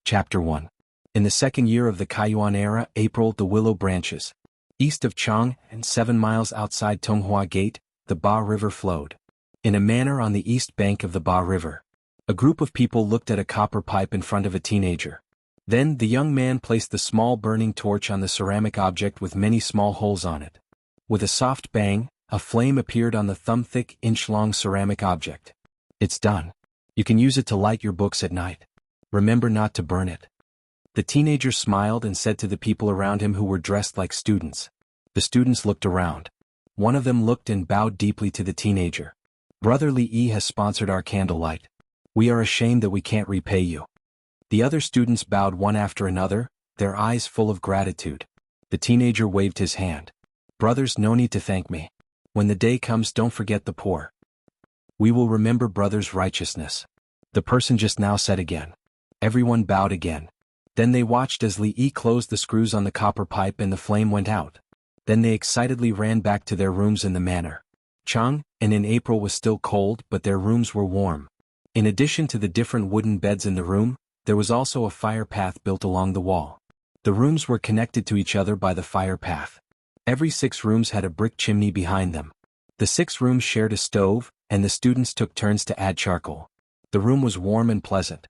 Chapter 1. In the second year of the Kaiyuan era, April, the willow branches. East of Chang and 7 miles outside Tonghua Gate, the Ba River flowed. In a manor on the east bank of the Ba River. A group of people looked at a copper pipe in front of a teenager. Then the young man placed the small burning torch on the ceramic object with many small holes on it. With a soft bang, a flame appeared on the thumb-thick, inch-long ceramic object. It's done. You can use it to light your books at night. Remember not to burn it. The teenager smiled and said to the people around him who were dressed like students. The students looked around. One of them looked and bowed deeply to the teenager. Brother Li has sponsored our candlelight. We are ashamed that we can't repay you. The other students bowed one after another, their eyes full of gratitude. The teenager waved his hand. Brothers, no need to thank me. When the day comes, don't forget the poor. We will remember brothers' righteousness. The person just now said again. Everyone bowed again. Then they watched as Li closed the screws on the copper pipe and the flame went out. Then they excitedly ran back to their rooms in the manor. Chang, and in April was still cold, but their rooms were warm. In addition to the different wooden beds in the room, there was also a fire path built along the wall. The rooms were connected to each other by the fire path. Every 6 rooms had a brick chimney behind them. The 6 rooms shared a stove, and the students took turns to add charcoal. The room was warm and pleasant.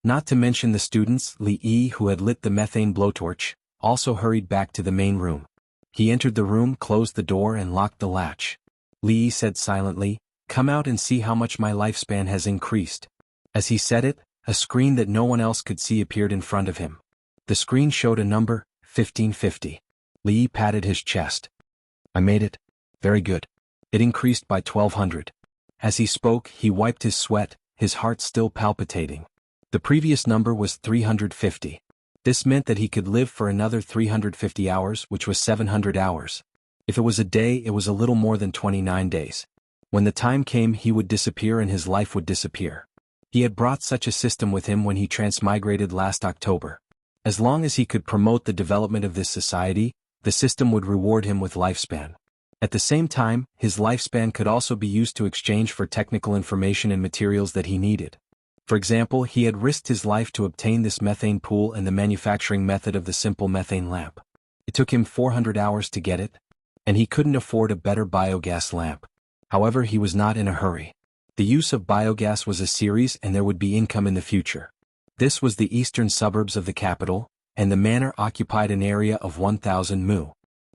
Not to mention the students, Li, who had lit the methane blowtorch, also hurried back to the main room. He entered the room, closed the door and locked the latch. Li said silently, "Come out and see how much my lifespan has increased." As he said it, a screen that no one else could see appeared in front of him. The screen showed a number, 1550. Li patted his chest. "I made it. Very good." It increased by 1200. As he spoke, he wiped his sweat, his heart still palpitating. The previous number was 350. This meant that he could live for another 350 hours, which was 700 hours. If it was a day, it was a little more than 29 days. When the time came, he would disappear and his life would disappear. He had brought such a system with him when he transmigrated last October. As long as he could promote the development of this society, the system would reward him with lifespan. At the same time, his lifespan could also be used to exchange for technical information and materials that he needed. For example, he had risked his life to obtain this methane pool and the manufacturing method of the simple methane lamp. It took him 400 hours to get it, and he couldn't afford a better biogas lamp. However, he was not in a hurry. The use of biogas was a series and there would be income in the future. This was the eastern suburbs of the capital, and the manor occupied an area of 1,000 mu.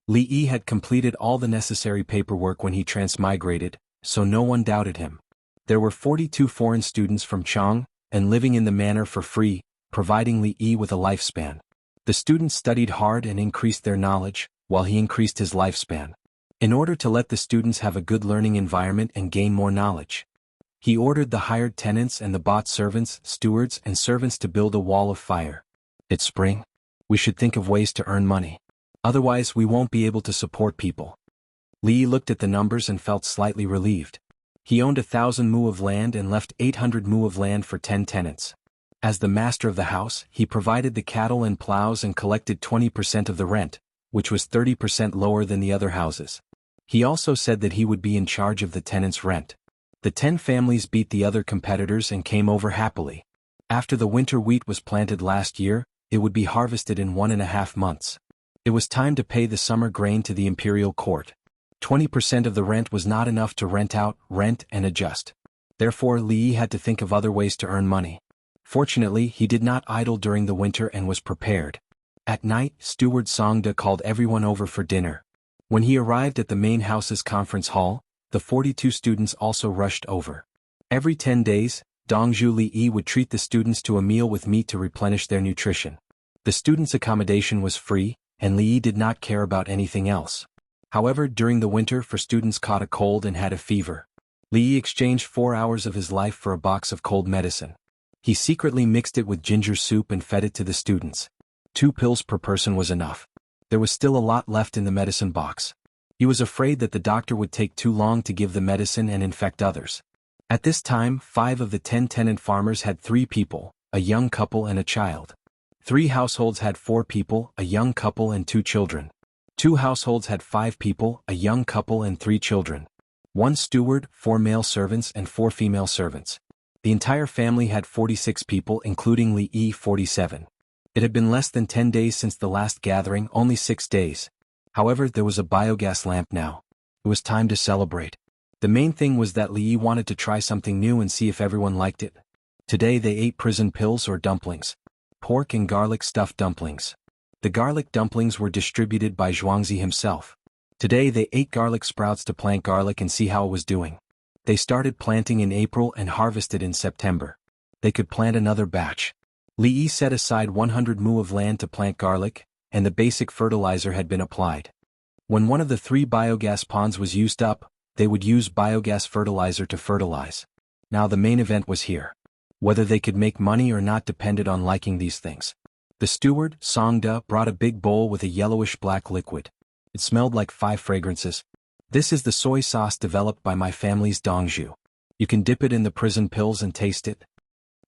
Li had completed all the necessary paperwork when he transmigrated, so no one doubted him. There were 42 foreign students from Chang, and living in the manor for free, providing Li with a lifespan. The students studied hard and increased their knowledge, while he increased his lifespan. In order to let the students have a good learning environment and gain more knowledge, he ordered the hired tenants and the bought servants, stewards and servants to build a wall of fire. It's spring. We should think of ways to earn money. Otherwise we won't be able to support people. Li looked at the numbers and felt slightly relieved. He owned 1,000 mu of land and left 800 mu of land for 10 tenants. As the master of the house, he provided the cattle and plows and collected 20% of the rent, which was 30% lower than the other houses. He also said that he would be in charge of the tenants' rent. The 10 families beat the other competitors and came over happily. After the winter wheat was planted last year, it would be harvested in 1.5 months. It was time to pay the summer grain to the imperial court. 20% of the rent was not enough to rent out, rent, and adjust. Therefore, Li had to think of other ways to earn money. Fortunately, he did not idle during the winter and was prepared. At night, steward Songda called everyone over for dinner. When he arrived at the main house's conference hall, the 42 students also rushed over. Every 10 days, Dongzhu Li would treat the students to a meal with meat to replenish their nutrition. The students' accommodation was free, and Li did not care about anything else. However, during the winter, students caught a cold and had a fever. Li exchanged 4 hours of his life for a box of cold medicine. He secretly mixed it with ginger soup and fed it to the students. 2 pills per person was enough. There was still a lot left in the medicine box. He was afraid that the doctor would take too long to give the medicine and infect others. At this time, 5 of the 10 tenant farmers had 3 people, a young couple and a child. 3 households had 4 people, a young couple and 2 children. 2 households had 5 people, a young couple and 3 children. 1 steward, 4 male servants and 4 female servants. The entire family had 46 people including Li Yi 47. It had been less than 10 days since the last gathering, only 6 days. However, there was a biogas lamp now. It was time to celebrate. The main thing was that Li Yi wanted to try something new and see if everyone liked it. Today they ate prison pills or dumplings. Pork and garlic stuffed dumplings. The garlic dumplings were distributed by Zhuangzi himself. Today they ate garlic sprouts to plant garlic and see how it was doing. They started planting in April and harvested in September. They could plant another batch. Li Yi set aside 100 mu of land to plant garlic, and the basic fertilizer had been applied. When one of the 3 biogas ponds was used up, they would use biogas fertilizer to fertilize. Now the main event was here. Whether they could make money or not depended on liking these things. The steward, Songda, brought a big bowl with a yellowish-black liquid. It smelled like 5 fragrances. This is the soy sauce developed by my family's Jianghu. You can dip it in the prison pills and taste it.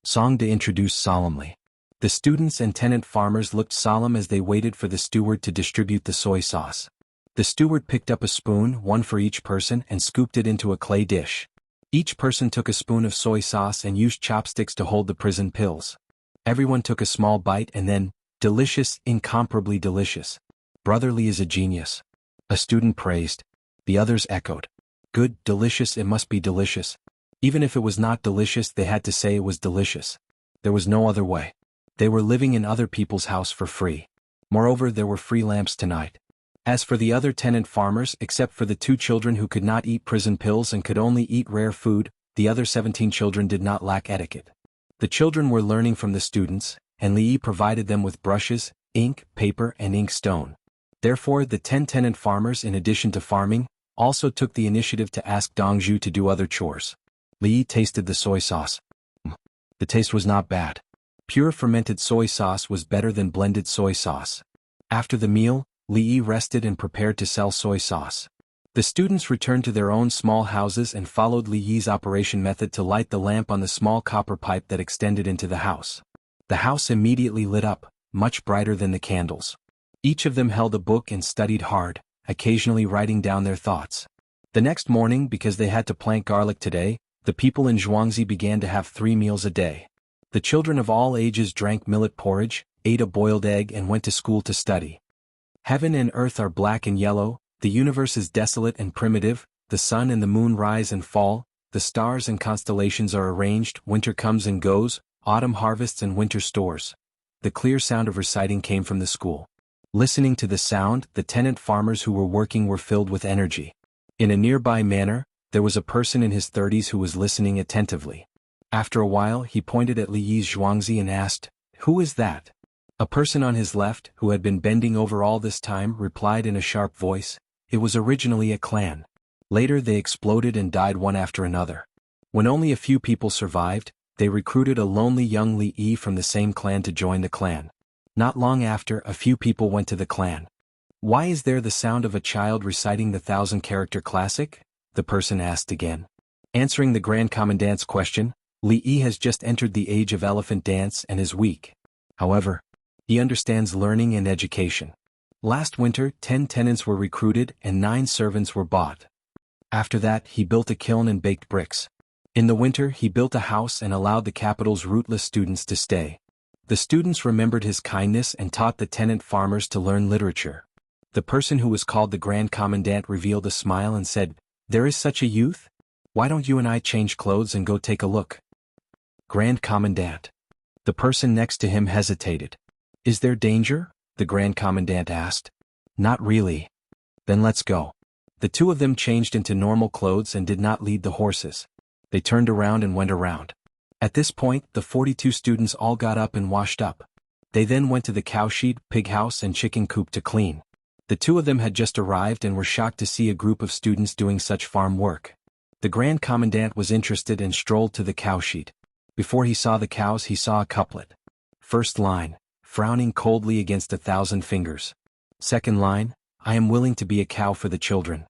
Songda introduced solemnly. The students and tenant farmers looked solemn as they waited for the steward to distribute the soy sauce. The steward picked up a spoon, one for each person, and scooped it into a clay dish. Each person took a spoon of soy sauce and used chopsticks to hold the prison pills. Everyone took a small bite and then, delicious, incomparably delicious. Brother Li is a genius. A student praised. The others echoed. Good, delicious, it must be delicious. Even if it was not delicious, they had to say it was delicious. There was no other way. They were living in other people's house for free. Moreover, there were free lamps tonight. As for the other tenant farmers, except for the 2 children who could not eat prison pills and could only eat rare food, the other 17 children did not lack etiquette. The children were learning from the students, and Li Yi provided them with brushes, ink, paper, and ink stone. Therefore, the 10 tenant farmers, in addition to farming, also took the initiative to ask Dongzhu to do other chores. Li Yi tasted the soy sauce. The taste was not bad. Pure fermented soy sauce was better than blended soy sauce. After the meal, Li Yi rested and prepared to sell soy sauce. The students returned to their own small houses and followed Li Yi's operation method to light the lamp on the small copper pipe that extended into the house. The house immediately lit up, much brighter than the candles. Each of them held a book and studied hard, occasionally writing down their thoughts. The next morning, because they had to plant garlic today, the people in Zhuangzi began to have 3 meals a day. The children of all ages drank millet porridge, ate a boiled egg and went to school to study. Heaven and earth are black and yellow, the universe is desolate and primitive, the sun and the moon rise and fall, the stars and constellations are arranged, winter comes and goes, autumn harvests and winter stores. The clear sound of reciting came from the school. Listening to the sound, the tenant farmers who were working were filled with energy. In a nearby manor, there was a person in his 30s who was listening attentively. After a while, he pointed at Li Yi's Zhuangzi and asked, "Who is that?" A person on his left, who had been bending over all this time, replied in a sharp voice, "It was originally a clan. Later they exploded and died one after another. When only a few people survived, they recruited a lonely young Li Yi from the same clan to join the clan. Not long after, a few people went to the clan." "Why is there the sound of a child reciting the 1,000-character classic?" the person asked again. Answering the Grand Commandant's question, Li Yi has just entered the age of elephant dance and is weak. However, he understands learning and education. Last winter, 10 tenants were recruited and 9 servants were bought. After that, he built a kiln and baked bricks. In the winter, he built a house and allowed the capital's rootless students to stay. The students remembered his kindness and taught the tenant farmers to learn literature. The person who was called the Grand Commandant revealed a smile and said, "There is such a youth? Why don't you and I change clothes and go take a look?" Grand Commandant. The person next to him hesitated. "Is there danger?" the Grand Commandant asked. "Not really." "Then let's go." The 2 of them changed into normal clothes and did not lead the horses. They turned around and went around. At this point, the 42 students all got up and washed up. They then went to the cowshed, pig house and chicken coop to clean. The 2 of them had just arrived and were shocked to see a group of students doing such farm work. The Grand Commandant was interested and strolled to the cowshed. Before he saw the cows, he saw a couplet. First line, frowning coldly against 1,000 fingers. Second line, I am willing to be a cow for the children.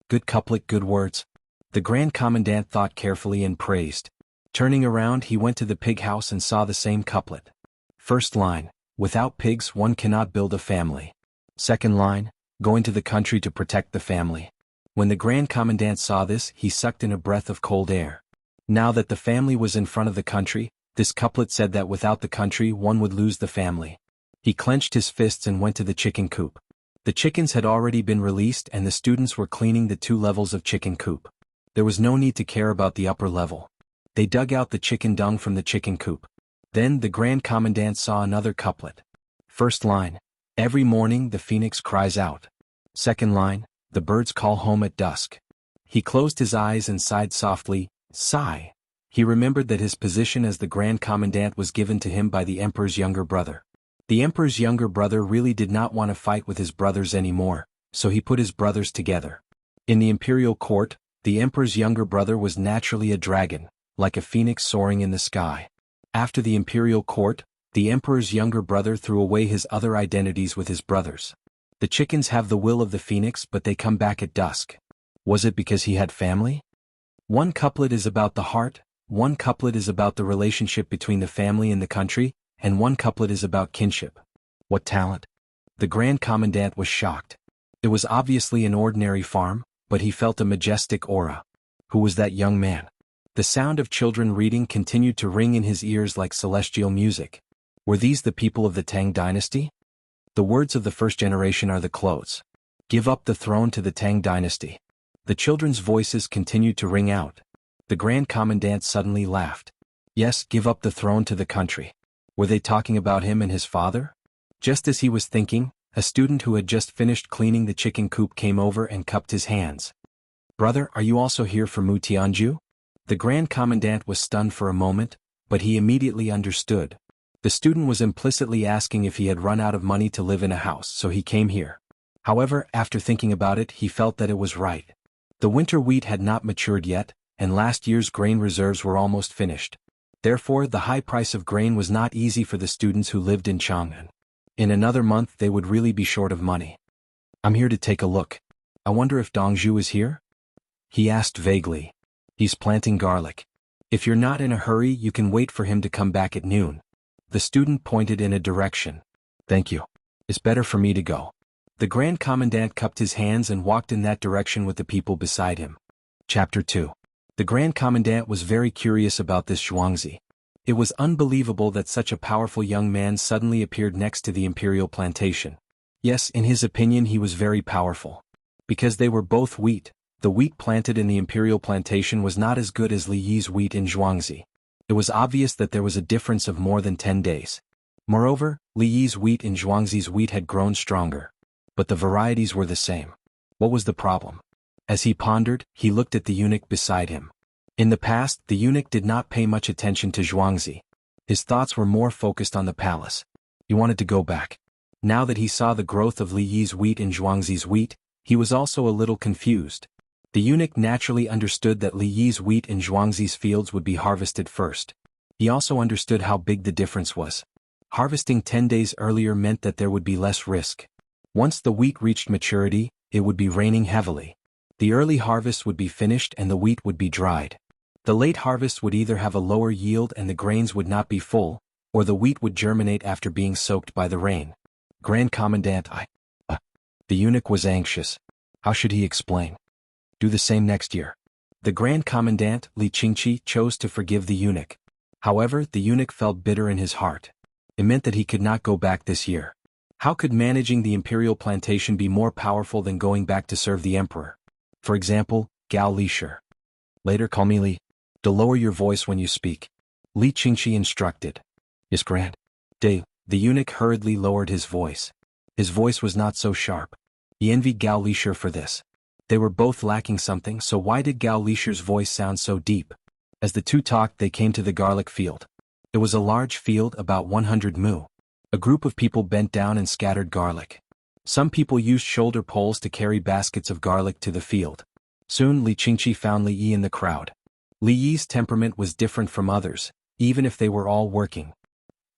Good couplet, good words. The Grand Commandant thought carefully and praised. Turning around, he went to the pig house and saw the same couplet. First line, without pigs one cannot build a family. Second line, go into the country to protect the family. When the Grand Commandant saw this, he sucked in a breath of cold air. Now that the family was in front of the country, this couplet said that without the country one would lose the family. He clenched his fists and went to the chicken coop. The chickens had already been released and the students were cleaning the 2 levels of chicken coop. There was no need to care about the upper level. They dug out the chicken dung from the chicken coop. Then the Grand Commandant saw another couplet. First line, every morning the phoenix cries out. Second line, the birds call home at dusk. He closed his eyes and sighed softly, sigh. He remembered that his position as the Grand Commandant was given to him by the emperor's younger brother. The emperor's younger brother really did not want to fight with his brothers anymore, so he put his brothers together. In the imperial court, the emperor's younger brother was naturally a dragon, like a phoenix soaring in the sky. After the imperial court, the emperor's younger brother threw away his other identities with his brothers. The chickens have the will of the phoenix but they come back at dusk. Was it because he had family? One couplet is about the heart, one couplet is about the relationship between the family and the country, and one couplet is about kinship. What talent! The Grand Commandant was shocked. It was obviously an ordinary farm, but he felt a majestic aura. Who was that young man? The sound of children reading continued to ring in his ears like celestial music. Were these the people of the Tang dynasty? The words of the first generation are the close. Give up the throne to the Tang dynasty. The children's voices continued to ring out. The Grand Commandant suddenly laughed. Yes, give up the throne to the country. Were they talking about him and his father? Just as he was thinking, a student who had just finished cleaning the chicken coop came over and cupped his hands. Brother, are you also here for Mu Tianju? The Grand Commandant was stunned for a moment, but he immediately understood. The student was implicitly asking if he had run out of money to live in a house, so he came here. However, after thinking about it, he felt that it was right. The winter wheat had not matured yet, and last year's grain reserves were almost finished. Therefore, the high price of grain was not easy for the students who lived in Jianghu. In another month they would really be short of money. I'm here to take a look. I wonder if Dongzhu is here? He asked vaguely. He's planting garlic. If you're not in a hurry, you can wait for him to come back at noon. The student pointed in a direction. Thank you. It's better for me to go. The Grand Commandant cupped his hands and walked in that direction with the people beside him. Chapter 2. The Grand Commandant was very curious about this Zhuangzi. It was unbelievable that such a powerful young man suddenly appeared next to the imperial plantation. Yes, in his opinion he was very powerful. Because they were both wheat, the wheat planted in the imperial plantation was not as good as Li Yi's wheat in Zhuangzi. It was obvious that there was a difference of more than 10 days. Moreover, Li Yi's wheat and Zhuangzi's wheat had grown stronger. But the varieties were the same. What was the problem? As he pondered, he looked at the eunuch beside him. In the past, the eunuch did not pay much attention to Zhuangzi. His thoughts were more focused on the palace. He wanted to go back. Now that he saw the growth of Li Yi's wheat and Zhuangzi's wheat, he was also a little confused. The eunuch naturally understood that Li Yi's wheat and Zhuangzi's fields would be harvested first. He also understood how big the difference was. Harvesting 10 days earlier meant that there would be less risk. Once the wheat reached maturity, it would be raining heavily. The early harvest would be finished and the wheat would be dried. The late harvest would either have a lower yield and the grains would not be full, or the wheat would germinate after being soaked by the rain. Grand Commandant, The eunuch was anxious. How should he explain? Do the same next year. The Grand Commandant, Li Qingqi, chose to forgive the eunuch. However, the eunuch felt bitter in his heart. It meant that he could not go back this year. How could managing the imperial plantation be more powerful than going back to serve the emperor? For example, Gao Lishir. Later call me Li. To lower your voice when you speak. Li Qingqi instructed. Yes, Grand. The eunuch hurriedly lowered his voice. His voice was not so sharp. He envied Gao Lishir for this. They were both lacking something, so why did Gao Lishir's voice sound so deep? As the two talked, they came to the garlic field. It was a large field, about 100 mu. A group of people bent down and scattered garlic. Some people used shoulder poles to carry baskets of garlic to the field. Soon Li Qingqi found Li Yi in the crowd. Li Yi's temperament was different from others, even if they were all working.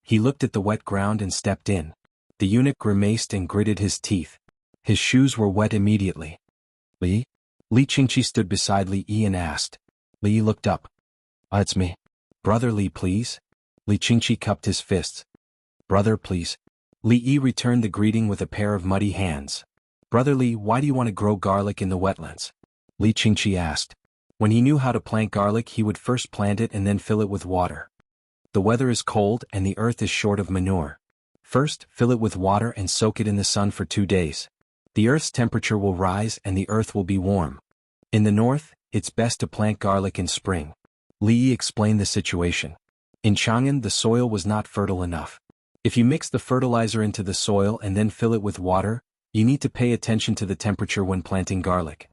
He looked at the wet ground and stepped in. The eunuch grimaced and gritted his teeth. His shoes were wet immediately. Li? Li Qingqi stood beside Li Yi and asked. Li Yi looked up. It's me. Brother Li, please. Li Qingqi cupped his fists. Brother, please. Li Yi returned the greeting with a pair of muddy hands. Brother Li, why do you want to grow garlic in the wetlands? Li Qingqi asked. When he knew how to plant garlic, he would first plant it and then fill it with water. The weather is cold and the earth is short of manure. First, fill it with water and soak it in the sun for 2 days. The earth's temperature will rise and the earth will be warm. In the north, it's best to plant garlic in spring. Li Yi explained the situation. In Chang'an, the soil was not fertile enough. If you mix the fertilizer into the soil and then fill it with water, you need to pay attention to the temperature when planting garlic.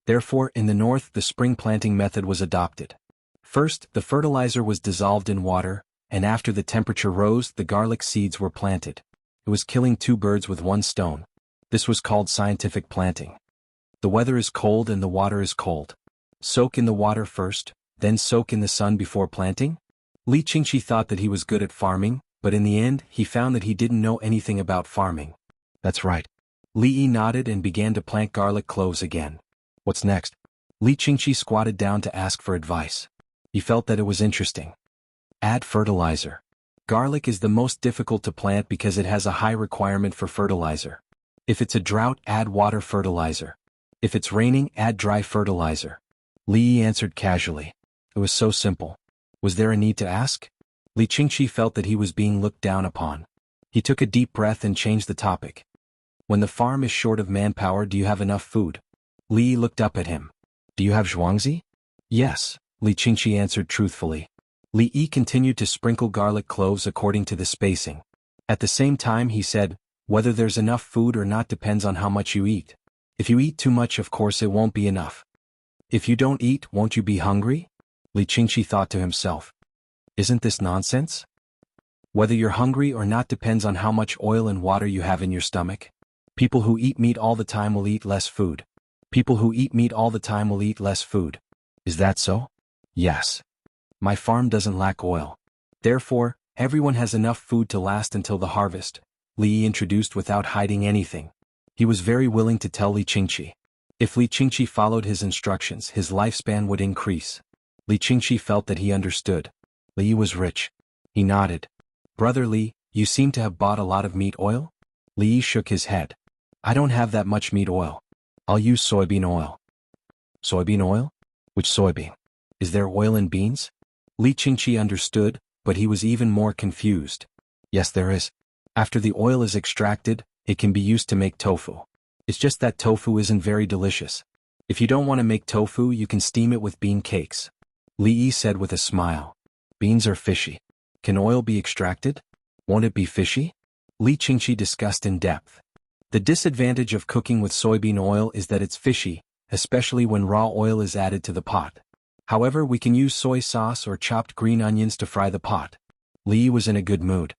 Therefore, in the north, the spring planting method was adopted. First, the fertilizer was dissolved in water, and after the temperature rose, the garlic seeds were planted. It was killing 2 birds with 1 stone. This was called scientific planting. The weather is cold and the water is cold. Soak in the water first, then soak in the sun before planting? Li Qingqi thought that he was good at farming, but in the end, he found that he didn't know anything about farming. That's right. Li Yi nodded and began to plant garlic cloves again. What's next? Li Qingqi squatted down to ask for advice. He felt that it was interesting. Add fertilizer. Garlic is the most difficult to plant because it has a high requirement for fertilizer. If it's a drought, add water fertilizer. If it's raining, add dry fertilizer. Li Yi answered casually. It was so simple. Was there a need to ask? Li Qingqi felt that he was being looked down upon. He took a deep breath and changed the topic. When the farm is short of manpower, do you have enough food? Li Yi looked up at him. Do you have zhuangzi? Yes, Li Qingqi answered truthfully. Li Yi continued to sprinkle garlic cloves according to the spacing. At the same time he said, whether there's enough food or not depends on how much you eat. If you eat too much, of course it won't be enough. If you don't eat, won't you be hungry? Li Qingqi thought to himself. Isn't this nonsense? Whether you're hungry or not depends on how much oil and water you have in your stomach. People who eat meat all the time will eat less food. People who eat meat all the time will eat less food. Is that so? Yes. My farm doesn't lack oil. Therefore, everyone has enough food to last until the harvest, Li Yi introduced without hiding anything. He was very willing to tell Li Qingqi. If Li Qingqi followed his instructions, his lifespan would increase. Li Qingqi felt that he understood. Li Yi was rich. He nodded. Brother Li, you seem to have bought a lot of meat oil? Li Yi shook his head. I don't have that much meat oil. I'll use soybean oil. Soybean oil? Which soybean? Is there oil in beans? Li Qingqi understood, but he was even more confused. Yes, there is. After the oil is extracted, it can be used to make tofu. It's just that tofu isn't very delicious. If you don't want to make tofu, you can steam it with bean cakes. Li Yi said with a smile. Beans are fishy. Can oil be extracted? Won't it be fishy? Li Qingqi discussed in depth. The disadvantage of cooking with soybean oil is that it's fishy, especially when raw oil is added to the pot. However, we can use soy sauce or chopped green onions to fry the pot. Li Yi was in a good mood.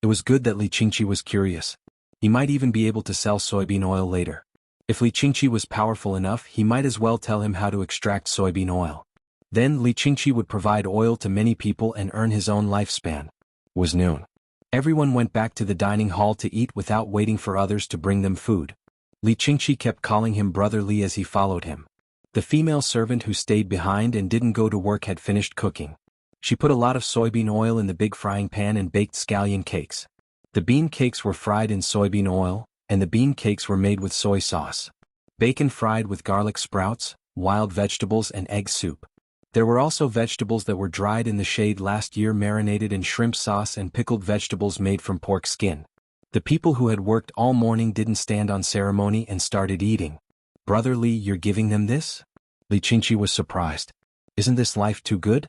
It was good that Li Qingqi was curious. He might even be able to sell soybean oil later. If Li Qingqi was powerful enough, he might as well tell him how to extract soybean oil. Then Li Qingqi would provide oil to many people and earn his own lifespan. It was noon. Everyone went back to the dining hall to eat without waiting for others to bring them food. Li Qingqi kept calling him Brother Li as he followed him. The female servant who stayed behind and didn't go to work had finished cooking. She put a lot of soybean oil in the big frying pan and baked scallion cakes. The bean cakes were fried in soybean oil, and the bean cakes were made with soy sauce. Bacon fried with garlic sprouts, wild vegetables and egg soup. There were also vegetables that were dried in the shade last year, marinated in shrimp sauce, and pickled vegetables made from pork skin. The people who had worked all morning didn't stand on ceremony and started eating. Brother Li, you're giving them this? Li Qingqi was surprised. Isn't this life too good?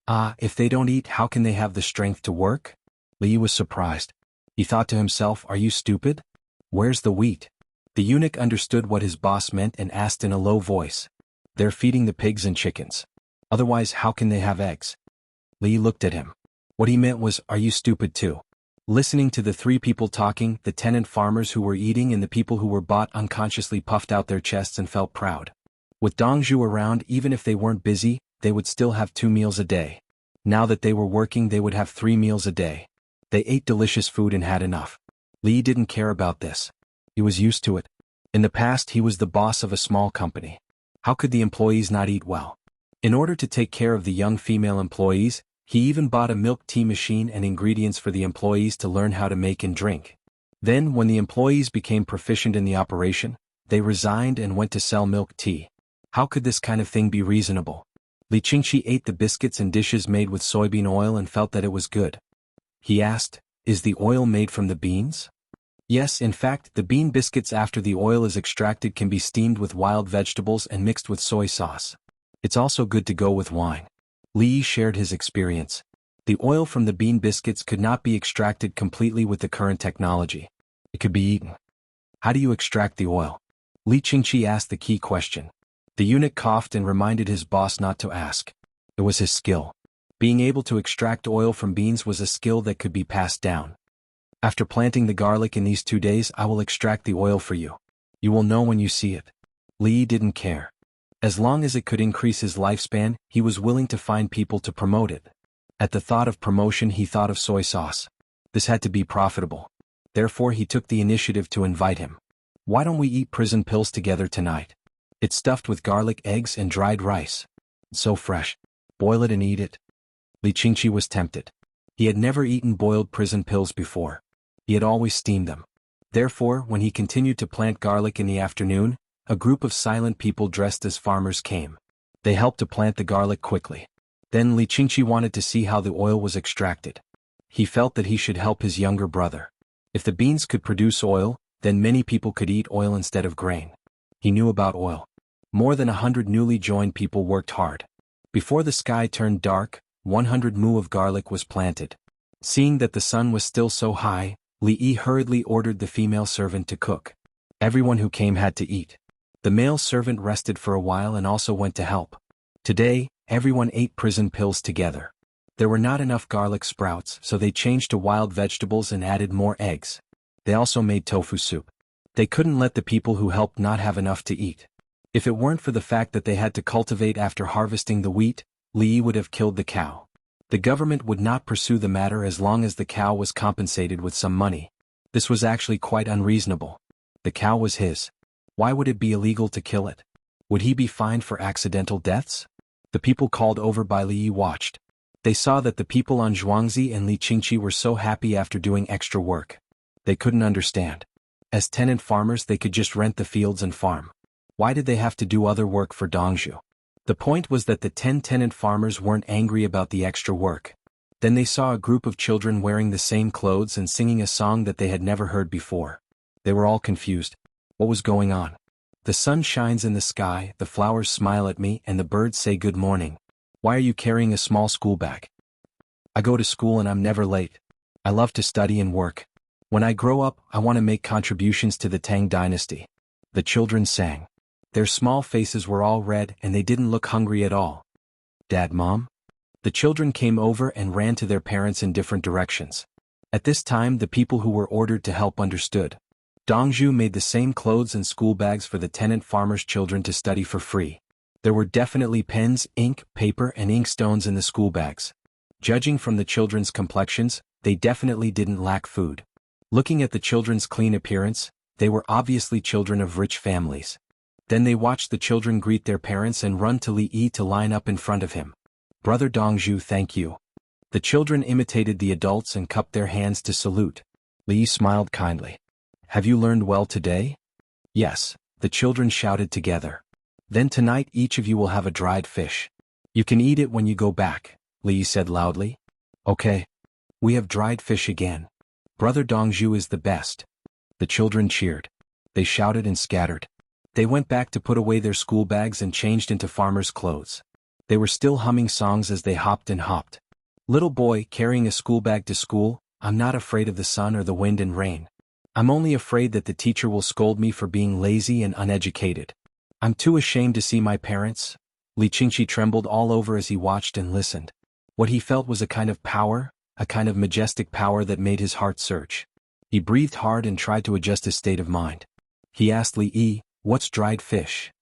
If they don't eat, how can they have the strength to work? Li was surprised. He thought to himself, are you stupid? Where's the wheat? The eunuch understood what his boss meant and asked in a low voice. They're feeding the pigs and chickens. Otherwise, how can they have eggs? Li looked at him. What he meant was, are you stupid too? Listening to the 3 people talking, the tenant farmers who were eating and the people who were bought unconsciously puffed out their chests and felt proud. With Jianghu around, even if they weren't busy, they would still have 2 meals a day. Now that they were working, they would have 3 meals a day. They ate delicious food and had enough. Li didn't care about this. He was used to it. In the past, he was the boss of a small company. How could the employees not eat well? In order to take care of the young female employees, he even bought a milk tea machine and ingredients for the employees to learn how to make and drink. Then, when the employees became proficient in the operation, they resigned and went to sell milk tea. How could this kind of thing be reasonable? Li Qingqi ate the biscuits and dishes made with soybean oil and felt that it was good. He asked, "Is the oil made from the beans?" Yes, in fact, the bean biscuits after the oil is extracted can be steamed with wild vegetables and mixed with soy sauce. It's also good to go with wine. Li shared his experience. The oil from the bean biscuits could not be extracted completely with the current technology. It could be eaten. How do you extract the oil? Li Qingqi asked the key question. The eunuch coughed and reminded his boss not to ask. It was his skill. Being able to extract oil from beans was a skill that could be passed down. After planting the garlic in these 2 days, I will extract the oil for you. You will know when you see it. Li didn't care. As long as it could increase his lifespan, he was willing to find people to promote it. At the thought of promotion, he thought of soy sauce. This had to be profitable. Therefore, he took the initiative to invite him. Why don't we eat prison pills together tonight? It's stuffed with garlic, eggs, and dried rice. It's so fresh. Boil it and eat it. Li Qingqi was tempted. He had never eaten boiled prison pills before. He had always steamed them. Therefore, when he continued to plant garlic in the afternoon, a group of silent people dressed as farmers came. They helped to plant the garlic quickly. Then Li Qingqi wanted to see how the oil was extracted. He felt that he should help his younger brother. If the beans could produce oil, then many people could eat oil instead of grain. He knew about oil. More than 100 newly joined people worked hard. Before the sky turned dark, 100 mu of garlic was planted. Seeing that the sun was still so high, Li hurriedly ordered the female servant to cook. Everyone who came had to eat. The male servant rested for a while and also went to help. Today, everyone ate prison pills together. There were not enough garlic sprouts, so they changed to wild vegetables and added more eggs. They also made tofu soup. They couldn't let the people who helped not have enough to eat. If it weren't for the fact that they had to cultivate after harvesting the wheat, Li would have killed the cow. The government would not pursue the matter as long as the cow was compensated with some money. This was actually quite unreasonable. The cow was his. Why would it be illegal to kill it? Would he be fined for accidental deaths? The people called over by Li watched. They saw that the people on Zhuangzi and Li Qingqi were so happy after doing extra work. They couldn't understand. As tenant farmers, they could just rent the fields and farm. Why did they have to do other work for Dongzhu? The point was that the 10 tenant farmers weren't angry about the extra work. Then they saw a group of children wearing the same clothes and singing a song that they had never heard before. They were all confused. What was going on? The sun shines in the sky, the flowers smile at me, and the birds say good morning. Why are you carrying a small school bag? I go to school and I'm never late. I love to study and work. When I grow up, I want to make contributions to the Tang dynasty. The children sang. Their small faces were all red and they didn't look hungry at all. Dad, Mom? The children came over and ran to their parents in different directions. At this time, the people who were ordered to help understood. Dongzhu made the same clothes and school bags for the tenant farmers' children to study for free. There were definitely pens, ink, paper, and inkstones in the school bags. Judging from the children's complexions, they definitely didn't lack food. Looking at the children's clean appearance, they were obviously children of rich families. Then they watched the children greet their parents and run to Li to line up in front of him. Brother Dongzhu, thank you. The children imitated the adults and cupped their hands to salute. Li smiled kindly. Have you learned well today? Yes, the children shouted together. Then tonight each of you will have a dried fish. You can eat it when you go back, Li said loudly. Okay. We have dried fish again. Brother Dongzhu is the best. The children cheered. They shouted and scattered. They went back to put away their school bags and changed into farmers' clothes. They were still humming songs as they hopped and hopped. Little boy carrying a school bag to school, I'm not afraid of the sun or the wind and rain. I'm only afraid that the teacher will scold me for being lazy and uneducated. I'm too ashamed to see my parents. Li Qingqi trembled all over as he watched and listened. What he felt was a kind of power, a kind of majestic power that made his heart surge. He breathed hard and tried to adjust his state of mind. He asked Li, what's dried fish?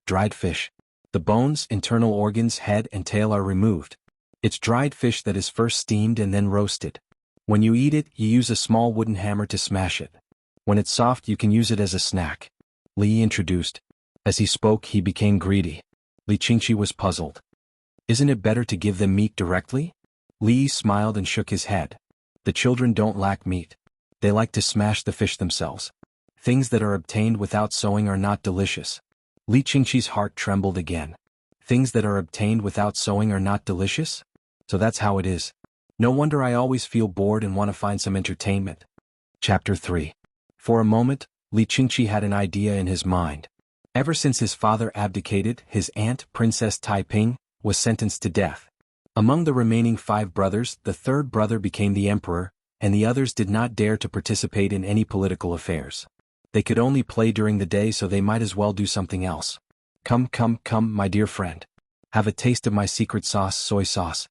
Dried fish. The bones, internal organs, head and tail are removed. It's dried fish that is first steamed and then roasted. When you eat it, you use a small wooden hammer to smash it. When it's soft, you can use it as a snack. Li introduced. As he spoke, he became greedy. Li Qingqi was puzzled. Isn't it better to give them meat directly? Li smiled and shook his head. The children don't lack meat. They like to smash the fish themselves. Things that are obtained without sewing are not delicious. Li Qingqi's heart trembled again. Things that are obtained without sowing are not delicious? So that's how it is. No wonder I always feel bored and want to find some entertainment. Chapter 3. For a moment, Li Qingqi had an idea in his mind. Ever since his father abdicated, his aunt, Princess Taiping, was sentenced to death. Among the remaining 5 brothers, the third brother became the emperor, and the others did not dare to participate in any political affairs. They could only play during the day, so they might as well do something else. Come, my dear friend. Have a taste of my secret sauce, soy sauce.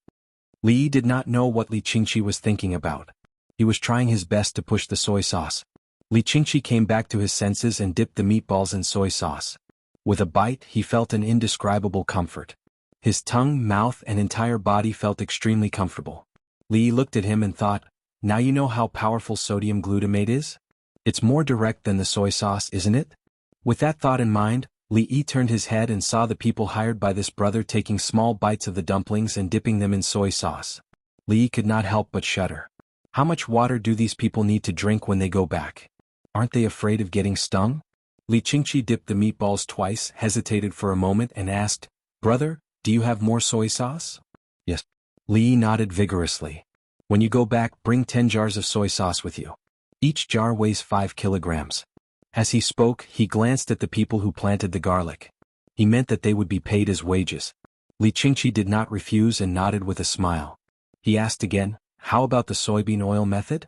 Li Yi did not know what Li Qingqi was thinking about. He was trying his best to push the soy sauce. Li Qingqi came back to his senses and dipped the meatballs in soy sauce. With a bite, he felt an indescribable comfort. His tongue, mouth, and entire body felt extremely comfortable. Li Yi looked at him and thought, now you know how powerful sodium glutamate is? It's more direct than the soy sauce, isn't it? With that thought in mind, Li Yi turned his head and saw the people hired by this brother taking small bites of the dumplings and dipping them in soy sauce. Li Yi could not help but shudder. How much water do these people need to drink when they go back? Aren't they afraid of getting stung? Li Qingqi dipped the meatballs twice, hesitated for a moment and asked, Brother, do you have more soy sauce? Yes. Li Yi nodded vigorously. When you go back, bring 10 jars of soy sauce with you. Each jar weighs 5 kilograms. As he spoke, he glanced at the people who planted the garlic. He meant that they would be paid as wages. Li Qingqi did not refuse and nodded with a smile. He asked again, how about the soybean oil method?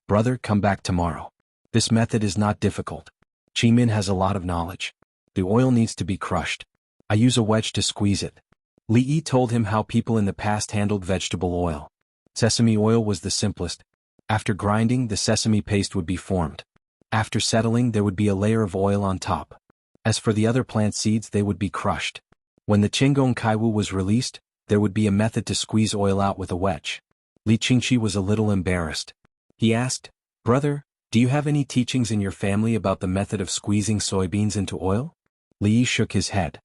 Brother, come back tomorrow. This method is not difficult. Min has a lot of knowledge. The oil needs to be crushed. I use a wedge to squeeze it. Li Yi told him how people in the past handled vegetable oil. Sesame oil was the simplest. After grinding, the sesame paste would be formed. After settling, there would be a layer of oil on top. As for the other plant seeds, they would be crushed. When the Qinggong Kaiwu was released, there would be a method to squeeze oil out with a wedge. Li Qingqi was a little embarrassed. He asked, Brother, do you have any teachings in your family about the method of squeezing soybeans into oil? Li Yi shook his head.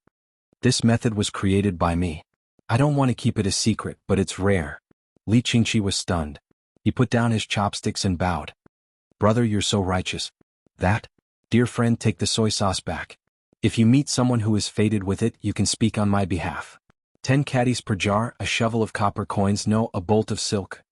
This method was created by me. I don't want to keep it a secret, but it's rare. Li Qingqi was stunned. He put down his chopsticks and bowed. Brother, you're so righteous. That? Dear friend, take the soy sauce back. If you meet someone who is fated with it, you can speak on my behalf. 10 caddies per jar, a shovel of copper coins, no, a bolt of silk.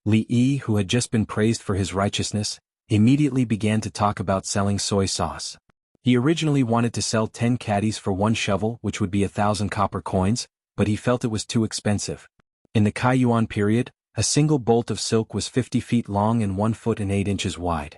Li Yi, who had just been praised for his righteousness, immediately began to talk about selling soy sauce. He originally wanted to sell 10 caddies for 1 shovel, which would be 1,000 copper coins, but he felt it was too expensive. In the Kaiyuan period, a single bolt of silk was 50 feet long and 1 foot and 8 inches wide.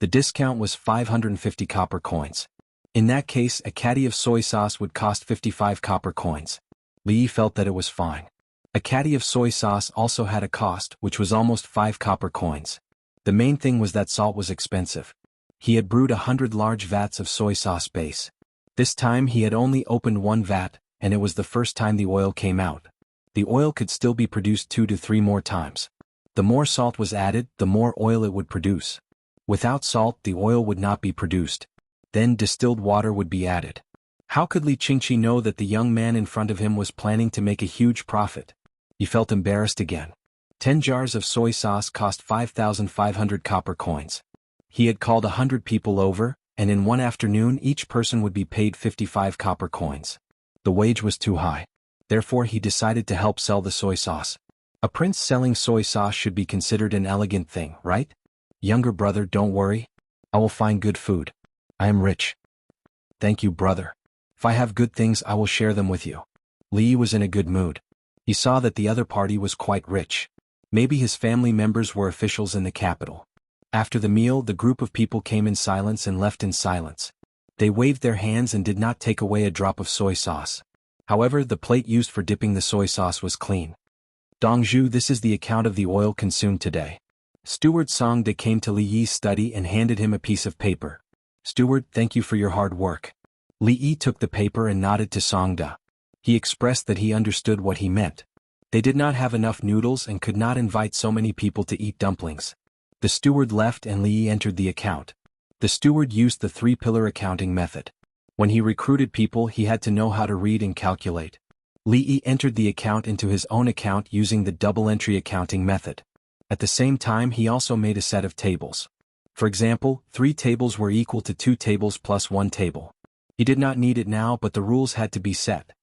The discount was 550 copper coins. In that case, a caddy of soy sauce would cost 55 copper coins. Li Yi felt that it was fine. A caddy of soy sauce also had a cost, which was almost 5 copper coins. The main thing was that salt was expensive. He had brewed 100 large vats of soy sauce base. This time he had only opened 1 vat, and it was the first time the oil came out. The oil could still be produced 2 to 3 more times. The more salt was added, the more oil it would produce. Without salt, the oil would not be produced. Then distilled water would be added. How could Li Qingqi know that the young man in front of him was planning to make a huge profit? He felt embarrassed again. 10 jars of soy sauce cost 5,500 copper coins. He had called 100 people over, and in one afternoon each person would be paid 55 copper coins. The wage was too high. Therefore he decided to help sell the soy sauce. A prince selling soy sauce should be considered an elegant thing, right? Younger brother, don't worry. I will find good food. I am rich. Thank you, brother. If I have good things, I will share them with you. Li Yi was in a good mood. He saw that the other party was quite rich. Maybe his family members were officials in the capital. After the meal, the group of people came in silence and left in silence. They waved their hands and did not take away a drop of soy sauce. However, the plate used for dipping the soy sauce was clean. Dongzhu, this is the account of the oil consumed today. Steward Song De came to Li Yi's study and handed him a piece of paper. Steward, thank you for your hard work. Li Yi took the paper and nodded to Song De. He expressed that he understood what he meant. They did not have enough noodles and could not invite so many people to eat dumplings. The steward left and Li Yi entered the account. The steward used the 3-pillar accounting method. When he recruited people, he had to know how to read and calculate. Li Yi entered the account into his own account using the double-entry accounting method. At the same time, he also made a set of tables. For example, 3 tables were equal to 2 tables plus 1 table. He did not need it now, but the rules had to be set.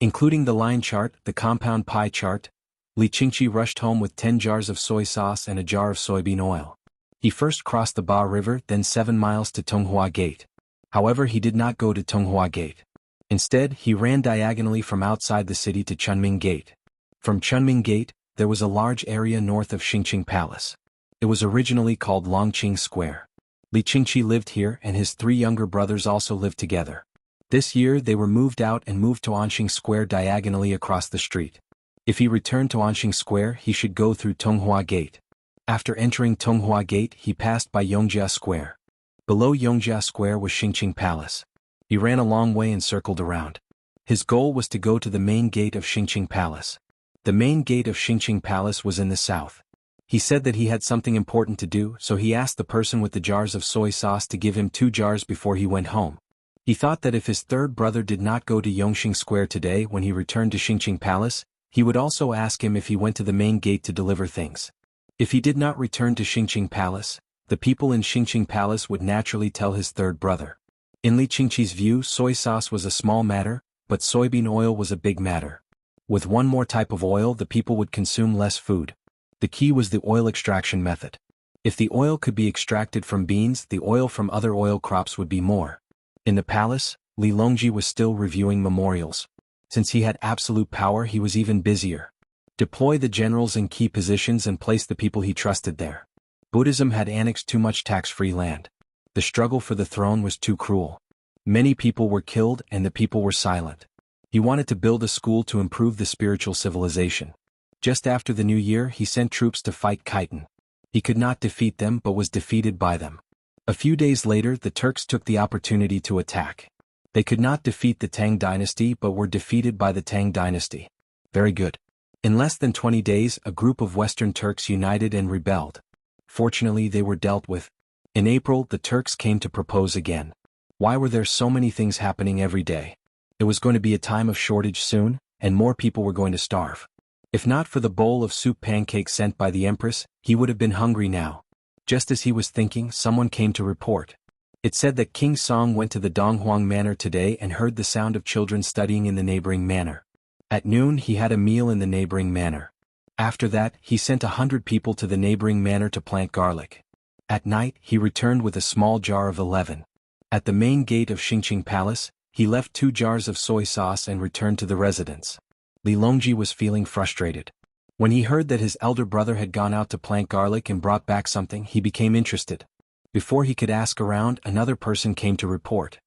Including the line chart, the compound pie chart, Li Qingqi rushed home with 10 jars of soy sauce and a jar of soybean oil. He first crossed the Ba River, then 7 miles to Tonghua Gate. However, he did not go to Tonghua Gate. Instead, he ran diagonally from outside the city to Chunming Gate. From Chunming Gate, there was a large area north of Xingqing Palace. It was originally called Longqing Square. Li Qingqi lived here and his 3 younger brothers also lived together. This year they were moved out and moved to Anqing Square diagonally across the street. If he returned to Anqing Square, he should go through Tonghua Gate. After entering Tonghua Gate, he passed by Yongjia Square. Below Yongjia Square was Xingqing Palace. He ran a long way and circled around. His goal was to go to the main gate of Xingqing Palace. The main gate of Xingqing Palace was in the south. He said that he had something important to do, so he asked the person with the jars of soy sauce to give him 2 jars before he went home. He thought that if his 3rd brother did not go to Yongqing Square today when he returned to Xingqing Palace, he would also ask him if he went to the main gate to deliver things. If he did not return to Xingqing Palace, the people in Xingqing Palace would naturally tell his 3rd brother. In Li Qingqi's view, soy sauce was a small matter, but soybean oil was a big matter. With one more type of oil, the people would consume less food. The key was the oil extraction method. If the oil could be extracted from beans, the oil from other oil crops would be more. In the palace, Li Longji was still reviewing memorials. Since he had absolute power, he was even busier. Deploy the generals in key positions and place the people he trusted there. Buddhism had annexed too much tax-free land. The struggle for the throne was too cruel. Many people were killed and the people were silent. He wanted to build a school to improve the spiritual civilization. Just after the new year, he sent troops to fight Khitan. He could not defeat them but was defeated by them. A few days later, the Turks took the opportunity to attack. They could not defeat the Tang dynasty but were defeated by the Tang dynasty. Very good. In less than 20 days, a group of Western Turks united and rebelled. Fortunately, they were dealt with. In April, the Turks came to propose again. Why were there so many things happening every day? It was going to be a time of shortage soon, and more people were going to starve. If not for the bowl of soup pancakes sent by the Empress, he would have been hungry now. Just as he was thinking, someone came to report. It said that King Song went to the Donghuang Manor today and heard the sound of children studying in the neighboring manor. At noon, he had a meal in the neighboring manor. After that, he sent 100 people to the neighboring manor to plant garlic. At night, he returned with a small jar of 11. At the main gate of Xingqing Palace, he left 2 jars of soy sauce and returned to the residence. Li Longji was feeling frustrated. When he heard that his elder brother had gone out to plant garlic and brought back something, he became interested. Before he could ask around, another person came to report.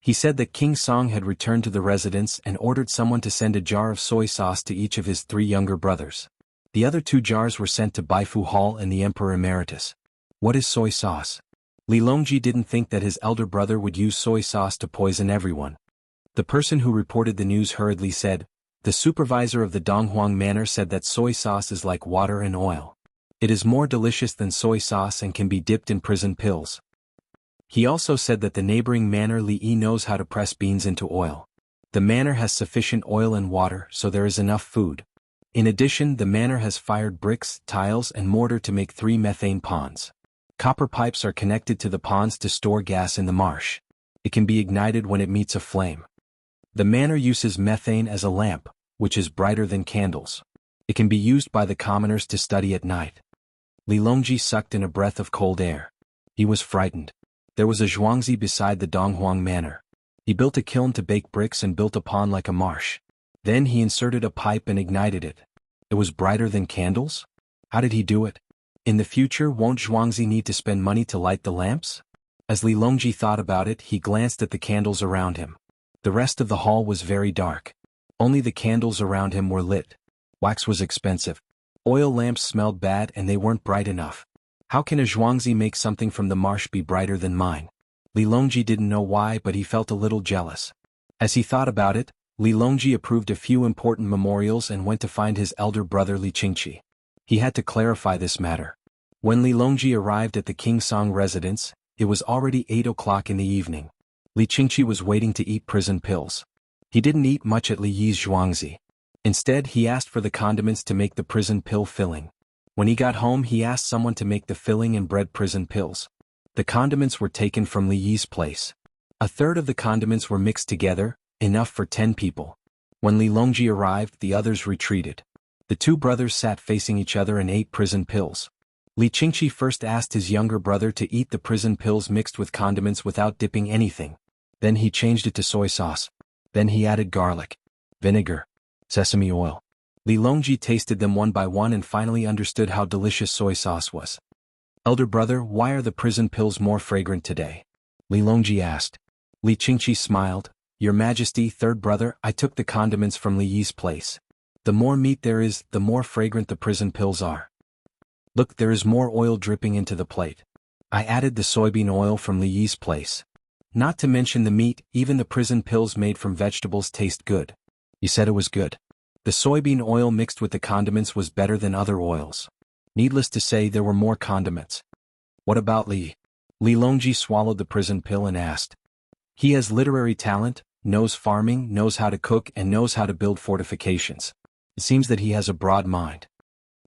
He said that King Song had returned to the residence and ordered someone to send a jar of soy sauce to each of his 3 younger brothers. The other 2 jars were sent to Baifu Hall and the Emperor Emeritus. What is soy sauce? Li Longji didn't think that his elder brother would use soy sauce to poison everyone. The person who reported the news hurriedly said, "The supervisor of the Donghuang Manor said that soy sauce is like water and oil. It is more delicious than soy sauce and can be dipped in prison pills." He also said that the neighboring manor Li Yi knows how to press beans into oil. The manor has sufficient oil and water, so there is enough food. In addition, the manor has fired bricks, tiles and mortar to make 3 methane ponds. Copper pipes are connected to the ponds to store gas in the marsh. It can be ignited when it meets a flame. The manor uses methane as a lamp, which is brighter than candles. It can be used by the commoners to study at night. Li Longji sucked in a breath of cold air. He was frightened. There was a zhuangzi beside the Donghuang Manor. He built a kiln to bake bricks and built a pond like a marsh. Then he inserted a pipe and ignited it. It was brighter than candles? How did he do it? In the future, won't zhuangzi need to spend money to light the lamps? As Li Longji thought about it, he glanced at the candles around him. The rest of the hall was very dark. Only the candles around him were lit. Wax was expensive. Oil lamps smelled bad and they weren't bright enough. How can a zhuangzi make something from the marsh be brighter than mine? Li Longji didn't know why, but he felt a little jealous. As he thought about it, Li Longji approved a few important memorials and went to find his elder brother Li Qingqi. He had to clarify this matter. When Li Longji arrived at the King Song residence, it was already 8 o'clock in the evening. Li Qingqi was waiting to eat prison pills. He didn't eat much at Li Yi's zhuangzi. Instead, he asked for the condiments to make the prison pill filling. When he got home, he asked someone to make the filling and bread prison pills. The condiments were taken from Li Yi's place. A third of the condiments were mixed together, enough for 10 people. When Li Longji arrived, the others retreated. The two brothers sat facing each other and ate prison pills. Li Qingqi first asked his younger brother to eat the prison pills mixed with condiments without dipping anything. Then he changed it to soy sauce. Then he added garlic, vinegar, sesame oil. Li Longji tasted them one by one and finally understood how delicious soy sauce was. "Elder brother, why are the prison pills more fragrant today?" Li Longji asked. Li Qingqi smiled. "Your Majesty, third brother, I took the condiments from Li Yi's place. The more meat there is, the more fragrant the prison pills are. Look, there is more oil dripping into the plate. I added the soybean oil from Li Yi's place. Not to mention the meat, even the prison pills made from vegetables taste good." "You said it was good." "The soybean oil mixed with the condiments was better than other oils. Needless to say, there were more condiments." "What about Li?" Li Longji swallowed the prison pill and asked. "He has literary talent, knows farming, knows how to cook, and knows how to build fortifications. It seems that he has a broad mind."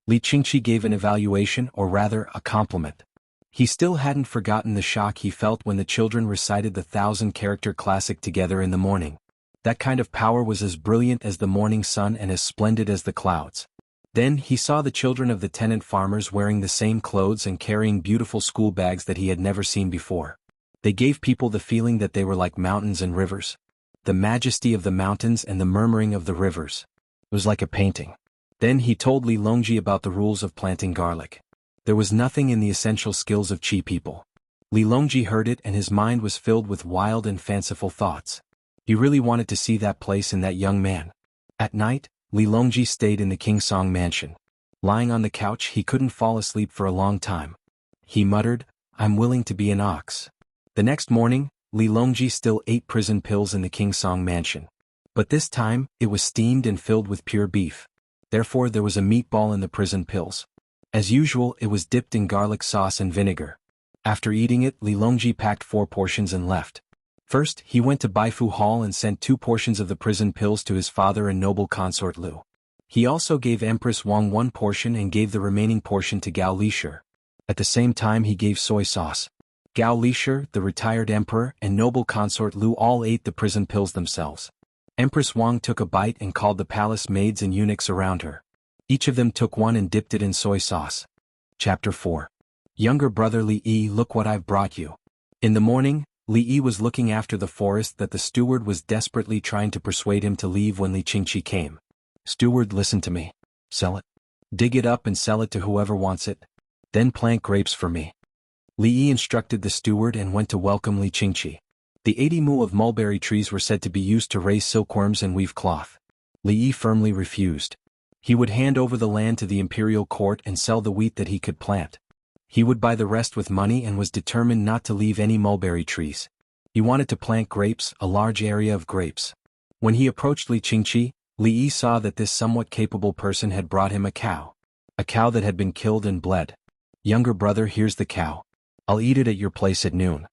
Li Qingqi gave an evaluation, or rather, a compliment. He still hadn't forgotten the shock he felt when the children recited the 1,000-character classic together in the morning. That kind of power was as brilliant as the morning sun and as splendid as the clouds. Then he saw the children of the tenant farmers wearing the same clothes and carrying beautiful school bags that he had never seen before. They gave people the feeling that they were like mountains and rivers. The majesty of the mountains and the murmuring of the rivers. It was like a painting. Then he told Li Longji about the rules of planting garlic. There was nothing in the essential skills of Qi people. Li Longji heard it and his mind was filled with wild and fanciful thoughts. He really wanted to see that place and that young man. At night, Li Longji stayed in the Kingsong mansion. Lying on the couch, he couldn't fall asleep for a long time. He muttered, "I'm willing to be an ox." The next morning, Li Longji still ate prison pills in the Kingsong mansion. But this time, it was steamed and filled with pure beef. Therefore there was a meatball in the prison pills. As usual, it was dipped in garlic sauce and vinegar. After eating it, Li Longji packed 4 portions and left. First, he went to Baifu Hall and sent 2 portions of the prison pills to his father and noble consort Lu. He also gave Empress Wang 1 portion and gave the remaining portion to Gao Lishur. At the same time he gave soy sauce. Gao Lishur, the retired emperor, and noble consort Lu all ate the prison pills themselves. Empress Wang took a bite and called the palace maids and eunuchs around her. Each of them took one and dipped it in soy sauce. Chapter 4. Younger brother Li Yi, look what I've brought you. In the morning, Li Yi was looking after the forest that the steward was desperately trying to persuade him to leave when Li Qingqi came. "Steward, listen to me. Sell it. Dig it up and sell it to whoever wants it. Then plant grapes for me." Li Yi instructed the steward and went to welcome Li Qingqi. The 80 mu of mulberry trees were said to be used to raise silkworms and weave cloth. Li Yi firmly refused. He would hand over the land to the imperial court and sell the wheat that he could plant. He would buy the rest with money and was determined not to leave any mulberry trees. He wanted to plant grapes, a large area of grapes. When he approached Li Qingqi, Li Yi saw that this somewhat capable person had brought him a cow. A cow that had been killed and bled. "Younger brother, here's the cow. I'll eat it at your place at noon."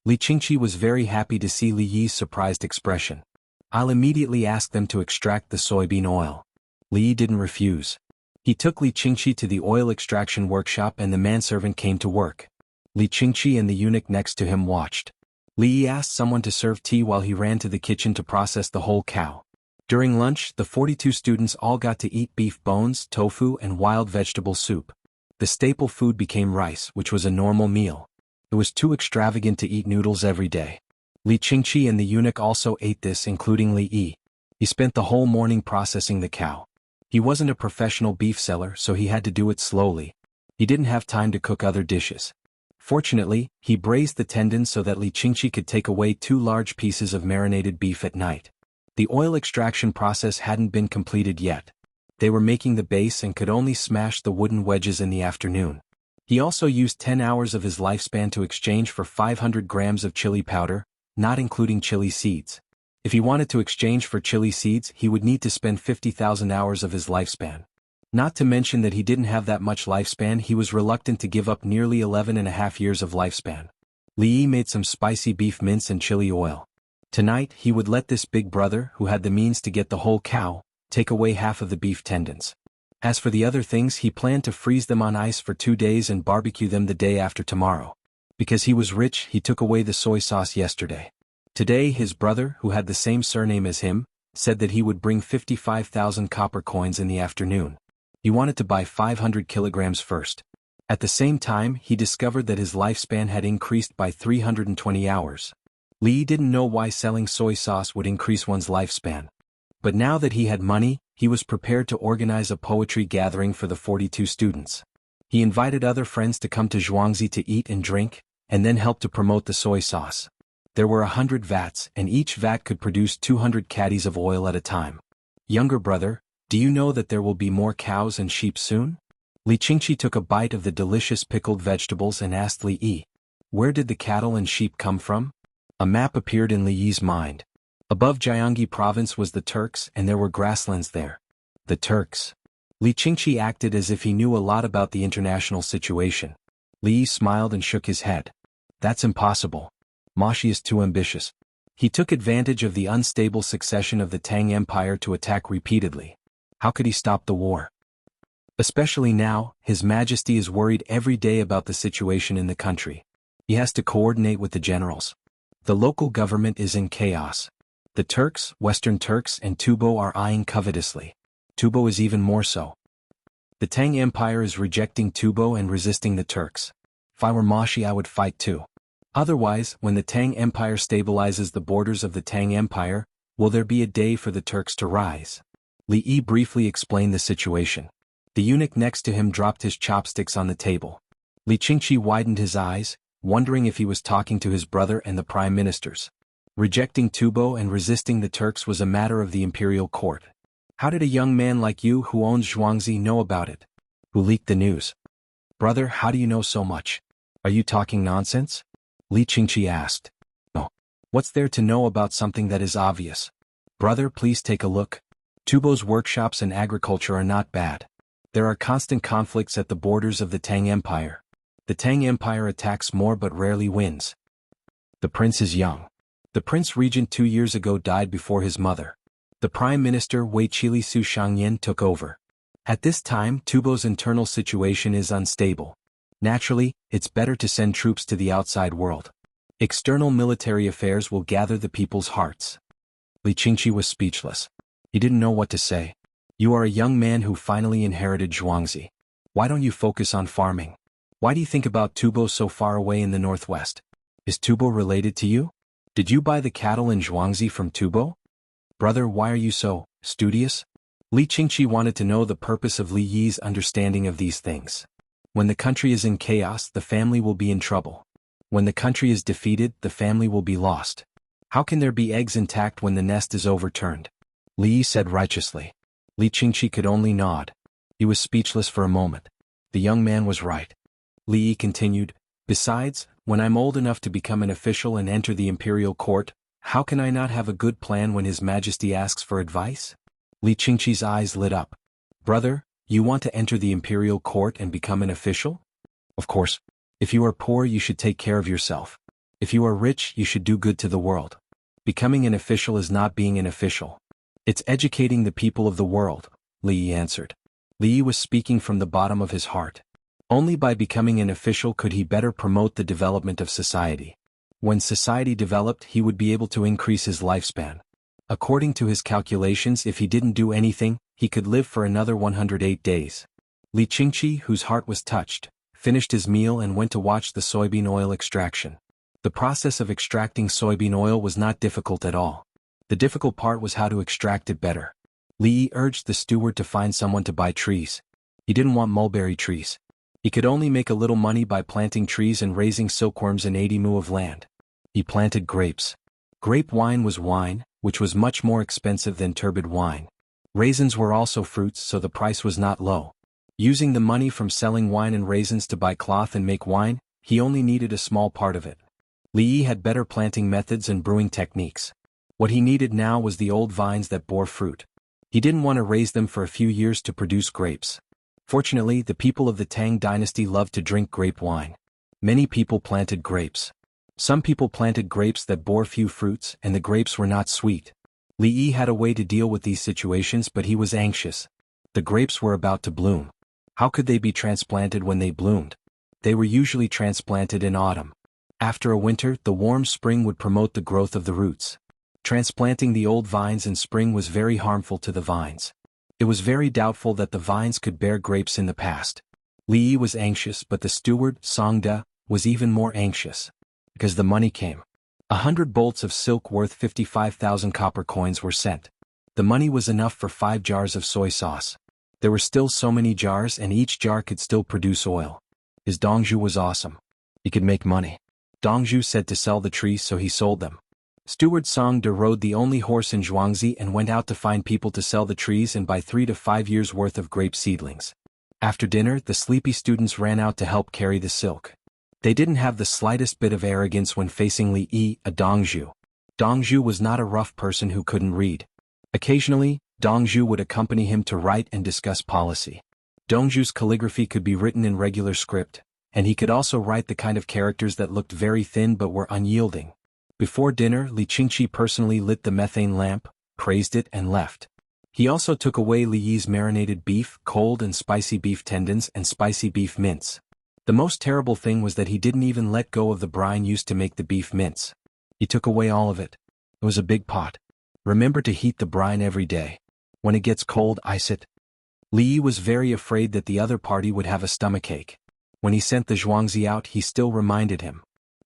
Li Qingqi was very happy to see Li Yi's surprised expression. "I'll immediately ask them to extract the soybean oil." Li Yi didn't refuse. He took Li Qingqi to the oil extraction workshop and the manservant came to work. Li Qingqi and the eunuch next to him watched. Li Yi asked someone to serve tea while he ran to the kitchen to process the whole cow. During lunch, the 42 students all got to eat beef bones, tofu, and wild vegetable soup. The staple food became rice, which was a normal meal. It was too extravagant to eat noodles every day. Li Qingqi and the eunuch also ate this, including Li Yi. He spent the whole morning processing the cow. He wasn't a professional beef seller, so he had to do it slowly. He didn't have time to cook other dishes. Fortunately, he braised the tendons so that Li Qingqi could take away 2 large pieces of marinated beef at night. The oil extraction process hadn't been completed yet. They were making the base and could only smash the wooden wedges in the afternoon. He also used 10 hours of his lifespan to exchange for 500 grams of chili powder, not including chili seeds. If he wanted to exchange for chili seeds, he would need to spend 50,000 hours of his lifespan. Not to mention that he didn't have that much lifespan, he was reluctant to give up nearly 11.5 years of lifespan. Li Yi made some spicy beef mince and chili oil. Tonight, he would let this big brother, who had the means to get the whole cow, take away half of the beef tendons. As for the other things, he planned to freeze them on ice for 2 days and barbecue them the day after tomorrow. Because he was rich, he took away the soy sauce yesterday. Today his brother, who had the same surname as him, said that he would bring 55,000 copper coins in the afternoon. He wanted to buy 500 kilograms first. At the same time, he discovered that his lifespan had increased by 320 hours. Li didn't know why selling soy sauce would increase one's lifespan. But now that he had money, he was prepared to organize a poetry gathering for the 42 students. He invited other friends to come to Jianghu to eat and drink, and then help to promote the soy sauce. There were 100 vats, and each vat could produce 200 caddies of oil at a time. Younger brother, do you know that there will be more cows and sheep soon? Li Qingqi took a bite of the delicious pickled vegetables and asked Li Yi, where did the cattle and sheep come from? A map appeared in Li Yi's mind. Above Jianghu province was the Turks, and there were grasslands there. The Turks. Li Qingqi acted as if he knew a lot about the international situation. Li Yi smiled and shook his head. That's impossible. Ma Shi is too ambitious. He took advantage of the unstable succession of the Tang Empire to attack repeatedly. How could he stop the war? Especially now, His Majesty is worried every day about the situation in the country. He has to coordinate with the generals. The local government is in chaos. The Turks, Western Turks and Tubo are eyeing covetously. Tubo is even more so. The Tang Empire is rejecting Tubo and resisting the Turks. If I were Ma Shi, I would fight too. Otherwise, when the Tang Empire stabilizes the borders of the Tang Empire, will there be a day for the Turks to rise? Li Yi briefly explained the situation. The eunuch next to him dropped his chopsticks on the table. Li Qingqi widened his eyes, wondering if he was talking to his brother and the prime ministers. Rejecting Tubo and resisting the Turks was a matter of the imperial court. How did a young man like you who owns Zhuangzi know about it? Who leaked the news? Brother, how do you know so much? Are you talking nonsense? Li Qingqi asked. No. What's there to know about something that is obvious? Brother, please take a look. Tubo's workshops and agriculture are not bad. There are constant conflicts at the borders of the Tang Empire. The Tang Empire attacks more but rarely wins. The prince is young. The prince regent 2 years ago died before his mother. The prime minister Wei Qili Su Shangyan took over. At this time, Tubo's internal situation is unstable. Naturally, it's better to send troops to the outside world. External military affairs will gather the people's hearts. Li Qingqi was speechless. He didn't know what to say. You are a young man who finally inherited Zhuangzi. Why don't you focus on farming? Why do you think about Tubo so far away in the northwest? Is Tubo related to you? Did you buy the cattle in Zhuangzi from Tubo? Brother, why are you so studious? Li Qingqi wanted to know the purpose of Li Yi's understanding of these things. When the country is in chaos, the family will be in trouble. When the country is defeated, the family will be lost. How can there be eggs intact when the nest is overturned? Li Yi said righteously. Li Qingqi could only nod. He was speechless for a moment. The young man was right. Li Yi continued, besides, when I'm old enough to become an official and enter the imperial court, how can I not have a good plan when His Majesty asks for advice? Li Qingqi's eyes lit up. Brother, you want to enter the imperial court and become an official? Of course. If you are poor, you should take care of yourself. If you are rich, you should do good to the world. Becoming an official is not being an official. It's educating the people of the world, Li Yi answered. Li Yi was speaking from the bottom of his heart. Only by becoming an official could he better promote the development of society. When society developed, he would be able to increase his lifespan. According to his calculations, if he didn't do anything, he could live for another 108 days. Li Qingqi, whose heart was touched, finished his meal and went to watch the soybean oil extraction. The process of extracting soybean oil was not difficult at all. The difficult part was how to extract it better. Li Yi urged the steward to find someone to buy trees. He didn't want mulberry trees. He could only make a little money by planting trees and raising silkworms in 80 mu of land. He planted grapes. Grape wine was wine, which was much more expensive than turbid wine. Raisins were also fruits, so the price was not low. Using the money from selling wine and raisins to buy cloth and make wine, he only needed a small part of it. Li Yi had better planting methods and brewing techniques. What he needed now was the old vines that bore fruit. He didn't want to raise them for a few years to produce grapes. Fortunately, the people of the Tang dynasty loved to drink grape wine. Many people planted grapes. Some people planted grapes that bore few fruits, and the grapes were not sweet. Li Yi had a way to deal with these situations, but he was anxious. The grapes were about to bloom. How could they be transplanted when they bloomed? They were usually transplanted in autumn. After a winter, the warm spring would promote the growth of the roots. Transplanting the old vines in spring was very harmful to the vines. It was very doubtful that the vines could bear grapes in the past. Li Yi was anxious, but the steward, Songda, was even more anxious. Because the money came. 100 bolts of silk worth 55,000 copper coins were sent. The money was enough for 5 jars of soy sauce. There were still so many jars, and each jar could still produce oil. His Dongzhu was awesome. He could make money. Dongzhu said to sell the trees, so he sold them. Steward Songda rode the only horse in Jianghu and went out to find people to sell the trees and buy 3 to 5 years' worth of grape seedlings. After dinner, the sleepy students ran out to help carry the silk. They didn't have the slightest bit of arrogance when facing Li Yi, a Dongzhu. Dongzhu was not a rough person who couldn't read. Occasionally, Dongzhu would accompany him to write and discuss policy. Dongzhu's calligraphy could be written in regular script, and he could also write the kind of characters that looked very thin but were unyielding. Before dinner, Li Qingqi personally lit the methane lamp, praised it, and left. He also took away Li Yi's marinated beef, cold and spicy beef tendons, and spicy beef mince. The most terrible thing was that he didn't even let go of the brine used to make the beef mince. He took away all of it. It was a big pot. Remember to heat the brine every day. When it gets cold, ice it. Li Yi was very afraid that the other party would have a stomachache. When he sent the Zhuangzi out, he still reminded him.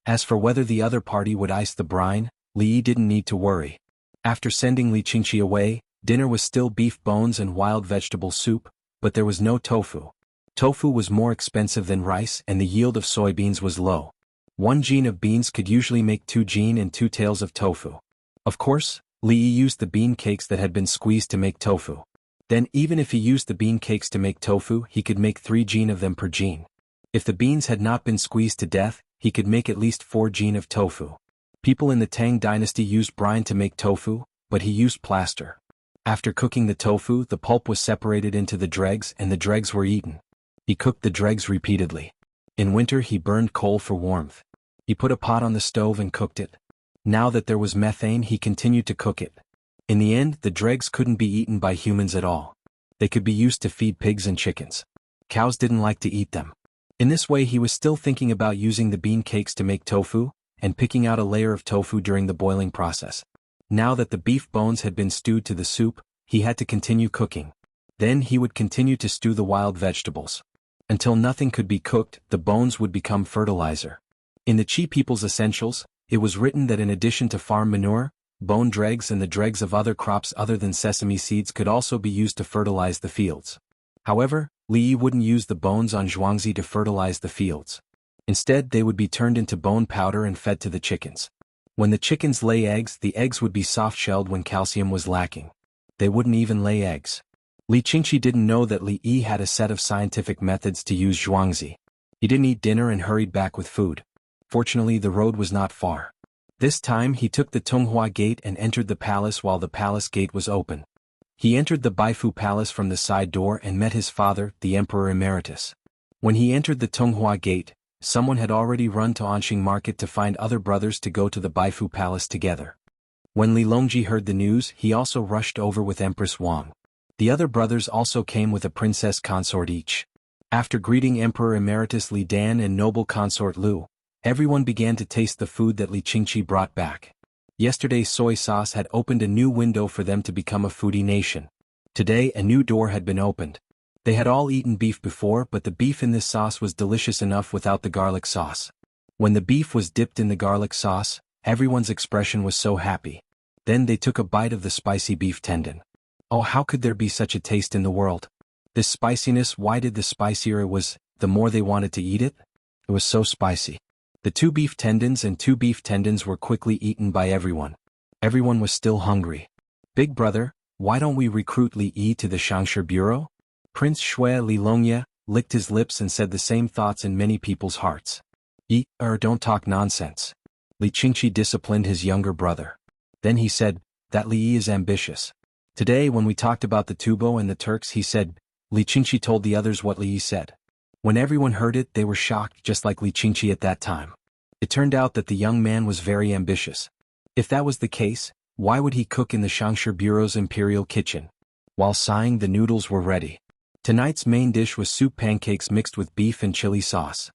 As for whether the other party would ice the brine, Li Yi didn't need to worry. After sending Li Qingqi away, dinner was still beef bones and wild vegetable soup, but there was no tofu. Tofu was more expensive than rice and the yield of soybeans was low. 1 jean of beans could usually make 2 jean and 2 taels of tofu. Of course, Li Yi used the bean cakes that had been squeezed to make tofu. Then even if he used the bean cakes to make tofu, he could make 3 jean of them per jean. If the beans had not been squeezed to death, he could make at least 4 jean of tofu. People in the Tang dynasty used brine to make tofu, but he used plaster. After cooking the tofu, the pulp was separated into the dregs and the dregs were eaten. He cooked the dregs repeatedly. In winter he burned coal for warmth. He put a pot on the stove and cooked it. Now that there was methane, he continued to cook it. In the end, the dregs couldn't be eaten by humans at all. They could be used to feed pigs and chickens. Cows didn't like to eat them. In this way he was still thinking about using the bean cakes to make tofu, and picking out a layer of tofu during the boiling process. Now that the beef bones had been stewed to the soup, he had to continue cooking. Then he would continue to stew the wild vegetables. Until nothing could be cooked, the bones would become fertilizer. In the Qi People's Essentials, it was written that in addition to farm manure, bone dregs and the dregs of other crops other than sesame seeds could also be used to fertilize the fields. However, Li Yi wouldn't use the bones on Zhuangzi to fertilize the fields. Instead, they would be turned into bone powder and fed to the chickens. When the chickens lay eggs, the eggs would be soft-shelled when calcium was lacking. They wouldn't even lay eggs. Li Qingqi didn't know that Li Yi had a set of scientific methods to use Zhuangzi. He didn't eat dinner and hurried back with food. Fortunately, the road was not far. This time he took the Tonghua Gate and entered the palace while the palace gate was open. He entered the Baifu Palace from the side door and met his father, the Emperor Emeritus. When he entered the Tonghua Gate, someone had already run to Anqing Market to find other brothers to go to the Baifu Palace together. When Li Longji heard the news, he also rushed over with Empress Wang. The other brothers also came with a princess consort each. After greeting Emperor Emeritus Li Dan and noble consort Lu, everyone began to taste the food that Li Qingqi brought back. Yesterday's soy sauce had opened a new window for them to become a foodie nation. Today a new door had been opened. They had all eaten beef before, but the beef in this sauce was delicious enough without the garlic sauce. When the beef was dipped in the garlic sauce, everyone's expression was so happy. Then they took a bite of the spicy beef tendon. Oh, how could there be such a taste in the world? This spiciness, why did the spicier it was, the more they wanted to eat it? It was so spicy. The 2 beef tendons and 2 beef tendons were quickly eaten by everyone. Everyone was still hungry. Big brother, why don't we recruit Li Yi to the Shangshi Bureau? Prince Shui Li Longye licked his lips and said the same thoughts in many people's hearts. Don't talk nonsense. Li Qingqi disciplined his younger brother. Then he said, that Li Yi is ambitious. Today when we talked about the Tubo and the Turks, he said, Li Qingqi told the others what Li Yi said. When everyone heard it, they were shocked just like Li Qingqi at that time. It turned out that the young man was very ambitious. If that was the case, why would he cook in the Shangshi Bureau's imperial kitchen? While sighing, the noodles were ready. Tonight's main dish was soup pancakes mixed with beef and chili sauce.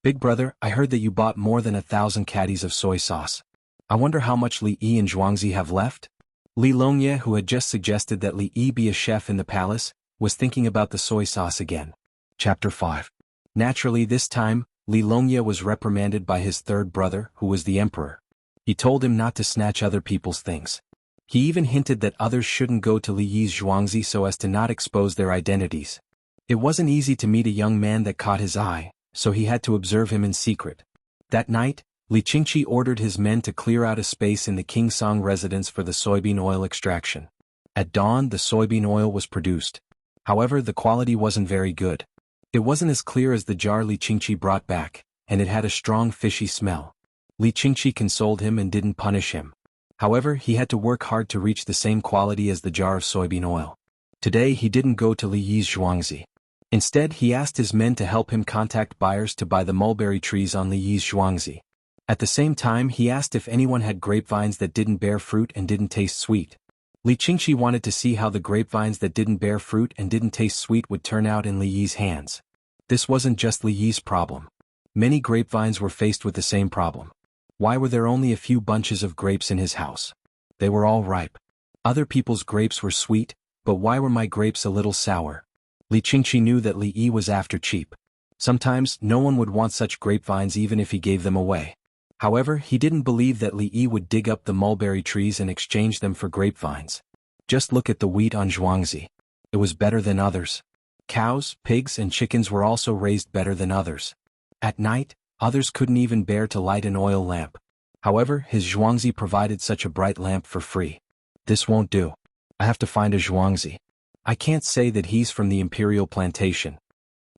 Big brother, I heard that you bought more than 1,000 caddies of soy sauce. I wonder how much Li Yi and Zhuangzi have left? Li Longye, who had just suggested that Li Yi be a chef in the palace, was thinking about the soy sauce again. Chapter 5. Naturally this time, Li Longye was reprimanded by his third brother, who was the emperor. He told him not to snatch other people's things. He even hinted that others shouldn't go to Li Yi's Zhuangzi so as to not expose their identities. It wasn't easy to meet a young man that caught his eye, so he had to observe him in secret. That night, Li Qingqi ordered his men to clear out a space in the Kingsong residence for the soybean oil extraction. At dawn the soybean oil was produced. However, the quality wasn't very good. It wasn't as clear as the jar Li Qingqi brought back, and it had a strong fishy smell. Li Qingqi consoled him and didn't punish him. However, he had to work hard to reach the same quality as the jar of soybean oil. Today he didn't go to Li Yi's Zhuangzi. Instead, he asked his men to help him contact buyers to buy the mulberry trees on Li Yi's Zhuangzi. At the same time, he asked if anyone had grapevines that didn't bear fruit and didn't taste sweet. Li Qingqi wanted to see how the grapevines that didn't bear fruit and didn't taste sweet would turn out in Li Yi's hands. This wasn't just Li Yi's problem. Many grapevines were faced with the same problem. Why were there only a few bunches of grapes in his house? They were all ripe. Other people's grapes were sweet, but why were my grapes a little sour? Li Qingqi knew that Li Yi was after cheap. Sometimes, no one would want such grapevines even if he gave them away. However, he didn't believe that Li Yi would dig up the mulberry trees and exchange them for grapevines. Just look at the wheat on Zhuangzi. It was better than others. Cows, pigs and chickens were also raised better than others. At night, others couldn't even bear to light an oil lamp. However, his Zhuangzi provided such a bright lamp for free. This won't do. I have to find a Zhuangzi. I can't say that he's from the imperial plantation.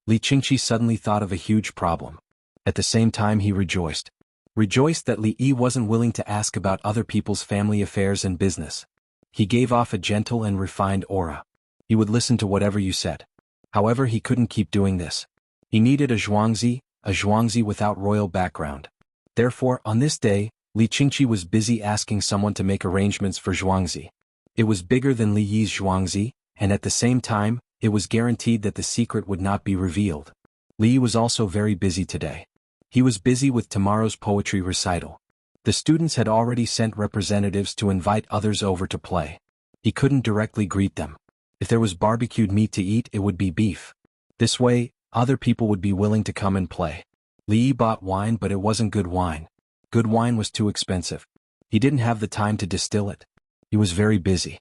Li Qingqi suddenly thought of a huge problem. At the same time he rejoiced. Rejoiced that Li Yi wasn't willing to ask about other people's family affairs and business. He gave off a gentle and refined aura. He would listen to whatever you said. However, he couldn't keep doing this. He needed a Zhuangzi without royal background. Therefore, on this day, Li Qingqi was busy asking someone to make arrangements for Zhuangzi. It was bigger than Li Yi's Zhuangzi, and at the same time, it was guaranteed that the secret would not be revealed. Li Yi was also very busy today. He was busy with tomorrow's poetry recital. The students had already sent representatives to invite others over to play. He couldn't directly greet them. If there was barbecued meat to eat, it would be beef. This way, other people would be willing to come and play. Li Yi bought wine, but it wasn't good wine. Good wine was too expensive. He didn't have the time to distill it. He was very busy.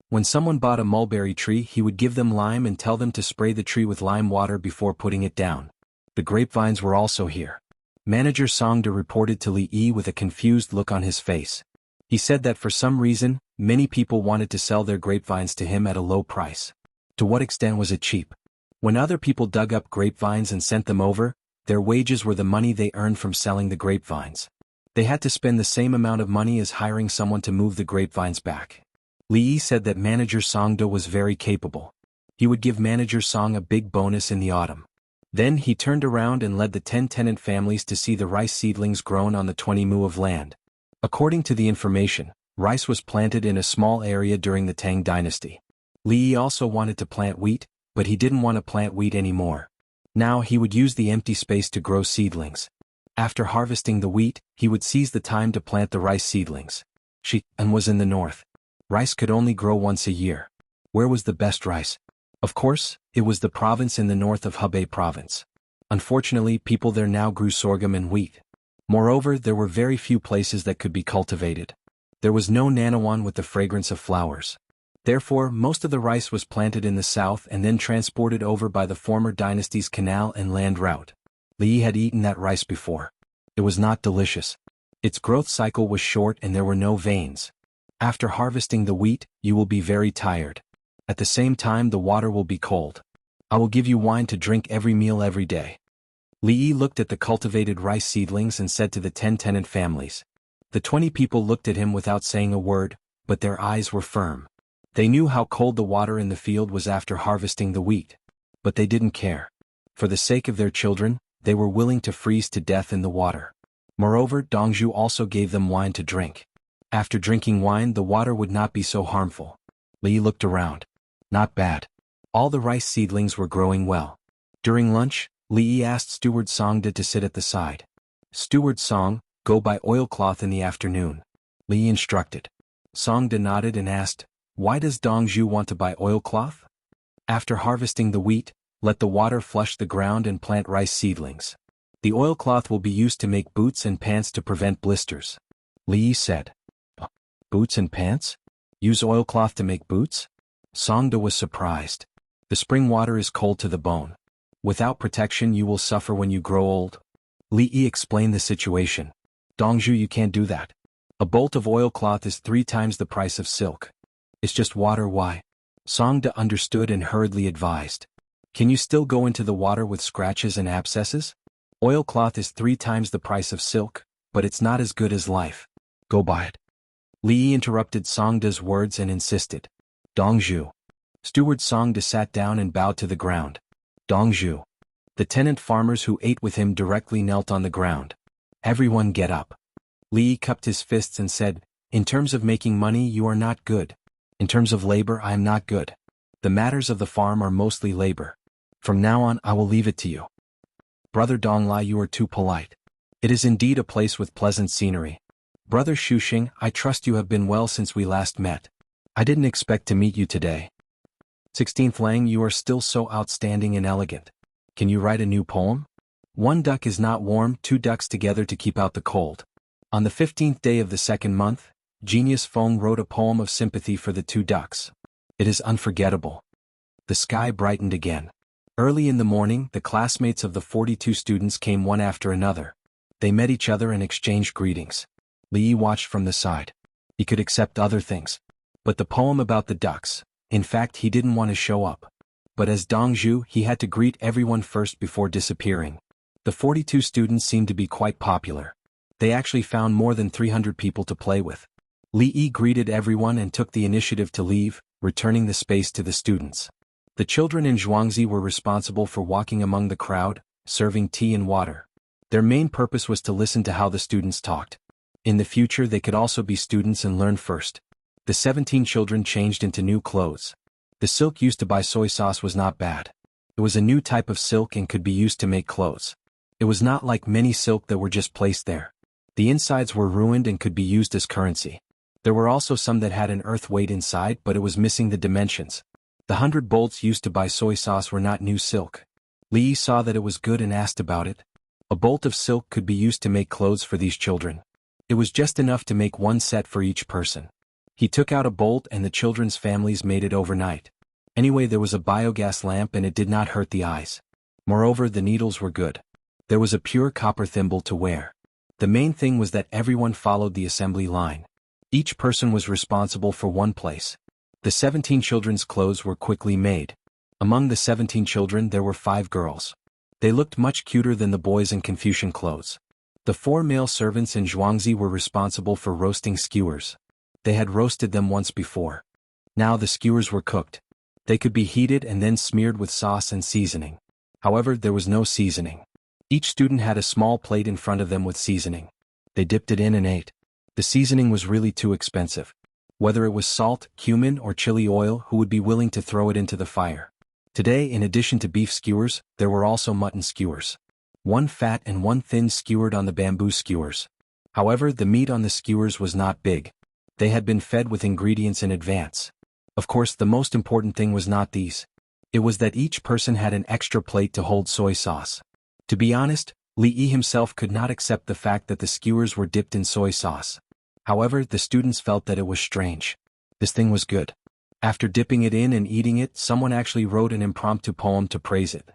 When someone bought a mulberry tree, he would give them lime and tell them to spray the tree with lime water before putting it down. The grapevines were also here. Manager Songda reported to Li Yi with a confused look on his face. He said that for some reason, many people wanted to sell their grapevines to him at a low price. To what extent was it cheap? When other people dug up grapevines and sent them over, their wages were the money they earned from selling the grapevines. They had to spend the same amount of money as hiring someone to move the grapevines back. Li Yi said that Manager Songda was very capable. He would give Manager Song a big bonus in the autumn. Then he turned around and led the 10 tenant families to see the rice seedlings grown on the 20 mu of land. According to the information, rice was planted in a small area during the Tang dynasty. Li Yi also wanted to plant wheat, but he didn't want to plant wheat anymore. Now he would use the empty space to grow seedlings. After harvesting the wheat, he would seize the time to plant the rice seedlings. Jianghu was in the north. Rice could only grow once a year. Where was the best rice? Of course, it was the province in the north of Hebei province. Unfortunately, people there now grew sorghum and wheat. Moreover, there were very few places that could be cultivated. There was no Nanawan with the fragrance of flowers. Therefore, most of the rice was planted in the south and then transported over by the former dynasty's canal and land route. Li Yi had eaten that rice before. It was not delicious. Its growth cycle was short and there were no veins. After harvesting the wheat, you will be very tired. At the same time, the water will be cold. I will give you wine to drink every meal every day. Li Yi looked at the cultivated rice seedlings and said to the 10 tenant families. The 20 people looked at him without saying a word, but their eyes were firm. They knew how cold the water in the field was after harvesting the wheat. But they didn't care. For the sake of their children, they were willing to freeze to death in the water. Moreover, Dongzhu also gave them wine to drink. After drinking wine, the water would not be so harmful. Li Yi looked around. Not bad. All the rice seedlings were growing well. During lunch, Li Yi asked Steward Songda to sit at the side. Steward Song, go buy oilcloth in the afternoon. Li instructed. Songde nodded and asked, "Why does Dongzhu want to buy oilcloth?" "After harvesting the wheat, let the water flush the ground and plant rice seedlings. The oilcloth will be used to make boots and pants to prevent blisters," Li said. "Boots and pants? Use oilcloth to make boots?" Songde was surprised. "The spring water is cold to the bone. Without protection you will suffer when you grow old." Li explained the situation. "Dongzhu, you can't do that. A bolt of oilcloth is 3 times the price of silk. It's just water. Why?" Songde understood and hurriedly advised. "Can you still go into the water with scratches and abscesses? Oilcloth is 3 times the price of silk, but it's not as good as life. Go buy it." Li interrupted Songde's words and insisted. "Dongzhu." Steward Songde sat down and bowed to the ground. "Dongzhu." The tenant farmers who ate with him directly knelt on the ground. "Everyone get up." Li cupped his fists and said, "In terms of making money you are not good. In terms of labor I am not good. The matters of the farm are mostly labor. From now on I will leave it to you." "Brother Donglai, you are too polite. It is indeed a place with pleasant scenery. Brother Shuxing, I trust you have been well since we last met. I didn't expect to meet you today. 16th Lang, you are still so outstanding and elegant. Can you write a new poem? 1 duck is not warm, 2 ducks together to keep out the cold." On the 15th day of the 2nd month, Genius Feng wrote a poem of sympathy for the 2 ducks. It is unforgettable. The sky brightened again. Early in the morning, the classmates of the 42 students came one after another. They met each other and exchanged greetings. Li watched from the side. He could accept other things. But the poem about the ducks, in fact he didn't want to show up. But as Dongzhu he had to greet everyone first before disappearing. The 42 students seemed to be quite popular. They actually found more than 300 people to play with. Li greeted everyone and took the initiative to leave, returning the space to the students. The children in Zhuangzi were responsible for walking among the crowd, serving tea and water. Their main purpose was to listen to how the students talked. In the future they could also be students and learn first. The 17 children changed into new clothes. The silk used to buy soy sauce was not bad. It was a new type of silk and could be used to make clothes. It was not like many silk that were just placed there. The insides were ruined and could be used as currency. There were also some that had an earth weight inside but it was missing the dimensions. The 100 bolts used to buy soy sauce were not new silk. Li saw that it was good and asked about it. A bolt of silk could be used to make clothes for these children. It was just enough to make 1 set for each person. He took out a bolt and the children's families made it overnight. Anyway, there was a biogas lamp and it did not hurt the eyes. Moreover, the needles were good. There was a pure copper thimble to wear. The main thing was that everyone followed the assembly line. Each person was responsible for 1 place. The 17 children's clothes were quickly made. Among the 17 children there were 5 girls. They looked much cuter than the boys in Confucian clothes. The 4 male servants in Zhuangzi were responsible for roasting skewers. They had roasted them once before. Now the skewers were cooked. They could be heated and then smeared with sauce and seasoning. However, there was no seasoning. Each student had a small plate in front of them with seasoning. They dipped it in and ate. The seasoning was really too expensive. Whether it was salt, cumin, or chili oil, who would be willing to throw it into the fire? Today, in addition to beef skewers, there were also mutton skewers. 1 fat and 1 thin skewered on the bamboo skewers. However, the meat on the skewers was not big. They had been fed with ingredients in advance. Of course, the most important thing was not these. It was that each person had an extra plate to hold soy sauce. To be honest, Li himself could not accept the fact that the skewers were dipped in soy sauce. However, the students felt that it was strange. This thing was good. After dipping it in and eating it, someone actually wrote an impromptu poem to praise it.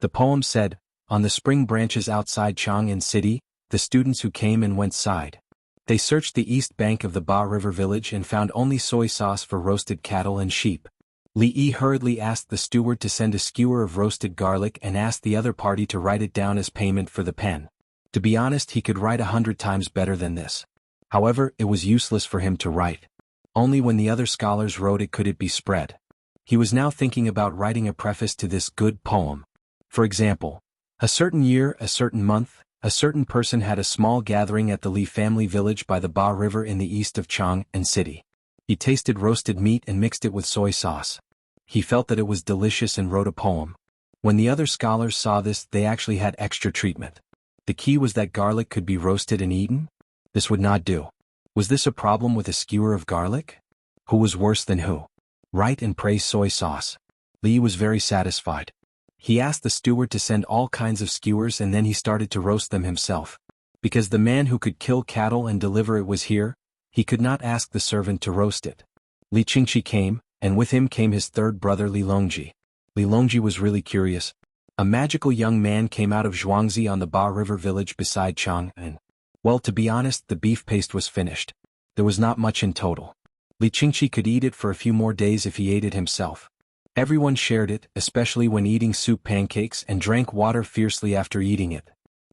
The poem said, "On the spring branches outside Chang'an City, the students who came and went sighed. They searched the east bank of the Ba River village and found only soy sauce for roasted cattle and sheep." Li hurriedly asked the steward to send a skewer of roasted garlic and asked the other party to write it down as payment for the pen. To be honest, he could write 100 times better than this. However, it was useless for him to write. Only when the other scholars wrote it could it be spread. He was now thinking about writing a preface to this good poem. For example, a certain year, a certain month, a certain person had a small gathering at the Li family village by the Ba River in the east of Chang'an City. He tasted roasted meat and mixed it with soy sauce. He felt that it was delicious and wrote a poem. When the other scholars saw this, they actually had extra treatment. The key was that garlic could be roasted and eaten? This would not do. Was this a problem with a skewer of garlic? Who was worse than who? Right, and praise soy sauce. Li was very satisfied. He asked the steward to send all kinds of skewers and then he started to roast them himself. Because the man who could kill cattle and deliver it was here, he could not ask the servant to roast it. Li Qingqi came, and with him came his third brother Li Longji. Li Longji was really curious. A magical young man came out of Zhuangzi on the Ba River village beside Chang and, well, to be honest, the beef paste was finished. There was not much in total. Li Qingqi could eat it for a few more days if he ate it himself. Everyone shared it, especially when eating soup pancakes, and drank water fiercely after eating it.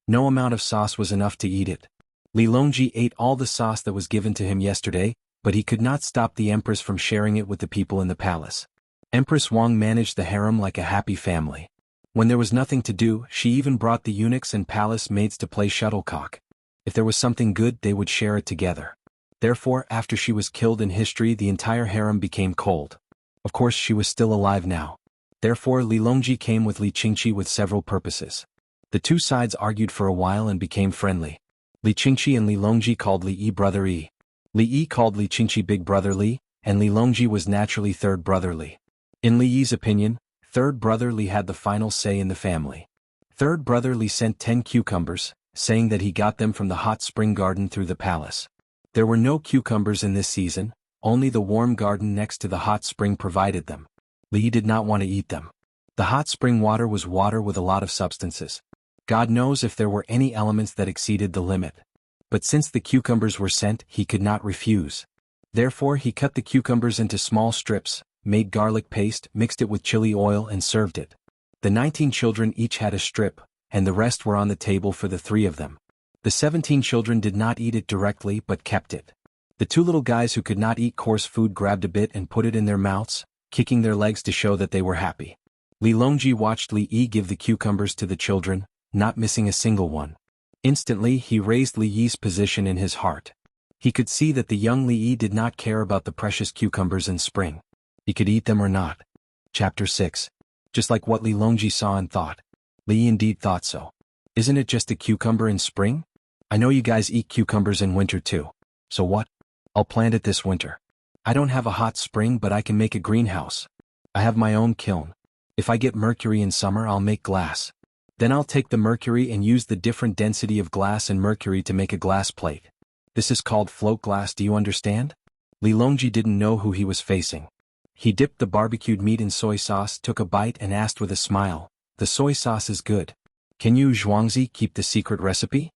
No amount of sauce was enough to eat it. Li Longji ate all the sauce that was given to him yesterday, but he could not stop the empress from sharing it with the people in the palace. Empress Wang managed the harem like a happy family. When there was nothing to do, she even brought the eunuchs and palace maids to play shuttlecock. If there was something good, they would share it together. Therefore, after she was killed in history, the entire harem became cold. Of course, she was still alive now. Therefore, Li Longji came with Li Qingqi with several purposes. The two sides argued for a while and became friendly. Li Qingqi and Li Longji called Li Yi brother Yi. Li Yi called Li Qingqi big brother Li, and Li Longji was naturally third brother Li. In Li Yi's opinion, third brother Li had the final say in the family. Third brother Li sent 10 cucumbers, saying that he got them from the hot spring garden through the palace. There were no cucumbers in this season, only the warm garden next to the hot spring provided them. Li did not want to eat them. The hot spring water was water with a lot of substances. God knows if there were any elements that exceeded the limit. But since the cucumbers were sent, he could not refuse. Therefore he cut the cucumbers into small strips, made garlic paste, mixed it with chili oil and served it. The 19 children each had a strip, and the rest were on the table for the 3 of them. The 17 children did not eat it directly but kept it. The 2 little guys who could not eat coarse food grabbed a bit and put it in their mouths, kicking their legs to show that they were happy. Li Longji watched Li Yi give the cucumbers to the children, not missing a single one. Instantly he raised Li Yi's position in his heart. He could see that the young Li Yi did not care about the precious cucumbers in spring. He could eat them or not. Chapter 6. Just like what Li Longji saw and thought. Li Yi indeed thought so. Isn't it just a cucumber in spring? I know you guys eat cucumbers in winter too. So what? I'll plant it this winter. I don't have a hot spring but I can make a greenhouse. I have my own kiln. If I get mercury in summer I'll make glass. Then I'll take the mercury and use the different density of glass and mercury to make a glass plate. This is called float glass, do you understand? Li Longji didn't know who he was facing. He dipped the barbecued meat in soy sauce, took a bite and asked with a smile, "The soy sauce is good. Can you, Zhuangzi, keep the secret recipe?"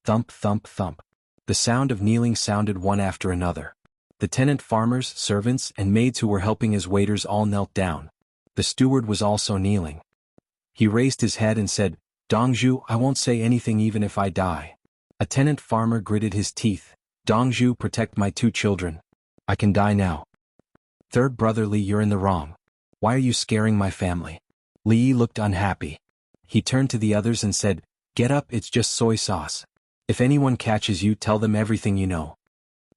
Thump, thump, thump. The sound of kneeling sounded one after another. The tenant farmers, servants, and maids who were helping as waiters all knelt down. The steward was also kneeling. He raised his head and said, "Dongzhu, I won't say anything even if I die." A tenant farmer gritted his teeth. "Dongzhu, protect my 2 children. I can die now." "Third brother Li, you're in the wrong. Why are you scaring my family?" Li Yi looked unhappy. He turned to the others and said, "Get up, it's just soy sauce. If anyone catches you, tell them everything you know."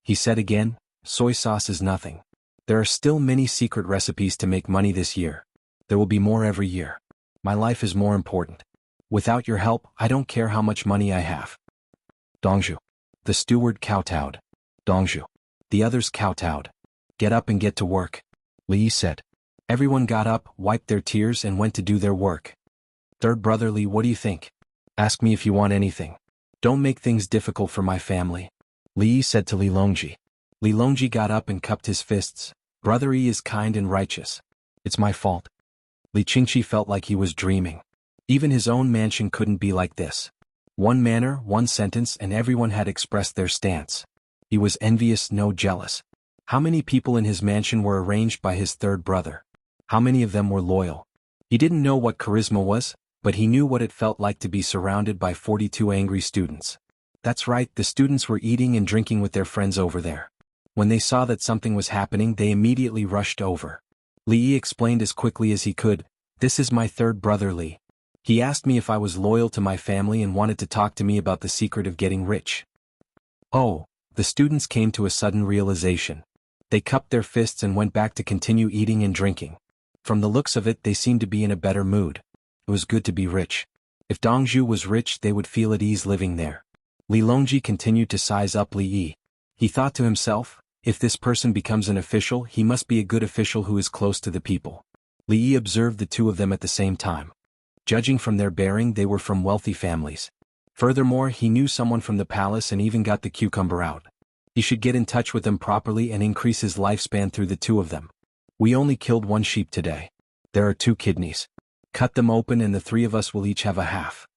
He said again, "Soy sauce is nothing. There are still many secret recipes to make money this year. There will be more every year. My life is more important. Without your help, I don't care how much money I have." "Dongzhu." The steward kowtowed. "Dongzhu." The others kowtowed. "Get up and get to work," Li Yi said. Everyone got up, wiped their tears and went to do their work. "Third brother Li, what do you think? Ask me if you want anything. Don't make things difficult for my family," Li Yi said to Li Longji. Li Longji got up and cupped his fists. "Brother Yi is kind and righteous. It's my fault." Li Qingqi felt like he was dreaming. Even his own mansion couldn't be like this. One manner, one sentence, and everyone had expressed their stance. He was envious, no jealous. How many people in his mansion were arranged by his third brother? How many of them were loyal? He didn't know what charisma was, but he knew what it felt like to be surrounded by 42 angry students. That's right, the students were eating and drinking with their friends over there. When they saw that something was happening, they immediately rushed over. Li Yi explained as quickly as he could, "This is my third brother Li. He asked me if I was loyal to my family and wanted to talk to me about the secret of getting rich." Oh, the students came to a sudden realization. They cupped their fists and went back to continue eating and drinking. From the looks of it, they seemed to be in a better mood. It was good to be rich. If Dongzhu was rich, they would feel at ease living there. Li Longji continued to size up Li Yi. He thought to himself, if this person becomes an official, he must be a good official who is close to the people. Li Yi observed the two of them at the same time. Judging from their bearing, they were from wealthy families. Furthermore, he knew someone from the palace and even got the cucumber out. He should get in touch with them properly and increase his lifespan through the two of them. We only killed one sheep today. There are 2 kidneys. Cut them open and the 3 of us will each have a half.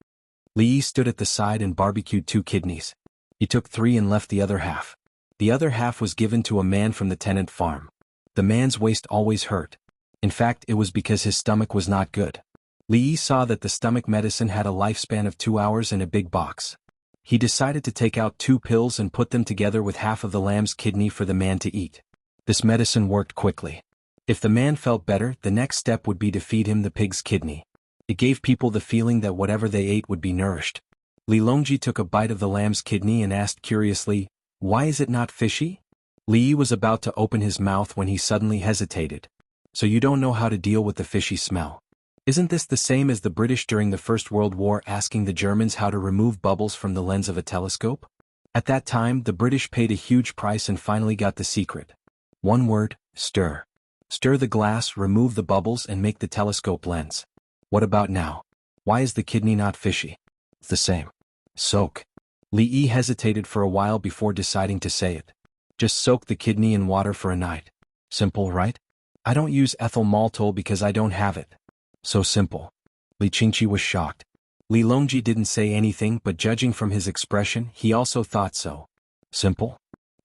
Li Yi stood at the side and barbecued 2 kidneys. He took 3 and left the other half. The other half was given to a man from the tenant farm. The man's waist always hurt. In fact, it was because his stomach was not good. Li Yi saw that the stomach medicine had a lifespan of 2 hours in a big box. He decided to take out 2 pills and put them together with half of the lamb's kidney for the man to eat. This medicine worked quickly. If the man felt better, the next step would be to feed him the pig's kidney. It gave people the feeling that whatever they ate would be nourished. Li Longji took a bite of the lamb's kidney and asked curiously, "Why is it not fishy?" Li Yi was about to open his mouth when he suddenly hesitated. "So you don't know how to deal with the fishy smell? Isn't this the same as the British during the First World War asking the Germans how to remove bubbles from the lens of a telescope? At that time, the British paid a huge price and finally got the secret. One word, stir. Stir the glass, remove the bubbles and make the telescope lens. What about now? Why is the kidney not fishy? It's the same. Soak." Li Yi hesitated for a while before deciding to say it. "Just soak the kidney in water for a night. Simple, right? I don't use ethyl maltol because I don't have it." So simple. Li Qingqi was shocked. Li Longji didn't say anything, but judging from his expression, he also thought so. Simple?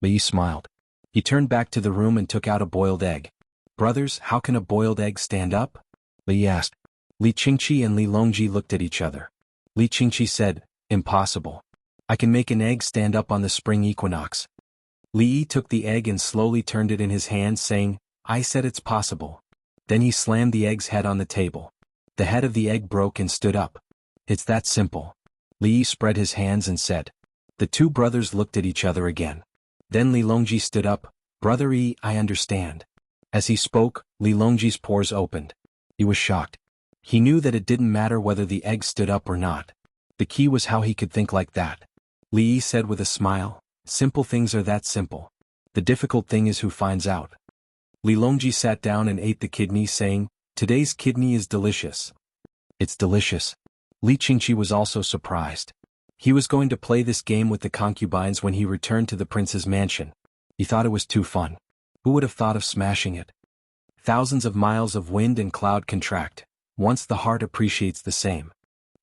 Li Yi smiled. He turned back to the room and took out a boiled egg. "Brothers, how can a boiled egg stand up?" Li Yi asked. Li Qingqi and Li Longji looked at each other. Li Qingqi said, "Impossible. I can make an egg stand up on the spring equinox." Li Yi took the egg and slowly turned it in his hand, saying, "I said it's possible." Then he slammed the egg's head on the table. The head of the egg broke and stood up. "It's that simple." Li Yi spread his hands and said. The 2 brothers looked at each other again. Then Li Longji stood up. "Brother Yi, I understand." As he spoke, Li Longji's pores opened. He was shocked. He knew that it didn't matter whether the egg stood up or not. The key was how he could think like that. Li Yi said with a smile, "Simple things are that simple. The difficult thing is who finds out." Li Longji sat down and ate the kidney, saying, "Today's kidney is delicious." "It's delicious." Li Qingqi was also surprised. He was going to play this game with the concubines when he returned to the prince's mansion. He thought it was too fun. Who would have thought of smashing it? Thousands of miles of wind and cloud contract. Once the heart appreciates the same.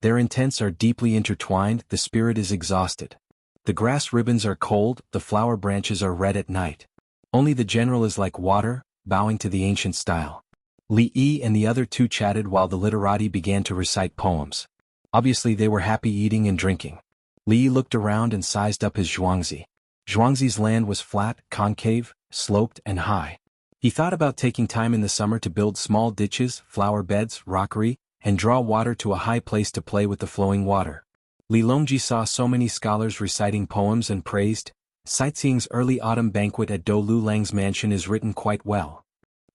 Their intents are deeply intertwined, the spirit is exhausted. The grass ribbons are cold, the flower branches are red at night. Only the general is like water, bowing to the ancient style. Li Yi and the other 2 chatted while the literati began to recite poems. Obviously they were happy eating and drinking. Li Yi looked around and sized up his Zhuangzi. Zhuangzi's land was flat, concave, sloped, and high. He thought about taking time in the summer to build small ditches, flower beds, rockery, and draw water to a high place to play with the flowing water. Li Longji saw so many scholars reciting poems and praised. Sightseeing's early autumn banquet at Dou Lu Lang's mansion is written quite well.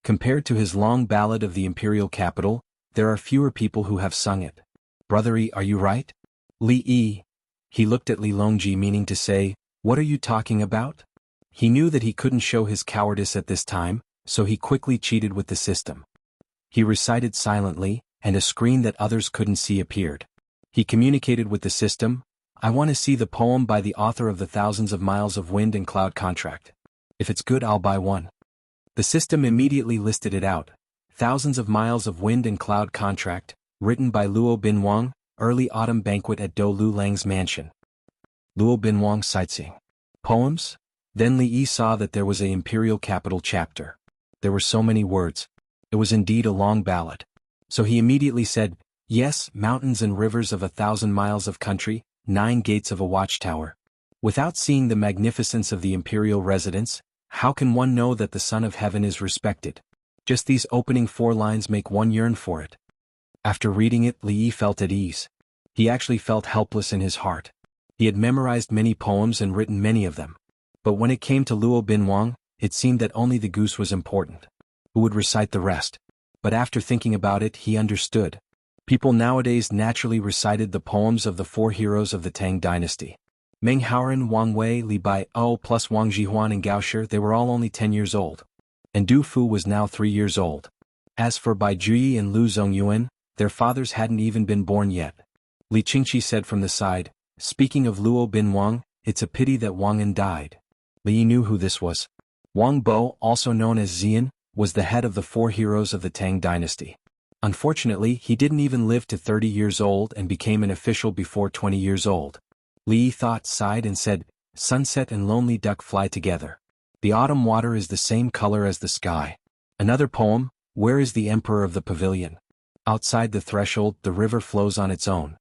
Compared to his long ballad of the imperial capital, there are fewer people who have sung it. Brother Yi, are you right? Li Yi. He looked at Li Longji, meaning to say, "What are you talking about?" He knew that he couldn't show his cowardice at this time, so he quickly cheated with the system. He recited silently, and a screen that others couldn't see appeared. He communicated with the system, "I want to see the poem by the author of the Thousands of Miles of Wind and Cloud contract. If it's good, I'll buy one." The system immediately listed it out. Thousands of Miles of Wind and Cloud contract, written by Luo Binwang, early autumn banquet at Dou Lu Lang's mansion. Luo Binwang sightseeing. Poems? Then Li Yi saw that there was a imperial capital chapter. There were so many words. It was indeed a long ballad. So he immediately said, "Yes, mountains and rivers of 1,000 miles of country, 9 gates of a watchtower." Without seeing the magnificence of the imperial residence, how can one know that the Son of Heaven is respected? Just these opening 4 lines make one yearn for it. After reading it, Li Yi felt at ease. He actually felt helpless in his heart. He had memorized many poems and written many of them. But when it came to Luo Binwang, it seemed that only the goose was important. Who would recite the rest? But after thinking about it, he understood. People nowadays naturally recited the poems of the 4 heroes of the Tang dynasty. Meng Haoran, Wang Wei, Li Bai O plus Wang Jihuan and Gao Shi, they were all only 10 years old. And Du Fu was now 3 years old. As for Bai Juyi and Lu Zongyuan, their fathers hadn't even been born yet. Li Qingqi said from the side, speaking of Luo bin Wang, it's a pity that Wang An died. Li Yi knew who this was. Wang Bo, also known as Xian, was the head of the 4 heroes of the Tang dynasty. Unfortunately, he didn't even live to 30 years old and became an official before 20 years old. Li Yi thought, sighed and said, sunset and lonely duck fly together. The autumn water is the same color as the sky. Another poem, where is the emperor of the pavilion? Outside the threshold, the river flows on its own.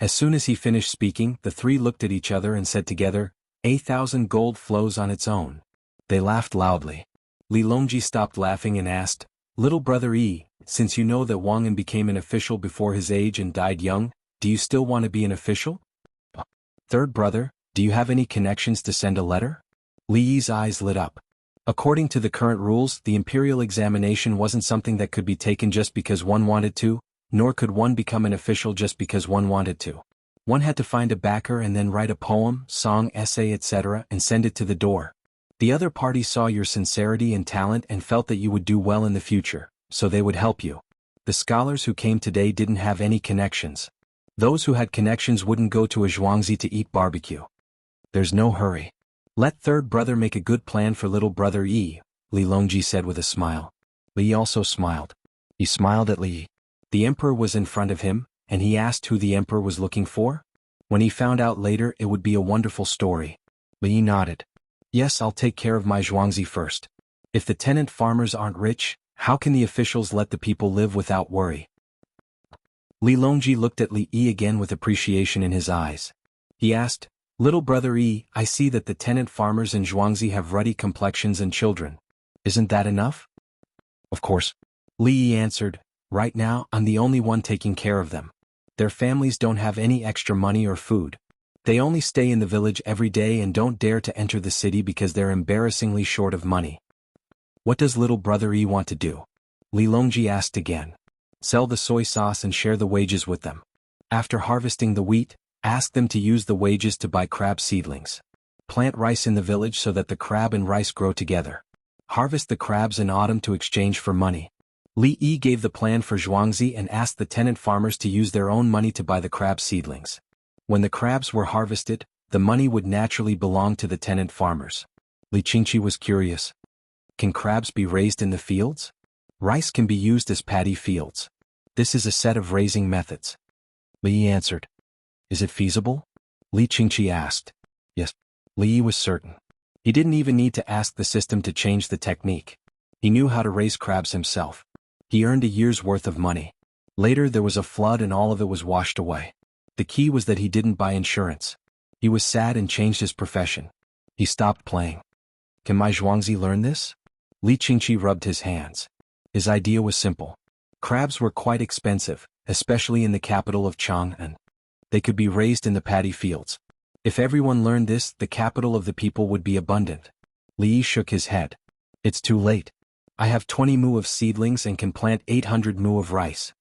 As soon as he finished speaking, the 3 looked at each other and said together, 8,000 gold flows on its own. They laughed loudly. Li Longji stopped laughing and asked, little brother Yi, since you know that Wang An became an official before his age and died young, do you still want to be an official? Third brother, do you have any connections to send a letter? Li Yi's eyes lit up. According to the current rules, the imperial examination wasn't something that could be taken just because one wanted to, nor could one become an official just because one wanted to. One had to find a backer and then write a poem, song, essay, etc. and send it to the door. The other party saw your sincerity and talent and felt that you would do well in the future, so they would help you. The scholars who came today didn't have any connections. Those who had connections wouldn't go to a zhuangzi to eat barbecue. There's no hurry. Let third brother make a good plan for little brother Yi, Li Longji said with a smile. Li Yi also smiled. He smiled at Li Yi. The emperor was in front of him, and he asked who the emperor was looking for. When he found out later, it would be a wonderful story. Li Yi nodded. Yes, I'll take care of my zhuangzi first. If the tenant farmers aren't rich, how can the officials let the people live without worry? Li Longji looked at Li Yi again with appreciation in his eyes. He asked, little brother Yi, I see that the tenant farmers in zhuangzi have ruddy complexions and children. Isn't that enough? Of course. Li Yi answered, right now, I'm the only one taking care of them. Their families don't have any extra money or food. They only stay in the village every day and don't dare to enter the city because they're embarrassingly short of money. What does little brother Yi want to do? Li Longji asked again. Sell the soy sauce and share the wages with them. After harvesting the wheat, ask them to use the wages to buy crab seedlings. Plant rice in the village so that the crab and rice grow together. Harvest the crabs in autumn to exchange for money. Li Yi gave the plan for zhuangzi and asked the tenant farmers to use their own money to buy the crab seedlings. When the crabs were harvested, the money would naturally belong to the tenant farmers. Li Qingqi was curious. Can crabs be raised in the fields? Rice can be used as paddy fields. This is a set of raising methods. Li Yi answered. Is it feasible? Li Qingqi asked. Yes. Li Yi was certain. He didn't even need to ask the system to change the technique. He knew how to raise crabs himself. He earned a year's worth of money. Later there was a flood and all of it was washed away. The key was that he didn't buy insurance. He was sad and changed his profession. He stopped playing. Can my zhuangzi learn this? Li Qingqi rubbed his hands. His idea was simple. Crabs were quite expensive, especially in the capital of Chang'an. They could be raised in the paddy fields. If everyone learned this, the capital of the people would be abundant. Li Yi shook his head. It's too late. I have 20 mu of seedlings and can plant 800 mu of rice.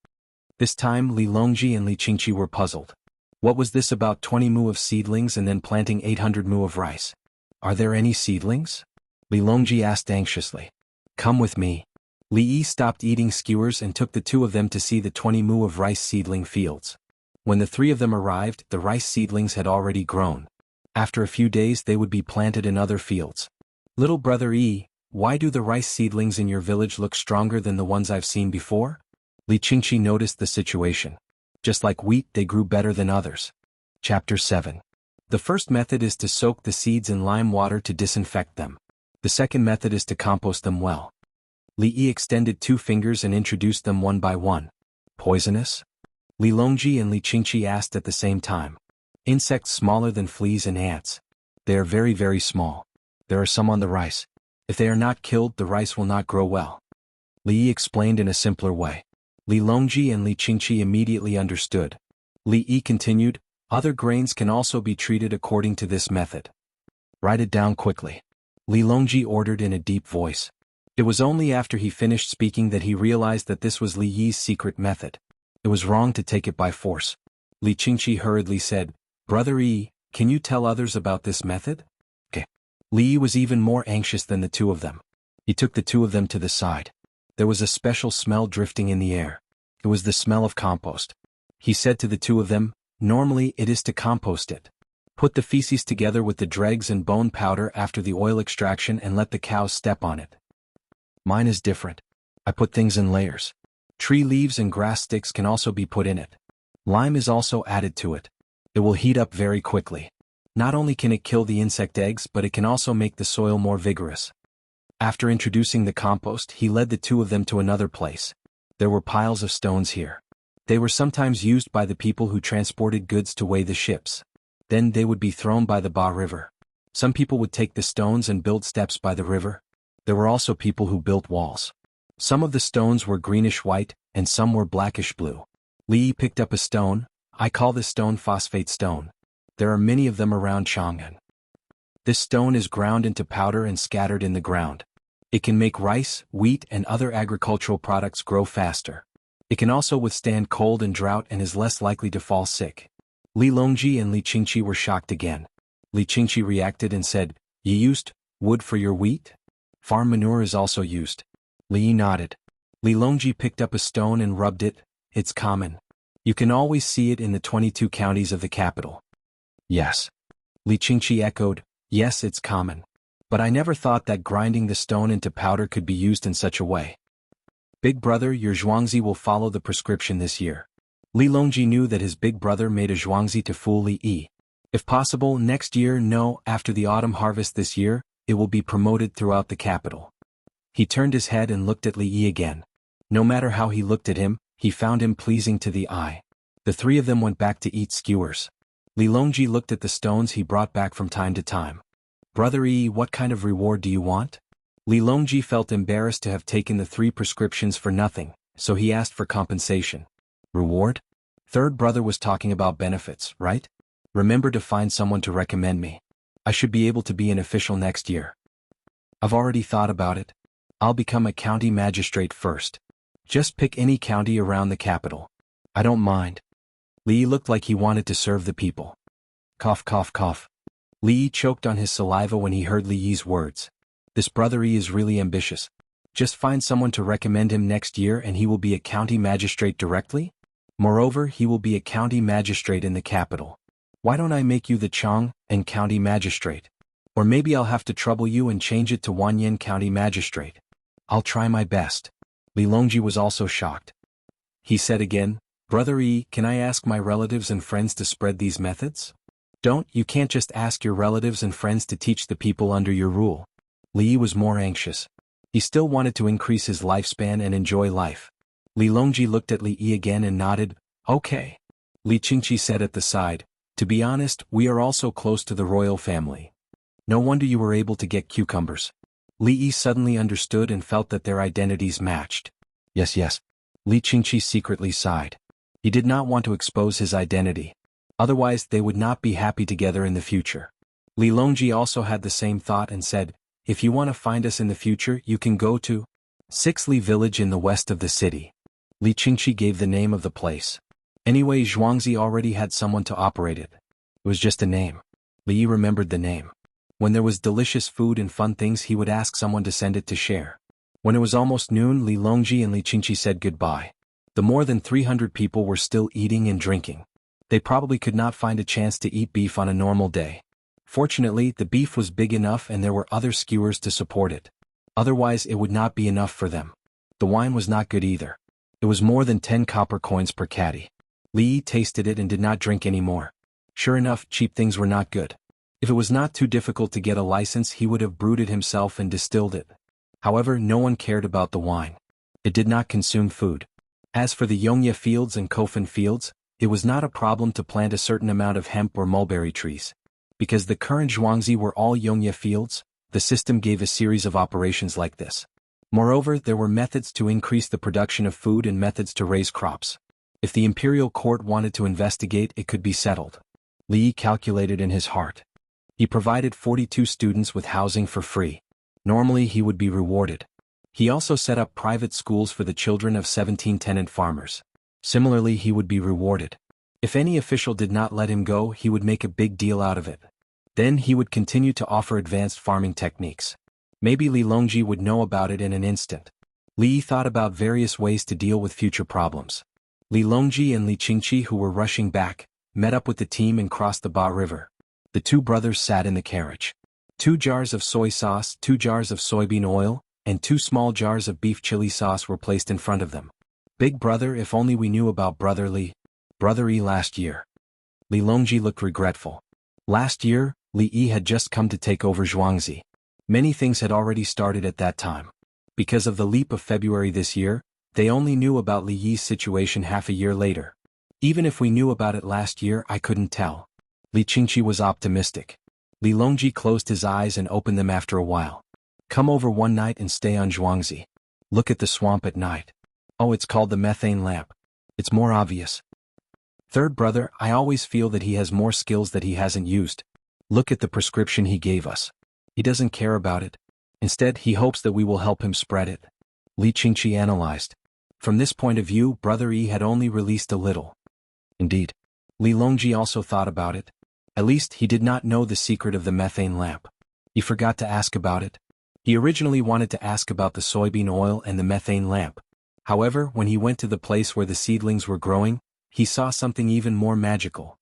This time Li Longji and Li Qingqi were puzzled. What was this about 20 mu of seedlings and then planting 800 mu of rice? Are there any seedlings? Li Longji asked anxiously. Come with me. Li Yi stopped eating skewers and took the 2 of them to see the 20 mu of rice seedling fields. When the 3 of them arrived, the rice seedlings had already grown. After a few days they would be planted in other fields. Little brother Yi, why do the rice seedlings in your village look stronger than the ones I've seen before? Li Qingqi noticed the situation. Just like wheat, they grew better than others. Chapter 7. The first method is to soak the seeds in lime water to disinfect them. The second method is to compost them well. Li Yi extended 2 fingers and introduced them one by one. Poisonous? Li Longji and Li Qingqi asked at the same time. Insects smaller than fleas and ants. They are very, very small. There are some on the rice. If they are not killed, the rice will not grow well. Li Yi explained in a simpler way. Li Longji and Li Qingqi immediately understood. Li Yi continued, other grains can also be treated according to this method. Write it down quickly. Li Longji ordered in a deep voice. It was only after he finished speaking that he realized that this was Li Yi's secret method. It was wrong to take it by force. Li Qingqi hurriedly said, Brother Yi, Can you tell others about this method? Okay. Li was even more anxious than the two of them. He took the two of them to the side. There was a special smell drifting in the air. It was the smell of compost. He said to the two of them, normally it is to compost it. Put the feces together with the dregs and bone powder after the oil extraction and let the cows step on it. Mine is different. I put things in layers. Tree leaves and grass sticks can also be put in it. Lime is also added to it. It will heat up very quickly. Not only can it kill the insect eggs, but it can also make the soil more vigorous. After introducing the compost, he led the two of them to another place. There were piles of stones here. They were sometimes used by the people who transported goods to weigh the ships. Then they would be thrown by the Ba River. Some people would take the stones and build steps by the river. There were also people who built walls. Some of the stones were greenish-white, and some were blackish-blue. Li picked up a stone. I call this stone phosphate stone. There are many of them around Chang'an. This stone is ground into powder and scattered in the ground. It can make rice, wheat, and other agricultural products grow faster. It can also withstand cold and drought and is less likely to fall sick. Li Longji and Li Qingqi were shocked again. Li Qingqi reacted and said, "You used wood for your wheat? Farm manure is also used." Li nodded. Li Longji picked up a stone and rubbed it. It's common. You can always see it in the 22 counties of the capital. Yes. Li Qingqi echoed, yes, it's common. But I never thought that grinding the stone into powder could be used in such a way. Big brother, your zhuangzi will follow the prescription this year. Li Longji knew that his big brother made a zhuangzi to fool Li Yi. If possible, next year, no, after the autumn harvest this year, it will be promoted throughout the capital. He turned his head and looked at Li Yi again. No matter how he looked at him, he found him pleasing to the eye. The three of them went back to eat skewers. Li Longji looked at the stones he brought back from time to time. Brother Yi, what kind of reward do you want? Li Longji felt embarrassed to have taken the 3 prescriptions for nothing, so he asked for compensation. Reward? Third brother was talking about benefits, right? Remember to find someone to recommend me. I should be able to be an official next year. I've already thought about it. I'll become a county magistrate first. Just pick any county around the capital. I don't mind. Li looked like he wanted to serve the people. Cough, cough, cough. Li choked on his saliva when he heard Li Yi's words. This brother Yi is really ambitious. Just find someone to recommend him next year and he will be a county magistrate directly? Moreover, he will be a county magistrate in the capital. Why don't I make you the Chang and county magistrate? Or maybe I'll have to trouble you and change it to Wanyan county magistrate. I'll try my best. Li Longji was also shocked. He said again, Brother Yi, can I ask my relatives and friends to spread these methods? You can't just ask your relatives and friends to teach the people under your rule. Li Yi was more anxious. He still wanted to increase his lifespan and enjoy life. Li Longji looked at Li Yi again and nodded, okay. Li Qingqi said at the side, to be honest, we are also close to the royal family. No wonder you were able to get cucumbers. Li Yi suddenly understood and felt that their identities matched. Yes. Li Qingqi secretly sighed. He did not want to expose his identity. Otherwise they would not be happy together in the future. Li Longji also had the same thought and said, if you want to find us in the future, you can go to Sixli village in the west of the city. Li Qingqi gave the name of the place. Anyway, Zhuangzi already had someone to operate it. It was just a name. Li Yi remembered the name. When there was delicious food and fun things, he would ask someone to send it to share. When it was almost noon, Li Longji and Li Qingqi said goodbye. The more than 300 people were still eating and drinking. They probably could not find a chance to eat beef on a normal day. Fortunately, the beef was big enough and there were other skewers to support it. Otherwise, it would not be enough for them. The wine was not good either. It was more than 10 copper coins per caddy. Li Yi tasted it and did not drink any more. Sure enough, cheap things were not good. If it was not too difficult to get a license, he would have brewed it himself and distilled it. However, no one cared about the wine. It did not consume food. As for the Yongye fields and Kofan fields, it was not a problem to plant a certain amount of hemp or mulberry trees. Because the current Zhuangzi were all Yongye fields, the system gave a series of operations like this. Moreover, there were methods to increase the production of food and methods to raise crops. If the imperial court wanted to investigate, it could be settled. Li Yi calculated in his heart. He provided 42 students with housing for free. Normally he would be rewarded. He also set up private schools for the children of 17 tenant farmers. Similarly, he would be rewarded. If any official did not let him go, he would make a big deal out of it. Then he would continue to offer advanced farming techniques. Maybe Li Longji would know about it in an instant. Li Yi thought about various ways to deal with future problems. Li Longji and Li Qingqi, who were rushing back, met up with the team and crossed the Ba River. The two brothers sat in the carriage. 2 jars of soy sauce, 2 jars of soybean oil, and 2 small jars of beef chili sauce were placed in front of them. Big brother, if only we knew about Brother Li. Brother Yi last year. Li Longji looked regretful. Last year, Li Yi had just come to take over Zhuangzi. Many things had already started at that time. Because of the leap of February this year, they only knew about Li Yi's situation half a year later. Even if we knew about it last year, I couldn't tell. Li Qingqi was optimistic. Li Longji closed his eyes and opened them after a while. Come over one night and stay on Zhuangzi. Look at the swamp at night. Oh, it's called the methane lamp. It's more obvious. Third brother, I always feel that he has more skills that he hasn't used. Look at the prescription he gave us. He doesn't care about it. Instead, he hopes that we will help him spread it. Li Qingqi analyzed. From this point of view, Brother Yi had only released a little. Indeed. Li Longji also thought about it. At least he did not know the secret of the methane lamp. He forgot to ask about it. He originally wanted to ask about the soybean oil and the methane lamp. However, when he went to the place where the seedlings were growing, he saw something even more magical.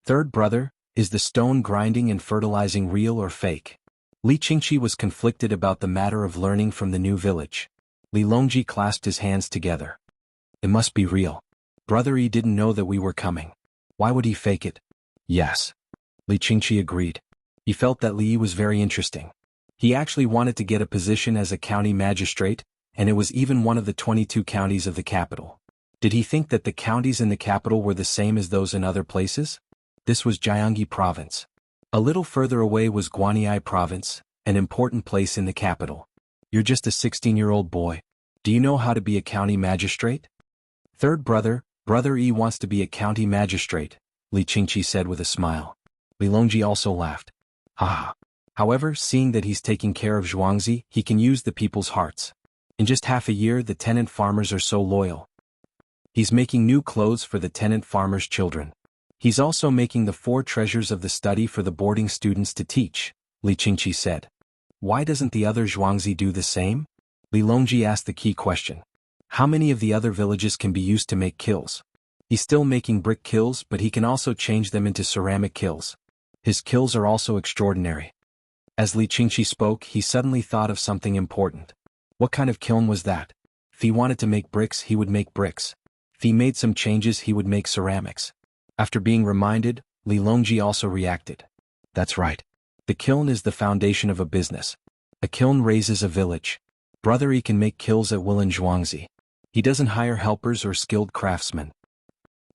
Third brother, is the stone grinding and fertilizing real or fake? Li Qingqi was conflicted about the matter of learning from the new village. Li Longji clasped his hands together. It must be real. Brother Yi didn't know that we were coming. Why would he fake it? Yes. Li Qingqi agreed. He felt that Li Yi was very interesting. He actually wanted to get a position as a county magistrate, and it was even one of the 22 counties of the capital. Did he think that the counties in the capital were the same as those in other places? This was Jianghu province. A little further away was Guanyi province, an important place in the capital. You're just a 16-year-old boy. Do you know how to be a county magistrate? Third brother, Brother Yi wants to be a county magistrate, Li Qingqi said with a smile. Li Longji also laughed. Ha! However, seeing that he's taking care of Zhuangzi, he can use the people's hearts. In just half a year, the tenant farmers are so loyal. He's making new clothes for the tenant farmers' children. He's also making the 4 treasures of the study for the boarding students to teach, Li Qingqi said. Why doesn't the other Zhuangzi do the same? Li Longji asked the key question. How many of the other villages can be used to make kills? He's still making brick kills, but he can also change them into ceramic kills. His kills are also extraordinary. As Li Qingqi spoke, he suddenly thought of something important. What kind of kiln was that? If he wanted to make bricks, he would make bricks. If he made some changes, he would make ceramics. After being reminded, Li Longji also reacted. That's right. The kiln is the foundation of a business. A kiln raises a village. Brother Yi can make kills at will in Zhuangzi. He doesn't hire helpers or skilled craftsmen.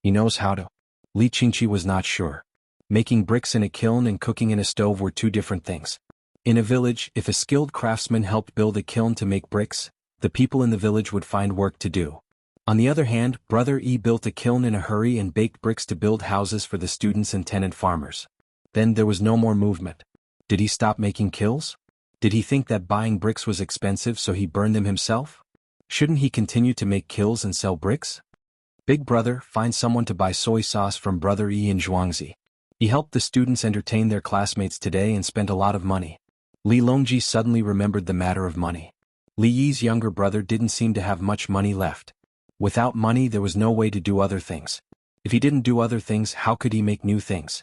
He knows how to. Li Qingqi was not sure. Making bricks in a kiln and cooking in a stove were 2 different things. In a village, if a skilled craftsman helped build a kiln to make bricks, the people in the village would find work to do. On the other hand, Brother Yi built a kiln in a hurry and baked bricks to build houses for the students and tenant farmers. Then there was no more movement. Did he stop making kills? Did he think that buying bricks was expensive so he burned them himself? Shouldn't he continue to make kills and sell bricks? Big brother, find someone to buy soy sauce from Brother Yi in Zhuangzi. He helped the students entertain their classmates today and spent a lot of money. Li Longji suddenly remembered the matter of money. Li Yi's younger brother didn't seem to have much money left. Without money, there was no way to do other things. If he didn't do other things, how could he make new things?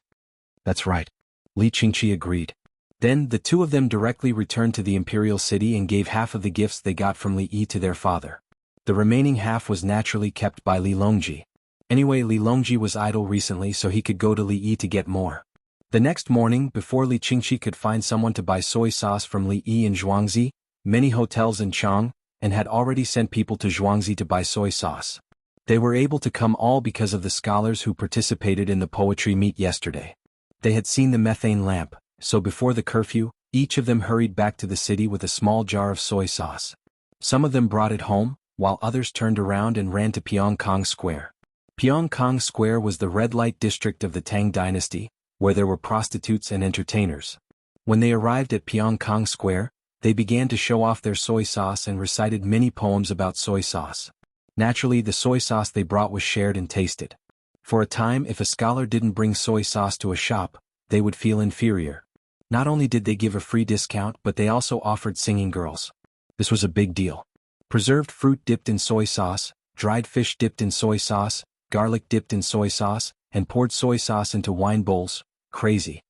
That's right. Li Qingqi agreed. Then the 2 of them directly returned to the imperial city and gave half of the gifts they got from Li Yi to their father. The remaining half was naturally kept by Li Longji. Anyway, Li Longji was idle recently, so he could go to Li Yi to get more. The next morning, before Li Qingqi could find someone to buy soy sauce from Li Yi in Zhuangzi, many hotels in Chang, and had already sent people to Zhuangzi to buy soy sauce. They were able to come all because of the scholars who participated in the poetry meet yesterday. They had seen the methane lamp, so before the curfew, each of them hurried back to the city with a small jar of soy sauce. Some of them brought it home, while others turned around and ran to Pyongkang Square. Pyongkang Square was the red light district of the Tang dynasty, where there were prostitutes and entertainers. When they arrived at Pyongkang Square, they began to show off their soy sauce and recited many poems about soy sauce. Naturally, the soy sauce they brought was shared and tasted. For a time, if a scholar didn't bring soy sauce to a shop, they would feel inferior. Not only did they give a free discount, but they also offered singing girls. This was a big deal. Preserved fruit dipped in soy sauce, dried fish dipped in soy sauce, garlic dipped in soy sauce, and poured soy sauce into wine bowls. Crazy.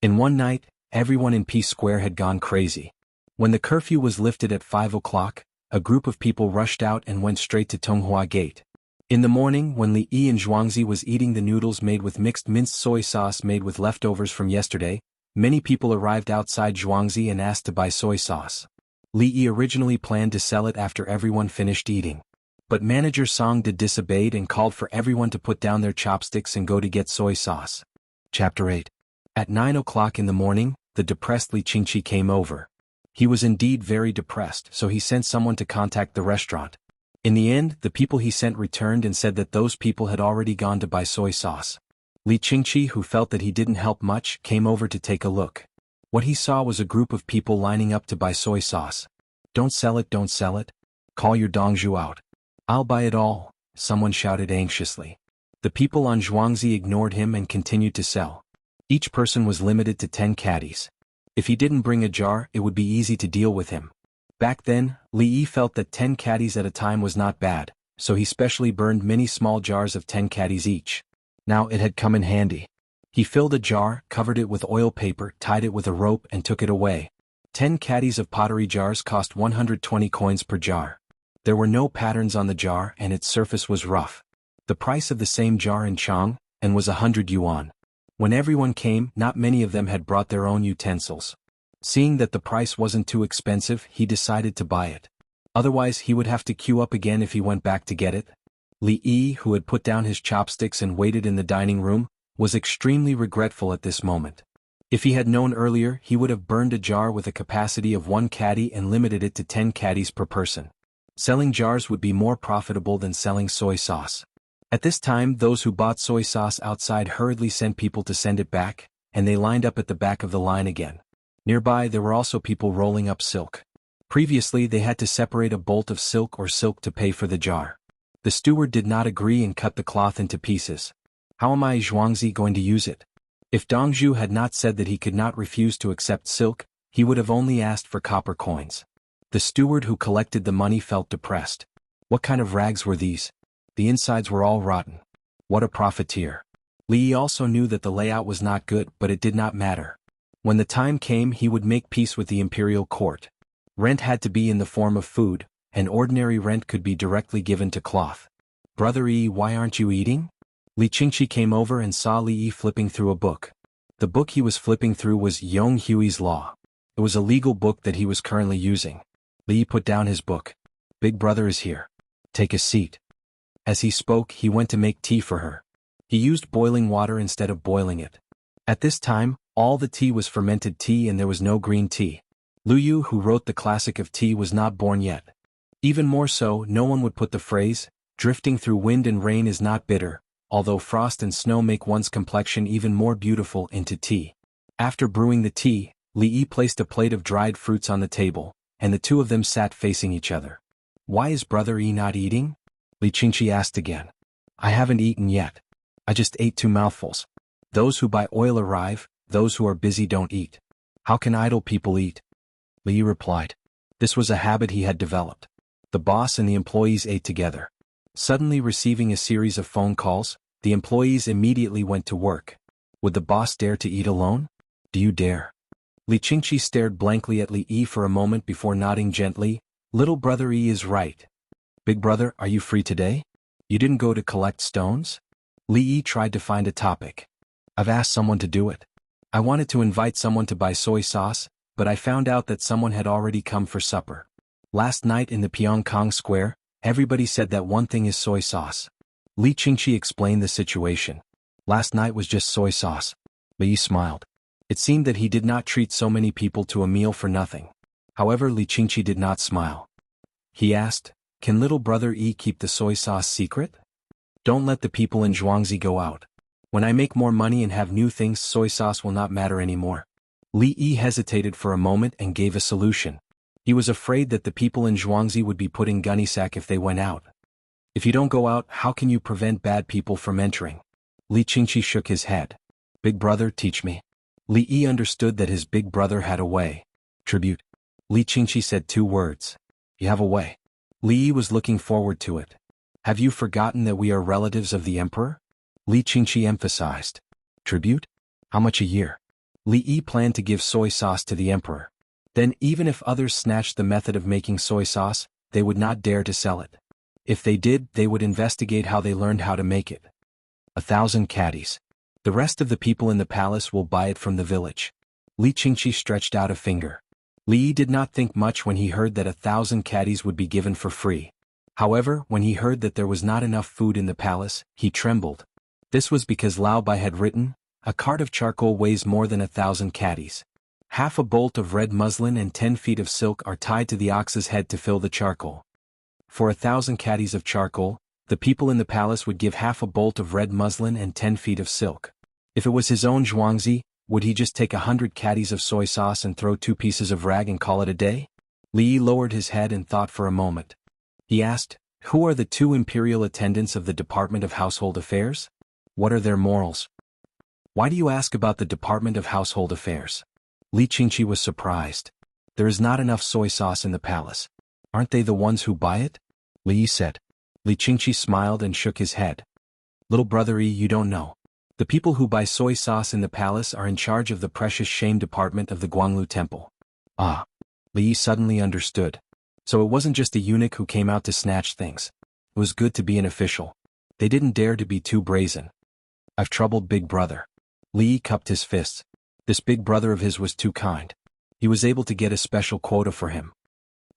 In one night, everyone in Peace Square had gone crazy. When the curfew was lifted at 5 o'clock, a group of people rushed out and went straight to Tonghua Gate. In the morning, when Li Yi in Zhuangzi was eating the noodles made with mixed minced soy sauce made with leftovers from yesterday, many people arrived outside Zhuangzi and asked to buy soy sauce. Li Yi originally planned to sell it after everyone finished eating. But manager Song disobeyed and called for everyone to put down their chopsticks and go to get soy sauce. Chapter 8. At 9 o'clock in the morning, the depressed Li Qingqi came over. He was indeed very depressed, so he sent someone to contact the restaurant. In the end, the people he sent returned and said that those people had already gone to buy soy sauce. Li Qingqi, who felt that he didn't help much, came over to take a look. What he saw was a group of people lining up to buy soy sauce. Don't sell it, don't sell it. Call your Dongzhu out. I'll buy it all, someone shouted anxiously. The people on Zhuangzi ignored him and continued to sell. Each person was limited to 10 caddies. If he didn't bring a jar, it would be easy to deal with him. Back then, Li Yi felt that 10 caddies at a time was not bad, so he specially burned many small jars of 10 caddies each. Now it had come in handy. He filled a jar, covered it with oil paper, tied it with a rope and took it away. 10 caddies of pottery jars cost 120 coins per jar. There were no patterns on the jar and its surface was rough. The price of the same jar in Chang, and was 100 yuan. When everyone came, not many of them had brought their own utensils. Seeing that the price wasn't too expensive, he decided to buy it. Otherwise he would have to queue up again if he went back to get it. Li Yi, who had put down his chopsticks and waited in the dining room, was extremely regretful at this moment. If he had known earlier, he would have burned a jar with a capacity of 1 caddy and limited it to 10 caddies per person. Selling jars would be more profitable than selling soy sauce. At this time, those who bought soy sauce outside hurriedly sent people to send it back, and they lined up at the back of the line again. Nearby there were also people rolling up silk. Previously they had to separate a bolt of silk or silk to pay for the jar. The steward did not agree and cut the cloth into pieces. How am I Zhuangzi going to use it? If Dongzhu had not said that he could not refuse to accept silk, he would have only asked for copper coins. The steward who collected the money felt depressed. What kind of rags were these? The insides were all rotten. What a profiteer. Li Yi also knew that the layout was not good, but it did not matter. When the time came, he would make peace with the imperial court. Rent had to be in the form of food, and ordinary rent could be directly given to cloth. Brother Yi, why aren't you eating? Li Qingqi came over and saw Li Yi flipping through a book. The book he was flipping through was Yong Hui's Law. It was a legal book that he was currently using. Li Yi put down his book. Big brother is here. Take a seat. As he spoke, he went to make tea for her. He used boiling water instead of boiling it. At this time, all the tea was fermented tea and there was no green tea. Lu Yu, who wrote the classic of tea, was not born yet. Even more so, no one would put the phrase, drifting through wind and rain is not bitter, although frost and snow make one's complexion even more beautiful, into tea. After brewing the tea, Li Yi placed a plate of dried fruits on the table, and the two of them sat facing each other. Why is brother Yi not eating? Li Qingqi asked again. I haven't eaten yet. I just ate 2 mouthfuls. Those who buy oil arrive, those who are busy don't eat. How can idle people eat? Li Yi replied. This was a habit he had developed. The boss and the employees ate together. Suddenly receiving a series of phone calls, the employees immediately went to work. Would the boss dare to eat alone? Do you dare? Li Qingqi stared blankly at Li Yi for a moment before nodding gently. Little brother Yi is right. Big brother, are you free today? You didn't go to collect stones? Li Yi tried to find a topic. I've asked someone to do it. I wanted to invite someone to buy soy sauce, but I found out that someone had already come for supper. Last night in the Pyongkong Square, everybody said that one thing is soy sauce. Li Qingqi explained the situation. Last night was just soy sauce. Li Yi smiled. It seemed that he did not treat so many people to a meal for nothing. However, Li Qingqi did not smile. He asked, can little brother Yi keep the soy sauce secret? Don't let the people in Zhuangzi go out. When I make more money and have new things, soy sauce will not matter anymore. Li Yi hesitated for a moment and gave a solution. He was afraid that the people in Zhuangzi would be put in gunny sack if they went out. If you don't go out, how can you prevent bad people from entering? Li Qingqi shook his head. Big brother, teach me. Li Yi understood that his big brother had a way. Tribute. Li Qingqi said 2 words. You have a way. Li Yi was looking forward to it. Have you forgotten that we are relatives of the emperor? Li Qingqi emphasized. Tribute? How much a year? Li Yi planned to give soy sauce to the emperor. Then even if others snatched the method of making soy sauce, they would not dare to sell it. If they did, they would investigate how they learned how to make it. 1,000 caddies. The rest of the people in the palace will buy it from the village. Li Qingqi stretched out a finger. Li Yi did not think much when he heard that 1,000 caddies would be given for free. However, when he heard that there was not enough food in the palace, he trembled. This was because Lao Bai had written, a cart of charcoal weighs more than 1,000 caddies. Half a bolt of red muslin and 10 feet of silk are tied to the ox's head to fill the charcoal. For 1,000 caddies of charcoal, the people in the palace would give half a bolt of red muslin and 10 feet of silk. If it was his own Zhuangzi, would he just take 100 caddies of soy sauce and throw 2 pieces of rag and call it a day? Li Yi lowered his head and thought for a moment. He asked, who are the 2 imperial attendants of the Department of Household Affairs? What are their morals? Why do you ask about the Department of Household Affairs? Li Qingqi was surprised. There is not enough soy sauce in the palace. Aren't they the ones who buy it? Li Yi said. Li Qingqi smiled and shook his head. Little brother Yi, you don't know. The people who buy soy sauce in the palace are in charge of the precious shame department of the Guanglu temple. Ah. Li Yi suddenly understood. So it wasn't just a eunuch who came out to snatch things. It was good to be an official. They didn't dare to be too brazen. I've troubled big brother. Li Yi cupped his fists. This big brother of his was too kind. He was able to get a special quota for him.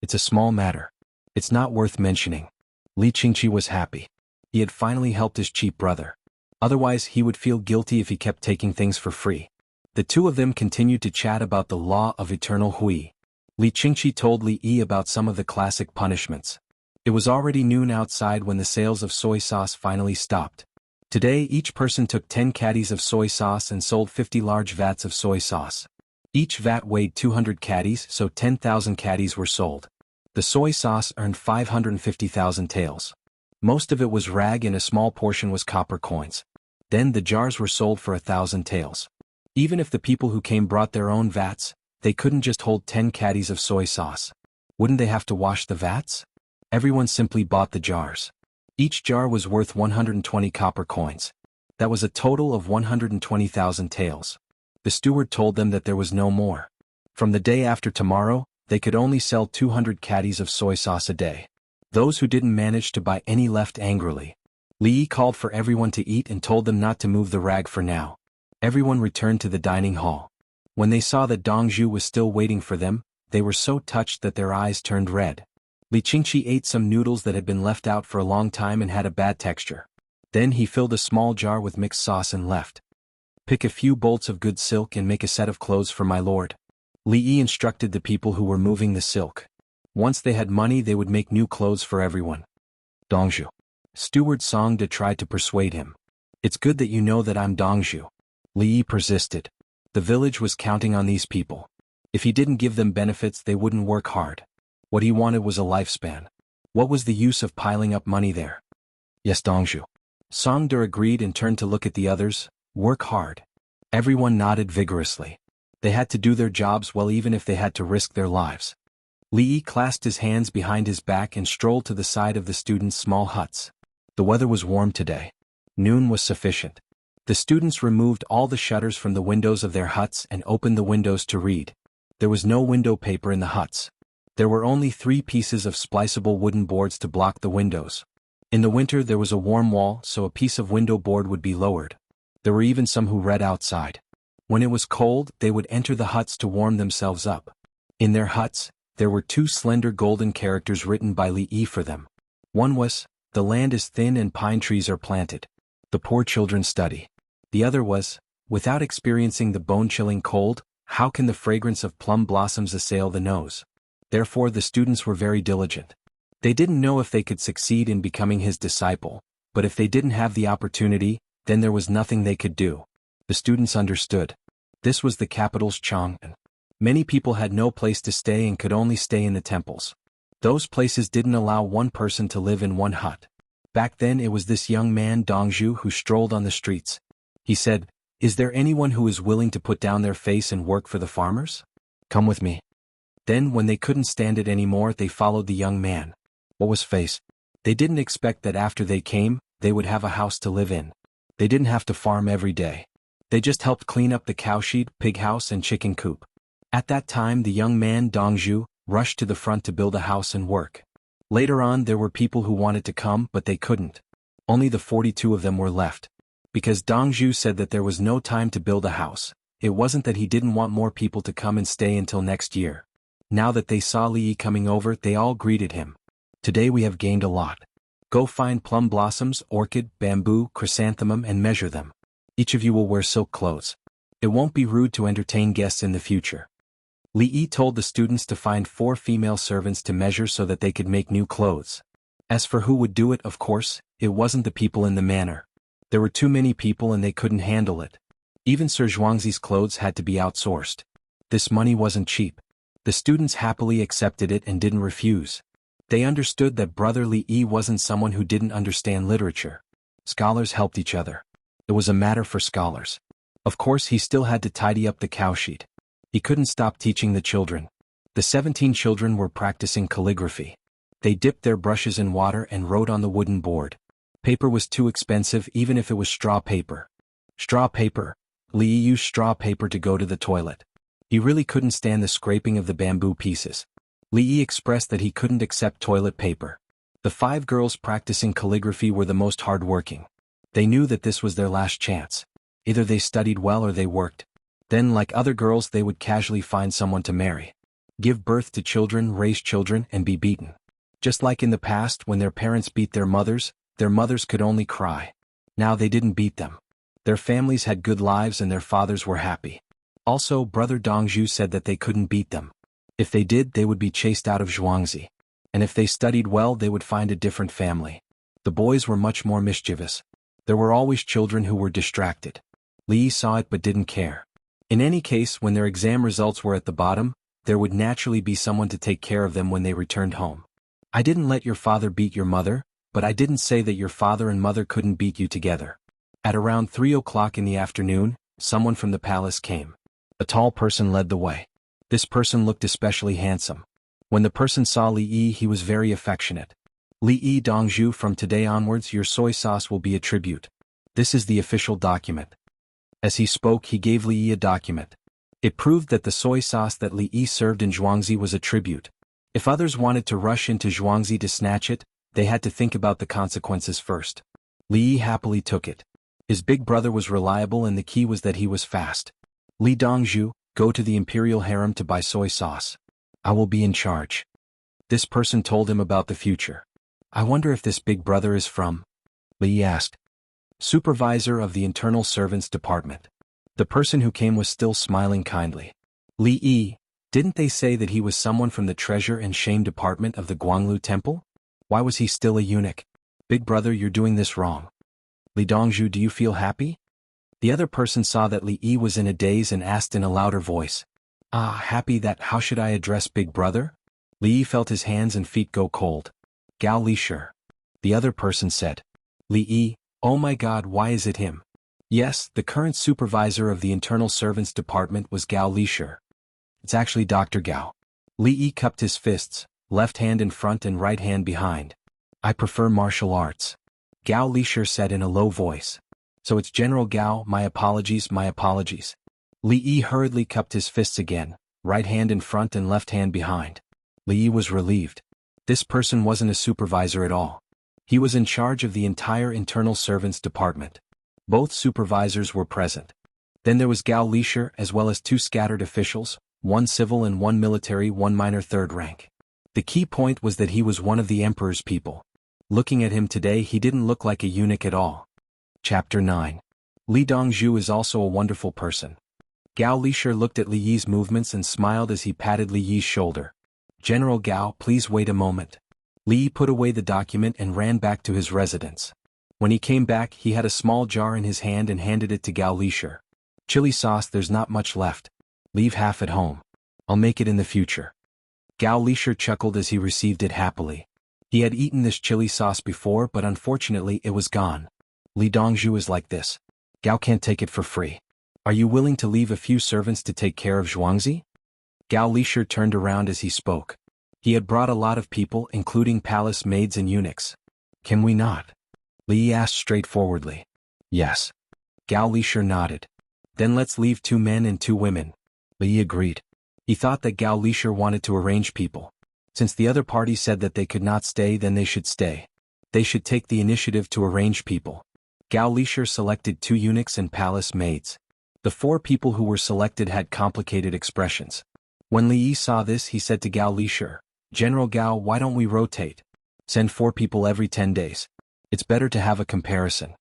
It's a small matter. It's not worth mentioning. Li Qingqi was happy. He had finally helped his cheap brother. Otherwise he would feel guilty if he kept taking things for free. The 2 of them continued to chat about the law of eternal hui. Li Qingqi told Li Yi about some of the classic punishments. It was already noon outside when the sales of soy sauce finally stopped. Today each person took 10 caddies of soy sauce and sold 50 large vats of soy sauce. Each vat weighed 200 caddies, so 10,000 caddies were sold. The soy sauce earned 550,000 taels. Most of it was rag and a small portion was copper coins. Then the jars were sold for 1,000 taels. Even if the people who came brought their own vats, they couldn't just hold 10 caddies of soy sauce. Wouldn't they have to wash the vats? Everyone simply bought the jars. Each jar was worth 120 copper coins. That was a total of 120,000 taels. The steward told them that there was no more. From the day after tomorrow, they could only sell 200 caddies of soy sauce a day. Those who didn't manage to buy any left angrily. Li Yi called for everyone to eat and told them not to move the rag for now. Everyone returned to the dining hall. When they saw that Dongzhu was still waiting for them, they were so touched that their eyes turned red. Li Qingqi ate some noodles that had been left out for a long time and had a bad texture. Then he filled a small jar with mixed sauce and left. Pick a few bolts of good silk and make a set of clothes for my lord. Li Yi instructed the people who were moving the silk. Once they had money they would make new clothes for everyone. Dongzhu. Steward Song De tried to persuade him. It's good that you know that I'm Dongzhu. Li Yi persisted. The village was counting on these people. If he didn't give them benefits they wouldn't work hard. What he wanted was a lifespan. What was the use of piling up money there? Yes, Dongzhu. Song De agreed and turned to look at the others. Work hard. Everyone nodded vigorously. They had to do their jobs well even if they had to risk their lives. Li Yi clasped his hands behind his back and strolled to the side of the students' small huts. The weather was warm today. Noon was sufficient. The students removed all the shutters from the windows of their huts and opened the windows to read. There was no window paper in the huts. There were only 3 pieces of spliceable wooden boards to block the windows. In the winter there was a warm wall, so a piece of window board would be lowered. There were even some who read outside. When it was cold, they would enter the huts to warm themselves up. In their huts, there were 2 slender golden characters written by Li Yi for them. One was, the land is thin and pine trees are planted. The poor children study. The other was, without experiencing the bone-chilling cold, how can the fragrance of plum blossoms assail the nose? Therefore the students were very diligent. They didn't know if they could succeed in becoming his disciple, but if they didn't have the opportunity, then there was nothing they could do. The students understood. This was the capital's Chang'an. Many people had no place to stay and could only stay in the temples. Those places didn't allow one person to live in one hut. Back then it was this young man Dongzhu who strolled on the streets. He said, "Is there anyone who is willing to put down their face and work for the farmers? Come with me." Then when they couldn't stand it anymore they followed the young man. What was face? They didn't expect that after they came, they would have a house to live in. They didn't have to farm every day. They just helped clean up the cowshed, pig house and chicken coop. At that time the young man Dongzhu rushed to the front to build a house and work. Later on there were people who wanted to come but they couldn't. Only the 42 of them were left. Because Dongzhu said that there was no time to build a house, it wasn't that he didn't want more people to come and stay until next year. Now that they saw Li Yi coming over they all greeted him. "Today we have gained a lot. Go find plum blossoms, orchid, bamboo, chrysanthemum and measure them. Each of you will wear silk clothes. It won't be rude to entertain guests in the future." Li Yi told the students to find 4 female servants to measure so that they could make new clothes. As for who would do it, of course, it wasn't the people in the manor. There were too many people and they couldn't handle it. Even Sir Zhuangzi's clothes had to be outsourced. This money wasn't cheap. The students happily accepted it and didn't refuse. They understood that Brother Li Yi wasn't someone who didn't understand literature. Scholars helped each other. It was a matter for scholars. Of course he still had to tidy up the cowshed. He couldn't stop teaching the children. The 17 children were practicing calligraphy. They dipped their brushes in water and wrote on the wooden board. Paper was too expensive even if it was straw paper. Straw paper. Li Yi used straw paper to go to the toilet. He really couldn't stand the scraping of the bamboo pieces. Li Yi expressed that he couldn't accept toilet paper. The 5 girls practicing calligraphy were the most hard-working. They knew that this was their last chance. Either they studied well or they worked. Then, like other girls, they would casually find someone to marry. Give birth to children, raise children, and be beaten. Just like in the past when their parents beat their mothers could only cry. Now they didn't beat them. Their families had good lives and their fathers were happy. Also, Brother Dongzhu said that they couldn't beat them. If they did, they would be chased out of Zhuangzi. And if they studied well, they would find a different family. The boys were much more mischievous. There were always children who were distracted. Li Yi saw it but didn't care. In any case, when their exam results were at the bottom, there would naturally be someone to take care of them when they returned home. "I didn't let your father beat your mother, but I didn't say that your father and mother couldn't beat you together." At around 3 o'clock in the afternoon, someone from the palace came. A tall person led the way. This person looked especially handsome. When the person saw Li Yi, he was very affectionate. "Li Yi Dongzhu, from today onwards your soy sauce will be a tribute. This is the official document." As he spoke he gave Li Yi a document. It proved that the soy sauce that Li Yi served in Zhuangzi was a tribute. If others wanted to rush into Zhuangzi to snatch it, they had to think about the consequences first. Li Yi happily took it. His big brother was reliable and the key was that he was fast. "Li Dongzhu, go to the imperial harem to buy soy sauce. I will be in charge." This person told him about the future. "I wonder if this big brother is from?" Li Yi asked. "Supervisor of the Internal Servants Department." The person who came was still smiling kindly. "Li Yi, didn't they say that he was someone from the Treasure and Shame Department of the Guanglu Temple? Why was he still a eunuch? Big brother, you're doing this wrong. Li Dongzhu, do you feel happy?" The other person saw that Li Yi was in a daze and asked in a louder voice. Happy that how should I address big brother?" Li Yi felt his hands and feet go cold. "Gao Li Shi." The other person said. Li Yi, oh my God, why is it him? Yes, the current supervisor of the Internal Servants Department was Gao Li Shi. It's actually Dr. Gao. Li Yi cupped his fists, left hand in front and right hand behind. "I prefer martial arts." Gao Li Shi said in a low voice. "So it's General Gao, my apologies, my apologies." Li Yi hurriedly cupped his fists again, right hand in front and left hand behind. Li Yi was relieved. This person wasn't a supervisor at all. He was in charge of the entire Internal Servants Department. Both supervisors were present. Then there was Gao Li Shi as well as 2 scattered officials, 1 civil and 1 military, 1 minor 3rd rank. The key point was that he was one of the emperor's people. Looking at him today he didn't look like a eunuch at all. Chapter 9. Li Dongzhu is also a wonderful person. Gao Li Shi looked at Li Yi's movements and smiled as he patted Li Yi's shoulder. "General Gao, please wait a moment." Li Yi put away the document and ran back to his residence. When he came back he had a small jar in his hand and handed it to Gao Li Shi. "Chili sauce, there's not much left. Leave half at home. I'll make it in the future." Gao Li Shi chuckled as he received it happily. He had eaten this chili sauce before, but unfortunately it was gone. Li Dongzhu is like this. Gao can't take it for free. Are you willing to leave a few servants to take care of Zhuangzi? Gao Lisher turned around as he spoke. He had brought a lot of people, including palace maids and eunuchs. Can we not? Li asked straightforwardly. Yes. Gao Lisher nodded. Then let's leave 2 men and 2 women. Li agreed. He thought that Gao Lisher wanted to arrange people. Since the other party said that they could not stay, then they should stay. They should take the initiative to arrange people. Gao Lisher selected 2 eunuchs and palace maids. The 4 people who were selected had complicated expressions. When Li Yi saw this, he said to Gao Lisher, General Gao, why don't we rotate? Send 4 people every 10 days. It's better to have a comparison.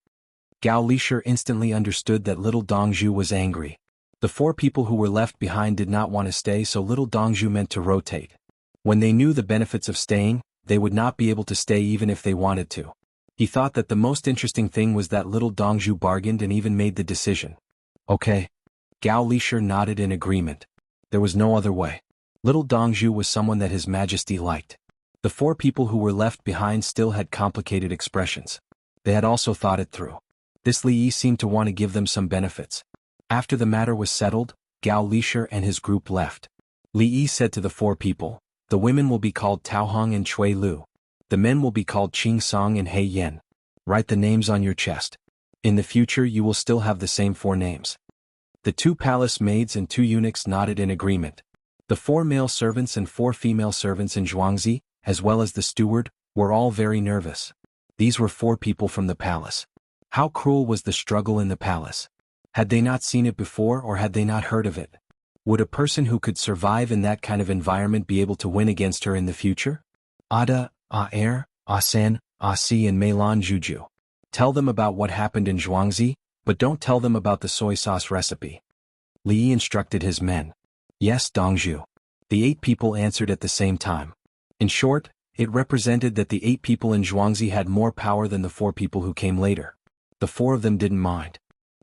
Gao Lisher instantly understood that little Dongzhu was angry. The 4 people who were left behind did not want to stay, so little Dongzhu meant to rotate. When they knew the benefits of staying, they would not be able to stay even if they wanted to. He thought that the most interesting thing was that little Dongzhu bargained and even made the decision. Okay. Gao Lisher nodded in agreement. There was no other way. Little Dongzhu was someone that His Majesty liked. The 4 people who were left behind still had complicated expressions. They had also thought it through. This Li Yi seemed to want to give them some benefits. After the matter was settled, Gao Lisher and his group left. Li Yi said to the 4 people, the women will be called Tao Hong and Chui Lu. The men will be called Qing Song and He Yen. Write the names on your chest. In the future you will still have the same 4 names. The 2 palace maids and 2 eunuchs nodded in agreement. The 4 male servants and 4 female servants in Zhuangzi, as well as the steward, were all very nervous. These were 4 people from the palace. How cruel was the struggle in the palace? Had they not seen it before, or had they not heard of it? Would a person who could survive in that kind of environment be able to win against her in the future? Ada, Ah-Er, Ah-San, Ah-Si and Meilan Juju. Tell them about what happened in Zhuangzi, but don't tell them about the soy sauce recipe. Li Yi instructed his men. Yes, Dongzhu. The 8 people answered at the same time. In short, it represented that the 8 people in Zhuangzi had more power than the 4 people who came later. The 4 of them didn't mind.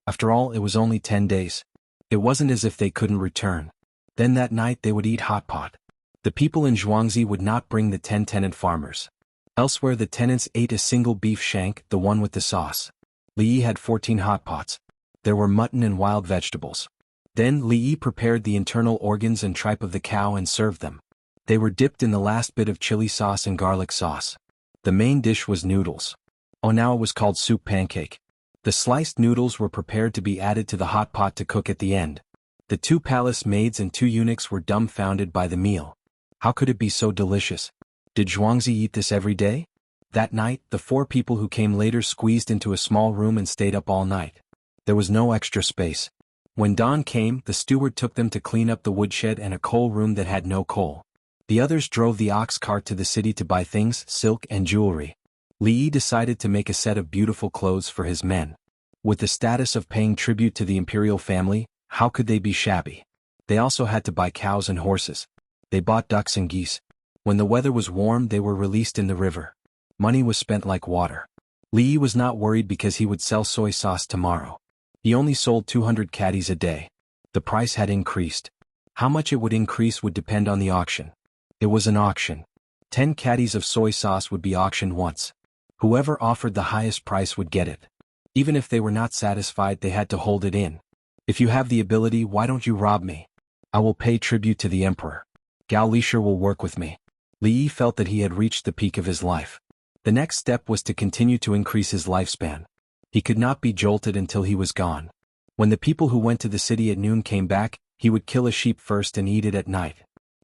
After all, it was only 10 days. It wasn't as if they couldn't return. Then that night they would eat hot pot. The people in Zhuangzi would not bring the 10 tenant farmers. Elsewhere the tenants ate a single beef shank, the one with the sauce. Li Yi had 14 hot pots. There were mutton and wild vegetables. Then Li Yi prepared the internal organs and tripe of the cow and served them. They were dipped in the last bit of chili sauce and garlic sauce. The main dish was noodles. Oh, now it was called soup pancake. The sliced noodles were prepared to be added to the hot pot to cook at the end. The 2 palace maids and 2 eunuchs were dumbfounded by the meal. How could it be so delicious? Did Zhuangzi eat this every day? That night, the 4 people who came later squeezed into a small room and stayed up all night. There was no extra space. When dawn came, the steward took them to clean up the woodshed and a coal room that had no coal. The others drove the ox cart to the city to buy things, silk and jewelry. Li Yi decided to make a set of beautiful clothes for his men. With the status of paying tribute to the imperial family, how could they be shabby? They also had to buy cows and horses. They bought ducks and geese. When the weather was warm, they were released in the river. Money was spent like water. Li Yi was not worried because he would sell soy sauce tomorrow. He only sold 200 caddies a day. The price had increased. How much it would increase would depend on the auction. It was an auction. 10 caddies of soy sauce would be auctioned once. Whoever offered the highest price would get it. Even if they were not satisfied, they had to hold it in. If you have the ability, why don't you rob me? I will pay tribute to the emperor. Gao Lisher will work with me. Li Yi felt that he had reached the peak of his life. The next step was to continue to increase his lifespan. He could not be jolted until he was gone. When the people who went to the city at noon came back, he would kill a sheep first and eat it at night.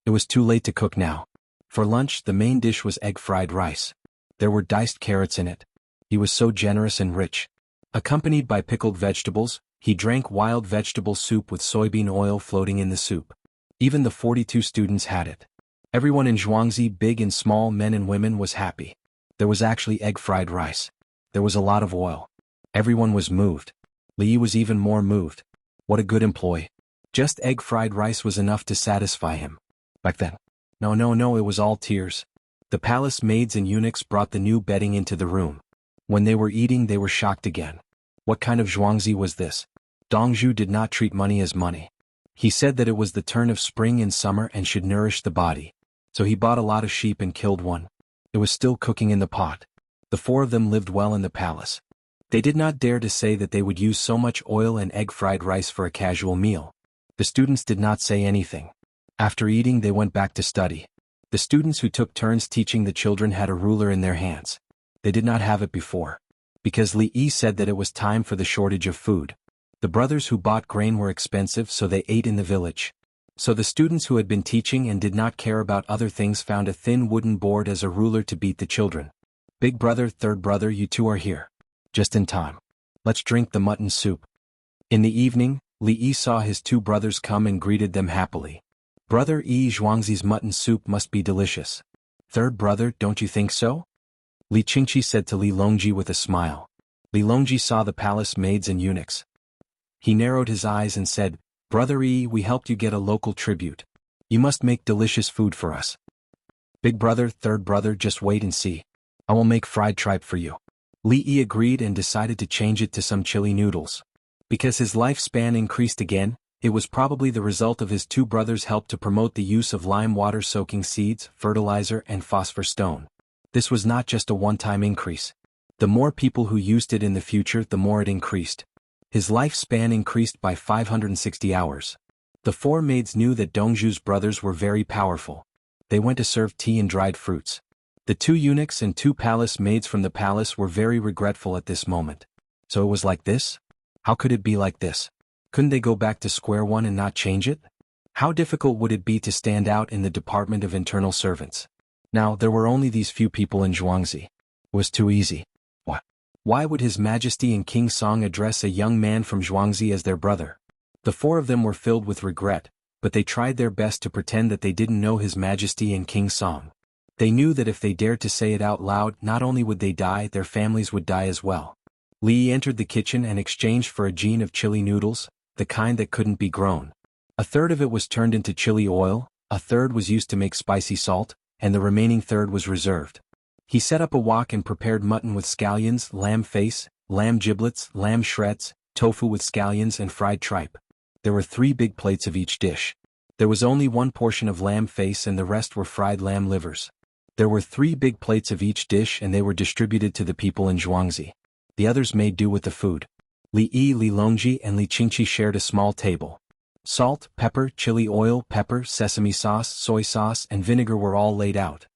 It was too late to cook now. For lunch, the main dish was egg fried rice. There were diced carrots in it. He was so generous and rich. Accompanied by pickled vegetables, he drank wild vegetable soup with soybean oil floating in the soup. Even the 42 students had it. Everyone in Zhuangzi, big and small, men and women, was happy. There was actually egg fried rice. There was a lot of oil. Everyone was moved. Li Yi was even more moved. What a good employee. Just egg fried rice was enough to satisfy him. Back then. No, it was all tears. The palace maids and eunuchs brought the new bedding into the room. When they were eating, they were shocked again. What kind of Zhuangzi was this? Dongzhu did not treat money as money. He said that it was the turn of spring and summer and should nourish the body. So he bought a lot of sheep and killed one. It was still cooking in the pot. The four of them lived well in the palace. They did not dare to say that they would use so much oil and egg fried rice for a casual meal. The students did not say anything. After eating, they went back to study. The students who took turns teaching the children had a ruler in their hands. They did not have it before, because Li Yi said that it was time for the shortage of food. The brothers who bought grain were expensive, so they ate in the village. So the students who had been teaching and did not care about other things found a thin wooden board as a ruler to beat the children. Big brother, third brother, you two are here. Just in time. Let's drink the mutton soup. In the evening, Li Yi saw his two brothers come and greeted them happily. Brother Yi, Zhuangzi's mutton soup must be delicious. Third brother, don't you think so? Li Qingqi said to Li Longji with a smile. Li Longji saw the palace maids and eunuchs. He narrowed his eyes and said, Brother Yi, we helped you get a local tribute. You must make delicious food for us. Big brother, third brother, just wait and see. I will make fried tripe for you. Li Yi agreed and decided to change it to some chili noodles. Because his lifespan increased again, it was probably the result of his two brothers' help to promote the use of lime water soaking seeds, fertilizer, and phosphor stone. This was not just a one-time increase. The more people who used it in the future, the more it increased. His lifespan increased by 560 hours. The four maids knew that Dongzhu's brothers were very powerful. They went to serve tea and dried fruits. The two eunuchs and two palace maids from the palace were very regretful at this moment. So it was like this? How could it be like this? Couldn't they go back to square one and not change it? How difficult would it be to stand out in the Department of Internal Servants? Now, there were only these few people in Zhuangzi. It was too easy. What? Why would His Majesty and King Song address a young man from Zhuangzi as their brother? The four of them were filled with regret, but they tried their best to pretend that they didn't know His Majesty and King Song. They knew that if they dared to say it out loud, not only would they die, their families would die as well. Li entered the kitchen and exchanged for a jean of chili noodles, the kind that couldn't be grown. A third of it was turned into chili oil, a third was used to make spicy salt, and the remaining third was reserved. He set up a wok and prepared mutton with scallions, lamb face, lamb giblets, lamb shreds, tofu with scallions, and fried tripe. There were 3 big plates of each dish. There was only one portion of lamb face and the rest were fried lamb livers. There were 3 big plates of each dish and they were distributed to the people in Zhuangzi. The others made do with the food. Li Yi, Li Longji, and Li Qingqi shared a small table. Salt, pepper, chili oil, pepper, sesame sauce, soy sauce, and vinegar were all laid out.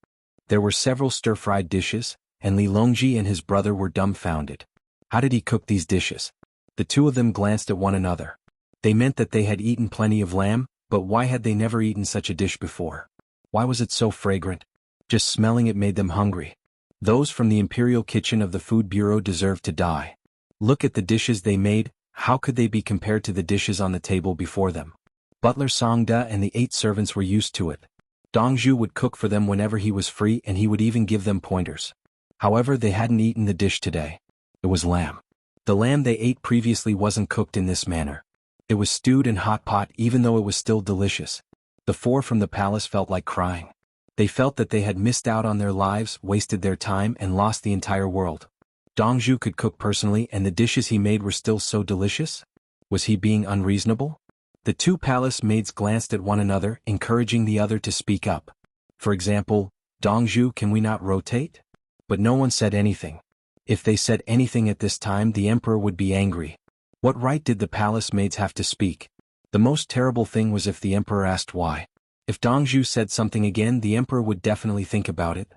There were several stir-fried dishes, and Li Longji and his brother were dumbfounded. How did he cook these dishes? The two of them glanced at one another. They meant that they had eaten plenty of lamb, but why had they never eaten such a dish before? Why was it so fragrant? Just smelling it made them hungry. Those from the Imperial Kitchen of the Food Bureau deserved to die. Look at the dishes they made, how could they be compared to the dishes on the table before them? Butler Songda and the 8 servants were used to it. Dongzhu would cook for them whenever he was free and he would even give them pointers. However, they hadn't eaten the dish today. It was lamb. The lamb they ate previously wasn't cooked in this manner. It was stewed in hot pot even though it was still delicious. The 4 from the palace felt like crying. They felt that they had missed out on their lives, wasted their time, and lost the entire world. Dongzhu could cook personally and the dishes he made were still so delicious? Was he being unreasonable? The 2 palace maids glanced at one another, encouraging the other to speak up. For example, Dongzhu, can we not rotate? But no one said anything. If they said anything at this time, the emperor would be angry. What right did the palace maids have to speak? The most terrible thing was if the emperor asked why. If Dongzhu said something again, the emperor would definitely think about it.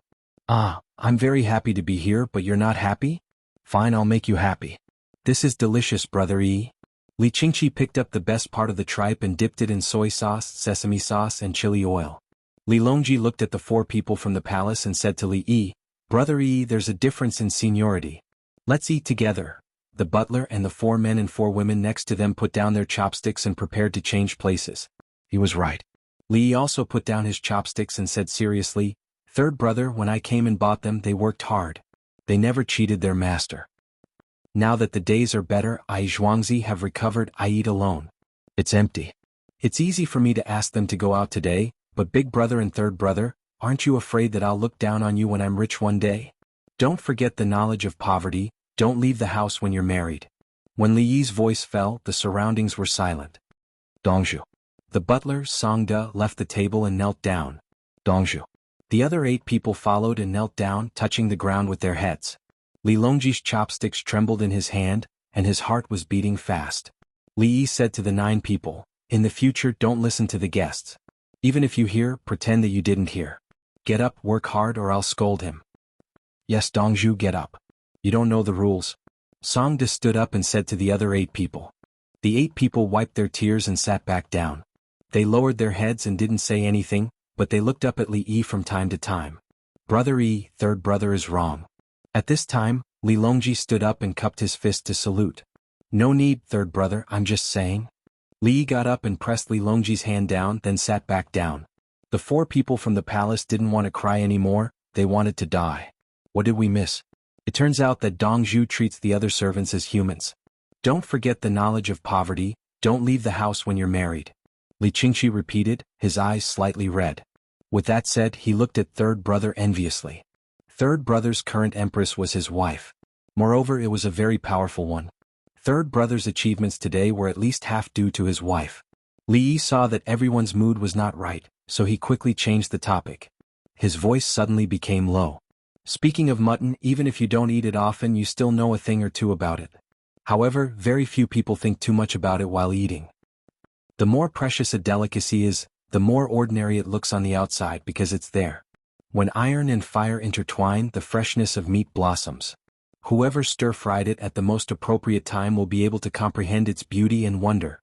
I'm very happy to be here, but you're not happy? Fine, I'll make you happy. This is delicious, brother Yi. Li Qingqi picked up the best part of the tripe and dipped it in soy sauce, sesame sauce, and chili oil. Li Longji looked at the 4 people from the palace and said to Li Yi, Brother Yi, there's a difference in seniority. Let's eat together. The butler and the 4 men and 4 women next to them put down their chopsticks and prepared to change places. He was right. Li Yi also put down his chopsticks and said seriously, Third brother, when I came and bought them, they worked hard. They never cheated their master. Now that the days are better, I Zhuangzi have recovered, I eat alone. It's empty. It's easy for me to ask them to go out today, but big brother and third brother, aren't you afraid that I'll look down on you when I'm rich one day? Don't forget the knowledge of poverty, don't leave the house when you're married. When Li Yi's voice fell, the surroundings were silent. Dongzhu. The butler, Songda, left the table and knelt down. Dongzhu. The other 8 people followed and knelt down, touching the ground with their heads. Li Longji's chopsticks trembled in his hand, and his heart was beating fast. Li Yi said to the 9 people, "In the future, don't listen to the guests. Even if you hear, pretend that you didn't hear. Get up, work hard, or I'll scold him." "Yes, Dongzhu, get up. You don't know the rules." Songde stood up and said to the other 8 people. The 8 people wiped their tears and sat back down. They lowered their heads and didn't say anything, but they looked up at Li Yi from time to time. "Brother Yi, third brother is wrong." At this time, Li Longji stood up and cupped his fist to salute. "No need, third brother, I'm just saying." Li Yi got up and pressed Li Longji's hand down, then sat back down. The 4 people from the palace didn't want to cry anymore, they wanted to die. What did we miss? It turns out that Dongzhu treats the other servants as humans. "Don't forget the knowledge of poverty, don't leave the house when you're married," Li Qingqi repeated, his eyes slightly red. With that said, he looked at third brother enviously. Third brother's current empress was his wife. Moreover, it was a very powerful one. Third brother's achievements today were at least half due to his wife. Li Yi saw that everyone's mood was not right, so he quickly changed the topic. His voice suddenly became low. "Speaking of mutton, even if you don't eat it often, you still know a thing or two about it. However, very few people think too much about it while eating. The more precious a delicacy is, the more ordinary it looks on the outside because it's there. When iron and fire intertwine, the freshness of meat blossoms. Whoever stir-fried it at the most appropriate time will be able to comprehend its beauty and wonder.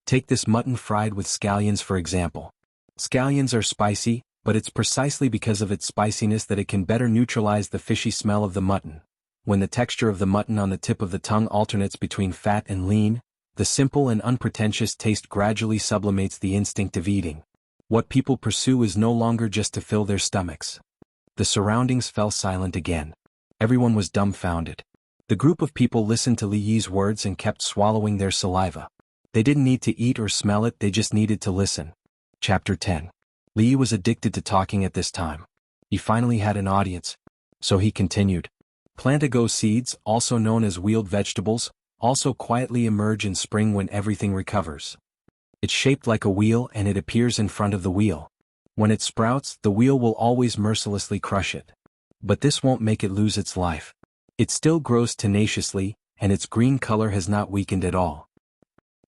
Take this mutton fried with scallions for example. Scallions are spicy, but it's precisely because of its spiciness that it can better neutralize the fishy smell of the mutton. When the texture of the mutton on the tip of the tongue alternates between fat and lean, the simple and unpretentious taste gradually sublimates the instinct of eating. What people pursue is no longer just to fill their stomachs." The surroundings fell silent again. Everyone was dumbfounded. The group of people listened to Li Yi's words and kept swallowing their saliva. They didn't need to eat or smell it, they just needed to listen. Chapter 10. Li Yi was addicted to talking at this time. He finally had an audience. So he continued. "Plantago seeds, also known as wheeled vegetables, also quietly emerge in spring when everything recovers. It's shaped like a wheel and it appears in front of the wheel. When it sprouts, the wheel will always mercilessly crush it. But this won't make it lose its life. It still grows tenaciously, and its green color has not weakened at all.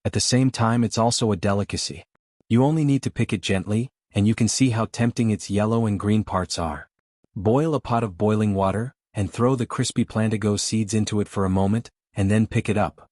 At the same time, it's also a delicacy. You only need to pick it gently, and you can see how tempting its yellow and green parts are. Boil a pot of boiling water, and throw the crispy plantago seeds into it for a moment, and then pick it up.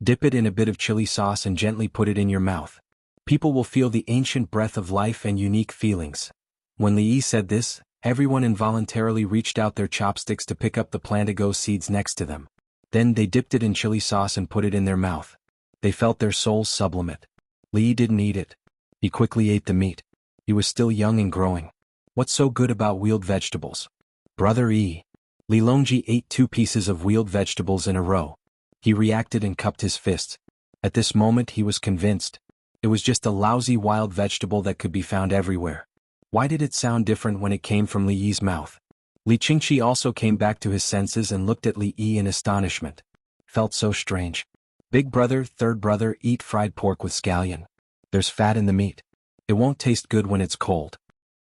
Dip it in a bit of chili sauce and gently put it in your mouth. People will feel the ancient breath of life and unique feelings." When Li Yi said this, everyone involuntarily reached out their chopsticks to pick up the plantago seeds next to them. Then they dipped it in chili sauce and put it in their mouth. They felt their souls sublimate. Li Yi didn't eat it. He quickly ate the meat. He was still young and growing. What's so good about wheeled vegetables? Brother Yi. Li Longji ate 2 pieces of wheeled vegetables in a row. He reacted and cupped his fists. At this moment he was convinced. It was just a lousy wild vegetable that could be found everywhere. Why did it sound different when it came from Li Yi's mouth? Li Qingqi also came back to his senses and looked at Li Yi in astonishment. Felt so strange. "Big brother, third brother, eat fried pork with scallion. There's fat in the meat. It won't taste good when it's cold."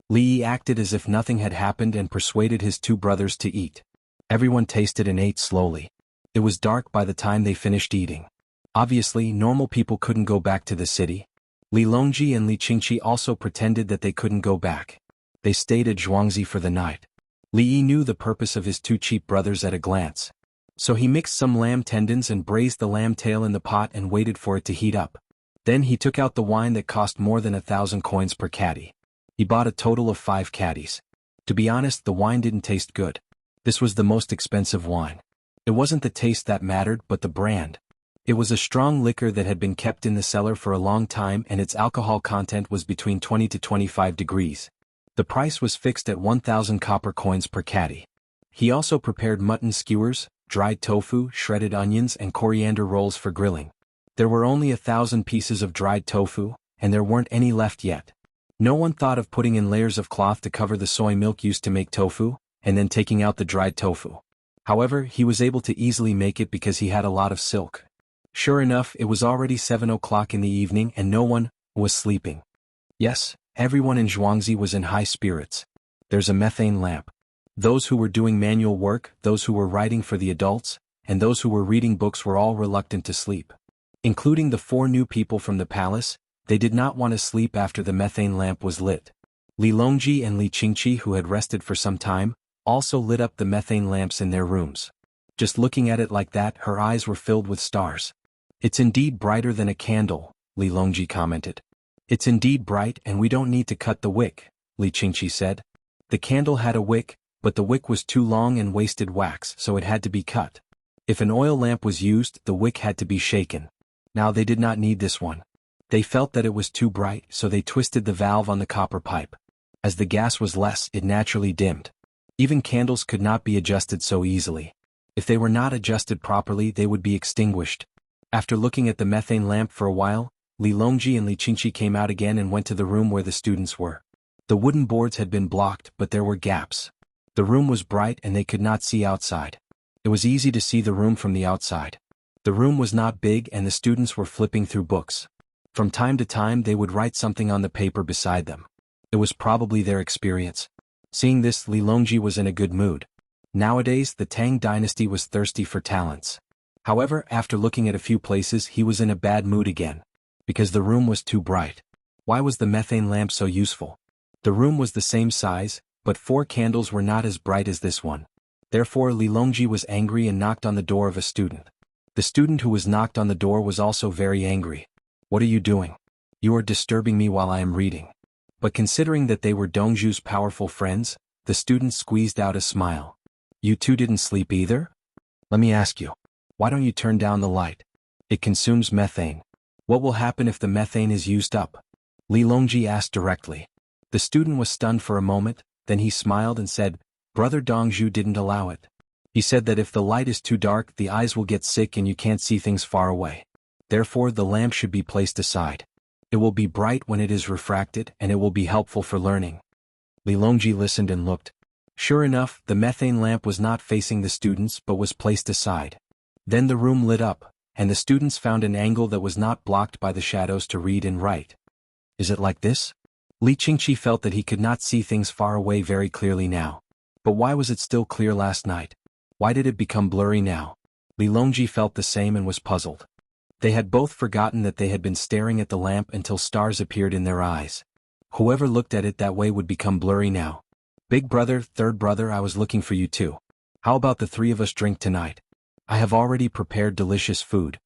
Li Yi acted as if nothing had happened and persuaded his 2 brothers to eat. Everyone tasted and ate slowly. It was dark by the time they finished eating. Obviously, normal people couldn't go back to the city. Li Longji and Li Qingqi also pretended that they couldn't go back. They stayed at Zhuangzi for the night. Li Yi knew the purpose of his 2 cheap brothers at a glance. So he mixed some lamb tendons and braised the lamb tail in the pot and waited for it to heat up. Then he took out the wine that cost more than 1,000 coins per caddy. He bought a total of 5 caddies. To be honest, the wine didn't taste good. This was the most expensive wine. It wasn't the taste that mattered, but the brand. It was a strong liquor that had been kept in the cellar for a long time and its alcohol content was between 20 to 25 degrees. The price was fixed at 1,000 copper coins per caddy. He also prepared mutton skewers, dried tofu, shredded onions and coriander rolls for grilling. There were only 1,000 pieces of dried tofu, and there weren't any left yet. No one thought of putting in layers of cloth to cover the soy milk used to make tofu, and then taking out the dried tofu. However, he was able to easily make it because he had a lot of silk. Sure enough, it was already 7 o'clock in the evening and no one was sleeping. Yes, everyone in Zhuangzi was in high spirits. There's a methane lamp. Those who were doing manual work, those who were writing for the adults, and those who were reading books were all reluctant to sleep. Including the 4 new people from the palace, they did not want to sleep after the methane lamp was lit. Li Longji and Li Qingqi, who had rested for some time, also lit up the methane lamps in their rooms. Just looking at it like that, her eyes were filled with stars. It's indeed brighter than a candle, Li Longji commented. It's indeed bright, and we don't need to cut the wick, Li Qingqi said. The candle had a wick, but the wick was too long and wasted wax, so it had to be cut. If an oil lamp was used, the wick had to be shaken. Now they did not need this one. They felt that it was too bright, so they twisted the valve on the copper pipe. As the gas was less, it naturally dimmed. Even candles could not be adjusted so easily. If they were not adjusted properly, they would be extinguished. After looking at the methane lamp for a while, Li Longji and Li Qingqi came out again and went to the room where the students were. The wooden boards had been blocked, but there were gaps. The room was bright and they could not see outside. It was easy to see the room from the outside. The room was not big and the students were flipping through books. From time to time they would write something on the paper beside them. It was probably their experience. Seeing this, Li Longji was in a good mood. Nowadays, the Tang dynasty was thirsty for talents. However, after looking at a few places, he was in a bad mood again. Because the room was too bright. Why was the methane lamp so useful? The room was the same size, but 4 candles were not as bright as this one. Therefore, Li Longji was angry and knocked on the door of a student. The student who was knocked on the door was also very angry. What are you doing? You are disturbing me while I am reading. But considering that they were Dongzhu's powerful friends, the student squeezed out a smile. You two didn't sleep either? Let me ask you. Why don't you turn down the light? It consumes methane. What will happen if the methane is used up? Li Longji asked directly. The student was stunned for a moment, then he smiled and said, Brother Dongzhu didn't allow it. He said that if the light is too dark, the eyes will get sick and you can't see things far away. Therefore, the lamp should be placed aside. It will be bright when it is refracted and it will be helpful for learning. Li Longji listened and looked. Sure enough, the methane lamp was not facing the students but was placed aside. Then the room lit up, and the students found an angle that was not blocked by the shadows to read and write. Is it like this? Li Qingqi felt that he could not see things far away very clearly now. But why was it still clear last night? Why did it become blurry now? Li Longji felt the same and was puzzled. They had both forgotten that they had been staring at the lamp until stars appeared in their eyes. Whoever looked at it that way would become blurry now. Big brother, third brother, I was looking for you too. How about the 3 of us drink tonight? I have already prepared delicious food.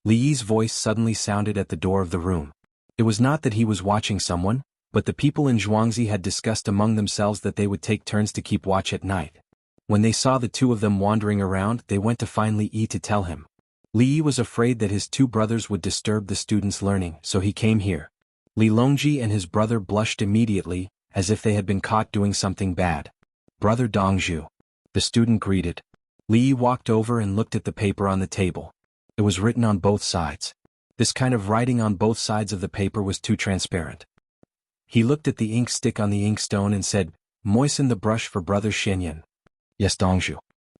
Li Yi's voice suddenly sounded at the door of the room. It was not that he was watching someone, but the people in Jianghu had discussed among themselves that they would take turns to keep watch at night. When they saw the 2 of them wandering around, they went to find Li Yi to tell him. Li Yi was afraid that his 2 brothers would disturb the students' learning, so he came here. Li Longji and his brother blushed immediately, as if they had been caught doing something bad. Brother Dongzhu. The student greeted. Li Yi walked over and looked at the paper on the table. It was written on both sides. This kind of writing on both sides of the paper was too transparent. He looked at the ink stick on the inkstone and said, Moisten the brush for Brother Xinyan. Yes, Dongzhu.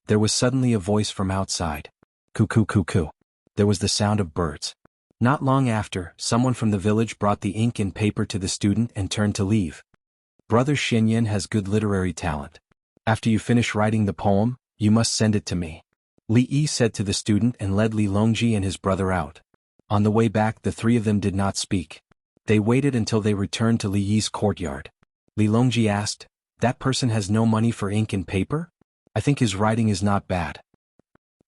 There was suddenly a voice from outside. Cuckoo, cuckoo. There was the sound of birds. Not long after, someone from the village brought the ink and paper to the student and turned to leave. Brother Xinyan has good literary talent. After you finish writing the poem, you must send it to me. Li Yi said to the student and led Li Longji and his brother out. On the way back, the 3 of them did not speak. They waited until they returned to Li Yi's courtyard. Li Longji asked, That person has no money for ink and paper? I think his writing is not bad.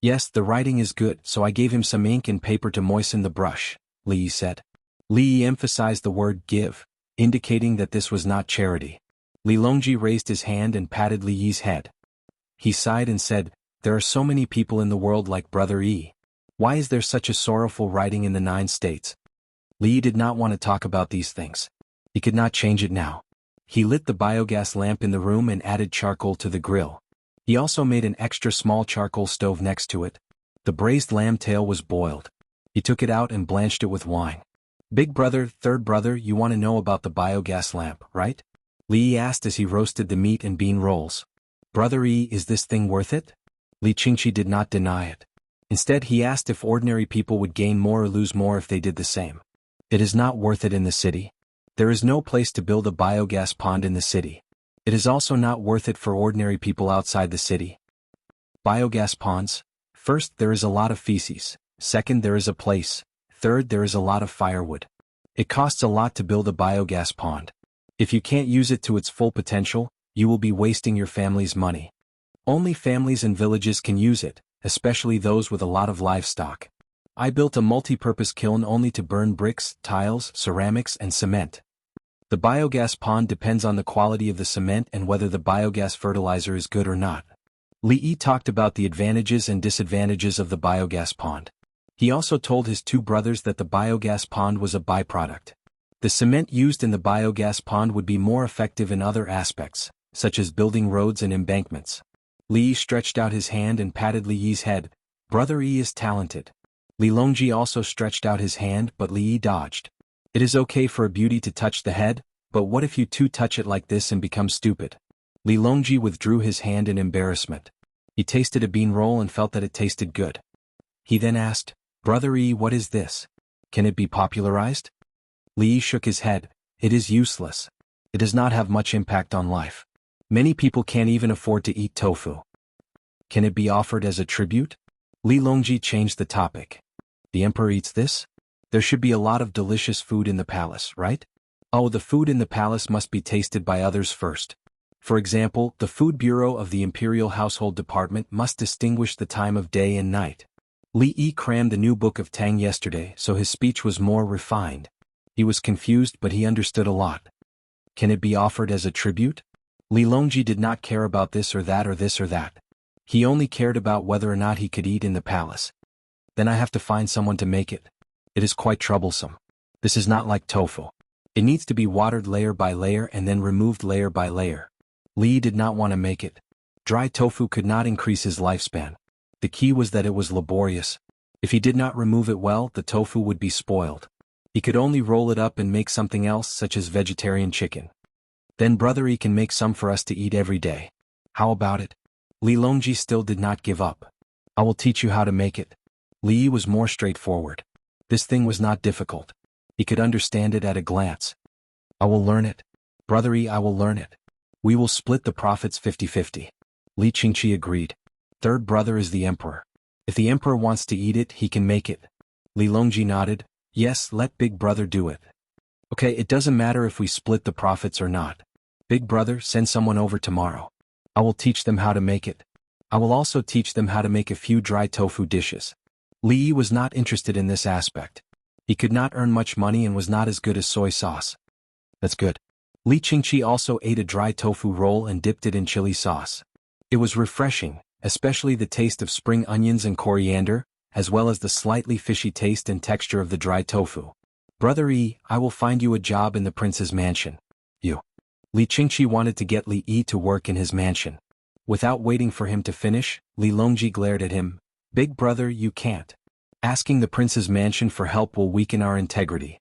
Yes, the writing is good, so I gave him some ink and paper to moisten the brush, Li Yi said. Li Yi emphasized the word give, indicating that this was not charity. Li Longji raised his hand and patted Li Yi's head. He sighed and said, There are so many people in the world like Brother Yi. Why is there such a sorrowful writing in the 9 states? Li Yi did not want to talk about these things. He could not change it now. He lit the biogas lamp in the room and added charcoal to the grill. He also made an extra small charcoal stove next to it. The braised lamb tail was boiled. He took it out and blanched it with wine. Big brother, third brother, you want to know about the biogas lamp, right? Li Yi asked as he roasted the meat and bean rolls. Brother Yi, is this thing worth it? Li Qingqi did not deny it. Instead, he asked if ordinary people would gain more or lose more if they did the same. It is not worth it in the city. There is no place to build a biogas pond in the city. It is also not worth it for ordinary people outside the city. Biogas ponds. First, there is a lot of feces. Second, there is a place. Third, there is a lot of firewood. It costs a lot to build a biogas pond. If you can't use it to its full potential, you will be wasting your family's money. Only families and villages can use it, especially those with a lot of livestock. I built a multi-purpose kiln only to burn bricks, tiles, ceramics, and cement. The biogas pond depends on the quality of the cement and whether the biogas fertilizer is good or not. Li Yi talked about the advantages and disadvantages of the biogas pond. He also told his two brothers that the biogas pond was a byproduct. The cement used in the biogas pond would be more effective in other aspects, such as building roads and embankments. Li Yi stretched out his hand and patted Li Yi's head. Brother Yi is talented. Li Longji also stretched out his hand, but Li Yi dodged. It is okay for a beauty to touch the head, but what if you two touch it like this and become stupid? Li Longji withdrew his hand in embarrassment. He tasted a bean roll and felt that it tasted good. He then asked, Brother Yi, what is this? Can it be popularized? Li Yi shook his head. It is useless. It does not have much impact on life. Many people can't even afford to eat tofu. Can it be offered as a tribute? Li Longji changed the topic. The emperor eats this? There should be a lot of delicious food in the palace, right? Oh, the food in the palace must be tasted by others first. For example, the food bureau of the Imperial Household Department must distinguish the time of day and night. Li Yi crammed the new book of Tang yesterday, so his speech was more refined. He was confused, but he understood a lot. Can it be offered as a tribute? Li Longji did not care about this or that or this or that. He only cared about whether or not he could eat in the palace. Then I have to find someone to make it. It is quite troublesome. This is not like tofu. It needs to be watered layer by layer and then removed layer by layer. Li did not want to make it. Dry tofu could not increase his lifespan. The key was that it was laborious. If he did not remove it well, the tofu would be spoiled. He could only roll it up and make something else, such as vegetarian chicken. Then Brother Yi can make some for us to eat every day. How about it? Li Longji still did not give up. I will teach you how to make it. Li Yi was more straightforward. This thing was not difficult. He could understand it at a glance. I will learn it. Brother Yi, I will learn it. We will split the profits 50-50. Li Qingqi agreed. Third brother is the emperor. If the emperor wants to eat it, he can make it. Li Longji nodded. Yes, let big brother do it. Okay, it doesn't matter if we split the profits or not. Big brother, send someone over tomorrow. I will teach them how to make it. I will also teach them how to make a few dry tofu dishes. Li Yi was not interested in this aspect. He could not earn much money and was not as good as soy sauce. That's good. Li Qingqi also ate a dry tofu roll and dipped it in chili sauce. It was refreshing, especially the taste of spring onions and coriander, as well as the slightly fishy taste and texture of the dry tofu. Brother Yi, I will find you a job in the prince's mansion. You. Li Qingqi wanted to get Li Yi to work in his mansion. Without waiting for him to finish, Li Longji glared at him. Big brother, you can't. Asking the prince's mansion for help will weaken our integrity.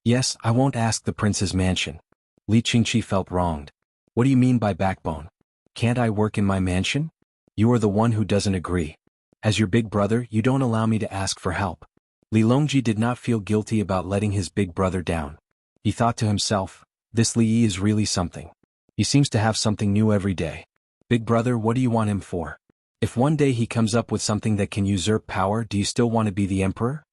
Yes, I won't ask the prince's mansion. Li Qingqi felt wronged. What do you mean by backbone? Can't I work in my mansion? You are the one who doesn't agree. As your big brother, you don't allow me to ask for help. Li Longji did not feel guilty about letting his big brother down. He thought to himself, this Li Yi is really something. He seems to have something new every day. Big brother, what do you want him for? If one day he comes up with something that can usurp power, do you still want to be the emperor?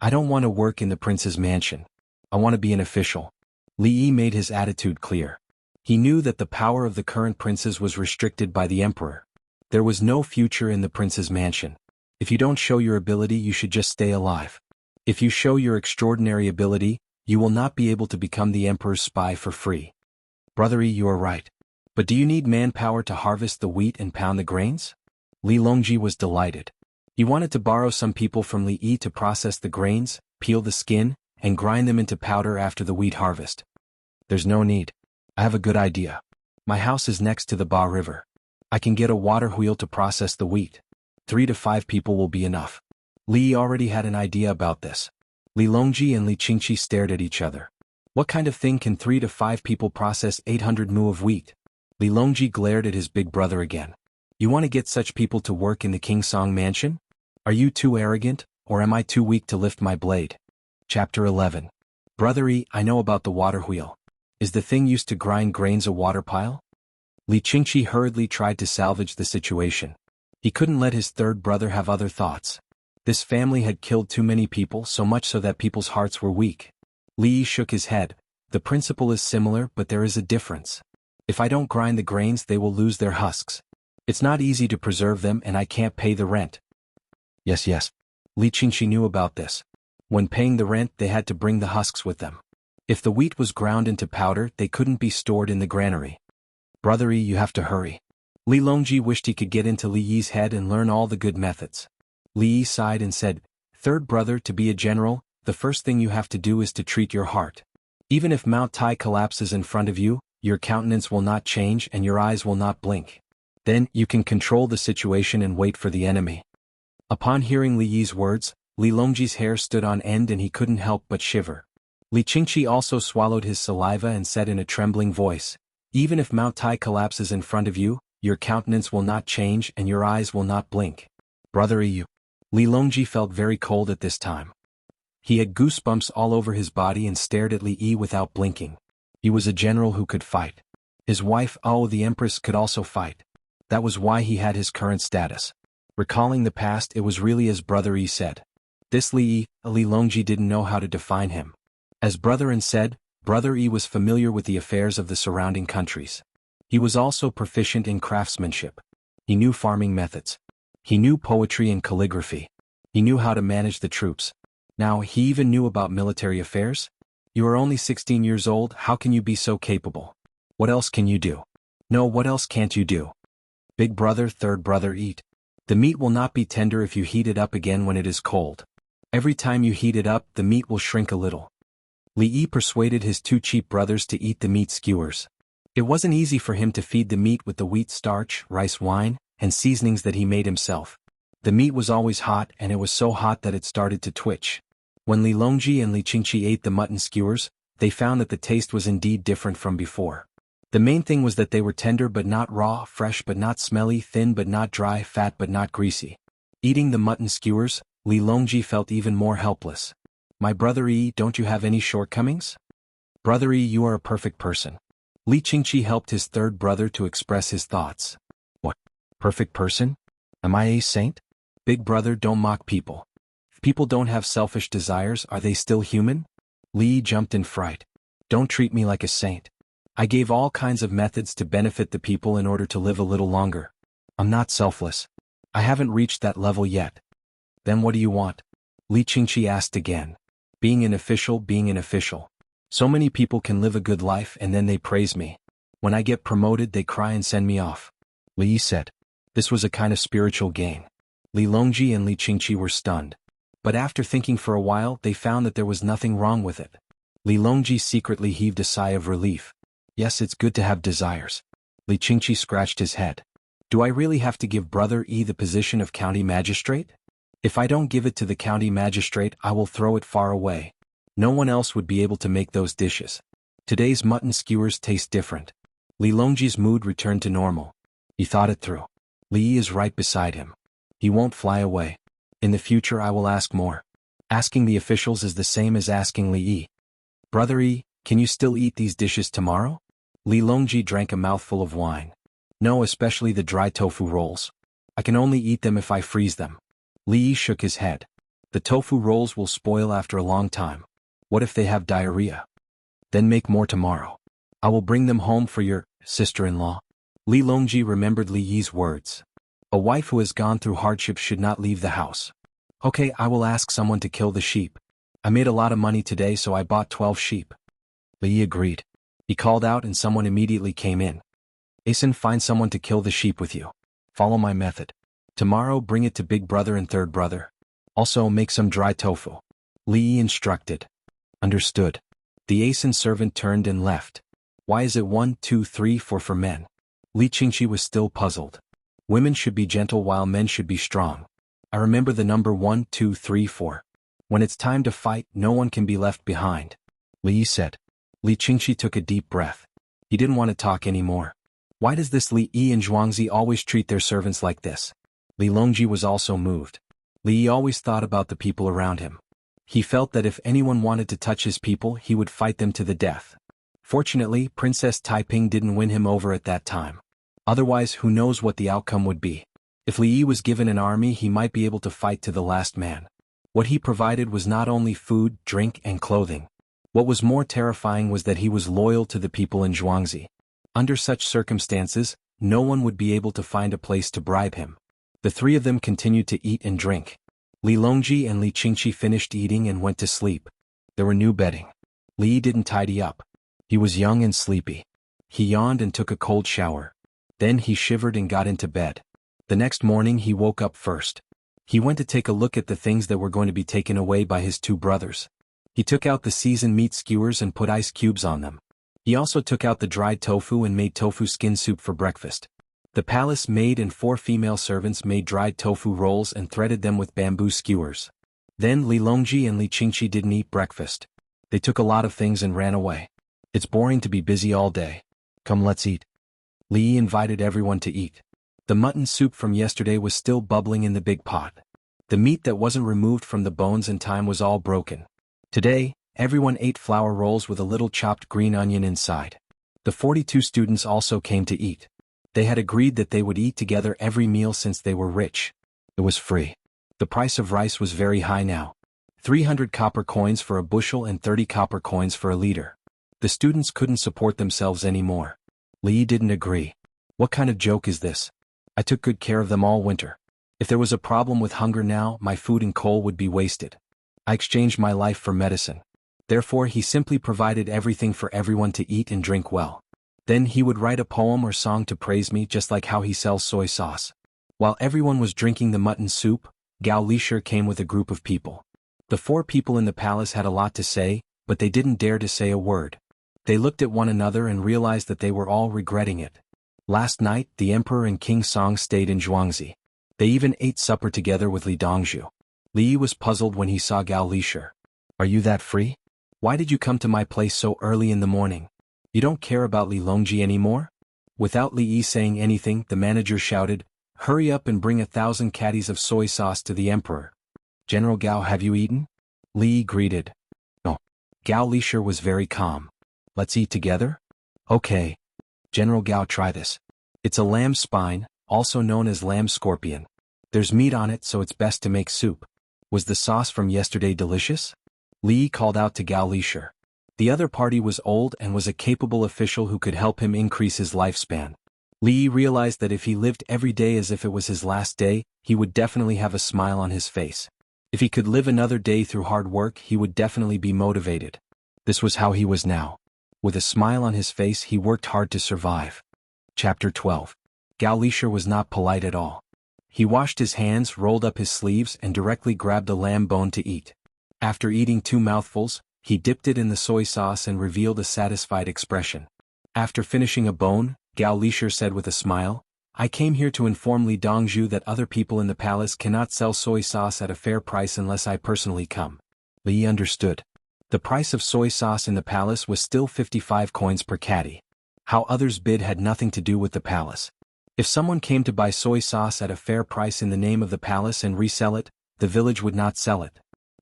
I don't want to work in the prince's mansion. I want to be an official. Li Yi made his attitude clear. He knew that the power of the current princes was restricted by the emperor. There was no future in the prince's mansion. If you don't show your ability, you should just stay alive. If you show your extraordinary ability, you will not be able to become the emperor's spy for free. Brother Yi, you are right. But do you need manpower to harvest the wheat and pound the grains? Li Longji was delighted. He wanted to borrow some people from Li Yi to process the grains, peel the skin, and grind them into powder after the wheat harvest. There's no need. I have a good idea. My house is next to the Ba River. I can get a water wheel to process the wheat. 3 to 5 people will be enough. Li Yi already had an idea about this. Li Longji and Li Qingqi stared at each other. What kind of thing can 3 to 5 people process 800 mu of wheat? Li Longji glared at his big brother again. You want to get such people to work in the Kingsong mansion? Are you too arrogant, or am I too weak to lift my blade? Chapter 11. Brother Yi, I know about the water wheel. Is the thing used to grind grains a water pile? Li Qingqi hurriedly tried to salvage the situation. He couldn't let his third brother have other thoughts. This family had killed too many people, so much so that people's hearts were weak. Li Yi shook his head. The principle is similar, but there is a difference. If I don't grind the grains, they will lose their husks. It's not easy to preserve them, and I can't pay the rent. Yes. Li Qingqi knew about this. When paying the rent, they had to bring the husks with them. If the wheat was ground into powder, they couldn't be stored in the granary. Brother Yi, you have to hurry. Li Longji wished he could get into Li Yi's head and learn all the good methods. Li Yi sighed and said, Third brother, to be a general, the first thing you have to do is to treat your heart. Even if Mount Tai collapses in front of you, your countenance will not change and your eyes will not blink. Then, you can control the situation and wait for the enemy. Upon hearing Li Yi's words, Li Longji's hair stood on end and he couldn't help but shiver. Li Qingqi also swallowed his saliva and said in a trembling voice, Even if Mount Tai collapses in front of you, your countenance will not change and your eyes will not blink. Brother Yi. Li Longji felt very cold at this time. He had goosebumps all over his body and stared at Li Yi without blinking. He was a general who could fight. His wife, the Empress, could also fight. That was why he had his current status. Recalling the past, it was really as Brother Yi said. This Li Longji didn't know how to define him. As Brother Yi said, Brother Yi was familiar with the affairs of the surrounding countries. He was also proficient in craftsmanship. He knew farming methods. He knew poetry and calligraphy. He knew how to manage the troops. Now, he even knew about military affairs? You are only 16 years old, how can you be so capable? What else can you do? No, what else can't you do? Big brother, third brother, eat. The meat will not be tender if you heat it up again when it is cold. Every time you heat it up, the meat will shrink a little. Li Yi persuaded his two cheap brothers to eat the meat skewers. It wasn't easy for him to feed the meat with the wheat starch, rice wine, and seasonings that he made himself. The meat was always hot, and it was so hot that it started to twitch. When Li Longji and Li Qingqi ate the mutton skewers, they found that the taste was indeed different from before. The main thing was that they were tender but not raw, fresh but not smelly, thin but not dry, fat but not greasy. Eating the mutton skewers, Li Longji felt even more helpless. My brother Yi, don't you have any shortcomings? Brother Yi, you are a perfect person. Li Qingqi helped his third brother to express his thoughts. What? Perfect person? Am I a saint? Big brother, don't mock people. If people don't have selfish desires, are they still human? Li Yi jumped in fright. Don't treat me like a saint. I gave all kinds of methods to benefit the people in order to live a little longer. I'm not selfless. I haven't reached that level yet. Then what do you want? Li Qingqi asked again. Being an official. So many people can live a good life and then they praise me. When I get promoted, they cry and send me off. Li Yi said. This was a kind of spiritual gain. Li Longji and Li Qingqi were stunned. But after thinking for a while, they found that there was nothing wrong with it. Li Longji secretly heaved a sigh of relief. Yes, it's good to have desires. Li Qingqi scratched his head. Do I really have to give Brother Yi the position of county magistrate? If I don't give it to the county magistrate, I will throw it far away. No one else would be able to make those dishes. Today's mutton skewers taste different. Li Longji's mood returned to normal. He thought it through. Li Yi is right beside him. He won't fly away. In the future I will ask more. Asking the officials is the same as asking Li Yi. Brother Yi, can you still eat these dishes tomorrow? Li Longji drank a mouthful of wine. No, especially the dry tofu rolls. I can only eat them if I freeze them. Li Yi shook his head. The tofu rolls will spoil after a long time. What if they have diarrhea? Then make more tomorrow. I will bring them home for your sister-in-law. Li Longji remembered Li Yi's words. A wife who has gone through hardships should not leave the house. Okay, I will ask someone to kill the sheep. I made a lot of money today, so I bought 12 sheep. Li Yi agreed. He called out and someone immediately came in. Asen, find someone to kill the sheep with you. Follow my method. Tomorrow bring it to big brother and third brother. Also make some dry tofu. Li Yi instructed. Understood. The Asen servant turned and left. Why is it 1, 2, 3, 4 for men? Li Qingqi was still puzzled. Women should be gentle while men should be strong. I remember the number 1, 2, 3, 4. When it's time to fight, no one can be left behind. Li Yi said. Li Qingqi took a deep breath. He didn't want to talk anymore. Why does this Li Yi and Zhuangzi always treat their servants like this? Li Longji was also moved. Li Yi always thought about the people around him. He felt that if anyone wanted to touch his people, he would fight them to the death. Fortunately, Princess Taiping didn't win him over at that time. Otherwise, who knows what the outcome would be. If Li Yi was given an army, he might be able to fight to the last man. What he provided was not only food, drink, and clothing. What was more terrifying was that he was loyal to the people in Jianghu. Under such circumstances, no one would be able to find a place to bribe him. The three of them continued to eat and drink. Li Longji and Li Qingqi finished eating and went to sleep. There were new bedding. Li Yi didn't tidy up. He was young and sleepy. He yawned and took a cold shower. Then he shivered and got into bed. The next morning he woke up first. He went to take a look at the things that were going to be taken away by his two brothers. He took out the seasoned meat skewers and put ice cubes on them. He also took out the dried tofu and made tofu skin soup for breakfast. The palace maid and 4 female servants made dried tofu rolls and threaded them with bamboo skewers. Then Li Longji and Li Qingqi didn't eat breakfast. They took a lot of things and ran away. It's boring to be busy all day. Come, let's eat. Li Yi invited everyone to eat. The mutton soup from yesterday was still bubbling in the big pot. The meat that wasn't removed from the bones in time was all broken. Today, everyone ate flour rolls with a little chopped green onion inside. The 42 students also came to eat. They had agreed that they would eat together every meal since they were rich. It was free. The price of rice was very high now. 300 copper coins for a bushel and 30 copper coins for a liter. The students couldn't support themselves anymore. Li Yi didn't agree. What kind of joke is this? I took good care of them all winter. If there was a problem with hunger now, my food and coal would be wasted. I exchanged my life for medicine. Therefore, he simply provided everything for everyone to eat and drink well. Then he would write a poem or song to praise me, just like how he sells soy sauce. While everyone was drinking the mutton soup, Gao Lishir came with a group of people. The 4 people in the palace had a lot to say, but they didn't dare to say a word. They looked at one another and realized that they were all regretting it. Last night, the emperor and King Song stayed in Jianghu. They even ate supper together with Li Dongzhu. Li Yi was puzzled when he saw Gao Lishir. Are you that free? Why did you come to my place so early in the morning? You don't care about Li Longji anymore? Without Li Yi saying anything, the manager shouted, "Hurry up and bring 1,000 caddies of soy sauce to the emperor." General Gao, have you eaten? Li Yi greeted. No. Gao Lishir was very calm. Let's eat together? Okay. General Gao, try this. It's a lamb spine, also known as lamb scorpion. There's meat on it, so it's best to make soup. Was the sauce from yesterday delicious? Li Yi called out to Gao Lishir. The other party was old and was a capable official who could help him increase his lifespan. Li Yi realized that if he lived every day as if it was his last day, he would definitely have a smile on his face. If he could live another day through hard work, he would definitely be motivated. This was how he was now. With a smile on his face, he worked hard to survive. Chapter 12. Gao Lishir was not polite at all. He washed his hands, rolled up his sleeves, and directly grabbed a lamb bone to eat. After eating 2 mouthfuls, he dipped it in the soy sauce and revealed a satisfied expression. After finishing a bone, Gao Lishir said with a smile, I came here to inform Li Dongzhu that other people in the palace cannot sell soy sauce at a fair price unless I personally come. Li Yi understood. The price of soy sauce in the palace was still 55 coins per caddy. How others bid had nothing to do with the palace. If someone came to buy soy sauce at a fair price in the name of the palace and resell it, the village would not sell it.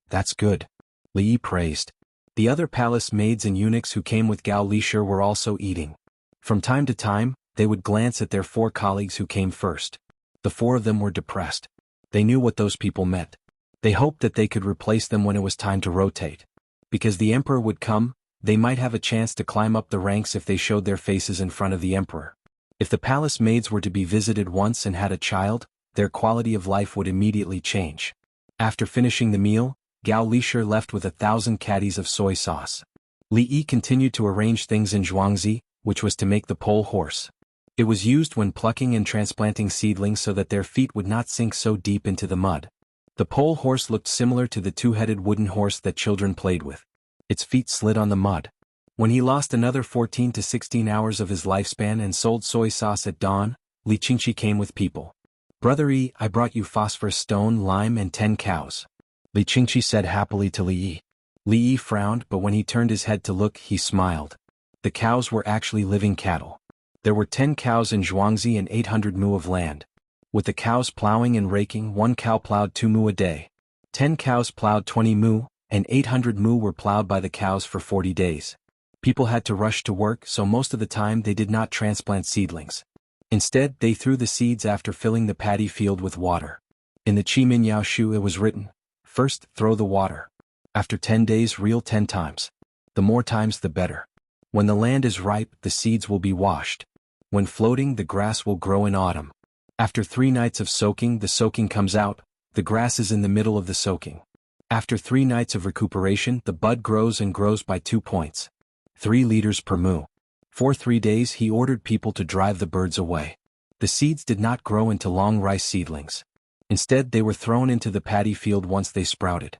That's good. Li Yi praised. The other palace maids and eunuchs who came with Gao Lishir were also eating. From time to time, they would glance at their 4 colleagues who came first. The 4 of them were depressed. They knew what those people meant. They hoped that they could replace them when it was time to rotate. Because the emperor would come, they might have a chance to climb up the ranks if they showed their faces in front of the emperor. If the palace maids were to be visited once and had a child, their quality of life would immediately change. After finishing the meal, Gao Lishir left with 1,000 caddies of soy sauce. Li Yi continued to arrange things in Zhuangzi, which was to make the pole horse. It was used when plucking and transplanting seedlings so that their feet would not sink so deep into the mud. The pole horse looked similar to the 2-headed wooden horse that children played with. Its feet slid on the mud. When he lost another 14 to 16 hours of his lifespan and sold soy sauce at dawn, Li Qingqi came with people. Brother Yi, I brought you phosphorus stone, lime, and 10 cows. Li Qingqi said happily to Li Yi. Li Yi frowned, but when he turned his head to look, he smiled. The cows were actually living cattle. There were 10 cows in Zhuangzi and 800 mu of land. With the cows plowing and raking, 1 cow plowed 2 mu a day. 10 cows plowed 20 mu, and 800 mu were plowed by the cows for 40 days. People had to rush to work, so most of the time they did not transplant seedlings. Instead, they threw the seeds after filling the paddy field with water. In the Qiminyao Shu it was written, "First, throw the water. After 10 days reel 10 times. The more times the better. When the land is ripe, the seeds will be washed. When floating, the grass will grow in autumn. After 3 nights of soaking, the soaking comes out, the grass is in the middle of the soaking. After 3 nights of recuperation, the bud grows and grows by 2 points. 3 liters per mu. For 3 days he ordered people to drive the birds away. The seeds did not grow into long rice seedlings. Instead, they were thrown into the paddy field once they sprouted.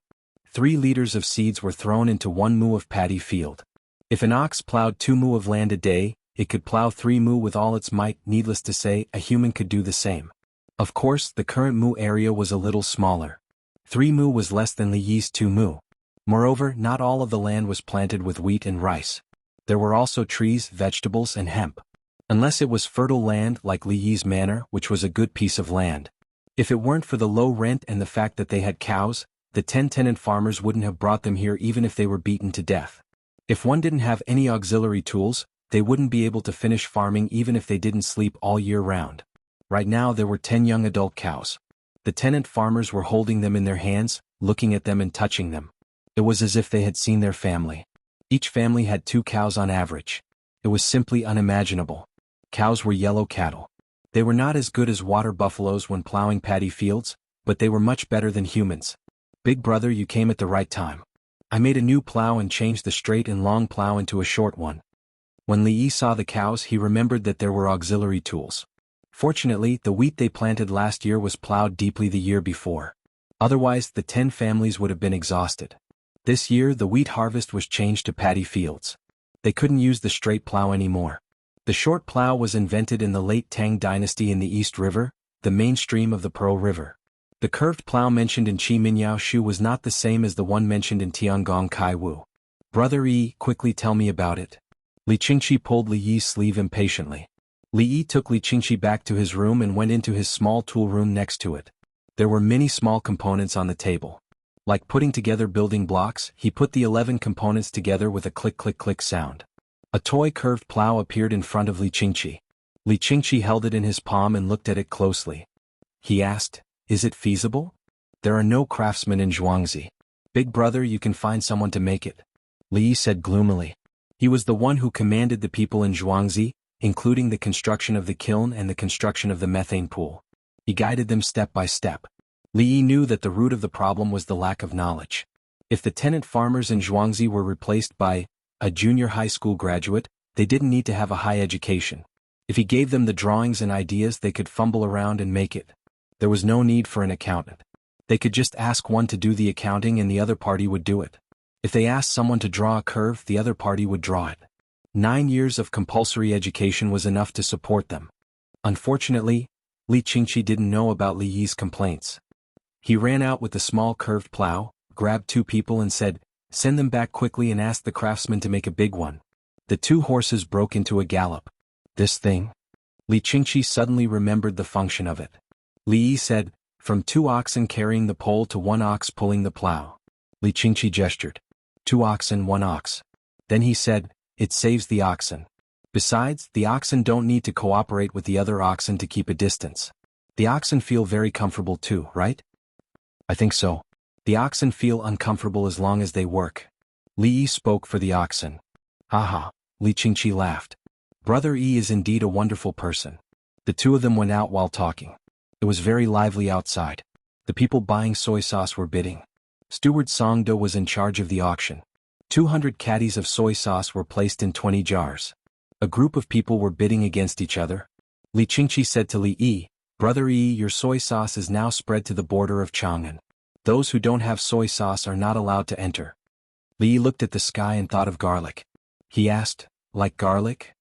3 liters of seeds were thrown into 1 mu of paddy field. If an ox plowed 2 mu of land a day, it could plow 3 mu with all its might. Needless to say, a human could do the same. Of course, the current mu area was a little smaller. 3 mu was less than Li Yi's 2 mu. Moreover, not all of the land was planted with wheat and rice. There were also trees, vegetables, and hemp. Unless it was fertile land like Li Yi's manor, which was a good piece of land. If it weren't for the low rent and the fact that they had cows, the 10 tenant farmers wouldn't have brought them here even if they were beaten to death. If one didn't have any auxiliary tools, they wouldn't be able to finish farming even if they didn't sleep all year round. Right now there were 10 young adult cows. The tenant farmers were holding them in their hands, looking at them and touching them. It was as if they had seen their family. Each family had 2 cows on average. It was simply unimaginable. Cows were yellow cattle. They were not as good as water buffaloes when plowing paddy fields, but they were much better than humans. Big brother, you came at the right time. I made a new plow and changed the straight and long plow into a short one. When Li Yi saw the cows, he remembered that there were auxiliary tools. Fortunately, the wheat they planted last year was plowed deeply the year before. Otherwise, the 10 families would have been exhausted. This year, the wheat harvest was changed to paddy fields. They couldn't use the straight plow anymore. The short plow was invented in the late Tang dynasty in the East River, the main stream of the Pearl River. The curved plow mentioned in Qiminyao Shu was not the same as the one mentioned in Tiangong Kai Wu. Brother Yi, quickly tell me about it. Li Qingqi pulled Li Yi's sleeve impatiently. Li Yi took Li Qingqi back to his room and went into his small tool room next to it. There were many small components on the table. Like putting together building blocks, he put the 11 components together with a click-click-click sound. A toy curved plow appeared in front of Li Qingqi. Li Qingqi held it in his palm and looked at it closely. He asked, "Is it feasible? There are no craftsmen in Zhuangzi. Big brother, you can find someone to make it." Li Yi said gloomily. He was the one who commanded the people in Zhuangzi, including the construction of the kiln and the construction of the methane pool. He guided them step by step. Li Yi knew that the root of the problem was the lack of knowledge. If the tenant farmers in Zhuangzi were replaced by a junior high school graduate, they didn't need to have a high education. If he gave them the drawings and ideas, they could fumble around and make it. There was no need for an accountant. They could just ask one to do the accounting and the other party would do it. If they asked someone to draw a curve, the other party would draw it. 9 years of compulsory education was enough to support them. Unfortunately, Li Qingqi didn't know about Li Yi's complaints. He ran out with the small curved plow, grabbed 2 people and said, "Send them back quickly and ask the craftsman to make a big one." The 2 horses broke into a gallop. This thing? Li Qingqi suddenly remembered the function of it. Li Yi said, "From 2 oxen carrying the pole to 1 ox pulling the plow." Li Qingqi gestured. 2 oxen, 1 ox. Then he said, "It saves the oxen. Besides, the oxen don't need to cooperate with the other oxen to keep a distance. The oxen feel very comfortable too, right?" "I think so. The oxen feel uncomfortable as long as they work." Li Yi spoke for the oxen. "Haha," Li Qingqi laughed. "Brother Yi is indeed a wonderful person." The 2 of them went out while talking. It was very lively outside. The people buying soy sauce were bidding. Steward Songdo was in charge of the auction. 200 caddies of soy sauce were placed in 20 jars. A group of people were bidding against each other. Li Qingqi said to Li Yi, "Brother Yi, your soy sauce is now spread to the border of Chang'an. Those who don't have soy sauce are not allowed to enter." Li Yi looked at the sky and thought of garlic. He asked, "Like garlic?"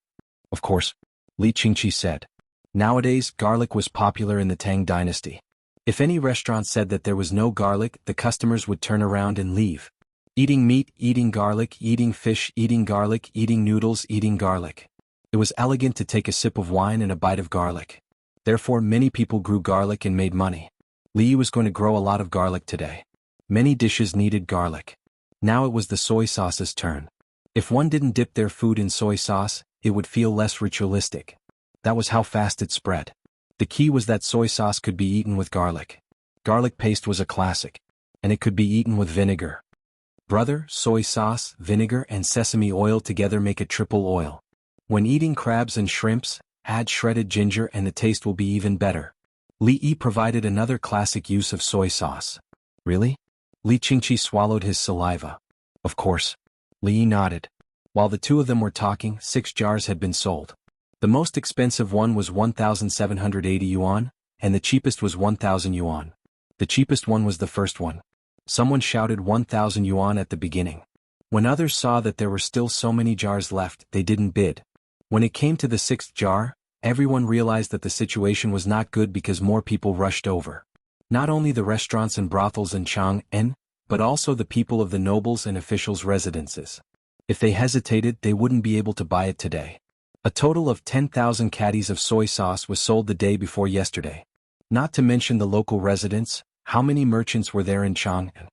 "Of course," Li Qingqi said. Nowadays, garlic was popular in the Tang dynasty. If any restaurant said that there was no garlic, the customers would turn around and leave. Eating meat, eating garlic, eating fish, eating garlic, eating noodles, eating garlic. It was elegant to take a sip of wine and a bite of garlic. Therefore, many people grew garlic and made money. Li Yi was going to grow a lot of garlic today. Many dishes needed garlic. Now it was the soy sauce's turn. If one didn't dip their food in soy sauce, it would feel less ritualistic. That was how fast it spread. The key was that soy sauce could be eaten with garlic. Garlic paste was a classic. And it could be eaten with vinegar. Brother, soy sauce, vinegar and sesame oil together make a triple oil. When eating crabs and shrimps, add shredded ginger and the taste will be even better. Li Yi provided another classic use of soy sauce. Really? Li Qingqi swallowed his saliva. Of course. Li Yi nodded. While the two of them were talking, 6 jars had been sold. The most expensive one was 1,780 yuan, and the cheapest was 1,000 yuan. The cheapest one was the first one. Someone shouted 1,000 yuan at the beginning. When others saw that there were still so many jars left, they didn't bid. When it came to the 6th jar, everyone realized that the situation was not good because more people rushed over. Not only the restaurants and brothels in Chang'an, but also the people of the nobles and officials' residences. If they hesitated, they wouldn't be able to buy it today. A total of 10,000 caddies of soy sauce was sold the day before yesterday. Not to mention the local residents. How many merchants were there in Chang'an?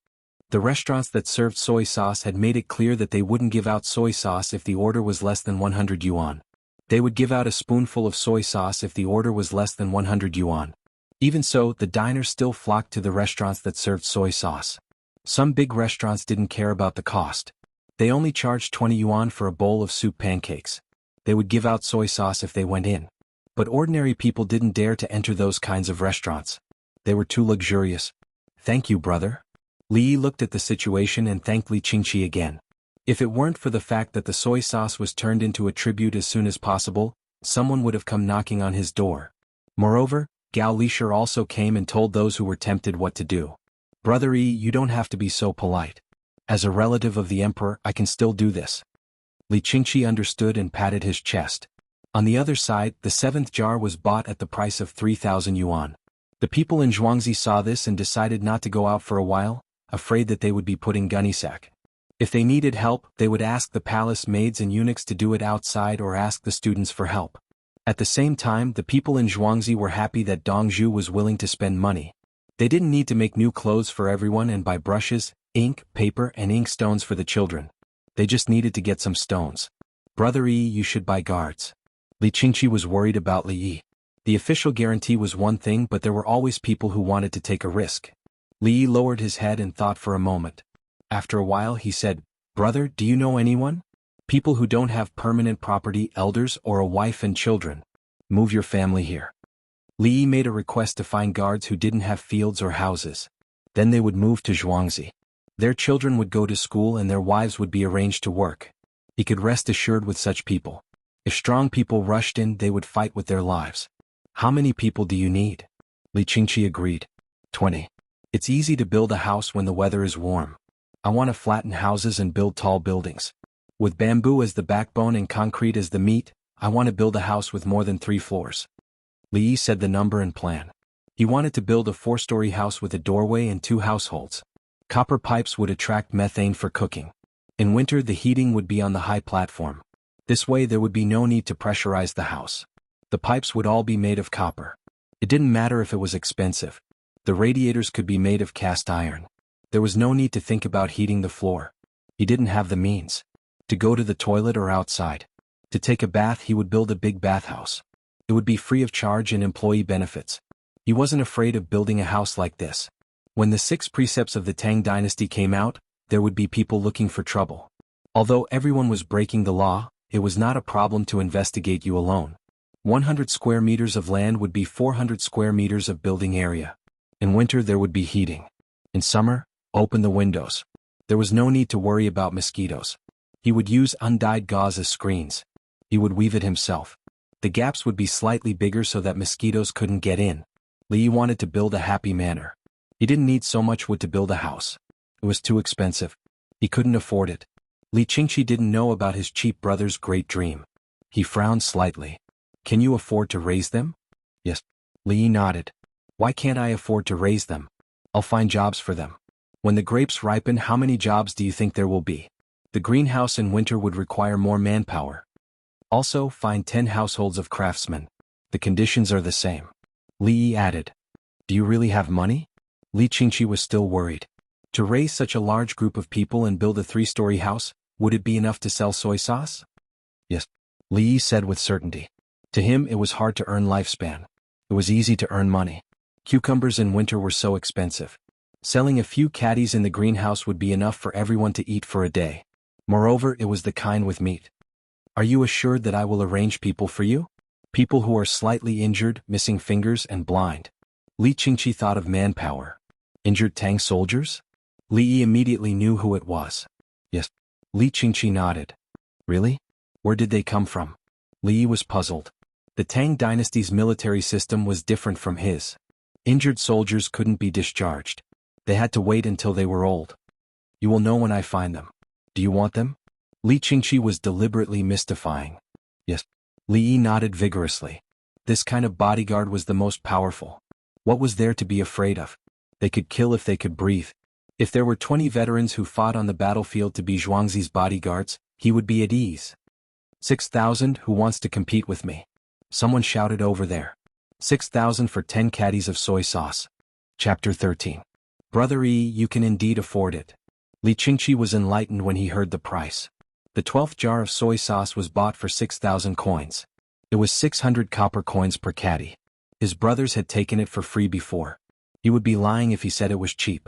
The restaurants that served soy sauce had made it clear that they wouldn't give out soy sauce if the order was less than 100 yuan. They would give out a spoonful of soy sauce if the order was less than 100 yuan. Even so, the diners still flocked to the restaurants that served soy sauce. Some big restaurants didn't care about the cost. They only charged 20 yuan for a bowl of soup pancakes. They would give out soy sauce if they went in. But ordinary people didn't dare to enter those kinds of restaurants. They were too luxurious. Thank you, brother. Li Yi looked at the situation and thanked Li Qingqi again. If it weren't for the fact that the soy sauce was turned into a tribute as soon as possible, someone would have come knocking on his door. Moreover, Gao Lishir also came and told those who were tempted what to do. Brother Yi, you don't have to be so polite. As a relative of the emperor, I can still do this. Li Qingqi understood and patted his chest. On the other side, the 7th jar was bought at the price of 3,000 yuan. The people in Zhuangzi saw this and decided not to go out for a while, afraid that they would be put in gunnysack. If they needed help, they would ask the palace maids and eunuchs to do it outside or ask the students for help. At the same time, the people in Zhuangzi were happy that Dongzhu was willing to spend money. They didn't need to make new clothes for everyone and buy brushes, ink, paper and ink stones for the children. They just needed to get some stones. Brother Yi, you should buy guards. Li Qingqi was worried about Li Yi. The official guarantee was one thing, but there were always people who wanted to take a risk. Li Yi lowered his head and thought for a moment. After a while he said, Brother, do you know anyone? People who don't have permanent property, elders or a wife and children. Move your family here. Li Yi made a request to find guards who didn't have fields or houses. Then they would move to Zhuangzi. Their children would go to school and their wives would be arranged to work. He could rest assured with such people. If strong people rushed in, they would fight with their lives. How many people do you need? Li Qingqi agreed. 20. It's easy to build a house when the weather is warm. I want to flatten houses and build tall buildings. With bamboo as the backbone and concrete as the meat, I want to build a house with more than 3 floors. Li Yi said the number and plan. He wanted to build a 4-story house with a doorway and 2 households. Copper pipes would attract methane for cooking. In winter, the heating would be on the high platform. This way there would be no need to pressurize the house. The pipes would all be made of copper. It didn't matter if it was expensive. The radiators could be made of cast iron. There was no need to think about heating the floor. He didn't have the means. To go to the toilet or outside. To take a bath, he would build a big bathhouse. It would be free of charge and employee benefits. He wasn't afraid of building a house like this. When the 6 precepts of the Tang dynasty came out, there would be people looking for trouble. Although everyone was breaking the law, it was not a problem to investigate you alone. 100 square meters of land would be 400 square meters of building area. In winter there would be heating. In summer, open the windows. There was no need to worry about mosquitoes. He would use undyed gauze as screens. He would weave it himself. The gaps would be slightly bigger so that mosquitoes couldn't get in. Li Yi wanted to build a happy manor. He didn't need so much wood to build a house. It was too expensive. He couldn't afford it. Li Qingqi didn't know about his cheap brother's great dream. He frowned slightly. Can you afford to raise them? Yes. Li Yi nodded. Why can't I afford to raise them? I'll find jobs for them. When the grapes ripen, how many jobs do you think there will be? The greenhouse in winter would require more manpower. Also, find 10 households of craftsmen. The conditions are the same. Li Yi added. Do you really have money? Li Qingqi was still worried. To raise such a large group of people and build a 3-story house, Would it be enough to sell soy sauce? Yes, Li Yi said with certainty. To him it was hard to earn lifespan. It was easy to earn money. Cucumbers in winter were so expensive. Selling a few caddies in the greenhouse would be enough for everyone to eat for a day. Moreover, it was the kind with meat. Are you assured that I will arrange people for you? People who are slightly injured, missing fingers, and blind. Li Qingqi thought of manpower. Injured Tang soldiers? Li Yi immediately knew who it was. Yes. Li Qingqi nodded. Really? Where did they come from? Li Yi was puzzled. The Tang dynasty's military system was different from his. Injured soldiers couldn't be discharged. They had to wait until they were old. You will know when I find them. Do you want them? Li Qingqi was deliberately mystifying. Yes. Li Yi nodded vigorously. This kind of bodyguard was the most powerful. What was there to be afraid of? They could kill if they could breathe. If there were 20 veterans who fought on the battlefield to be Zhuangzi's bodyguards, he would be at ease. 6,000 who wants to compete with me? Someone shouted over there. 6,000 for 10 caddies of soy sauce. Chapter 13. Brother Yi, you can indeed afford it. Li Qingqi was enlightened when he heard the price. The 12th jar of soy sauce was bought for 6,000 coins. It was 600 copper coins per caddy. His brothers had taken it for free before. He would be lying if he said it was cheap.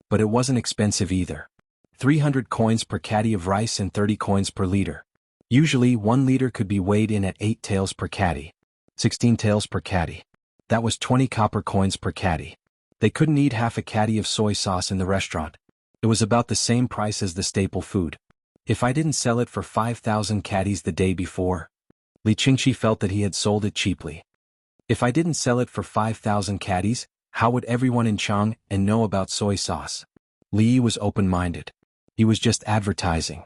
But it wasn't expensive either. 300 coins per caddy of rice and 30 coins per liter. Usually 1 liter could be weighed in at 8 taels per caddy. 16 taels per caddy. That was 20 copper coins per caddy. They couldn't eat half a caddy of soy sauce in the restaurant. It was about the same price as the staple food. If I didn't sell it for 5,000 caddies the day before. Li Qingqi felt that he had sold it cheaply. If I didn't sell it for 5,000 caddies, how would everyone in Chang and know about soy sauce? Li Yi was open-minded. He was just advertising.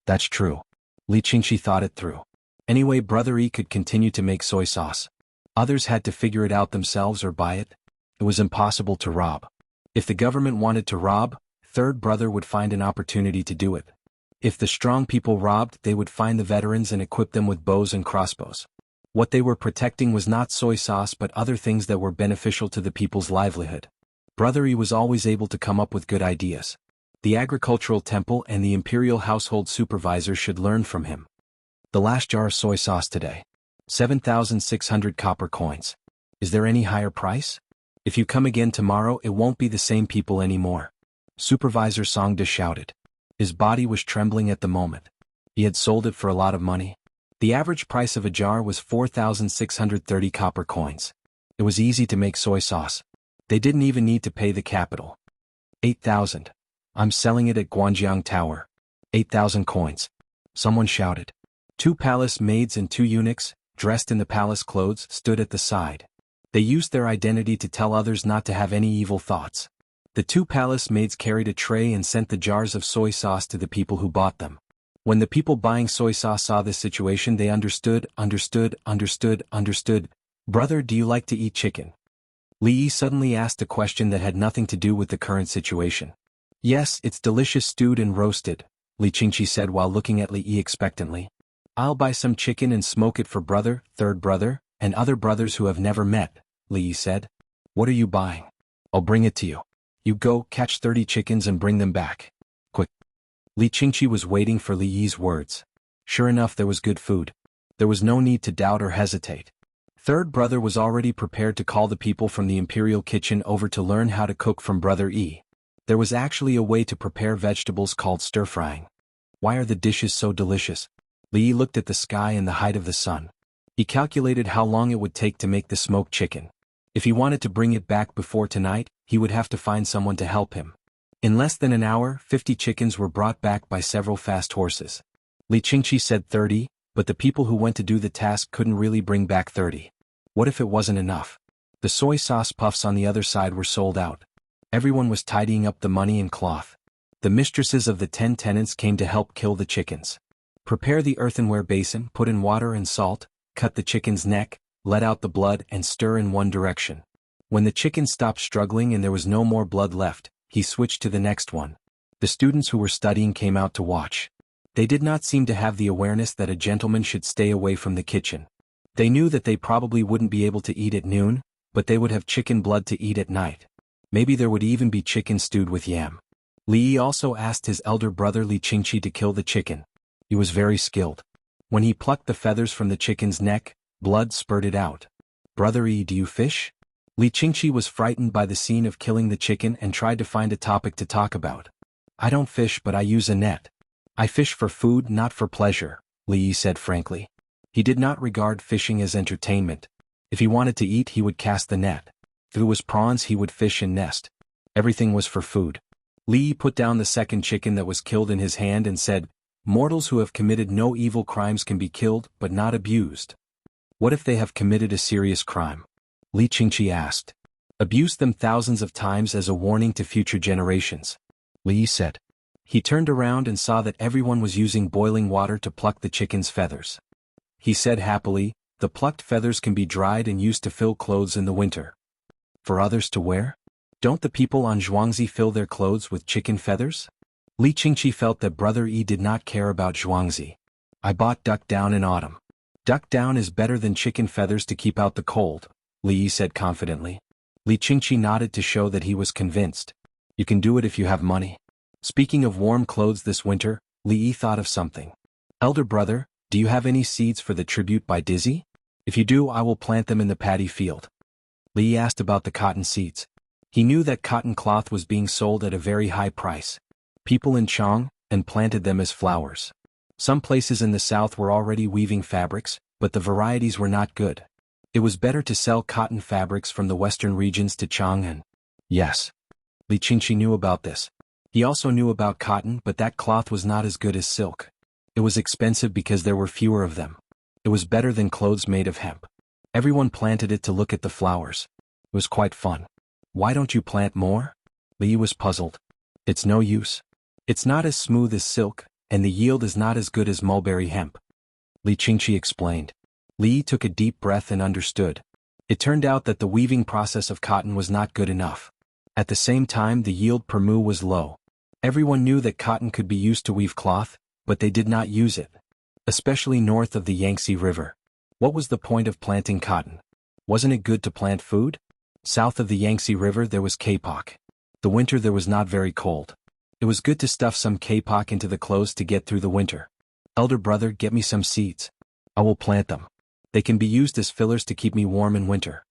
That's true. Li Qingqi thought it through. Anyway, Brother Yi could continue to make soy sauce. Others had to figure it out themselves or buy it. It was impossible to rob. If the government wanted to rob, third brother would find an opportunity to do it. If the strong people robbed, they would find the veterans and equip them with bows and crossbows. What they were protecting was not soy sauce but other things that were beneficial to the people's livelihood. Brother Yi was always able to come up with good ideas. The agricultural temple and the imperial household supervisor should learn from him. The last jar of soy sauce today. 7,600 copper coins. Is there any higher price? If you come again tomorrow, it won't be the same people anymore. Supervisor Songda shouted. His body was trembling at the moment. He had sold it for a lot of money. The average price of a jar was 4,630 copper coins. It was easy to make soy sauce. They didn't even need to pay the capital. 8,000. I'm selling it at Guanjiang Tower. 8,000 coins. Someone shouted. 2 palace maids and 2 eunuchs, dressed in the palace clothes, stood at the side. They used their identity to tell others not to have any evil thoughts. The 2 palace maids carried a tray and sent the jars of soy sauce to the people who bought them. When the people buying soy sauce saw this situation, they understood. Brother, do you like to eat chicken? Li Yi suddenly asked a question that had nothing to do with the current situation. Yes, it's delicious stewed and roasted, Li Qingqi said while looking at Li Yi expectantly. I'll buy some chicken and smoke it for brother, third brother, and other brothers who have never met, Li Yi said. What are you buying? I'll bring it to you. You go, catch 30 chickens and bring them back. Quick. Li Qingqi was waiting for Li Yi's words. Sure enough, there was good food. There was no need to doubt or hesitate. Third brother was already prepared to call the people from the imperial kitchen over to learn how to cook from Brother Yi. There was actually a way to prepare vegetables called stir-frying. Why are the dishes so delicious? Li Yi looked at the sky and the height of the sun. He calculated how long it would take to make the smoked chicken. If he wanted to bring it back before tonight, he would have to find someone to help him. In less than an hour, 50 chickens were brought back by several fast horses. Li Qingqi said 30, but the people who went to do the task couldn't really bring back 30. What if it wasn't enough? The soy sauce puffs on the other side were sold out. Everyone was tidying up the money and cloth. The mistresses of the 10 tenants came to help kill the chickens. Prepare the earthenware basin, put in water and salt, cut the chicken's neck, let out the blood and stir in one direction. When the chicken stopped struggling and there was no more blood left, he switched to the next one. The students who were studying came out to watch. They did not seem to have the awareness that a gentleman should stay away from the kitchen. They knew that they probably wouldn't be able to eat at noon, but they would have chicken blood to eat at night. Maybe there would even be chicken stewed with yam. Li Yi also asked his elder brother Li Qingqi to kill the chicken. He was very skilled. When he plucked the feathers from the chicken's neck, blood spurted out. "Brother Yi, do you fish?" Li Qingqi was frightened by the scene of killing the chicken and tried to find a topic to talk about. "I don't fish, but I use a net. I fish for food, not for pleasure," Li Yi said frankly. He did not regard fishing as entertainment. If he wanted to eat, he would cast the net. If it was prawns, he would fish and nest. Everything was for food. Li Yi put down the second chicken that was killed in his hand and said, "Mortals who have committed no evil crimes can be killed but not abused. What if they have committed a serious crime?" Li Qingqi asked. "Abuse them thousands of times as a warning to future generations," Li Yi said. He turned around and saw that everyone was using boiling water to pluck the chicken's feathers. He said happily, "The plucked feathers can be dried and used to fill clothes in the winter. For others to wear? Don't the people on Zhuangzi fill their clothes with chicken feathers?" Li Qingqi felt that Brother Yi did not care about Zhuangzi. "I bought duck down in autumn. Duck down is better than chicken feathers to keep out the cold," Li Yi said confidently. Li Qingqi nodded to show that he was convinced. "You can do it if you have money." Speaking of warm clothes this winter, Li Yi thought of something. "Elder brother, do you have any seeds for the tribute by Dizzy? If you do, I will plant them in the paddy field." Li Yi asked about the cotton seeds. He knew that cotton cloth was being sold at a very high price. People in Chang and planted them as flowers. Some places in the south were already weaving fabrics, but the varieties were not good. It was better to sell cotton fabrics from the western regions to Chang'an. Yes. Li Qingqi knew about this. He also knew about cotton, but that cloth was not as good as silk. It was expensive because there were fewer of them. It was better than clothes made of hemp. Everyone planted it to look at the flowers. It was quite fun. "Why don't you plant more?" Li was puzzled. "It's no use. It's not as smooth as silk, and the yield is not as good as mulberry hemp," Li Qingqi explained. Li took a deep breath and understood. It turned out that the weaving process of cotton was not good enough. At the same time, the yield per mu was low. Everyone knew that cotton could be used to weave cloth, but they did not use it. Especially north of the Yangtze River. What was the point of planting cotton? Wasn't it good to plant food? South of the Yangtze River there was kapok. The winter there was not very cold. It was good to stuff some kapok into the clothes to get through the winter. "Elder brother, get me some seeds. I will plant them. They can be used as fillers to keep me warm in winter,"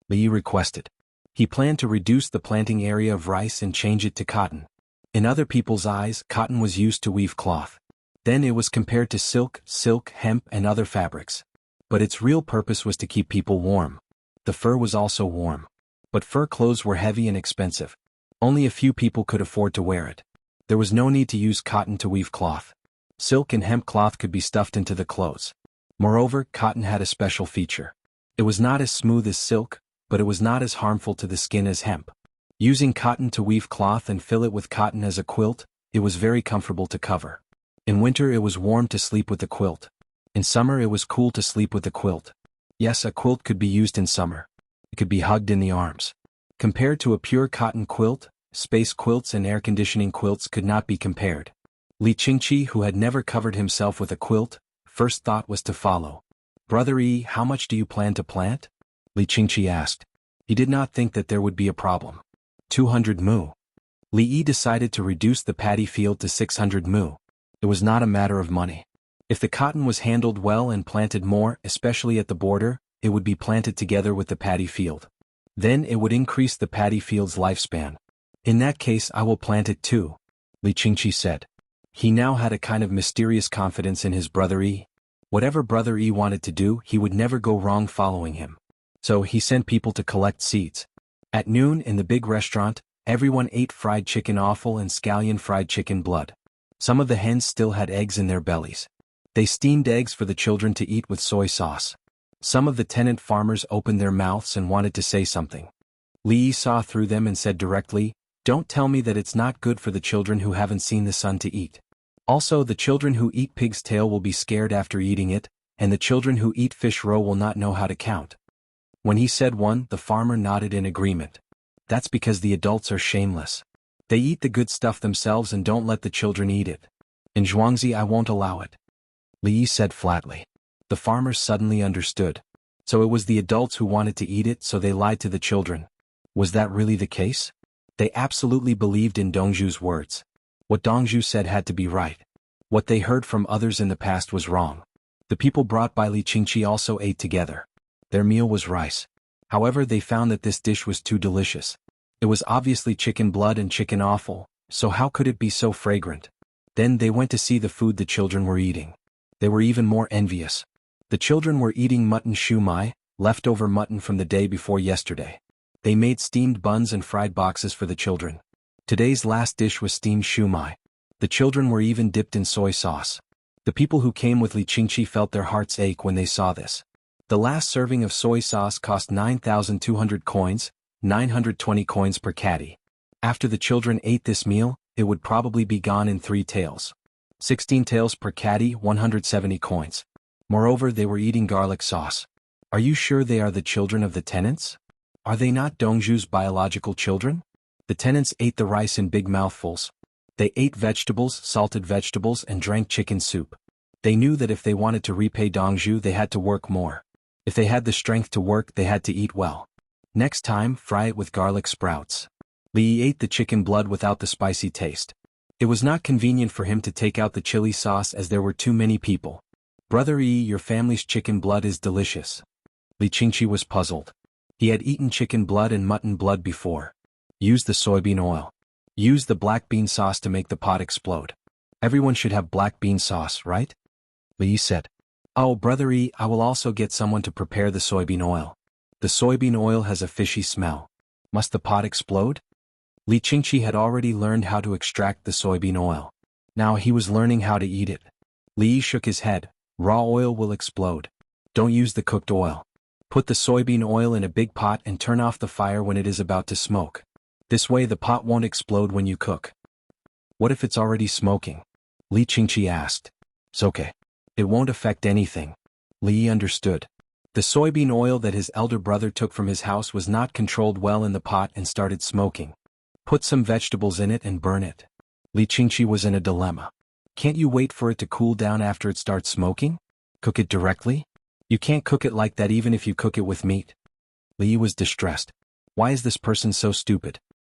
Li requested. He planned to reduce the planting area of rice and change it to cotton. In other people's eyes, cotton was used to weave cloth. Then it was compared to silk, hemp, and other fabrics. But its real purpose was to keep people warm. The fur was also warm. But fur clothes were heavy and expensive. Only a few people could afford to wear it. There was no need to use cotton to weave cloth. Silk and hemp cloth could be stuffed into the clothes. Moreover, cotton had a special feature. It was not as smooth as silk, but it was not as harmful to the skin as hemp. Using cotton to weave cloth and fill it with cotton as a quilt, it was very comfortable to cover. In winter it was warm to sleep with the quilt. In summer it was cool to sleep with the quilt. Yes, a quilt could be used in summer. It could be hugged in the arms. Compared to a pure cotton quilt, space quilts and air conditioning quilts could not be compared. Li Qingqi, who had never covered himself with a quilt, first thought was to follow. "Brother Yi, how much do you plan to plant?" Li Qingqi asked. He did not think that there would be a problem. 200 mu. Li Yi decided to reduce the paddy field to 600 mu. It was not a matter of money. If the cotton was handled well and planted more, especially at the border, it would be planted together with the paddy field. Then it would increase the paddy field's lifespan. "In that case I will plant it too," Li Qingqi said. He now had a kind of mysterious confidence in his Brother Yi. Whatever Brother Yi wanted to do, he would never go wrong following him. So he sent people to collect seeds. At noon in the big restaurant, everyone ate fried chicken offal and scallion fried chicken blood. Some of the hens still had eggs in their bellies. They steamed eggs for the children to eat with soy sauce. Some of the tenant farmers opened their mouths and wanted to say something. Li Yi saw through them and said directly, "Don't tell me that it's not good for the children who haven't seen the sun to eat. Also, the children who eat pig's tail will be scared after eating it, and the children who eat fish roe will not know how to count." When he said one, the farmer nodded in agreement. "That's because the adults are shameless. They eat the good stuff themselves and don't let the children eat it. In Zhuangzi I won't allow it," Li Yi said flatly. The farmers suddenly understood. So it was the adults who wanted to eat it, so they lied to the children. Was that really the case? They absolutely believed in Dongzhu's words. What Dongzhu said had to be right. What they heard from others in the past was wrong. The people brought by Li Qingqi also ate together. Their meal was rice. However, they found that this dish was too delicious. It was obviously chicken blood and chicken offal, so how could it be so fragrant? Then they went to see the food the children were eating. They were even more envious. The children were eating mutton shumai, leftover mutton from the day before yesterday. They made steamed buns and fried boxes for the children. Today's last dish was steamed shumai. The children were even dipped in soy sauce. The people who came with Li Qingqi felt their hearts ache when they saw this. The last serving of soy sauce cost 9,200 coins, 920 coins per caddy. After the children ate this meal, it would probably be gone in 3 taels. 16 taels per caddy, 170 coins. Moreover, they were eating garlic sauce. Are you sure they are the children of the tenants? Are they not Dongzhu's biological children? The tenants ate the rice in big mouthfuls. They ate vegetables, salted vegetables, and drank chicken soup. They knew that if they wanted to repay Dongzhu, they had to work more. If they had the strength to work, they had to eat well. Next time, fry it with garlic sprouts. Li ate the chicken blood without the spicy taste. It was not convenient for him to take out the chili sauce as there were too many people. Brother Yi, your family's chicken blood is delicious. Li Qingqi was puzzled. He had eaten chicken blood and mutton blood before. Use the soybean oil. Use the black bean sauce to make the pot explode. Everyone should have black bean sauce, right? Li said. Oh, Brother Yi, I will also get someone to prepare the soybean oil. The soybean oil has a fishy smell. Must the pot explode? Li Qingqi had already learned how to extract the soybean oil. Now he was learning how to eat it. Li shook his head. Raw oil will explode. Don't use the cooked oil. Put the soybean oil in a big pot and turn off the fire when it is about to smoke. This way the pot won't explode when you cook. What if it's already smoking? Li Qingqi asked. It's okay. It won't affect anything. Li understood. The soybean oil that his elder brother took from his house was not controlled well in the pot and started smoking. Put some vegetables in it and burn it. Li Qingqi was in a dilemma. Can't you wait for it to cool down after it starts smoking? Cook it directly? You can't cook it like that even if you cook it with meat. Li was distressed. Why is this person so stupid?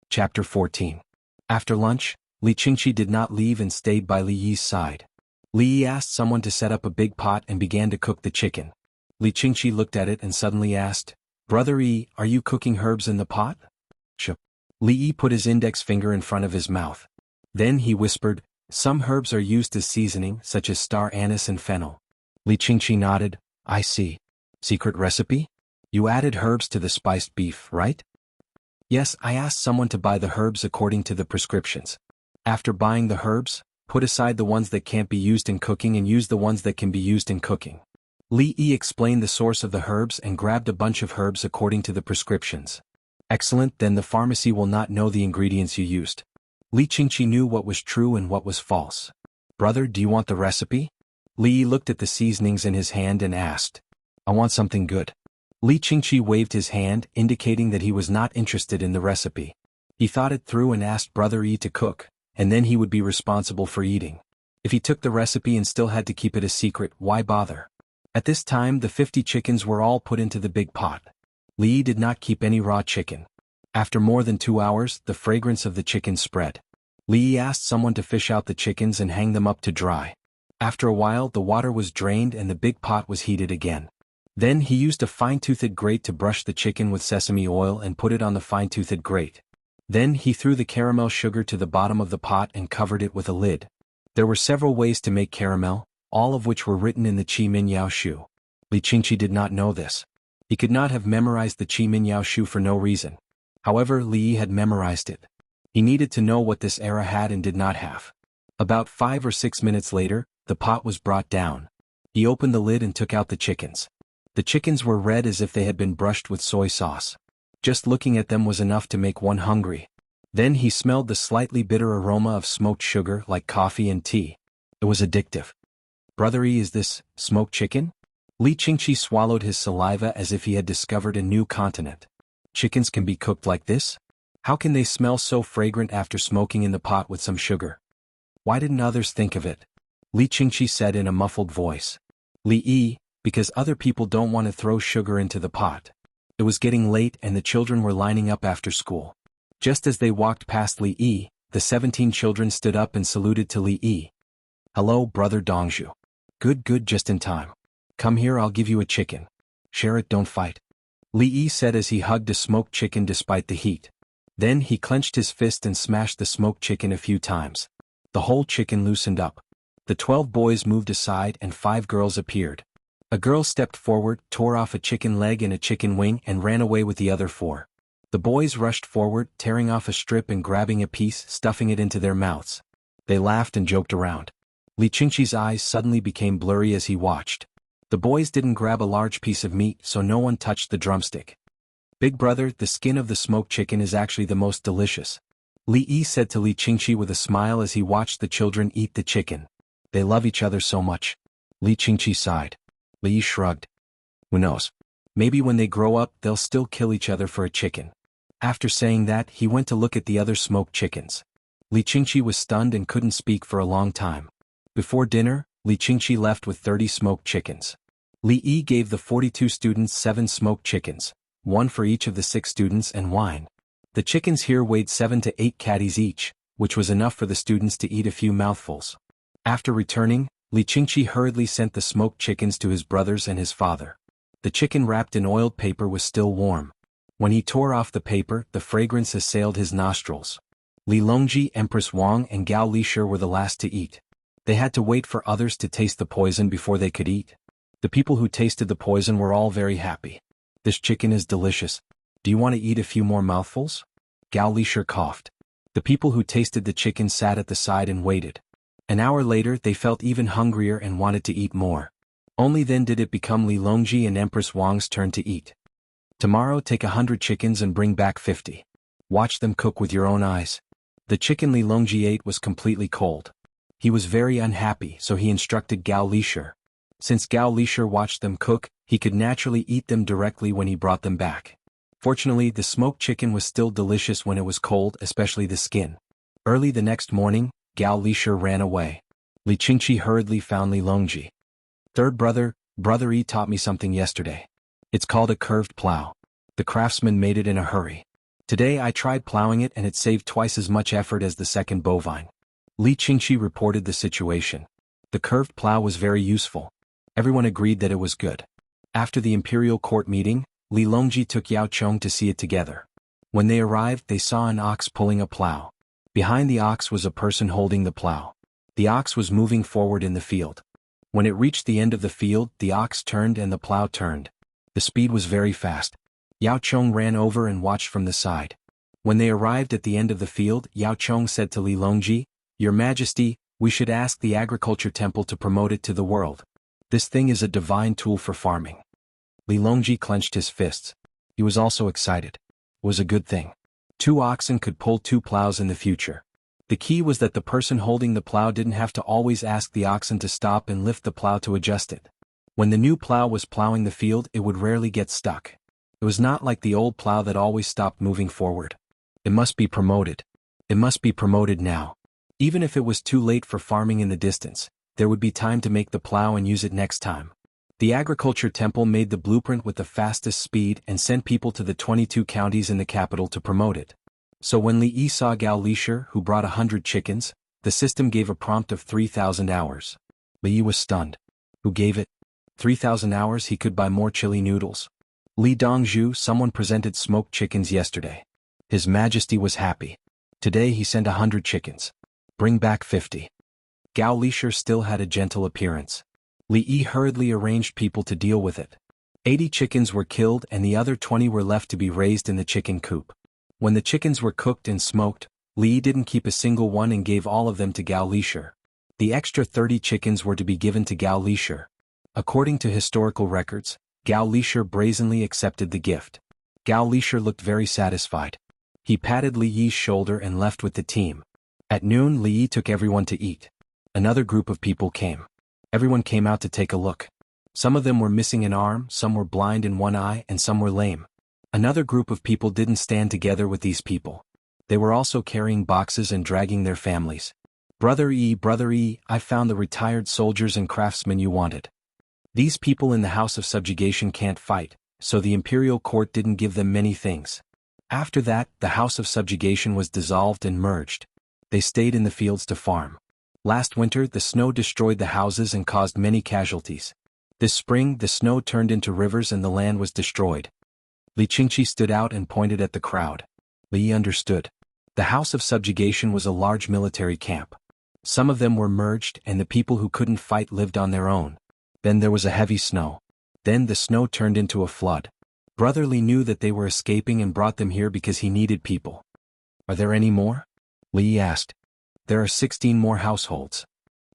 Chapter 14. After lunch, Li Qingqi did not leave and stayed by Li Yi's side. Li Yi asked someone to set up a big pot and began to cook the chicken. Li Qingqi looked at it and suddenly asked, Brother Yi, are you cooking herbs in the pot? Sure. Li Yi put his index finger in front of his mouth. Then he whispered, some herbs are used as seasoning, such as star anise and fennel. Li Qingqi nodded. I see. Secret recipe? You added herbs to the spiced beef, right? Yes, I asked someone to buy the herbs according to the prescriptions. After buying the herbs, put aside the ones that can't be used in cooking and use the ones that can be used in cooking. Li Yi explained the source of the herbs and grabbed a bunch of herbs according to the prescriptions. Excellent, then the pharmacy will not know the ingredients you used. Li Qingqi knew what was true and what was false. Brother, do you want the recipe? Li Yi looked at the seasonings in his hand and asked. I want something good. Li Qingqi waved his hand, indicating that he was not interested in the recipe. He thought it through and asked Brother Yi to cook, and then he would be responsible for eating. If he took the recipe and still had to keep it a secret, why bother? At this time the 50 chickens were all put into the big pot. Li Yi did not keep any raw chicken. After more than 2 hours, the fragrance of the chicken spread. Li Yi asked someone to fish out the chickens and hang them up to dry. After a while the water was drained and the big pot was heated again. Then he used a fine-toothed grate to brush the chicken with sesame oil and put it on the fine-toothed grate. Then he threw the caramel sugar to the bottom of the pot and covered it with a lid. There were several ways to make caramel, all of which were written in the Qi Min Yao Shu. Li Qingqi did not know this. He could not have memorized the Qi Min Yao Shu for no reason. However, Li Yi had memorized it. He needed to know what this era had and did not have. About 5 or 6 minutes later, the pot was brought down. He opened the lid and took out the chickens. The chickens were red as if they had been brushed with soy sauce. Just looking at them was enough to make one hungry. Then he smelled the slightly bitter aroma of smoked sugar like coffee and tea. It was addictive. Brother Yi, is this smoked chicken? Li Qingqi swallowed his saliva as if he had discovered a new continent. Chickens can be cooked like this? How can they smell so fragrant after smoking in the pot with some sugar? Why didn't others think of it? Li Qingqi said in a muffled voice. Li Yi, because other people don't want to throw sugar into the pot. It was getting late and the children were lining up after school. Just as they walked past Li Yi, the 17 children stood up and saluted to Li Yi. "Hello, brother Dongzhu. Good, just in time. Come here, I'll give you a chicken. Share it, don't fight," Li Yi said as he hugged a smoked chicken despite the heat. Then he clenched his fist and smashed the smoked chicken a few times. The whole chicken loosened up. The 12 boys moved aside and 5 girls appeared. A girl stepped forward, tore off a chicken leg and a chicken wing and ran away with the other 4. The boys rushed forward, tearing off a strip and grabbing a piece, stuffing it into their mouths. They laughed and joked around. Li Qingqi's eyes suddenly became blurry as he watched. The boys didn't grab a large piece of meat, so no one touched the drumstick. "Big brother, the skin of the smoked chicken is actually the most delicious," Li Yi said to Li Qingqi with a smile as he watched the children eat the chicken. "They love each other so much." Li Qingqi sighed. Li Yi shrugged. "Who knows? Maybe when they grow up they'll still kill each other for a chicken." After saying that, he went to look at the other smoked chickens. Li Qingqi was stunned and couldn't speak for a long time. Before dinner, Li Qingqi left with 30 smoked chickens. Li Yi gave the 42 students 7 smoked chickens, 1 for each of the 6 students, and wine. The chickens here weighed 7 to 8 catties each, which was enough for the students to eat a few mouthfuls. After returning, Li Qingqi hurriedly sent the smoked chickens to his brothers and his father. The chicken wrapped in oiled paper was still warm. When he tore off the paper, the fragrance assailed his nostrils. Li Longji, Empress Wang and Gao Lishir were the last to eat. They had to wait for others to taste the poison before they could eat. The people who tasted the poison were all very happy. "This chicken is delicious. Do you want to eat a few more mouthfuls?" Gao Lishir coughed. The people who tasted the chicken sat at the side and waited. An hour later they felt even hungrier and wanted to eat more. Only then did it become Li Longji and Empress Wang's turn to eat. "Tomorrow take 100 chickens and bring back 50. Watch them cook with your own eyes." The chicken Li Longji ate was completely cold. He was very unhappy, so he instructed Gao Lishir. Since Gao Lishir watched them cook, he could naturally eat them directly when he brought them back. Fortunately, the smoked chicken was still delicious when it was cold, especially the skin. Early the next morning, Gao Lishir ran away. Li Qingqi hurriedly found Li Longji. "Third brother, Brother Yi taught me something yesterday. It's called a curved plow. The craftsman made it in a hurry. Today I tried plowing it and it saved twice as much effort as the second bovine." Li Qingqi reported the situation. The curved plow was very useful. Everyone agreed that it was good. After the imperial court meeting, Li Longji took Yao Chong to see it together. When they arrived, they saw an ox pulling a plow. Behind the ox was a person holding the plow. The ox was moving forward in the field. When it reached the end of the field, the ox turned and the plow turned. The speed was very fast. Yao Chong ran over and watched from the side. When they arrived at the end of the field, Yao Chong said to Li Longji, "Your Majesty, we should ask the agriculture temple to promote it to the world. This thing is a divine tool for farming." Li Longji clenched his fists. He was also excited. It was a good thing. 2 oxen could pull 2 plows in the future. The key was that the person holding the plow didn't have to always ask the oxen to stop and lift the plow to adjust it. When the new plow was plowing the field, it would rarely get stuck. It was not like the old plow that always stopped moving forward. It must be promoted. It must be promoted now. Even if it was too late for farming in the distance, there would be time to make the plow and use it next time. The agriculture temple made the blueprint with the fastest speed and sent people to the 22 counties in the capital to promote it. So when Li Yi saw Gao Lishir, who brought 100 chickens, the system gave a prompt of 3,000 hours. Li Yi was stunned. Who gave it? 3,000 hours he could buy more chili noodles. Li Dongzhu, someone presented smoked chickens yesterday. His Majesty was happy. Today he sent 100 chickens. Bring back 50. Gao Lishir still had a gentle appearance. Li Yi hurriedly arranged people to deal with it. 80 chickens were killed and the other 20 were left to be raised in the chicken coop. When the chickens were cooked and smoked, Li Yi didn't keep a single one and gave all of them to Gao Lishir. The extra 30 chickens were to be given to Gao Lishir. According to historical records, Gao Lishir brazenly accepted the gift. Gao Lishir looked very satisfied. He patted Li Yi's shoulder and left with the team. At noon, Li Yi took everyone to eat. Another group of people came. Everyone came out to take a look. Some of them were missing an arm, some were blind in one eye, and some were lame. Another group of people didn't stand together with these people. They were also carrying boxes and dragging their families. Brother E, I found the retired soldiers and craftsmen you wanted. These people in the House of Subjugation can't fight, so the imperial court didn't give them many things. After that, the House of Subjugation was dissolved and merged. They stayed in the fields to farm. Last winter, the snow destroyed the houses and caused many casualties. This spring, the snow turned into rivers and the land was destroyed. Li Qingqi stood out and pointed at the crowd. Li understood. The House of Subjugation was a large military camp. Some of them were merged and the people who couldn't fight lived on their own. Then there was a heavy snow. Then the snow turned into a flood. Brother Li knew that they were escaping and brought them here because he needed people. Are there any more? Li asked. There are 16 more households.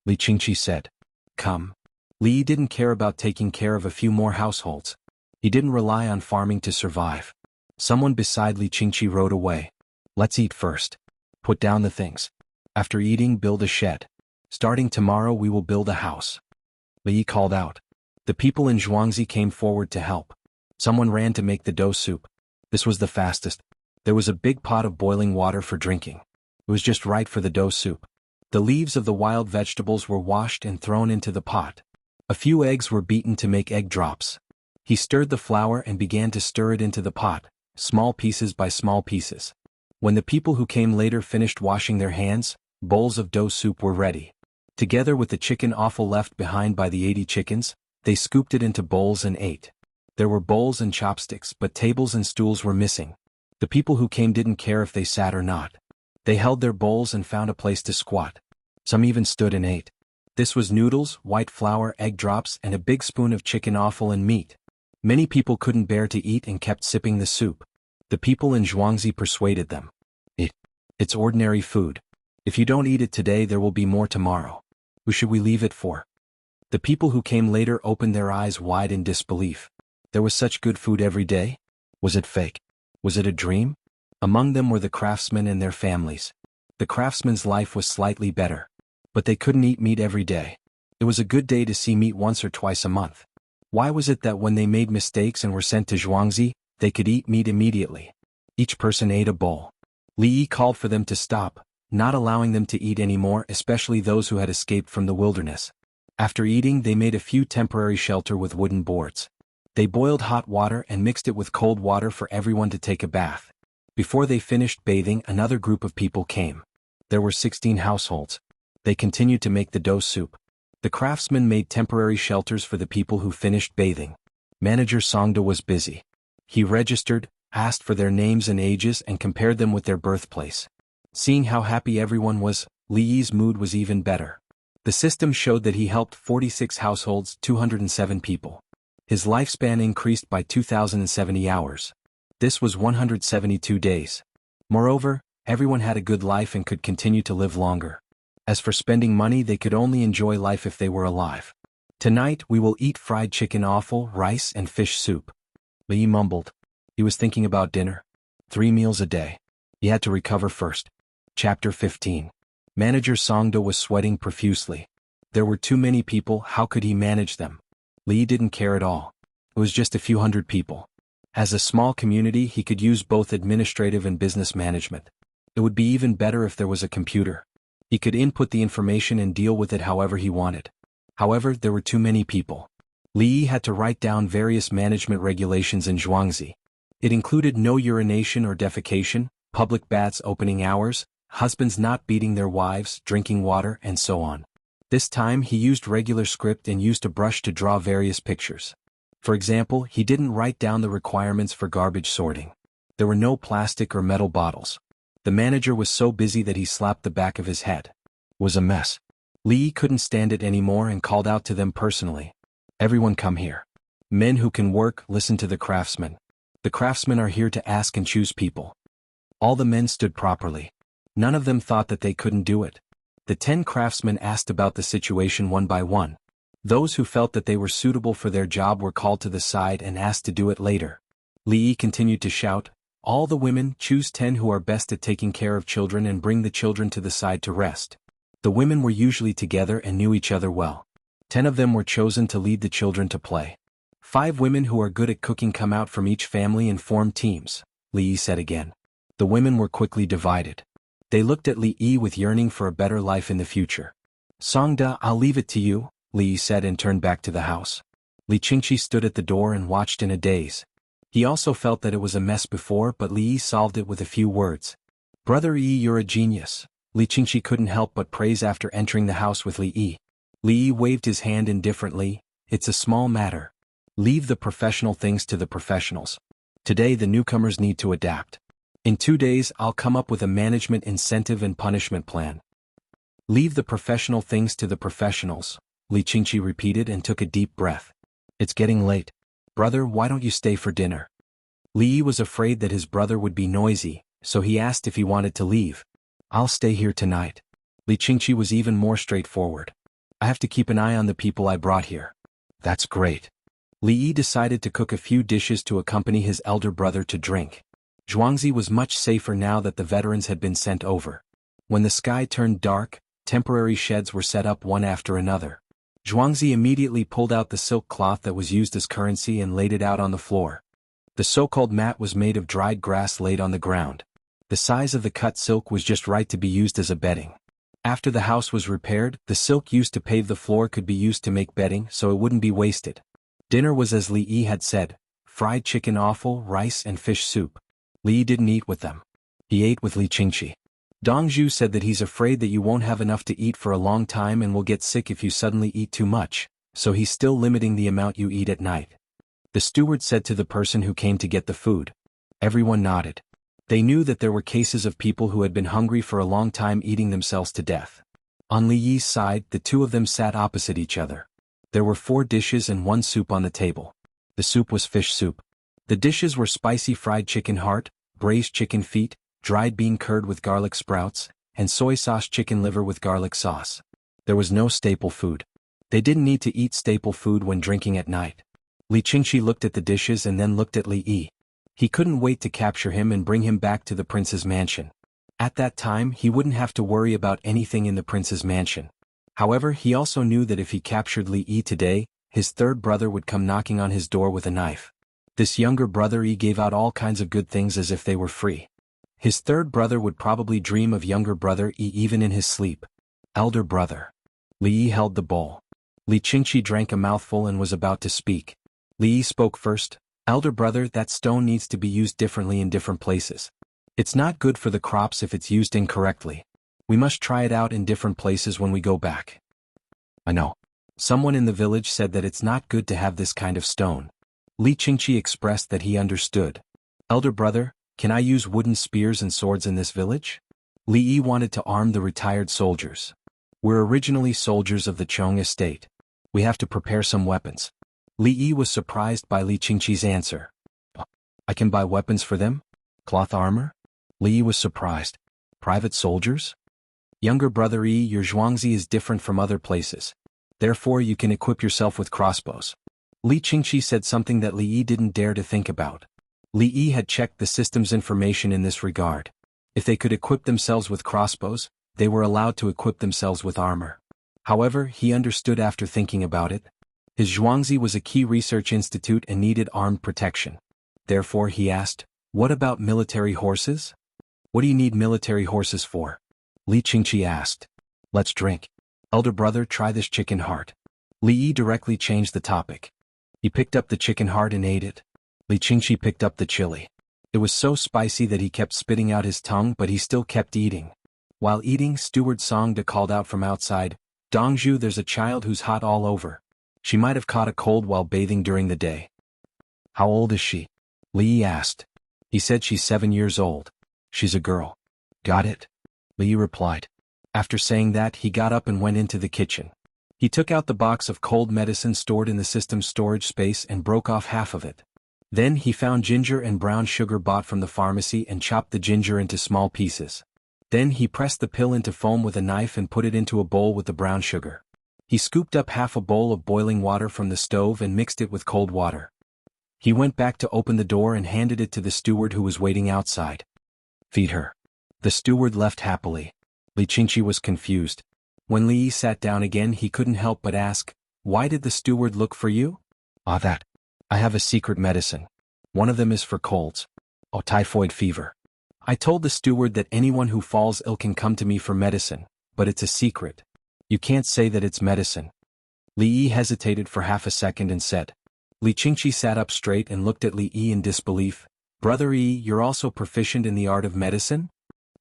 Li Qingqi said. Come. Li didn't care about taking care of a few more households. He didn't rely on farming to survive. Someone beside Li Qingqi rode away. Let's eat first. Put down the things. After eating, build a shed. Starting tomorrow we will build a house. Li called out. The people in Zhuangzi came forward to help. Someone ran to make the dough soup. This was the fastest. There was a big pot of boiling water for drinking. It was just right for the dough soup. The leaves of the wild vegetables were washed and thrown into the pot. A few eggs were beaten to make egg drops. He stirred the flour and began to stir it into the pot, small pieces by small pieces. When the people who came later finished washing their hands, bowls of dough soup were ready. Together with the chicken offal left behind by the 80 chickens, they scooped it into bowls and ate. There were bowls and chopsticks, but tables and stools were missing. The people who came didn't care if they sat or not. They held their bowls and found a place to squat. Some even stood and ate. This was noodles, white flour, egg drops, and a big spoon of chicken offal and meat. Many people couldn't bear to eat and kept sipping the soup. The people in Zhuangzi persuaded them. It's ordinary food. If you don't eat it today, there will be more tomorrow. Who should we leave it for? The people who came later opened their eyes wide in disbelief. There was such good food every day? Was it fake? Was it a dream? Among them were the craftsmen and their families. The craftsmen's life was slightly better. But they couldn't eat meat every day. It was a good day to see meat once or twice a month. Why was it that when they made mistakes and were sent to Zhuangzi, they could eat meat immediately? Each person ate a bowl. Li Yi called for them to stop, not allowing them to eat anymore, especially those who had escaped from the wilderness. After eating, they made a few temporary shelter with wooden boards. They boiled hot water and mixed it with cold water for everyone to take a bath. Before they finished bathing, another group of people came. There were 16 households. They continued to make the dough soup. The craftsmen made temporary shelters for the people who finished bathing. Manager Songda was busy. He registered, asked for their names and ages and compared them with their birthplace. Seeing how happy everyone was, Li Yi's mood was even better. The system showed that he helped 46 households, 207 people. His lifespan increased by 2,070 hours. This was 172 days. Moreover, everyone had a good life and could continue to live longer. As for spending money, they could only enjoy life if they were alive. Tonight we will eat fried chicken offal, rice and fish soup. Li mumbled. He was thinking about dinner. 3 meals a day. He had to recover first. Chapter 15. Manager Songda was sweating profusely. There were too many people, how could he manage them? Li didn't care at all. It was just a few hundred people. As a small community, he could use both administrative and business management. It would be even better if there was a computer. He could input the information and deal with it however he wanted. However, there were too many people. Li Yi had to write down various management regulations in Zhuangzi. It included no urination or defecation, public baths opening hours, husbands not beating their wives, drinking water, and so on. This time he used regular script and used a brush to draw various pictures. For example, he didn't write down the requirements for garbage sorting. There were no plastic or metal bottles. The manager was so busy that he slapped the back of his head. It was a mess. Li Yi couldn't stand it anymore and called out to them personally. Everyone come here. Men who can work, listen to the craftsmen. The craftsmen are here to ask and choose people. All the men stood properly. None of them thought that they couldn't do it. The 10 craftsmen asked about the situation one by one. Those who felt that they were suitable for their job were called to the side and asked to do it later. Li Yi continued to shout, all the women, choose 10 who are best at taking care of children and bring the children to the side to rest. The women were usually together and knew each other well. 10 of them were chosen to lead the children to play. 5 women who are good at cooking come out from each family and form teams, Li Yi said again. The women were quickly divided. They looked at Li Yi with yearning for a better life in the future. Songda, I'll leave it to you, Li Yi said and turned back to the house. Li Qingqi stood at the door and watched in a daze. He also felt that it was a mess before, but Li Yi solved it with a few words. "Brother Yi, you're a genius." Li Qingqi couldn't help but praise after entering the house with Li Yi. Li Yi waved his hand indifferently. "It's a small matter. Leave the professional things to the professionals. Today the newcomers need to adapt. In 2 days I'll come up with a management incentive and punishment plan." "Leave the professional things to the professionals," Li Qingqi repeated and took a deep breath. "It's getting late. Brother, why don't you stay for dinner?" Li Yi was afraid that his brother would be noisy, so he asked if he wanted to leave. "I'll stay here tonight." Li Qingqi was even more straightforward. "I have to keep an eye on the people I brought here." "That's great." Li Yi decided to cook a few dishes to accompany his elder brother to drink. Zhuangzi was much safer now that the veterans had been sent over. When the sky turned dark, temporary sheds were set up one after another. Zhuangzi immediately pulled out the silk cloth that was used as currency and laid it out on the floor. The so-called mat was made of dried grass laid on the ground. The size of the cut silk was just right to be used as a bedding. After the house was repaired, the silk used to pave the floor could be used to make bedding so it wouldn't be wasted. Dinner was as Li Yi had said: fried chicken offal, rice and fish soup. Li Yi didn't eat with them. He ate with Li Qingqi. Dong Zhu said that he's afraid that you won't have enough to eat for a long time and will get sick if you suddenly eat too much, so he's still limiting the amount you eat at night. The steward said to the person who came to get the food. Everyone nodded. They knew that there were cases of people who had been hungry for a long time eating themselves to death. On Li Yi's side, the two of them sat opposite each other. There were 4 dishes and 1 soup on the table. The soup was fish soup. The dishes were spicy fried chicken heart, braised chicken feet, dried bean curd with garlic sprouts, and soy sauce chicken liver with garlic sauce. There was no staple food. They didn't need to eat staple food when drinking at night. Li Qingqi looked at the dishes and then looked at Li Yi. He couldn't wait to capture him and bring him back to the prince's mansion. At that time he wouldn't have to worry about anything in the prince's mansion. However, he also knew that if he captured Li Yi today, his third brother would come knocking on his door with a knife. This younger brother Yi gave out all kinds of good things as if they were free. His third brother would probably dream of younger brother Yi even in his sleep. Elder brother. Li Yi held the bowl. Li Qingqi drank a mouthful and was about to speak. Li Yi spoke first. "Elder brother, that stone needs to be used differently in different places. It's not good for the crops if it's used incorrectly. We must try it out in different places when we go back." "I know. Someone in the village said that it's not good to have this kind of stone." Li Qingqi expressed that he understood. "Elder brother, can I use wooden spears and swords in this village?" Li Yi wanted to arm the retired soldiers. "We're originally soldiers of the Chong estate. We have to prepare some weapons." Li Yi was surprised by Li Qingqi's answer. "I can buy weapons for them? Cloth armor?" Li Yi was surprised. "Private soldiers?" "Younger brother Yi, your Zhuangzi is different from other places. Therefore you can equip yourself with crossbows." Li Qingqi said something that Li Yi didn't dare to think about. Li Yi had checked the system's information in this regard. If they could equip themselves with crossbows, they were allowed to equip themselves with armor. However, he understood after thinking about it. His Zhuangzi was a key research institute and needed armed protection. Therefore he asked, "What about military horses?" "What do you need military horses for?" Li Qingqi asked. "Let's drink. Elder brother, try this chicken heart." Li Yi directly changed the topic. He picked up the chicken heart and ate it. Li Qingqi picked up the chili. It was so spicy that he kept spitting out his tongue, but he still kept eating. While eating, Steward Songda called out from outside, "Dongzhu, there's a child who's hot all over. She might have caught a cold while bathing during the day." "How old is she?" Li Yi asked. He said she's 7 years old. "She's a girl." "Got it?" Li Yi replied. After saying that, he got up and went into the kitchen. He took out the box of cold medicine stored in the system's storage space and broke off half of it. Then he found ginger and brown sugar bought from the pharmacy and chopped the ginger into small pieces. Then he pressed the pill into foam with a knife and put it into a bowl with the brown sugar. He scooped up half a bowl of boiling water from the stove and mixed it with cold water. He went back to open the door and handed it to the steward who was waiting outside. "Feed her." The steward left happily. Li Qingqi was confused. When Li Yi sat down again, he couldn't help but ask, "Why did the steward look for you?" "Ah, that. I have a secret medicine. One of them is for colds. Oh, typhoid fever. I told the steward that anyone who falls ill can come to me for medicine, but it's a secret. You can't say that it's medicine." Li Yi hesitated for half a second and said, Li Qingqi sat up straight and looked at Li Yi in disbelief. Brother Yi, you're also proficient in the art of medicine?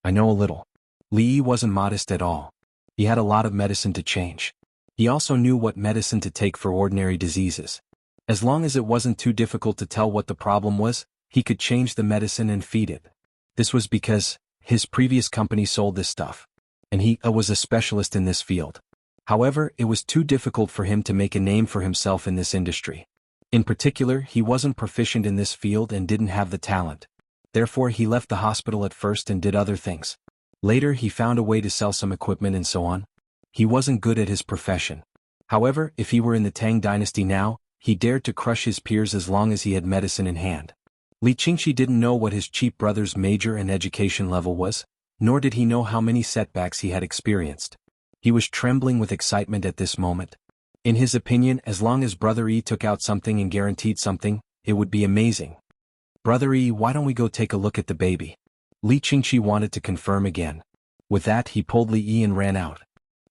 I know a little. Li Yi wasn't modest at all. He had a lot of medicine to change. He also knew what medicine to take for ordinary diseases. As long as it wasn't too difficult to tell what the problem was, he could change the medicine and feed it. This was because his previous company sold this stuff, and he was a specialist in this field. However, it was too difficult for him to make a name for himself in this industry. In particular, he wasn't proficient in this field and didn't have the talent. Therefore, he left the hospital at first and did other things. Later, he found a way to sell some equipment and so on. He wasn't good at his profession. However, if he were in the Tang dynasty now, he dared to crush his peers as long as he had medicine in hand. Li Qingqi didn't know what his cheap brother's major and education level was, nor did he know how many setbacks he had experienced. He was trembling with excitement at this moment. In his opinion, as long as Brother Yi took out something and guaranteed something, it would be amazing. Brother Yi, why don't we go take a look at the baby? Li Qingqi wanted to confirm again. With that, he pulled Li Yi and ran out.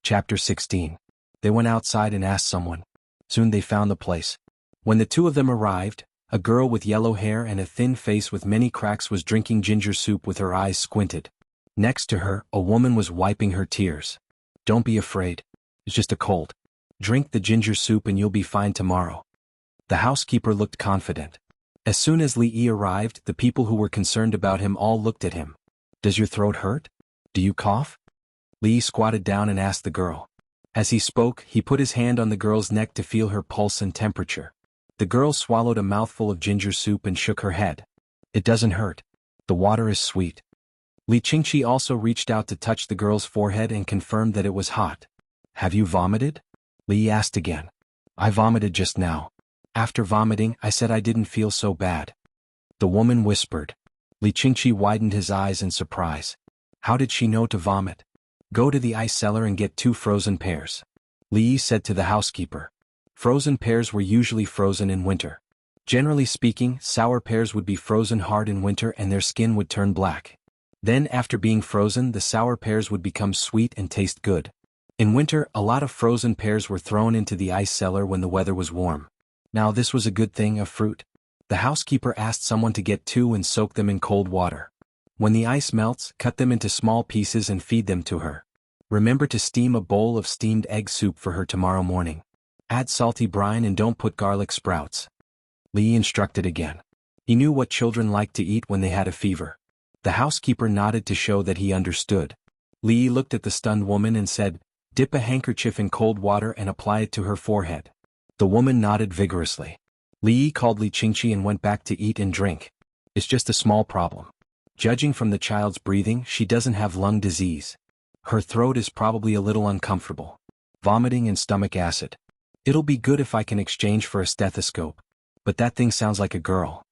Chapter 16. They went outside and asked someone. Soon they found the place. When the two of them arrived, a girl with yellow hair and a thin face with many cracks was drinking ginger soup with her eyes squinted. Next to her, a woman was wiping her tears. Don't be afraid. It's just a cold. Drink the ginger soup and you'll be fine tomorrow. The housekeeper looked confident. As soon as Li Yi arrived, the people who were concerned about him all looked at him. Does your throat hurt? Do you cough? Li Yi squatted down and asked the girl. As he spoke, he put his hand on the girl's neck to feel her pulse and temperature. The girl swallowed a mouthful of ginger soup and shook her head. It doesn't hurt. The water is sweet. Li Qingqi also reached out to touch the girl's forehead and confirmed that it was hot. Have you vomited? Li Yi asked again. I vomited just now. After vomiting, I said I didn't feel so bad. The woman whispered. Li Qingqi widened his eyes in surprise. How did she know to vomit? Go to the ice cellar and get 2 frozen pears. Li Yi said to the housekeeper. Frozen pears were usually frozen in winter. Generally speaking, sour pears would be frozen hard in winter and their skin would turn black. Then, after being frozen, the sour pears would become sweet and taste good. In winter, a lot of frozen pears were thrown into the ice cellar when the weather was warm. Now this was a good thing of fruit. The housekeeper asked someone to get 2 and soak them in cold water. When the ice melts, cut them into small pieces and feed them to her. Remember to steam a bowl of steamed egg soup for her tomorrow morning. Add salty brine and don't put garlic sprouts. Li Yi instructed again. He knew what children liked to eat when they had a fever. The housekeeper nodded to show that he understood. Li Yi looked at the stunned woman and said, Dip a handkerchief in cold water and apply it to her forehead. The woman nodded vigorously. Li Yi called Li Qingqi and went back to eat and drink. It's just a small problem. Judging from the child's breathing, she doesn't have lung disease. Her throat is probably a little uncomfortable. Vomiting and stomach acid. It'll be good if I can exchange for a stethoscope. But that thing sounds like a girl.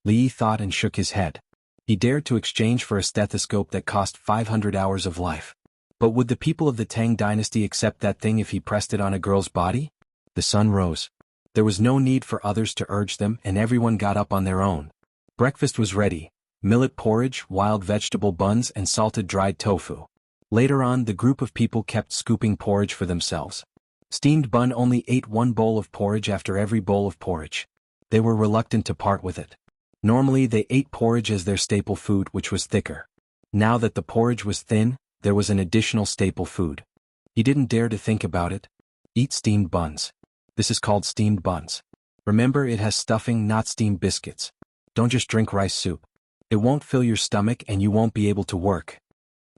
Li Yi thought and shook his head. He dared to exchange for a stethoscope that cost 500 hours of life. But would the people of the Tang dynasty accept that thing if he pressed it on a girl's body? The sun rose. There was no need for others to urge them and everyone got up on their own. Breakfast was ready. Millet porridge, wild vegetable buns and salted dried tofu. Later on, the group of people kept scooping porridge for themselves. Steamed Bun only ate 1 bowl of porridge after every bowl of porridge. They were reluctant to part with it. Normally they ate porridge as their staple food, which was thicker. Now that the porridge was thin, there was an additional staple food. He didn't dare to think about it. Eat steamed buns. This is called steamed buns. Remember, it has stuffing, not steamed biscuits. Don't just drink rice soup. It won't fill your stomach and you won't be able to work.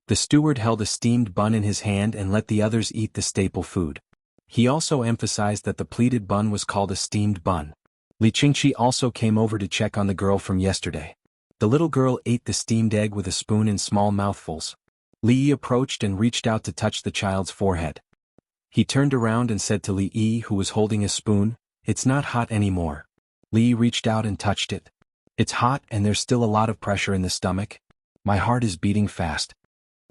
The steward held a steamed bun in his hand and let the others eat the staple food. He also emphasized that the pleated bun was called a steamed bun. Li Qingqi also came over to check on the girl from yesterday. The little girl ate the steamed egg with a spoon in small mouthfuls. Li Yi approached and reached out to touch the child's forehead. He turned around and said to Li Yi, who was holding a spoon, It's not hot anymore. Li Yi reached out and touched it. It's hot and there's still a lot of pressure in the stomach. My heart is beating fast.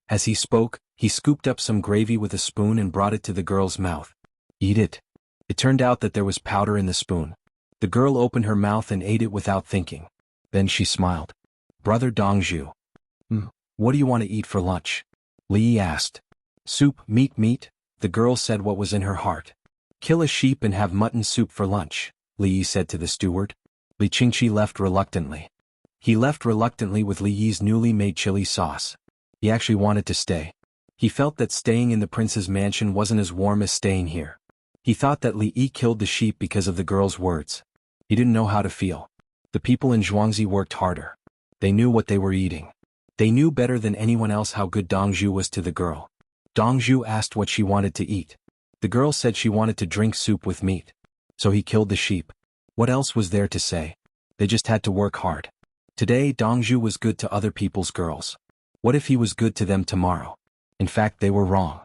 As he spoke, he scooped up some gravy with a spoon and brought it to the girl's mouth. Eat it. It turned out that there was powder in the spoon. The girl opened her mouth and ate it without thinking. Then she smiled. Brother Dongzhu. What do you want to eat for lunch? Li Yi asked. Soup, meat. The girl said what was in her heart. Kill a sheep and have mutton soup for lunch. Li Yi said to the steward. Li Qingqi left reluctantly. He left reluctantly with Li Yi's newly made chili sauce. He actually wanted to stay. He felt that staying in the prince's mansion wasn't as warm as staying here. He thought that Li Yi killed the sheep because of the girl's words. He didn't know how to feel. The people in Jianghu worked harder. They knew what they were eating. They knew better than anyone else how good Dongzhu was to the girl. Dongzhu asked what she wanted to eat. The girl said she wanted to drink soup with meat. So he killed the sheep. What else was there to say? They just had to work hard. Today Dongzhu was good to other people's girls. What if he was good to them tomorrow? In fact, they were wrong.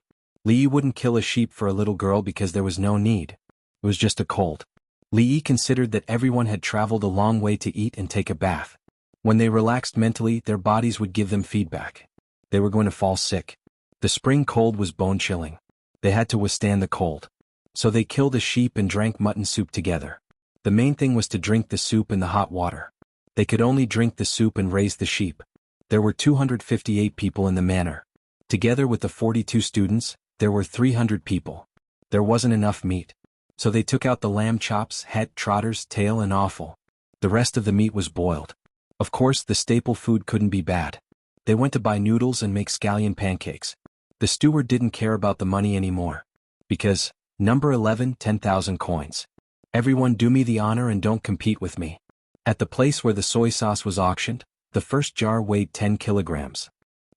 Li Yi wouldn't kill a sheep for a little girl because there was no need. It was just a cold. Li Yi considered that everyone had traveled a long way to eat and take a bath. When they relaxed mentally, their bodies would give them feedback. They were going to fall sick. The spring cold was bone-chilling. They had to withstand the cold. So they killed a sheep and drank mutton soup together. The main thing was to drink the soup in the hot water. They could only drink the soup and raise the sheep. There were 258 people in the manor. Together with the 42 students, there were 300 people. There wasn't enough meat. So they took out the lamb chops, head, trotters, tail and offal. The rest of the meat was boiled. Of course, the staple food couldn't be bad. They went to buy noodles and make scallion pancakes. The steward didn't care about the money anymore. Because, number 11, 10,000 coins. Everyone do me the honor and don't compete with me. At the place where the soy sauce was auctioned, the first jar weighed 10 kilograms.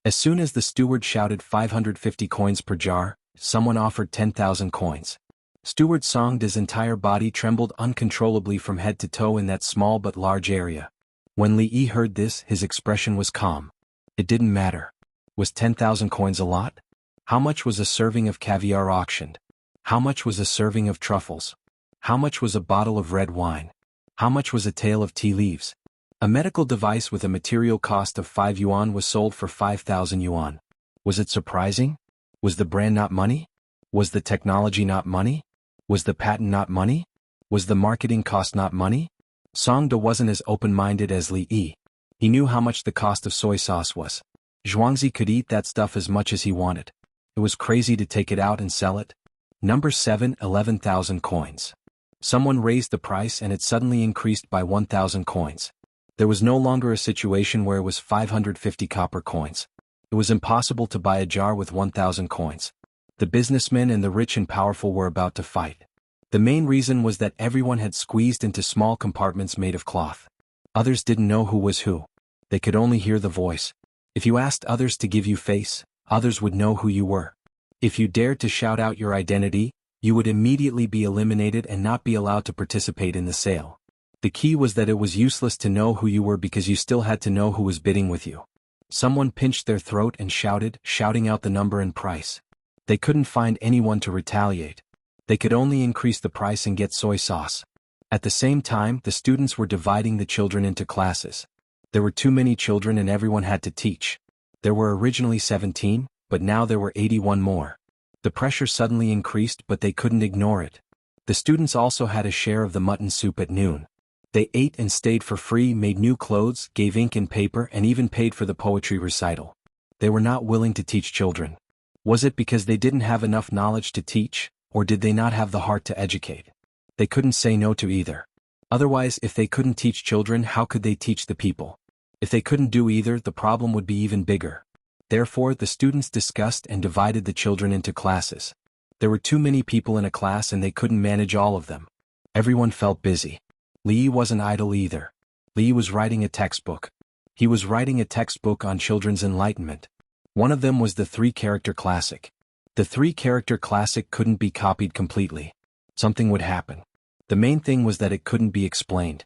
As soon as the steward shouted 550 coins per jar, someone offered 10,000 coins. Steward Songda's entire body trembled uncontrollably from head to toe in that small but large area. When Li Yi heard this, his expression was calm. It didn't matter. Was 10,000 coins a lot? How much was a serving of caviar auctioned? How much was a serving of truffles? How much was a bottle of red wine? How much was a tale of tea leaves? A medical device with a material cost of 5 yuan was sold for 5,000 yuan. Was it surprising? Was the brand not money? Was the technology not money? Was the patent not money? Was the marketing cost not money? Songda wasn't as open-minded as Li Yi. He knew how much the cost of soy sauce was. Zhuangzi could eat that stuff as much as he wanted. It was crazy to take it out and sell it. Number 7, 11,000 coins. Someone raised the price and it suddenly increased by 1,000 coins. There was no longer a situation where it was 550 copper coins. It was impossible to buy a jar with 1,000 coins. The businessmen and the rich and powerful were about to fight. The main reason was that everyone had squeezed into small compartments made of cloth. Others didn't know who was who. They could only hear the voice. If you asked others to give you face, others would know who you were. If you dared to shout out your identity, you would immediately be eliminated and not be allowed to participate in the sale. The key was that it was useless to know who you were because you still had to know who was bidding with you. Someone pinched their throat and shouted, shouting out the number and price. They couldn't find anyone to retaliate. They could only increase the price and get soy sauce. At the same time, the students were dividing the children into classes. There were too many children and everyone had to teach. There were originally 17, but now there were 81 more. The pressure suddenly increased, but they couldn't ignore it. The students also had a share of the mutton soup at noon. They ate and stayed for free, made new clothes, gave ink and paper, and even paid for the poetry recital. They were not willing to teach children. Was it because they didn't have enough knowledge to teach, or did they not have the heart to educate? They couldn't say no to either. Otherwise, if they couldn't teach children, how could they teach the people? If they couldn't do either, the problem would be even bigger. Therefore, the students discussed and divided the children into classes. There were too many people in a class and they couldn't manage all of them. Everyone felt busy. Li Yi wasn't idle either. Li Yi was writing a textbook. He was writing a textbook on children's enlightenment. One of them was the 3-character classic. The 3-character classic couldn't be copied completely. Something would happen. The main thing was that it couldn't be explained.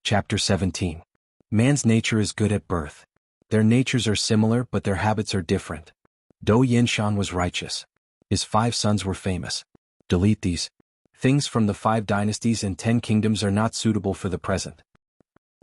Chapter 17. Man's nature is good at birth. Their natures are similar but their habits are different. Do Yinshan was righteous. His 5 sons were famous. Delete these. Things from the 5 dynasties and 10 kingdoms are not suitable for the present.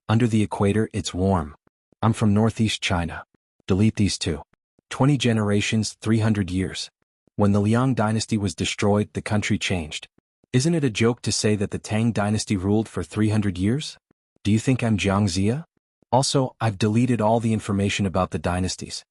Under the equator, it's warm. I'm from northeast China. Delete these too. 20 generations, 300 years. When the Liang dynasty was destroyed, the country changed. Isn't it a joke to say that the Tang dynasty ruled for 300 years? Do you think I'm Jianghu? Also, I've deleted all the information about the dynasties.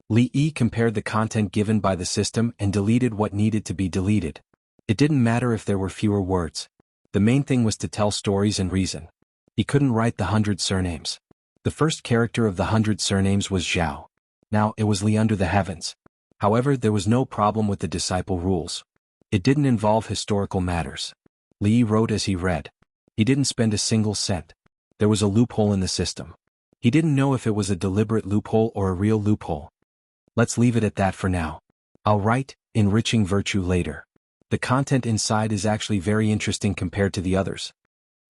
Li Yi compared the content given by the system and deleted what needed to be deleted. It didn't matter if there were fewer words. The main thing was to tell stories and reason. He couldn't write the 100 surnames. The first character of the 100 surnames was Zhao. Now, it was Li under the heavens. However, there was no problem with the disciple rules. It didn't involve historical matters. Li wrote as he read. He didn't spend a single cent. There was a loophole in the system. He didn't know if it was a deliberate loophole or a real loophole. Let's leave it at that for now. I'll write enriching virtue later. The content inside is actually very interesting compared to the others.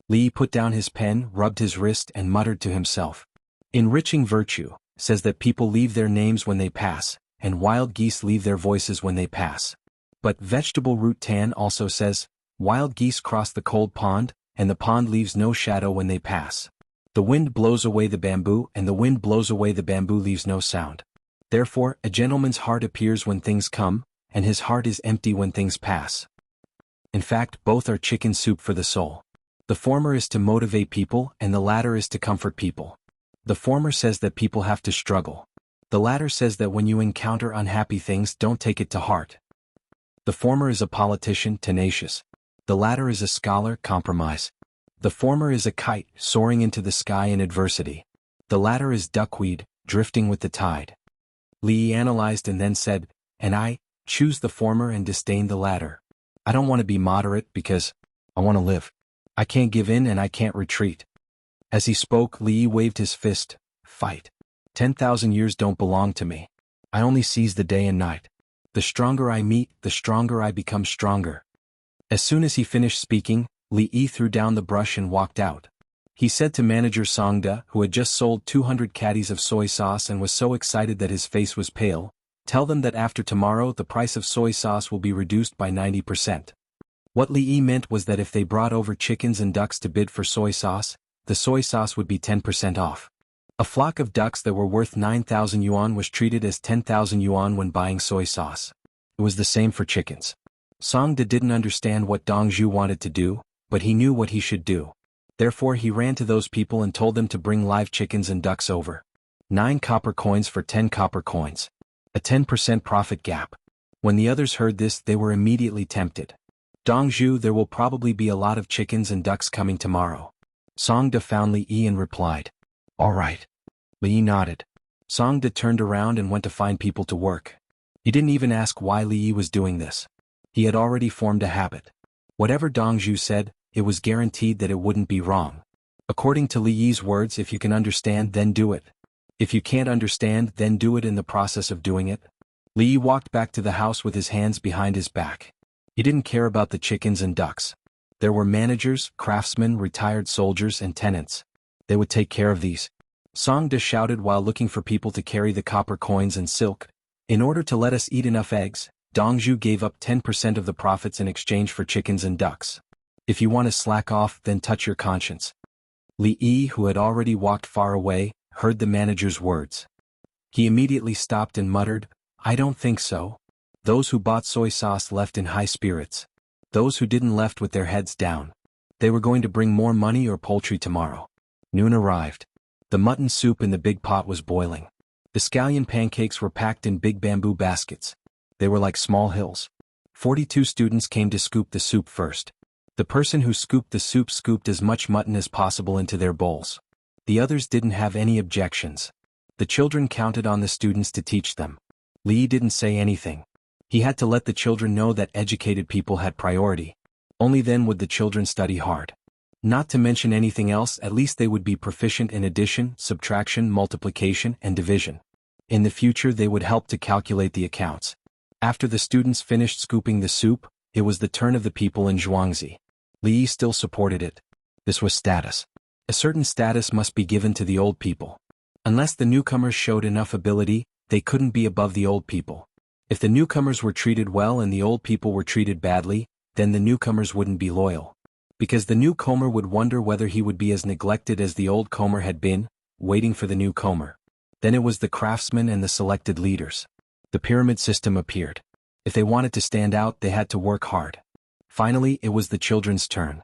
Li put down his pen, rubbed his wrist, and muttered to himself. Enriching virtue says that people leave their names when they pass, and wild geese leave their voices when they pass. But vegetable root Tan also says, wild geese cross the cold pond, and the pond leaves no shadow when they pass. The wind blows away the bamboo, and the wind blows away the bamboo leaves no sound. Therefore, a gentleman's heart appears when things come, and his heart is empty when things pass. In fact, both are chicken soup for the soul. The former is to motivate people, and the latter is to comfort people. The former says that people have to struggle. The latter says that when you encounter unhappy things, don't take it to heart. The former is a politician, tenacious. The latter is a scholar, compromise. The former is a kite, soaring into the sky in adversity. The latter is duckweed, drifting with the tide. Li analyzed and then said, and I choose the former and disdain the latter. I don't want to be moderate because I want to live. I can't give in and I can't retreat. As he spoke, Li waved his fist. Fight. 10,000 years don't belong to me. I only seize the day and night. The stronger I meet, the stronger I become stronger. As soon as he finished speaking, Li threw down the brush and walked out. He said to manager Songda, who had just sold 200 caddies of soy sauce and was so excited that his face was pale, tell them that after tomorrow the price of soy sauce will be reduced by 90%. What Li meant was that if they brought over chickens and ducks to bid for soy sauce, the soy sauce would be 10% off. A flock of ducks that were worth 9,000 yuan was treated as 10,000 yuan when buying soy sauce. It was the same for chickens. Songda didn't understand what Dongzhu wanted to do, but he knew what he should do. Therefore he ran to those people and told them to bring live chickens and ducks over. 9 copper coins for 10 copper coins. A 10% profit gap. When the others heard this, they were immediately tempted. Dongzhu, there will probably be a lot of chickens and ducks coming tomorrow. Songda found Li and replied. All right. Li nodded. Songda turned around and went to find people to work. He didn't even ask why Li was doing this. He had already formed a habit. Whatever Dongzhu said, it was guaranteed that it wouldn't be wrong. According to Li's words, if you can understand, then do it. If you can't understand, then do it in the process of doing it. Li walked back to the house with his hands behind his back. He didn't care about the chickens and ducks. There were managers, craftsmen, retired soldiers, and tenants. They would take care of these. Songda shouted while looking for people to carry the copper coins and silk. In order to let us eat enough eggs, Dongzhu gave up 10% of the profits in exchange for chickens and ducks. If you want to slack off, then touch your conscience. Li, who had already walked far away, heard the manager's words. He immediately stopped and muttered, I don't think so. Those who bought soy sauce left in high spirits. Those who didn't left with their heads down. They were going to bring more money or poultry tomorrow. Noon arrived. The mutton soup in the big pot was boiling. The scallion pancakes were packed in big bamboo baskets. They were like small hills. 42 students came to scoop the soup first. The person who scooped the soup scooped as much mutton as possible into their bowls. The others didn't have any objections. The children counted on the students to teach them. Li didn't say anything. He had to let the children know that educated people had priority. Only then would the children study hard. Not to mention anything else, at least they would be proficient in addition, subtraction, multiplication, and division. In the future they would help to calculate the accounts. After the students finished scooping the soup, it was the turn of the people in Jianghu. Li still supported it. This was status. A certain status must be given to the old people. Unless the newcomers showed enough ability, they couldn't be above the old people. If the newcomers were treated well and the old people were treated badly, then the newcomers wouldn't be loyal. Because the newcomer would wonder whether he would be as neglected as the old comer had been, waiting for the newcomer. Then it was the craftsmen and the selected leaders. The pyramid system appeared. If they wanted to stand out, they had to work hard. Finally, it was the children's turn.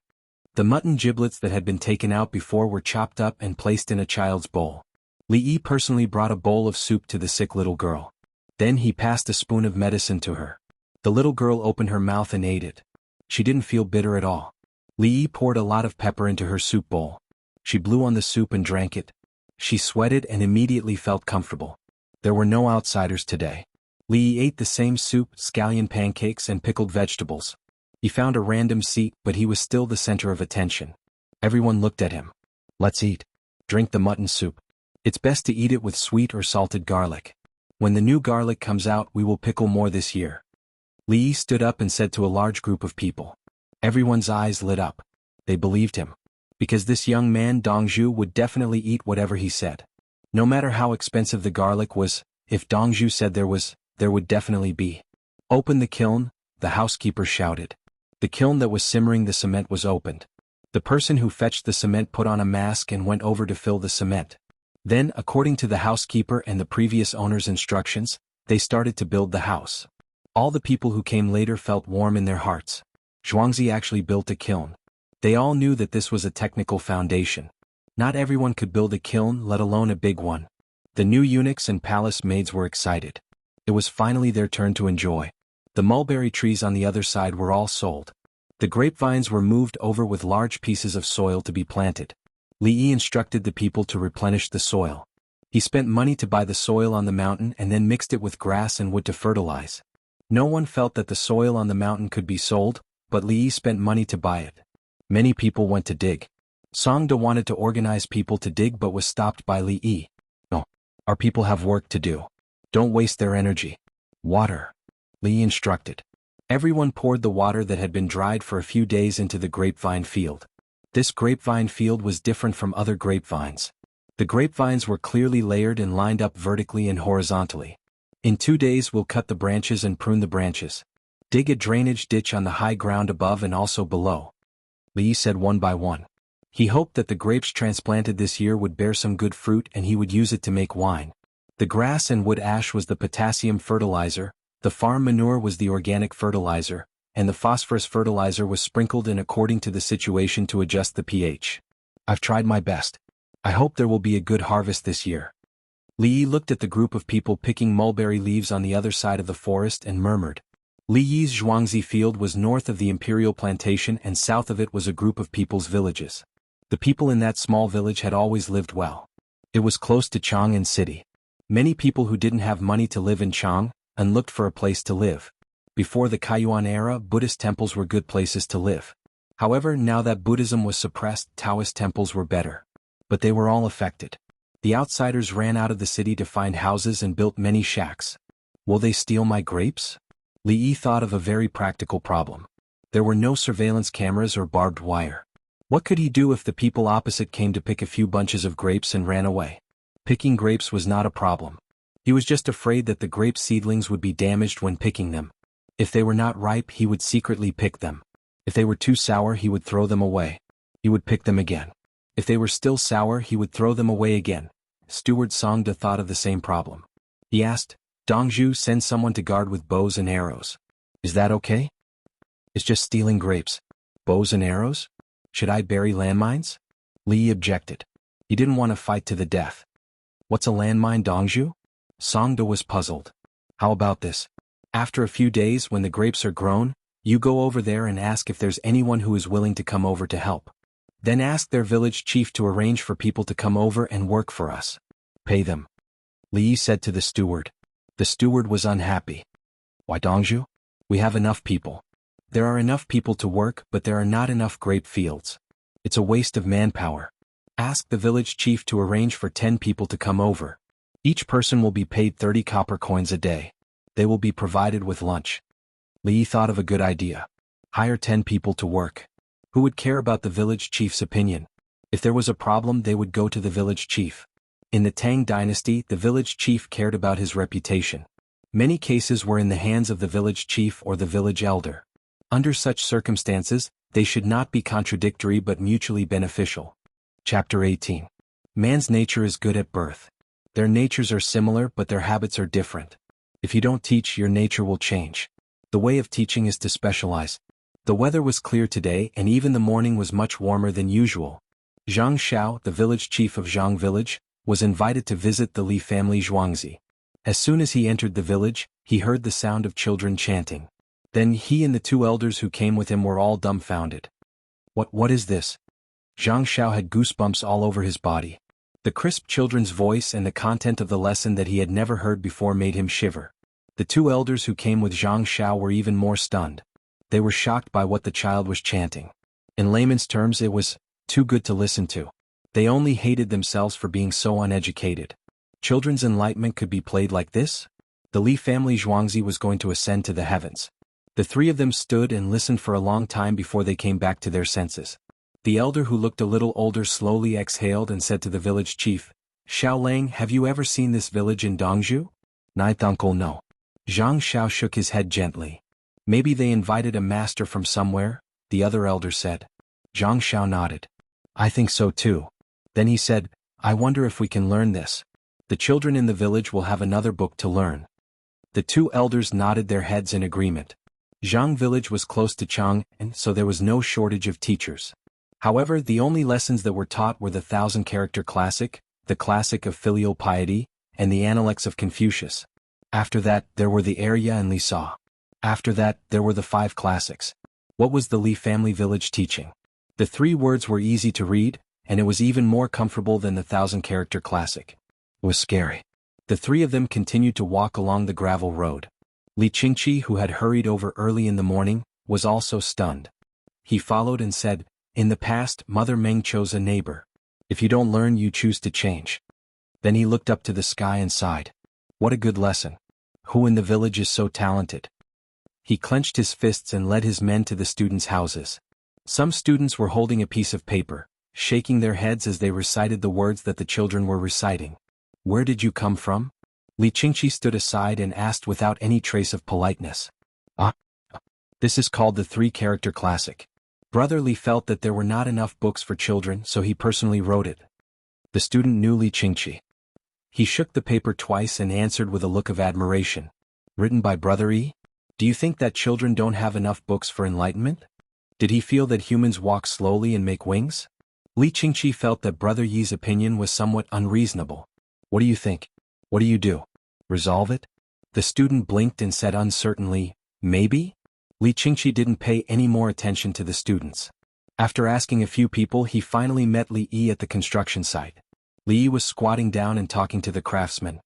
The mutton giblets that had been taken out before were chopped up and placed in a child's bowl. Li personally brought a bowl of soup to the sick little girl. Then he passed a spoon of medicine to her. The little girl opened her mouth and ate it. She didn't feel bitter at all. Li Yi poured a lot of pepper into her soup bowl. She blew on the soup and drank it. She sweated and immediately felt comfortable. There were no outsiders today. Li Yi ate the same soup, scallion pancakes and pickled vegetables. He found a random seat, but he was still the center of attention. Everyone looked at him. Let's eat. Drink the mutton soup. It's best to eat it with sweet or salted garlic. When the new garlic comes out, we will pickle more this year. Li Yi stood up and said to a large group of people. Everyone's eyes lit up. They believed him. Because this young man Dongzhu would definitely eat whatever he said. No matter how expensive the garlic was, if Dongzhu said there would definitely be. Open the kiln, the housekeeper shouted. The kiln that was simmering the cement was opened. The person who fetched the cement put on a mask and went over to fill the cement. Then, according to the housekeeper and the previous owner's instructions, they started to build the house. All the people who came later felt warm in their hearts. Zhuangzi actually built a kiln. They all knew that this was a technical foundation. Not everyone could build a kiln, let alone a big one. The new eunuchs and palace maids were excited. It was finally their turn to enjoy. The mulberry trees on the other side were all sold. The grapevines were moved over with large pieces of soil to be planted. Li Yi instructed the people to replenish the soil. He spent money to buy the soil on the mountain and then mixed it with grass and wood to fertilize. No one felt that the soil on the mountain could be sold, but Li Yi spent money to buy it. Many people went to dig. Song De wanted to organize people to dig but was stopped by Li Yi. No, our people have work to do. Don't waste their energy. Water. Li Yi instructed. Everyone poured the water that had been dried for a few days into the grapevine field. This grapevine field was different from other grapevines. The grapevines were clearly layered and lined up vertically and horizontally. In 2 days we'll cut the branches and prune the branches. Dig a drainage ditch on the high ground above and also below. Li Yi said one by one. He hoped that the grapes transplanted this year would bear some good fruit and he would use it to make wine. The grass and wood ash was the potassium fertilizer, the farm manure was the organic fertilizer, and the phosphorus fertilizer was sprinkled in according to the situation to adjust the pH. I've tried my best. I hope there will be a good harvest this year. Li Yi looked at the group of people picking mulberry leaves on the other side of the forest and murmured. Li Yi's Zhuangzi field was north of the imperial plantation and south of it was a group of people's villages. The people in that small village had always lived well. It was close to Chang'an city. Many people who didn't have money to live in Chang and looked for a place to live. Before the Kaiyuan era, Buddhist temples were good places to live. However, now that Buddhism was suppressed, Taoist temples were better. But they were all affected. The outsiders ran out of the city to find houses and built many shacks. Will they steal my grapes? Li Yi thought of a very practical problem. There were no surveillance cameras or barbed wire. What could he do if the people opposite came to pick a few bunches of grapes and ran away? Picking grapes was not a problem. He was just afraid that the grape seedlings would be damaged when picking them. If they were not ripe, he would secretly pick them. If they were too sour, he would throw them away. He would pick them again. If they were still sour, he would throw them away again. Steward Song De thought of the same problem. He asked, Dongzhu, send someone to guard with bows and arrows. Is that okay? It's just stealing grapes. Bows and arrows? Should I bury landmines? Li Yi objected. He didn't want to fight to the death. What's a landmine, Dongzhu? Song De was puzzled. How about this? After a few days, when the grapes are grown, you go over there and ask if there's anyone who is willing to come over to help. Then ask their village chief to arrange for people to come over and work for us. Pay them. Li Yi said to the steward. The steward was unhappy. Why, Dongzhu? We have enough people. There are enough people to work, but there are not enough grape fields. It's a waste of manpower. Ask the village chief to arrange for 10 people to come over. Each person will be paid 30 copper coins a day. They will be provided with lunch. Li Yi thought of a good idea. Hire 10 people to work. Who would care about the village chief's opinion? If there was a problem, they would go to the village chief. In the Tang dynasty, the village chief cared about his reputation. Many cases were in the hands of the village chief or the village elder. Under such circumstances, they should not be contradictory but mutually beneficial. Chapter 18. Man's nature is good at birth. Their natures are similar but their habits are different. If you don't teach, your nature will change. The way of teaching is to specialize. The weather was clear today and even the morning was much warmer than usual. Zhang Xiao, the village chief of Jianghu village, was invited to visit the Li family Zhuangzi. As soon as he entered the village, he heard the sound of children chanting. Then he and the 2 elders who came with him were all dumbfounded. What is this? Zhang Xiao had goosebumps all over his body. The crisp children's voice and the content of the lesson that he had never heard before made him shiver. The two elders who came with Zhang Xiao were even more stunned. They were shocked by what the child was chanting. In layman's terms, it was too good to listen to. They only hated themselves for being so uneducated. Children's enlightenment could be played like this? The Li family Zhuangzi was going to ascend to the heavens. The three of them stood and listened for a long time before they came back to their senses. The elder who looked a little older slowly exhaled and said to the village chief, "Xiao Lang, have you ever seen this village in Dongzhu?" "Ninth uncle, no." Zhang Xiao shook his head gently. "Maybe they invited a master from somewhere," the other elder said. Zhang Xiao nodded. "I think so too." Then he said, "I wonder if we can learn this. The children in the village will have another book to learn." The two elders nodded their heads in agreement. Jianghu village was close to Chang, and so there was no shortage of teachers. However, the only lessons that were taught were the 1,000-character classic, the classic of filial piety, and the Analects of Confucius. After that, there were the Arya and Li Sa. After that, there were the 5 classics. What was the Li family village teaching? The 3 words were easy to read, and it was even more comfortable than the 1,000-character classic. It was scary. The 3 of them continued to walk along the gravel road. Li Qingqi, who had hurried over early in the morning, was also stunned. He followed and said, "In the past, Mother Meng chose a neighbor. If you don't learn, you choose to change." Then he looked up to the sky and sighed. What a good lesson. Who in the village is so talented? He clenched his fists and led his men to the students' houses. Some students were holding a piece of paper, shaking their heads as they recited the words that the children were reciting. "Where did you come from?" Li Qingqi stood aside and asked without any trace of politeness. This is called the 3-character classic. Brother Li felt that there were not enough books for children, so he personally wrote it. The student knew Li Qingqi. He shook the paper twice and answered with a look of admiration. "Written by Brother Yi? Do you think that children don't have enough books for enlightenment? Did he feel that humans walk slowly and make wings?" Li Qingqi felt that Brother Yi's opinion was somewhat unreasonable. "What do you think? What do you do? Resolve it?" The student blinked and said uncertainly, "Maybe?" Li Qingqi didn't pay any more attention to the students. After asking a few people, he finally met Li Yi at the construction site. Li Yi was squatting down and talking to the craftsman.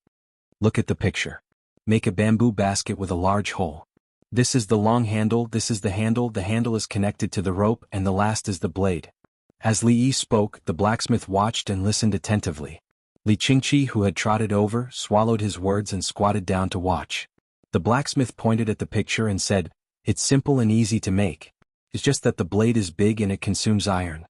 "Look at the picture. Make a bamboo basket with a large hole. This is the long handle, this is the handle is connected to the rope, and the last is the blade." As Li Yi spoke, the blacksmith watched and listened attentively. Li Qingqi, who had trotted over, swallowed his words and squatted down to watch. The blacksmith pointed at the picture and said, "It's simple and easy to make. It's just that the blade is big and it consumes iron."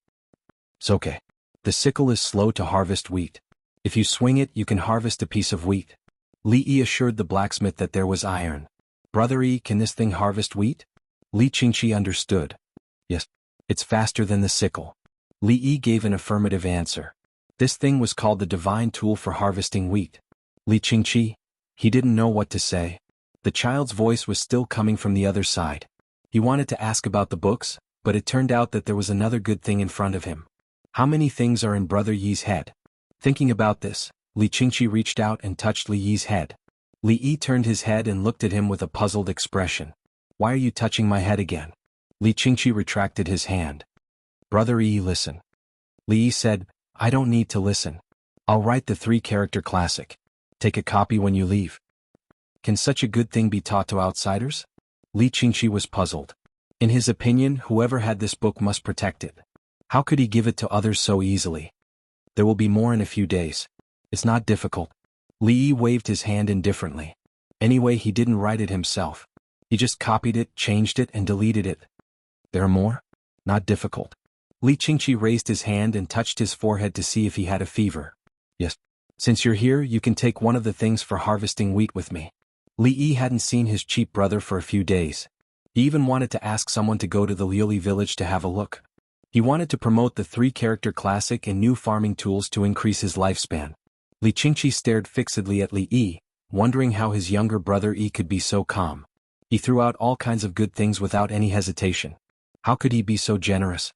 "It's okay. The sickle is slow to harvest wheat. If you swing it, you can harvest a piece of wheat." Li Yi assured the blacksmith that there was iron. "Brother Yi, can this thing harvest wheat?" Li Qingqi understood. "Yes. It's faster than the sickle." Li Yi gave an affirmative answer. This thing was called the divine tool for harvesting wheat. Li Qingqi, he didn't know what to say. The child's voice was still coming from the other side. He wanted to ask about the books, but it turned out that there was another good thing in front of him. How many things are in Brother Yi's head? Thinking about this, Li Qingqi reached out and touched Li Yi's head. Li Yi turned his head and looked at him with a puzzled expression. "Why are you touching my head again?" Li Qingqi retracted his hand. "Brother Yi, listen." Li Yi said, "I don't need to listen. I'll write the 3-character classic. Take a copy when you leave." Can such a good thing be taught to outsiders? Li Qingqi was puzzled. In his opinion, whoever had this book must protect it. How could he give it to others so easily? "There will be more in a few days. It's not difficult." Li Yi waved his hand indifferently. Anyway, he didn't write it himself. He just copied it, changed it, and deleted it. "There are more? Not difficult." Li Qingqi raised his hand and touched his forehead to see if he had a fever. "Yes. Since you're here, you can take one of the things for harvesting wheat with me." Li Yi hadn't seen his cheap brother for a few days. He even wanted to ask someone to go to the Liuli village to have a look. He wanted to promote the 3-character classic and new farming tools to increase his lifespan. Li Qingqi stared fixedly at Li Yi, wondering how his younger brother Yi could be so calm. He threw out all kinds of good things without any hesitation. How could he be so generous?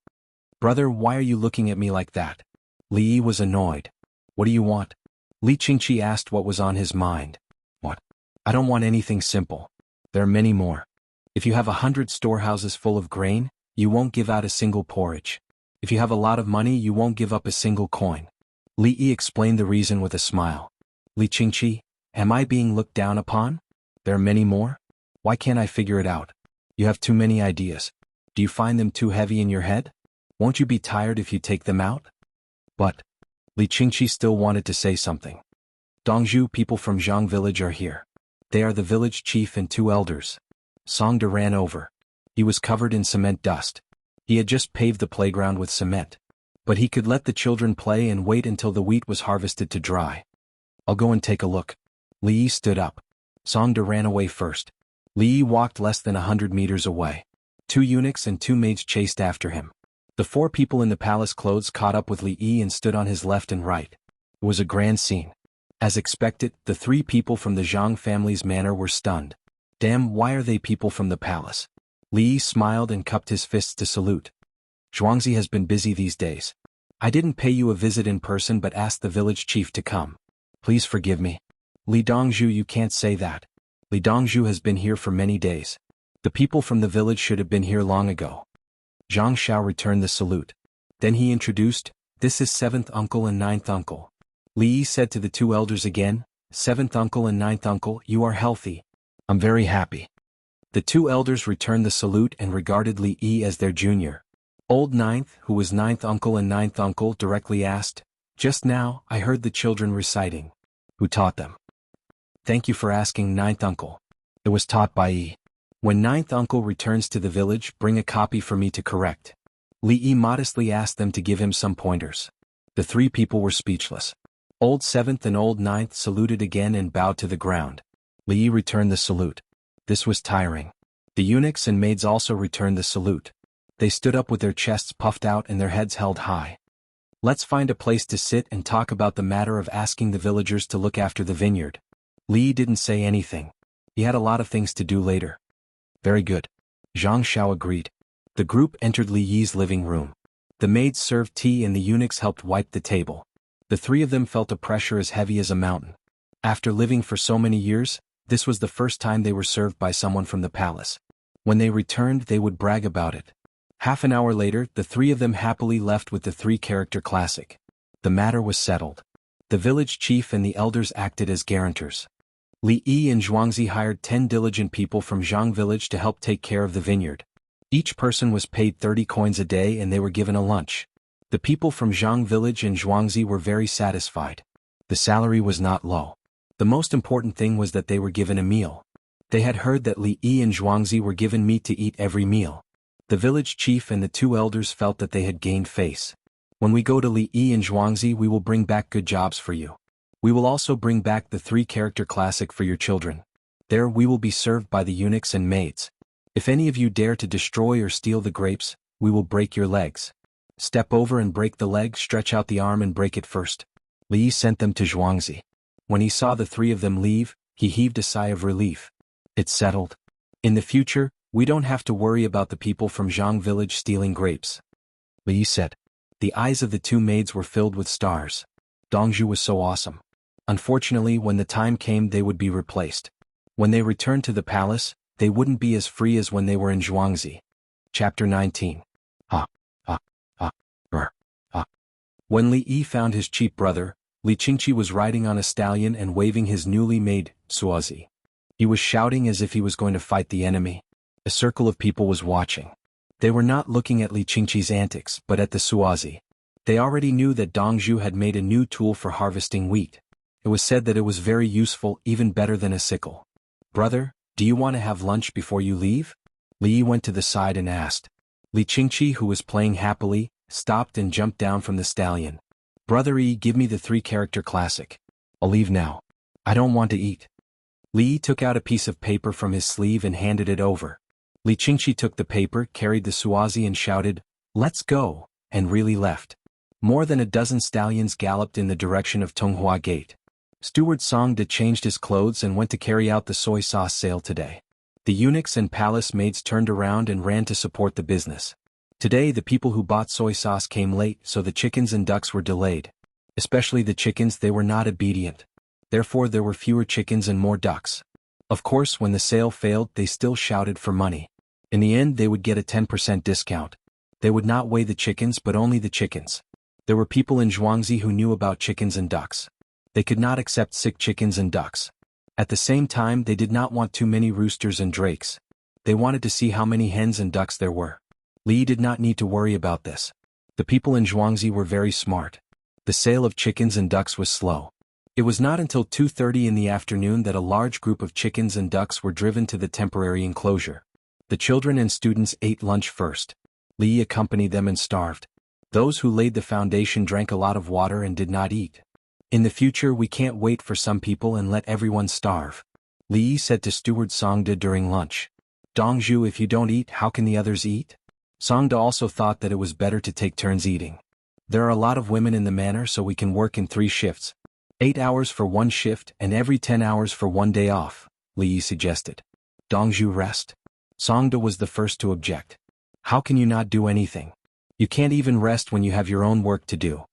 "Brother, why are you looking at me like that?" Li Yi was annoyed. "What do you want?" Li Qingqi asked what was on his mind. "What? I don't want anything simple. There are many more. If you have 100 storehouses full of grain, You won't give out a single porridge. If you have a lot of money, you won't give up a single coin. Li Yi explained the reason with a smile. Li Qingqi, am I being looked down upon? There are many more? Why can't I figure it out? You have too many ideas. Do you find them too heavy in your head? Won't you be tired if you take them out? But Li Qingqi still wanted to say something. Dongzhu people from Jianghu village are here. They are the village chief and 2 elders. Song De ran over. He was covered in cement dust. He had just paved the playground with cement. But he could let the children play and wait until the wheat was harvested to dry. I'll go and take a look. Li Yi stood up. Song De ran away first. Li Yi walked less than 100 meters away. 2 eunuchs and 2 maids chased after him. The 4 people in the palace clothes caught up with Li Yi and stood on his left and right. It was a grand scene. As expected, the 3 people from the Jianghu family's manor were stunned. Damn, why are they people from the palace? Li Yi smiled and cupped his fists to salute. Zhuangzi has been busy these days. I didn't pay you a visit in person but asked the village chief to come. Please forgive me. Li Dongzhu, you can't say that. Li Dongzhu has been here for many days. The people from the village should have been here long ago. Zhang Xiao returned the salute. Then he introduced, this is 7th uncle and 9th uncle. Li Yi said to the 2 elders again, 7th uncle and 9th uncle, you are healthy. I'm very happy. The 2 elders returned the salute and regarded Li Yi as their junior. Old 9th, who was 9th uncle and 9th uncle, directly asked, just now, I heard the children reciting. Who taught them? Thank you for asking, 9th uncle. It was taught by Yi. When 9th uncle returns to the village, bring a copy for me to correct. Li Yi modestly asked them to give him some pointers. The 3 people were speechless. Old 7th and Old 9th saluted again and bowed to the ground. Li Yi returned the salute. This was tiring. The eunuchs and maids also returned the salute. They stood up with their chests puffed out and their heads held high. Let's find a place to sit and talk about the matter of asking the villagers to look after the vineyard. Li Yi didn't say anything. He had a lot of things to do later. Very good. Zhang Xiao agreed. The group entered Li Yi's living room. The maids served tea and the eunuchs helped wipe the table. The 3 of them felt a pressure as heavy as a mountain. After living for so many years, this was the first time they were served by someone from the palace. When they returned, they would brag about it. Half an hour later, the 3 of them happily left with the 3-character classic. The matter was settled. The village chief and the elders acted as guarantors. Li Yi and Zhuangzi hired 10 diligent people from Jianghu village to help take care of the vineyard. Each person was paid 30 coins a day and they were given a lunch. The people from Jianghu village and Zhuangzi were very satisfied. The salary was not low. The most important thing was that they were given a meal. They had heard that Li Yi and Zhuangzi were given meat to eat every meal. The village chief and the 2 elders felt that they had gained face. When we go to Li Yi and Zhuangzi, we will bring back good jobs for you. We will also bring back the 3-character classic for your children. There we will be served by the eunuchs and maids. If any of you dare to destroy or steal the grapes, we will break your legs. Step over and break the leg, stretch out the arm and break it first. Li Yi sent them to Zhuangzi. When he saw the 3 of them leave, he heaved a sigh of relief. It's settled. In the future, we don't have to worry about the people from Jianghu village stealing grapes. Li Yi said. The eyes of the 2 maids were filled with stars. Dongzhu was so awesome. Unfortunately, when the time came, they would be replaced. When they returned to the palace, they wouldn't be as free as when they were in Zhuangzi. Chapter 19. When Li Yi found his cheap brother, Li Qingqi was riding on a stallion and waving his newly made Suazi. He was shouting as if he was going to fight the enemy. A circle of people was watching. They were not looking at Li Qingqi's antics but at the Suazi. They already knew that Dongzhu had made a new tool for harvesting wheat. It was said that it was very useful, even better than a sickle. Brother, do you want to have lunch before you leave? Li Yi went to the side and asked. Li Qingqi, who was playing happily, stopped and jumped down from the stallion. Brother Yi, give me the 3-character classic. I'll leave now. I don't want to eat. Li Yi took out a piece of paper from his sleeve and handed it over. Li Qingqi took the paper, carried the Suazi and shouted, let's go, and really left. More than a dozen stallions galloped in the direction of Tonghua Gate. Steward Song De changed his clothes and went to carry out the soy sauce sale today. The eunuchs and palace maids turned around and ran to support the business. Today the people who bought soy sauce came late, so the chickens and ducks were delayed. Especially the chickens, they were not obedient. Therefore there were fewer chickens and more ducks. Of course, when the sale failed, they still shouted for money. In the end they would get a 10% discount. They would not weigh the chickens but only the chickens. There were people in Jianghu who knew about chickens and ducks. They could not accept sick chickens and ducks. At the same time they did not want too many roosters and drakes. They wanted to see how many hens and ducks there were. Li did not need to worry about this. The people in Jianghu were very smart. The sale of chickens and ducks was slow. It was not until 2:30 in the afternoon that a large group of chickens and ducks were driven to the temporary enclosure. The children and students ate lunch first. Li accompanied them and starved. Those who laid the foundation drank a lot of water and did not eat. In the future we can't wait for some people and let everyone starve. Li said to steward Songda during lunch. Dongzhu, if you don't eat, how can the others eat? Songda also thought that it was better to take turns eating. There are a lot of women in the manor so we can work in 3 shifts. 8 hours for one shift and every 10 hours for one day off, Li suggested. Dongzhu rest. Songda was the first to object. How can you not do anything? You can't even rest when you have your own work to do.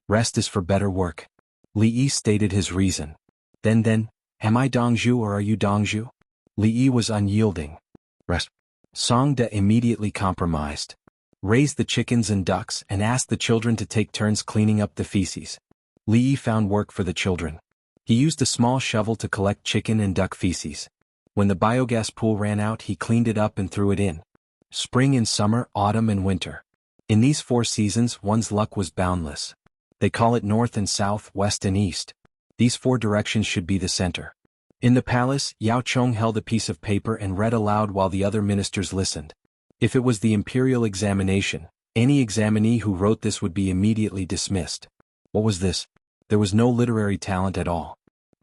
Rest is for better work. Li stated his reason. Then, am I Dongzhu or are you Dongzhu? Li was unyielding. Rest. Songda immediately compromised. Raised the chickens and ducks and asked the children to take turns cleaning up the feces. Li found work for the children. He used a small shovel to collect chicken and duck feces. When the biogas pool ran out he cleaned it up and threw it in. Spring and summer, autumn and winter. In these 4 seasons one's luck was boundless. They call it north and south, west and east. These 4 directions should be the center. In the palace, Yao Chong held a piece of paper and read aloud while the other ministers listened. If it was the imperial examination, any examinee who wrote this would be immediately dismissed. What was this? There was no literary talent at all.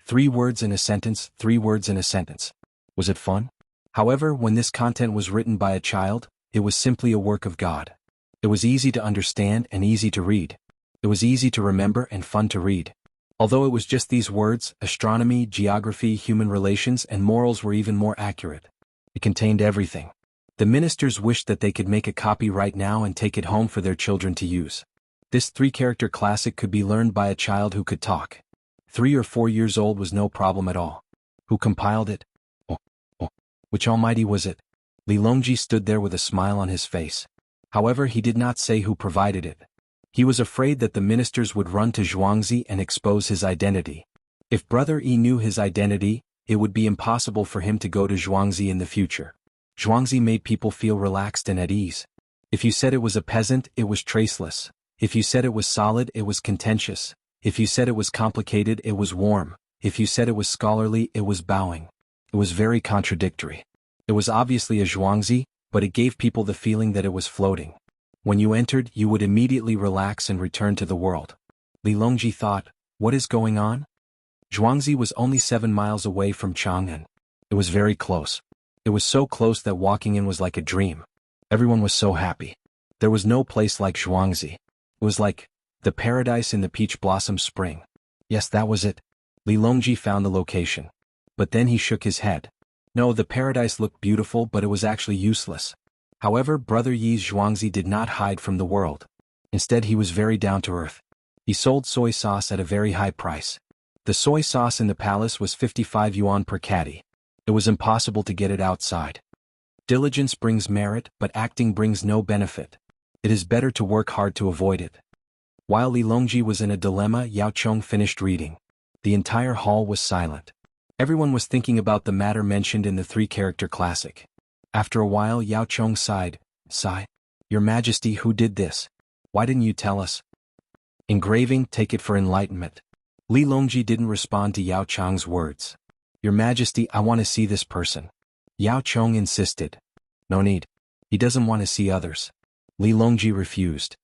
3 words in a sentence, 3 words in a sentence. Was it fun? However, when this content was written by a child, it was simply a work of God. It was easy to understand and easy to read. It was easy to remember and fun to read. Although it was just these words, astronomy, geography, human relations, and morals were even more accurate. It contained everything. The ministers wished that they could make a copy right now and take it home for their children to use. This 3-character classic could be learned by a child who could talk. 3 or 4 years old was no problem at all. Who compiled it? Which almighty was it? Li Longji stood there with a smile on his face. However, he did not say who provided it. He was afraid that the ministers would run to Zhuangzi and expose his identity. If Brother Yi knew his identity, it would be impossible for him to go to Zhuangzi in the future. Zhuangzi made people feel relaxed and at ease. If you said it was a peasant, it was traceless. If you said it was solid, it was contentious. If you said it was complicated, it was warm. If you said it was scholarly, it was bowing. It was very contradictory. It was obviously a Zhuangzi, but it gave people the feeling that it was floating. When you entered, you would immediately relax and return to the world. Li Longji thought, what is going on? Zhuangzi was only 7 miles away from Chang'an. It was very close. It was so close that walking in was like a dream. Everyone was so happy. There was no place like Zhuangzi. It was like the paradise in the peach blossom spring. Yes, that was it. Li Longji found the location. But then he shook his head. No, the paradise looked beautiful, but it was actually useless. However, Brother Yi's Zhuangzi did not hide from the world. Instead, he was very down to earth. He sold soy sauce at a very high price. The soy sauce in the palace was 55 yuan per caddy. It was impossible to get it outside. Diligence brings merit, but acting brings no benefit. It is better to work hard to avoid it. While Li Longji was in a dilemma, Yao Chong finished reading. The entire hall was silent. Everyone was thinking about the matter mentioned in the 3-character classic. After a while, Yao Chong sighed. Sigh. Your Majesty, who did this? Why didn't you tell us? Engraving, take it for enlightenment. Li Longji didn't respond to Yao Chong's words. Your Majesty, I want to see this person. Yao Chong insisted. No need. He doesn't want to see others. Li Longji refused.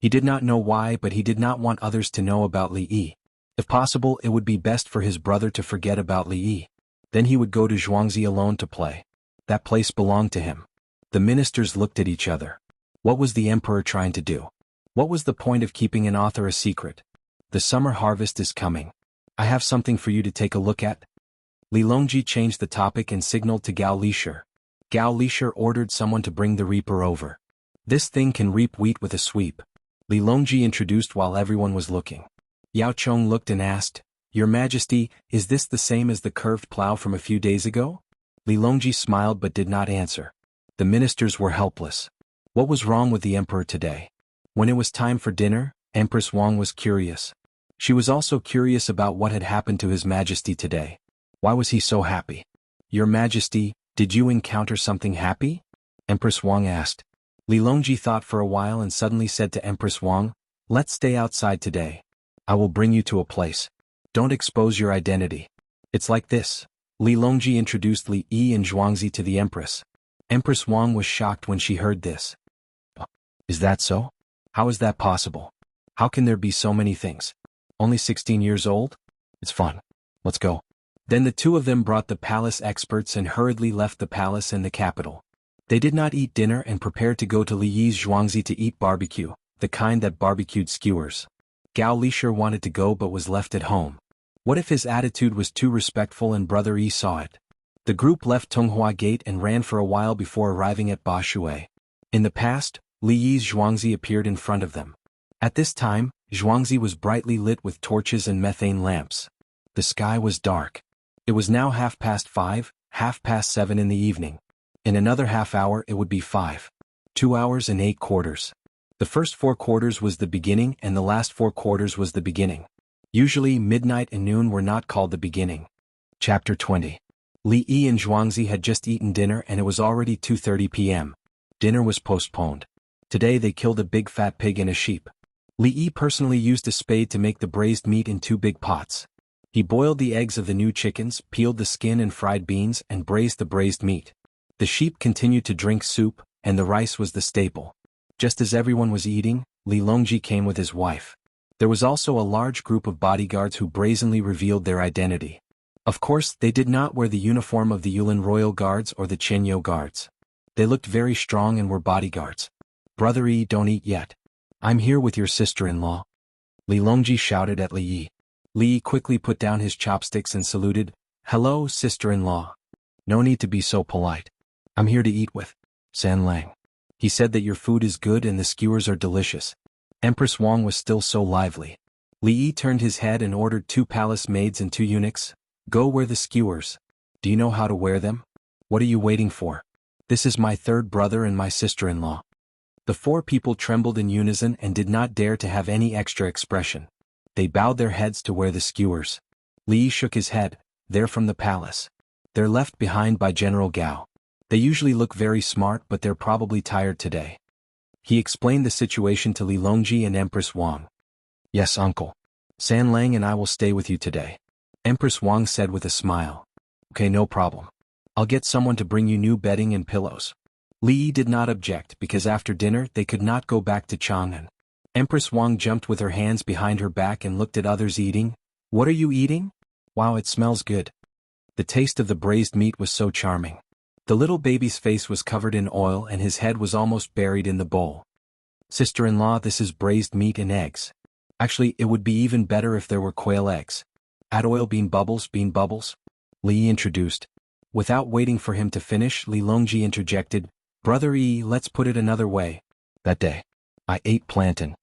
He did not know why, but he did not want others to know about Li Yi. If possible, it would be best for his brother to forget about Li Yi. Then he would go to Zhuangzi alone to play. That place belonged to him. The ministers looked at each other. What was the emperor trying to do? What was the point of keeping an author a secret? The summer harvest is coming. I have something for you to take a look at. Li Longji changed the topic and signaled to Gao Lishir. Gao Lishir ordered someone to bring the reaper over. This thing can reap wheat with a sweep. Li Longji introduced while everyone was looking. Yao Chong looked and asked, Your Majesty, is this the same as the curved plow from a few days ago? Li Longji smiled but did not answer. The ministers were helpless. What was wrong with the emperor today? When it was time for dinner, Empress Wang was curious. She was also curious about what had happened to His Majesty today. Why was he so happy? Your Majesty, did you encounter something happy? Empress Wang asked. Li Longji thought for a while and suddenly said to Empress Wang, let's stay outside today. I will bring you to a place. Don't expose your identity. It's like this. Li Longji introduced Li Yi and Zhuangzi to the Empress. Empress Wang was shocked when she heard this. Is that so? How is that possible? How can there be so many things? Only 16 years old? It's fun. Let's go. Then the two of them brought the palace experts and hurriedly left the palace and the capital. They did not eat dinner and prepared to go to Li Yi's Zhuangzi to eat barbecue, the kind that barbecued skewers. Gao Lishir wanted to go but was left at home. What if his attitude was too respectful and Brother Yi saw it? The group left Tonghua Gate and ran for a while before arriving at Ba Shui. In the past, Li Yi's Zhuangzi appeared in front of them. At this time, Zhuangzi was brightly lit with torches and methane lamps. The sky was dark. It was now 5:30, 7:30 in the evening. In another half hour it would be 5. 2 hours and 8 quarters. The first 4 quarters was the beginning and the last 4 quarters was the beginning. Usually midnight and noon were not called the beginning. Chapter 20. Li Yi and Zhuangzi had just eaten dinner and it was already 2:30 p.m. Dinner was postponed. Today they killed a big fat pig and a sheep. Li Yi personally used a spade to make the braised meat in 2 big pots. He boiled the eggs of the new chickens, peeled the skin and fried beans and braised the braised meat. The sheep continued to drink soup, and the rice was the staple. Just as everyone was eating, Li Longji came with his wife. There was also a large group of bodyguards who brazenly revealed their identity. Of course, they did not wear the uniform of the Yulin Royal Guards or the Chenyo Guards. They looked very strong and were bodyguards. Brother Yi, don't eat yet. I'm here with your sister-in-law. Li Longji shouted at Li Yi. Li Yi quickly put down his chopsticks and saluted. Hello, sister-in-law. No need to be so polite. I'm here to eat with San Lang. He said that your food is good and the skewers are delicious. Empress Wang was still so lively. Li Yi turned his head and ordered 2 palace maids and 2 eunuchs. Go wear the skewers. Do you know how to wear them? What are you waiting for? This is my third brother and my sister-in-law. The 4 people trembled in unison and did not dare to have any extra expression. They bowed their heads to wear the skewers. Li Yi shook his head. They're from the palace. They're left behind by General Gao. They usually look very smart but they're probably tired today. He explained the situation to Li Longji and Empress Wang. Yes, uncle. San Lang and I will stay with you today. Empress Wang said with a smile. Okay, no problem. I'll get someone to bring you new bedding and pillows. Li Yi did not object because after dinner they could not go back to Chang'an. Empress Wang jumped with her hands behind her back and looked at others eating. What are you eating? Wow, it smells good. The taste of the braised meat was so charming. The little baby's face was covered in oil and his head was almost buried in the bowl. Sister-in-law, this is braised meat and eggs. Actually, it would be even better if there were quail eggs. Add oil, bean bubbles. Li Yi introduced. Without waiting for him to finish, Li Longji interjected, Brother Yi, let's put it another way. That day, I ate plantain.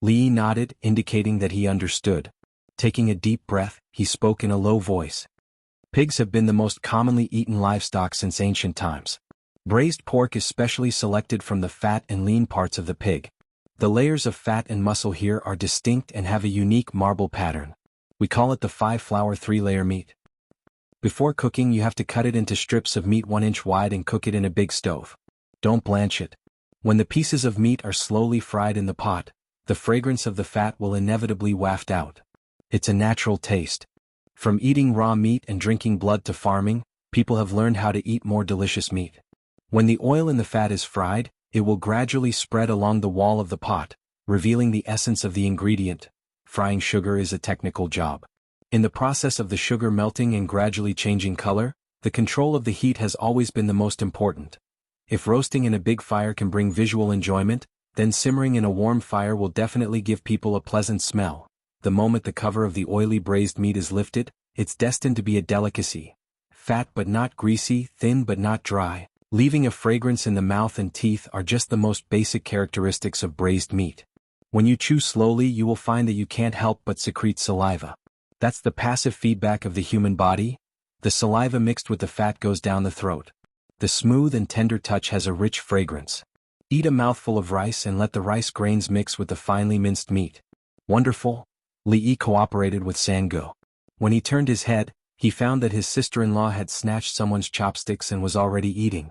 Li Yi nodded, indicating that he understood. Taking a deep breath, he spoke in a low voice. Pigs have been the most commonly eaten livestock since ancient times. Braised pork is specially selected from the fat and lean parts of the pig. The layers of fat and muscle here are distinct and have a unique marble pattern. We call it the 5-flour 3-layer meat. Before cooking you have to cut it into strips of meat 1 inch wide and cook it in a big stove. Don't blanch it. When the pieces of meat are slowly fried in the pot, the fragrance of the fat will inevitably waft out. It's a natural taste. From eating raw meat and drinking blood to farming, people have learned how to eat more delicious meat. When the oil in the fat is fried, it will gradually spread along the wall of the pot, revealing the essence of the ingredient. Frying sugar is a technical job. In the process of the sugar melting and gradually changing color, the control of the heat has always been the most important. If roasting in a big fire can bring visual enjoyment, then simmering in a warm fire will definitely give people a pleasant smell. The moment the cover of the oily braised meat is lifted, it's destined to be a delicacy. Fat but not greasy, thin but not dry, leaving a fragrance in the mouth and teeth are just the most basic characteristics of braised meat. When you chew slowly you will find that you can't help but secrete saliva. That's the passive feedback of the human body. The saliva mixed with the fat goes down the throat. The smooth and tender touch has a rich fragrance. Eat a mouthful of rice and let the rice grains mix with the finely minced meat. Wonderful. Li Yi cooperated with Sango. When he turned his head, he found that his sister-in-law had snatched someone's chopsticks and was already eating.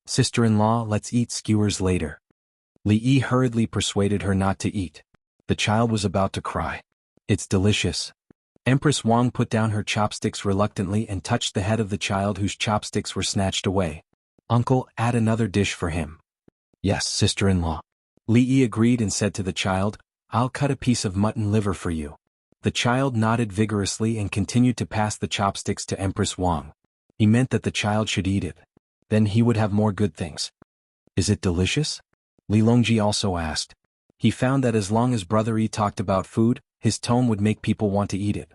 Sister-in-law, let's eat skewers later. Li Yi hurriedly persuaded her not to eat. The child was about to cry. It's delicious. Empress Wang put down her chopsticks reluctantly and touched the head of the child whose chopsticks were snatched away. Uncle, add another dish for him. Yes, sister-in-law. Li Yi agreed and said to the child, I'll cut a piece of mutton liver for you. The child nodded vigorously and continued to pass the chopsticks to Empress Wang. He meant that the child should eat it. Then he would have more good things. Is it delicious? Li Longji also asked. He found that as long as Brother Yi talked about food, his tone would make people want to eat it.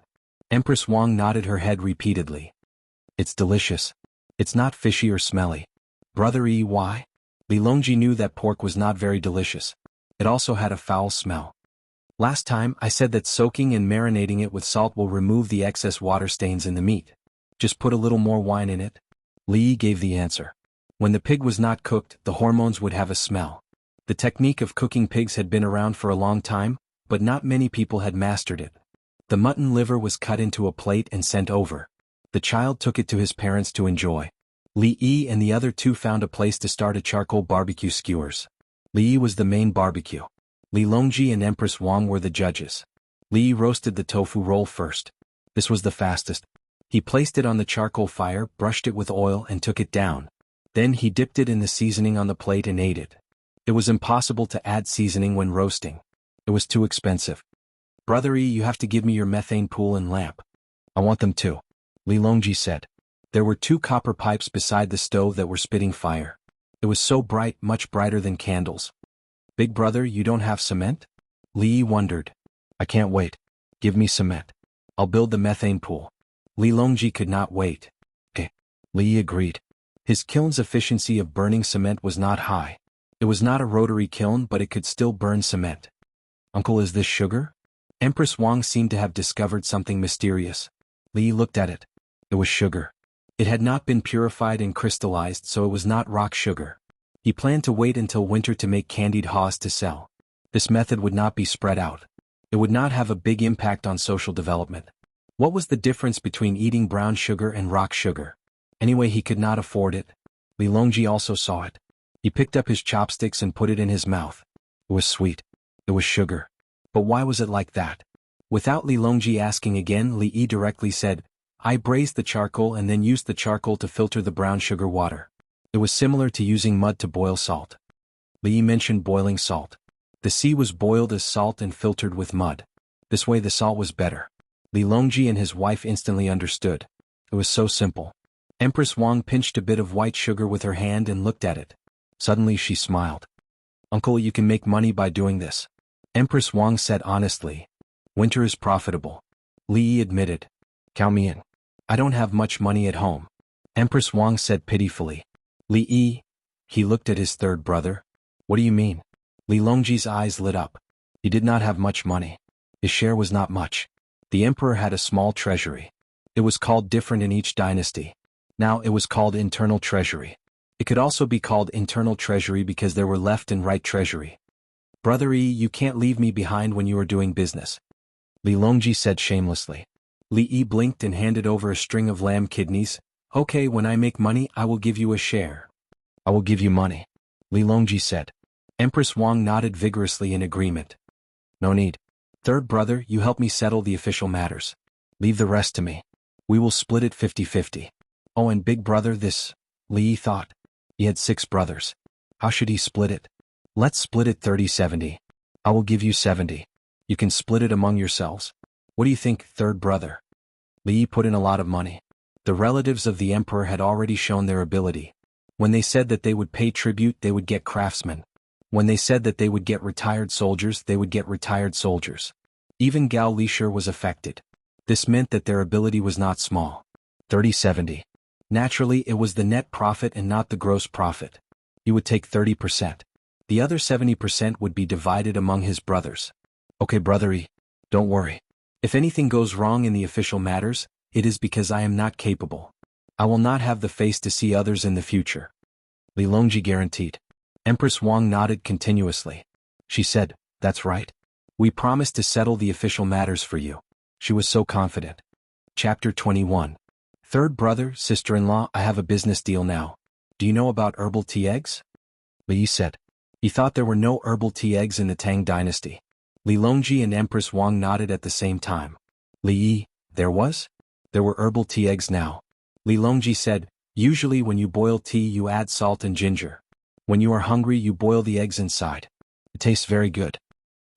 Empress Wang nodded her head repeatedly. It's delicious. It's not fishy or smelly. Brother Yi, why? Li Longji knew that pork was not very delicious. It also had a foul smell. Last time I said that soaking and marinating it with salt will remove the excess water stains in the meat. Just put a little more wine in it. Li Yi gave the answer. When the pig was not cooked, the hormones would have a smell. The technique of cooking pigs had been around for a long time, but not many people had mastered it. The mutton liver was cut into a plate and sent over. The child took it to his parents to enjoy. Li Yi and the other two found a place to start a charcoal barbecue skewers. Li Yi was the main barbecue. Li Longji and Empress Wang were the judges. Li Yi roasted the tofu roll first. This was the fastest. He placed it on the charcoal fire, brushed it with oil and took it down. Then he dipped it in the seasoning on the plate and ate it. It was impossible to add seasoning when roasting. It was too expensive. Brother Yi, you have to give me your methane pool and lamp. I want them too. Li Longji said. There were 2 copper pipes beside the stove that were spitting fire. It was so bright, much brighter than candles. Big brother, you don't have cement? Li Yi wondered. I can't wait. Give me cement. I'll build the methane pool. Li Longji could not wait. Li Yi agreed. His kiln's efficiency of burning cement was not high. It was not a rotary kiln, but it could still burn cement. Uncle, is this sugar? Empress Wang seemed to have discovered something mysterious. Li Yi looked at it. It was sugar. It had not been purified and crystallized, so it was not rock sugar. He planned to wait until winter to make candied haws to sell. This method would not be spread out. It would not have a big impact on social development. What was the difference between eating brown sugar and rock sugar? Anyway, he could not afford it. Li Longji also saw it. He picked up his chopsticks and put it in his mouth. It was sweet. It was sugar. But why was it like that? Without Li Longji asking again, Li Yi directly said, I braised the charcoal and then used the charcoal to filter the brown sugar water. It was similar to using mud to boil salt. Li Yi mentioned boiling salt. The sea was boiled as salt and filtered with mud. This way the salt was better. Li Longji and his wife instantly understood. It was so simple. Empress Wang pinched a bit of white sugar with her hand and looked at it. Suddenly she smiled. Uncle, you can make money by doing this. Empress Wang said honestly. Winter is profitable. Li Yi admitted. Count me in. I don't have much money at home. Empress Wang said pitifully. Li Yi. He looked at his third brother. What do you mean? Li Longji's eyes lit up. He did not have much money. His share was not much. The emperor had a small treasury. It was called different in each dynasty. Now it was called internal treasury. It could also be called internal treasury because there were left and right treasury. Brother Yi, you can't leave me behind when you are doing business. Li Longji said shamelessly. Li Yi blinked and handed over a string of lamb kidneys. Okay, when I make money, I will give you a share. I will give you money. Li Longji said. Empress Wang nodded vigorously in agreement. No need. Third brother, you help me settle the official matters. Leave the rest to me. We will split it 50-50. Oh, and big brother, this, Li Yi thought. He had 6 brothers. How should he split it? Let's split it 30-70. I will give you 70. You can split it among yourselves. What do you think, third brother? Li Yi put in a lot of money. The relatives of the emperor had already shown their ability. When they said that they would pay tribute, they would get craftsmen. When they said that they would get retired soldiers, they would get retired soldiers. Even Gao Lishur was affected. This meant that their ability was not small. 30-70. Naturally, it was the net profit and not the gross profit. He would take 30%. The other 70% would be divided among his brothers. Okay, brother E, don't worry. If anything goes wrong in the official matters, it is because I am not capable. I will not have the face to see others in the future. Li Longji guaranteed. Empress Wang nodded continuously. She said, that's right. We promised to settle the official matters for you. She was so confident. Chapter 21. Third brother, sister-in-law, I have a business deal now. Do you know about herbal tea eggs? Li Yi said. He thought there were no herbal tea eggs in the Tang dynasty. Li Longji and Empress Wang nodded at the same time. Li Yi, there was? There were herbal tea eggs now. Li Longji said, usually when you boil tea you add salt and ginger. When you are hungry you boil the eggs inside. It tastes very good.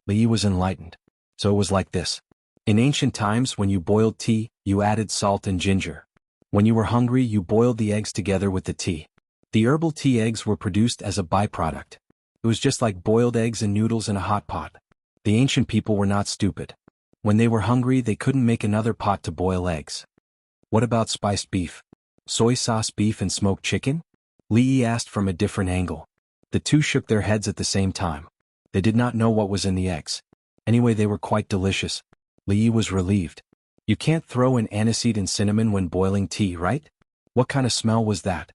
Li Yi was enlightened. So it was like this. In ancient times when you boiled tea, you added salt and ginger. When you were hungry you boiled the eggs together with the tea. The herbal tea eggs were produced as a byproduct. It was just like boiled eggs and noodles in a hot pot. The ancient people were not stupid. When they were hungry they couldn't make another pot to boil eggs. What about spiced beef? Soy sauce beef and smoked chicken? Li Yi asked from a different angle. The two shook their heads at the same time. They did not know what was in the eggs. Anyway, they were quite delicious. Li Yi was relieved. You can't throw in aniseed and cinnamon when boiling tea, right? What kind of smell was that?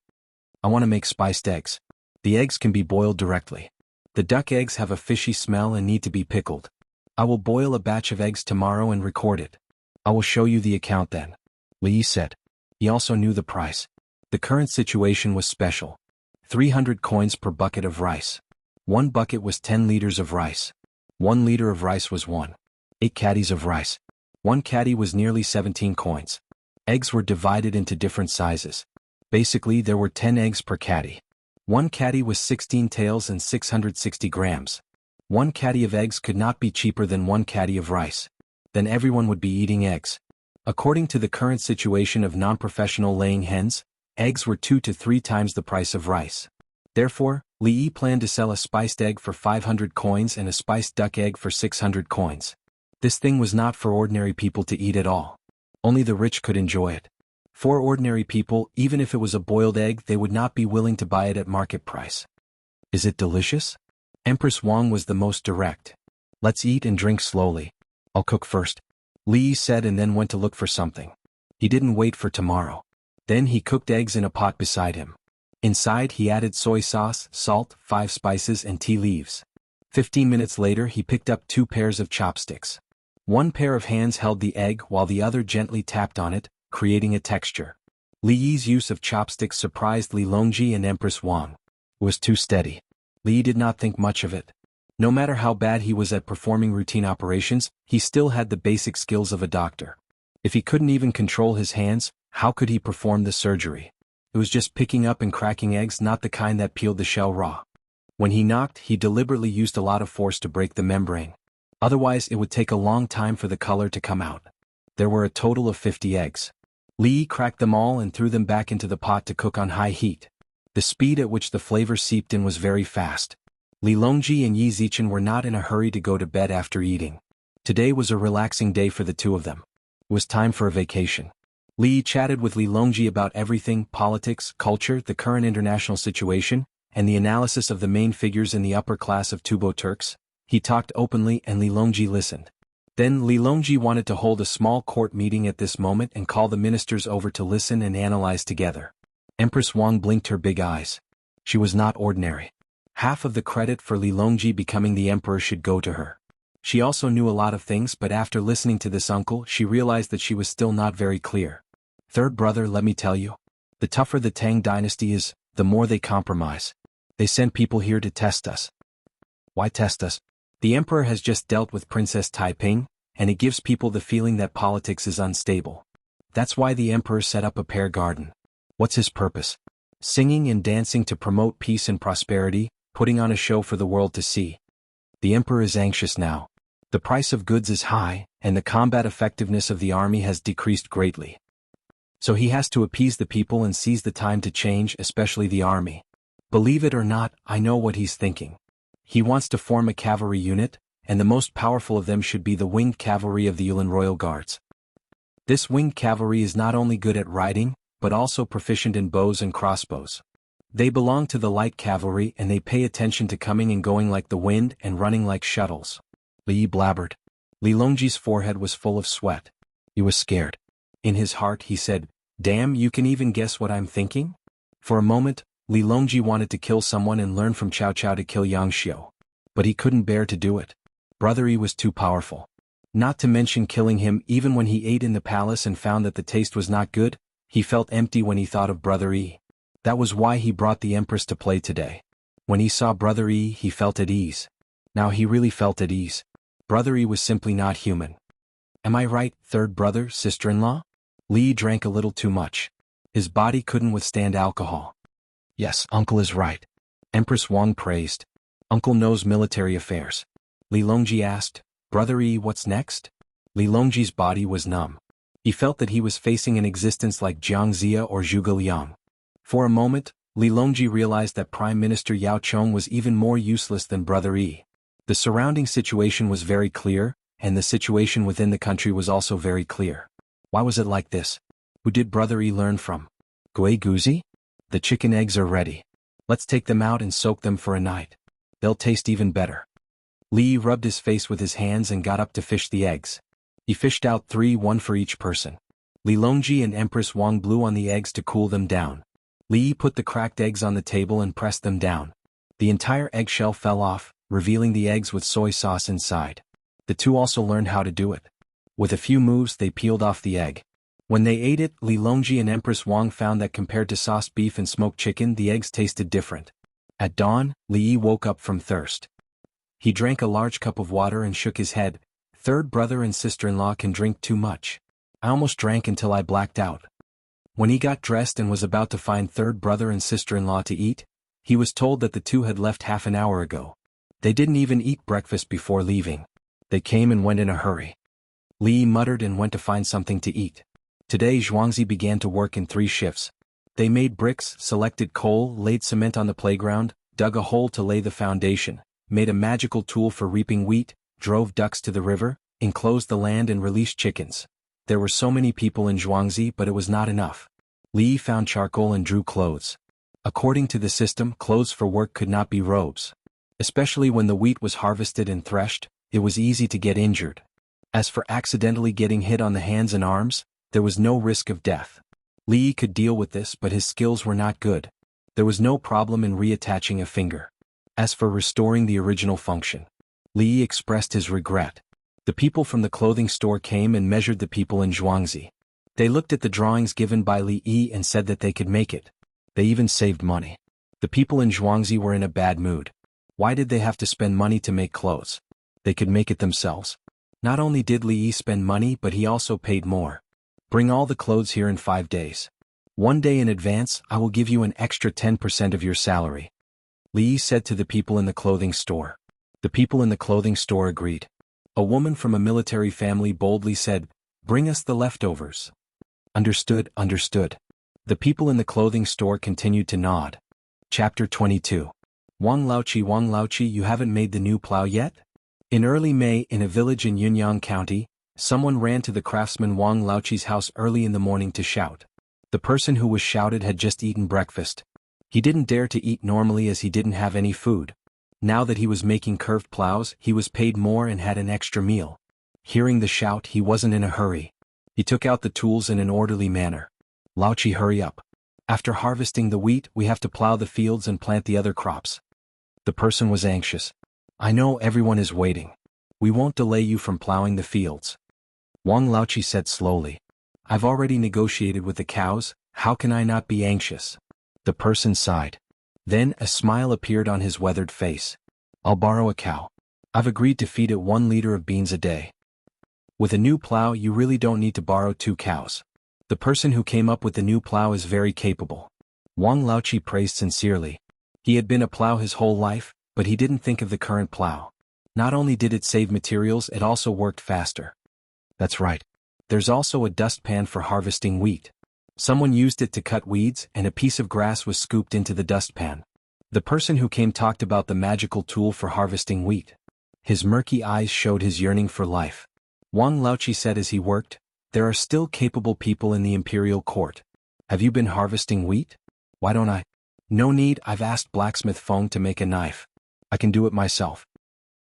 I want to make spiced eggs. The eggs can be boiled directly. The duck eggs have a fishy smell and need to be pickled. I will boil a batch of eggs tomorrow and record it. I will show you the account then. Li Yi said. He also knew the price. The current situation was special. 300 coins per bucket of rice. One bucket was 10 liters of rice. 1 liter of rice was 8 caddies of rice. 1 caddy was nearly 17 coins. Eggs were divided into different sizes. Basically, there were 10 eggs per caddy. 1 caddy was 16 taels and 660 grams. 1 caddy of eggs could not be cheaper than 1 caddy of rice. Then everyone would be eating eggs. According to the current situation of non-professional laying hens, eggs were 2 to 3 times the price of rice. Therefore, Li Yi planned to sell a spiced egg for 500 coins and a spiced duck egg for 600 coins. This thing was not for ordinary people to eat at all. Only the rich could enjoy it. For ordinary people, even if it was a boiled egg, they would not be willing to buy it at market price. Is it delicious? Empress Wang was the most direct. Let's eat and drink slowly. I'll cook first. Li Yi said and then went to look for something. He didn't wait for tomorrow. Then he cooked eggs in a pot beside him. Inside he added soy sauce, salt, 5 spices and tea leaves. 15 minutes later he picked up 2 pairs of chopsticks. One pair of hands held the egg while the other gently tapped on it, creating a texture. Li Yi's use of chopsticks surprised Li Longji and Empress Wang. It was too steady. Li Yi did not think much of it. No matter how bad he was at performing routine operations, he still had the basic skills of a doctor. If he couldn't even control his hands, how could he perform the surgery? It was just picking up and cracking eggs, not the kind that peeled the shell raw. When he knocked, he deliberately used a lot of force to break the membrane. Otherwise it would take a long time for the color to come out. There were a total of 50 eggs. Li Yi cracked them all and threw them back into the pot to cook on high heat. The speed at which the flavor seeped in was very fast. Li Longji and Yi Zichen were not in a hurry to go to bed after eating. Today was a relaxing day for the two of them. It was time for a vacation. Li Yi chatted with Li Longji about everything: politics, culture, the current international situation, and the analysis of the main figures in the upper class of Tubo Turks. He talked openly and Li Longji listened. Then Li Longji wanted to hold a small court meeting at this moment and call the ministers over to listen and analyze together. Empress Wang blinked her big eyes. She was not ordinary. Half of the credit for Li Longji becoming the emperor should go to her. She also knew a lot of things, but after listening to this uncle she realized that she was still not very clear. Third brother, let me tell you. The tougher the Tang dynasty is, the more they compromise. They send people here to test us. Why test us? The emperor has just dealt with Princess Taiping, and it gives people the feeling that politics is unstable. That's why the emperor set up a pear garden. What's his purpose? Singing and dancing to promote peace and prosperity, putting on a show for the world to see. The emperor is anxious now. The price of goods is high, and the combat effectiveness of the army has decreased greatly. So he has to appease the people and seize the time to change, especially the army. Believe it or not, I know what he's thinking. He wants to form a cavalry unit, and the most powerful of them should be the winged cavalry of the Yulin Royal Guards. This winged cavalry is not only good at riding, but also proficient in bows and crossbows. They belong to the light cavalry and they pay attention to coming and going like the wind and running like shuttles. Li Yi blabbered. Li Longji's forehead was full of sweat. He was scared. In his heart he said, Damn, you can even guess what I'm thinking? For a moment, Li Longji wanted to kill someone and learn from Cao Cao to kill Yang Xiu. But he couldn't bear to do it. Brother Yi was too powerful. Not to mention killing him even when he ate in the palace and found that the taste was not good, he felt empty when he thought of Brother Yi. That was why he brought the Empress to play today. When he saw Brother Yi, he felt at ease. Now he really felt at ease. Brother Yi was simply not human. Am I right, third brother, sister-in-law? Li drank a little too much. His body couldn't withstand alcohol. Yes, uncle is right. Empress Wang praised. Uncle knows military affairs. Li Longji asked, Brother Yi, what's next? Li Longji's body was numb. He felt that he was facing an existence like Jianghu or Zhuge Liang. For a moment, Li Longji realized that Prime Minister Yao Chong was even more useless than Brother Yi. The surrounding situation was very clear, and the situation within the country was also very clear. Why was it like this? Who did Brother Yi learn from? Gui Guzi? The chicken eggs are ready. Let's take them out and soak them for a night. They'll taste even better. Li rubbed his face with his hands and got up to fish the eggs. He fished out 3, 1 for each person. Li Longji and Empress Wang blew on the eggs to cool them down. Li put the cracked eggs on the table and pressed them down. The entire eggshell fell off, revealing the eggs with soy sauce inside. The two also learned how to do it. With a few moves they peeled off the egg. When they ate it, Li Longji and Empress Wang found that compared to sauced beef and smoked chicken, the eggs tasted different. At dawn, Li woke up from thirst. He drank a large cup of water and shook his head. Third brother and sister-in-law can drink too much. I almost drank until I blacked out. When he got dressed and was about to find third brother and sister-in-law to eat, he was told that the two had left half an hour ago. They didn't even eat breakfast before leaving. They came and went in a hurry. Li muttered and went to find something to eat. Today Zhuangzi began to work in 3 shifts. They made bricks, selected coal, laid cement on the playground, dug a hole to lay the foundation, made a magical tool for reaping wheat, drove ducks to the river, enclosed the land and released chickens. There were so many people in Zhuangzi, but it was not enough. Li found charcoal and drew clothes. According to the system, clothes for work could not be robes. Especially when the wheat was harvested and threshed, it was easy to get injured. As for accidentally getting hit on the hands and arms, there was no risk of death. Li could deal with this, but his skills were not good. There was no problem in reattaching a finger. As for restoring the original function, Li expressed his regret. The people from the clothing store came and measured the people in Zhuangzi. They looked at the drawings given by Li Yi and said that they could make it. They even saved money. The people in Zhuangzi were in a bad mood. Why did they have to spend money to make clothes? They could make it themselves. Not only did Li Yi spend money, but he also paid more. Bring all the clothes here in 5 days. 1 day in advance, I will give you an extra 10% of your salary. Li Yi said to the people in the clothing store. The people in the clothing store agreed. A woman from a military family boldly said, Bring us the leftovers. Understood, understood. The people in the clothing store continued to nod. Chapter 22. Wang Laochi, you haven't made the new plow yet? In early May, in a village in Yunyang County, someone ran to the craftsman Wang Laochi's house early in the morning to shout. The person who was shouted had just eaten breakfast. He didn't dare to eat normally as he didn't have any food. Now that he was making curved plows, he was paid more and had an extra meal. Hearing the shout, he wasn't in a hurry. He took out the tools in an orderly manner. Laochi, hurry up. After harvesting the wheat, we have to plow the fields and plant the other crops. The person was anxious. I know everyone is waiting. We won't delay you from plowing the fields. Wang Laochi said slowly. I've already negotiated with the cows, how can I not be anxious? The person sighed. Then a smile appeared on his weathered face. I'll borrow a cow. I've agreed to feed it 1 liter of beans a day. With a new plow, you really don't need to borrow 2 cows. The person who came up with the new plow is very capable. Wang Laochi praised sincerely. He had been a plow his whole life, but he didn't think of the current plow. Not only did it save materials, it also worked faster. That's right. There's also a dustpan for harvesting wheat. Someone used it to cut weeds, and a piece of grass was scooped into the dustpan. The person who came talked about the magical tool for harvesting wheat. His murky eyes showed his yearning for life. Wang Laochi said as he worked, There are still capable people in the imperial court. Have you been harvesting wheat? Why don't I? No need, I've asked blacksmith Feng to make a knife. I can do it myself.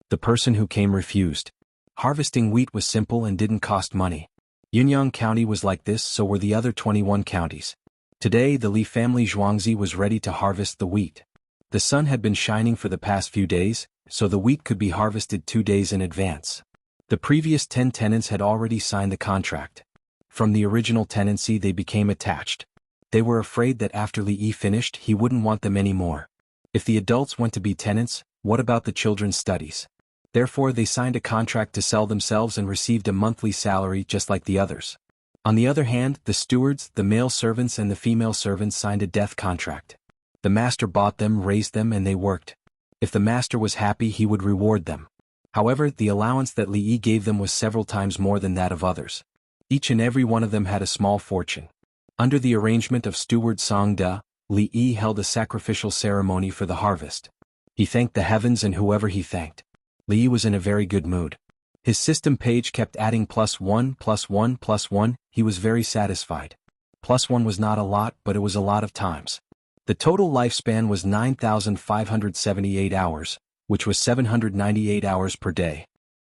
The person who came refused. Harvesting wheat was simple and didn't cost money. Yunyang County was like this, so were the other 21 counties. Today the Li family Zhuangzi was ready to harvest the wheat. The sun had been shining for the past few days, so the wheat could be harvested 2 days in advance. The previous 10 tenants had already signed the contract. From the original tenancy they became attached. They were afraid that after Li Yi finished he wouldn't want them anymore. If the adults went to be tenants, what about the children's studies? Therefore they signed a contract to sell themselves and received a monthly salary just like the others. On the other hand, the stewards, the male servants and the female servants signed a death contract. The master bought them, raised them, and they worked. If the master was happy he would reward them. However, the allowance that Li Yi gave them was several times more than that of others. Each and every one of them had a small fortune. Under the arrangement of steward Song De, Li Yi held a sacrificial ceremony for the harvest. He thanked the heavens and whoever he thanked. Li Yi was in a very good mood. His system page kept adding +1, +1, +1, he was very satisfied. +1 was not a lot, but it was a lot of times. The total lifespan was 9,578 hours, which was 798 hours per day.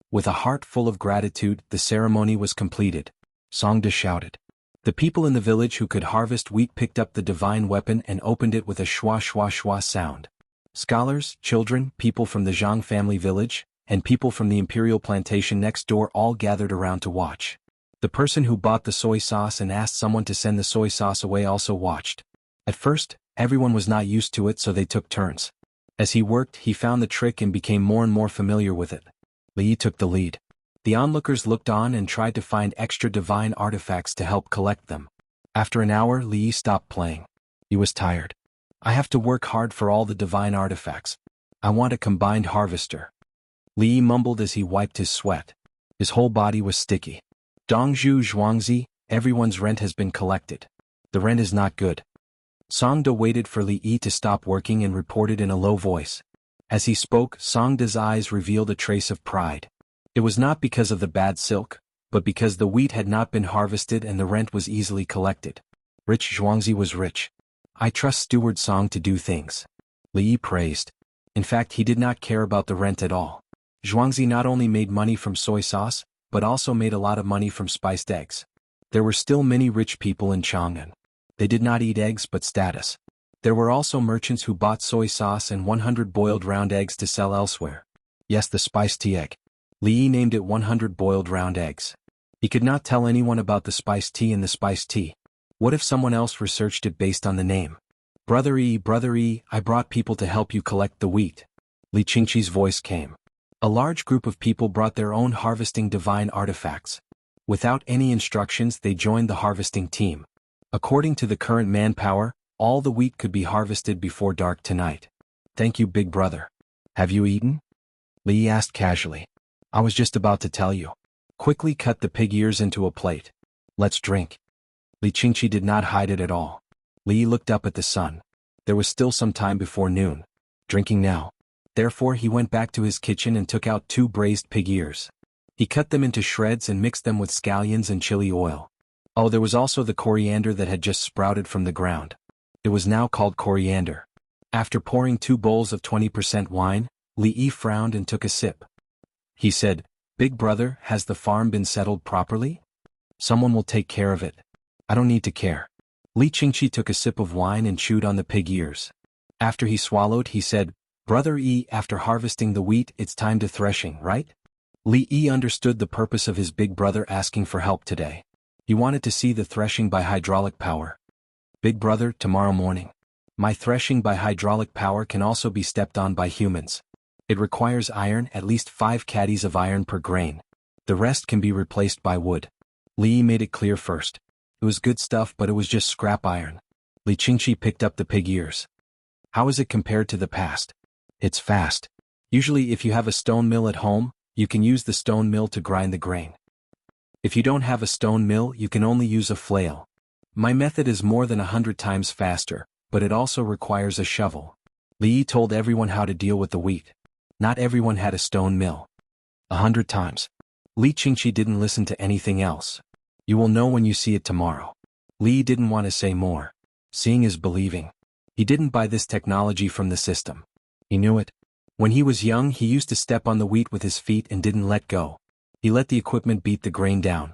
With a heart full of gratitude, the ceremony was completed. Song De shouted. The people in the village who could harvest wheat picked up the divine weapon and opened it with a shwa shwa shwa sound. Scholars, children, people from the Zhang family village, and people from the imperial plantation next door all gathered around to watch. The person who bought the soy sauce and asked someone to send the soy sauce away also watched. At first, everyone was not used to it, so they took turns. As he worked, he found the trick and became more and more familiar with it. Li Yi took the lead. The onlookers looked on and tried to find extra divine artifacts to help collect them. After an hour, Li Yi stopped playing. He was tired. I have to work hard for all the divine artifacts. I want a combined harvester. Li Yi mumbled as he wiped his sweat. His whole body was sticky. Dongzhu Zhuangzi, everyone's rent has been collected. The rent is not good. Song De waited for Li Yi to stop working and reported in a low voice. As he spoke, Song De's eyes revealed a trace of pride. It was not because of the bad silk, but because the wheat had not been harvested and the rent was easily collected. Rich Zhuangzi was rich. I trust Steward Song to do things. Li Yi praised. In fact, he did not care about the rent at all. Zhuangzi not only made money from soy sauce, but also made a lot of money from spiced eggs. There were still many rich people in Chang'an. They did not eat eggs but status. There were also merchants who bought soy sauce and 100 boiled round eggs to sell elsewhere. Yes, the spiced tea egg. Li Yi named it 100 boiled round eggs. He could not tell anyone about the spiced tea and the spiced tea. What if someone else researched it based on the name? Brother E, I brought people to help you collect the wheat. Li Qingqi's voice came. A large group of people brought their own harvesting divine artifacts. Without any instructions, they joined the harvesting team. According to the current manpower, all the wheat could be harvested before dark tonight. Thank you, big brother. Have you eaten? Li asked casually. I was just about to tell you. Quickly cut the pig ears into a plate. Let's drink. Li Qingqi did not hide it at all. Li looked up at the sun. There was still some time before noon. Drinking now. Therefore he went back to his kitchen and took out 2 braised pig ears. He cut them into shreds and mixed them with scallions and chili oil. Oh, there was also the coriander that had just sprouted from the ground. It was now called coriander. After pouring 2 bowls of 20% wine, Li Yi frowned and took a sip. He said, Big brother, has the farm been settled properly? Someone will take care of it. I don't need to care. Li Qingqi took a sip of wine and chewed on the pig ears. After he swallowed, he said, Brother E, after harvesting the wheat, it's time to threshing, right? Li Yi understood the purpose of his big brother asking for help today. He wanted to see the threshing by hydraulic power. Big brother, tomorrow morning. My threshing by hydraulic power can also be stepped on by humans. It requires iron, at least 5 caddies of iron per grain. The rest can be replaced by wood. Li Yi made it clear first. It was good stuff, but it was just scrap iron. Li Qingqi picked up the pig ears. How is it compared to the past? It's fast. Usually if you have a stone mill at home, you can use the stone mill to grind the grain. If you don't have a stone mill, you can only use a flail. My method is more than 100 times faster, but it also requires a shovel. Li Yi told everyone how to deal with the wheat. Not everyone had a stone mill. 100 times. Li Qingqi didn't listen to anything else. You will know when you see it tomorrow. Li didn't want to say more. Seeing is believing. He didn't buy this technology from the system. He knew it. When he was young, he used to step on the wheat with his feet and didn't let go. He let the equipment beat the grain down.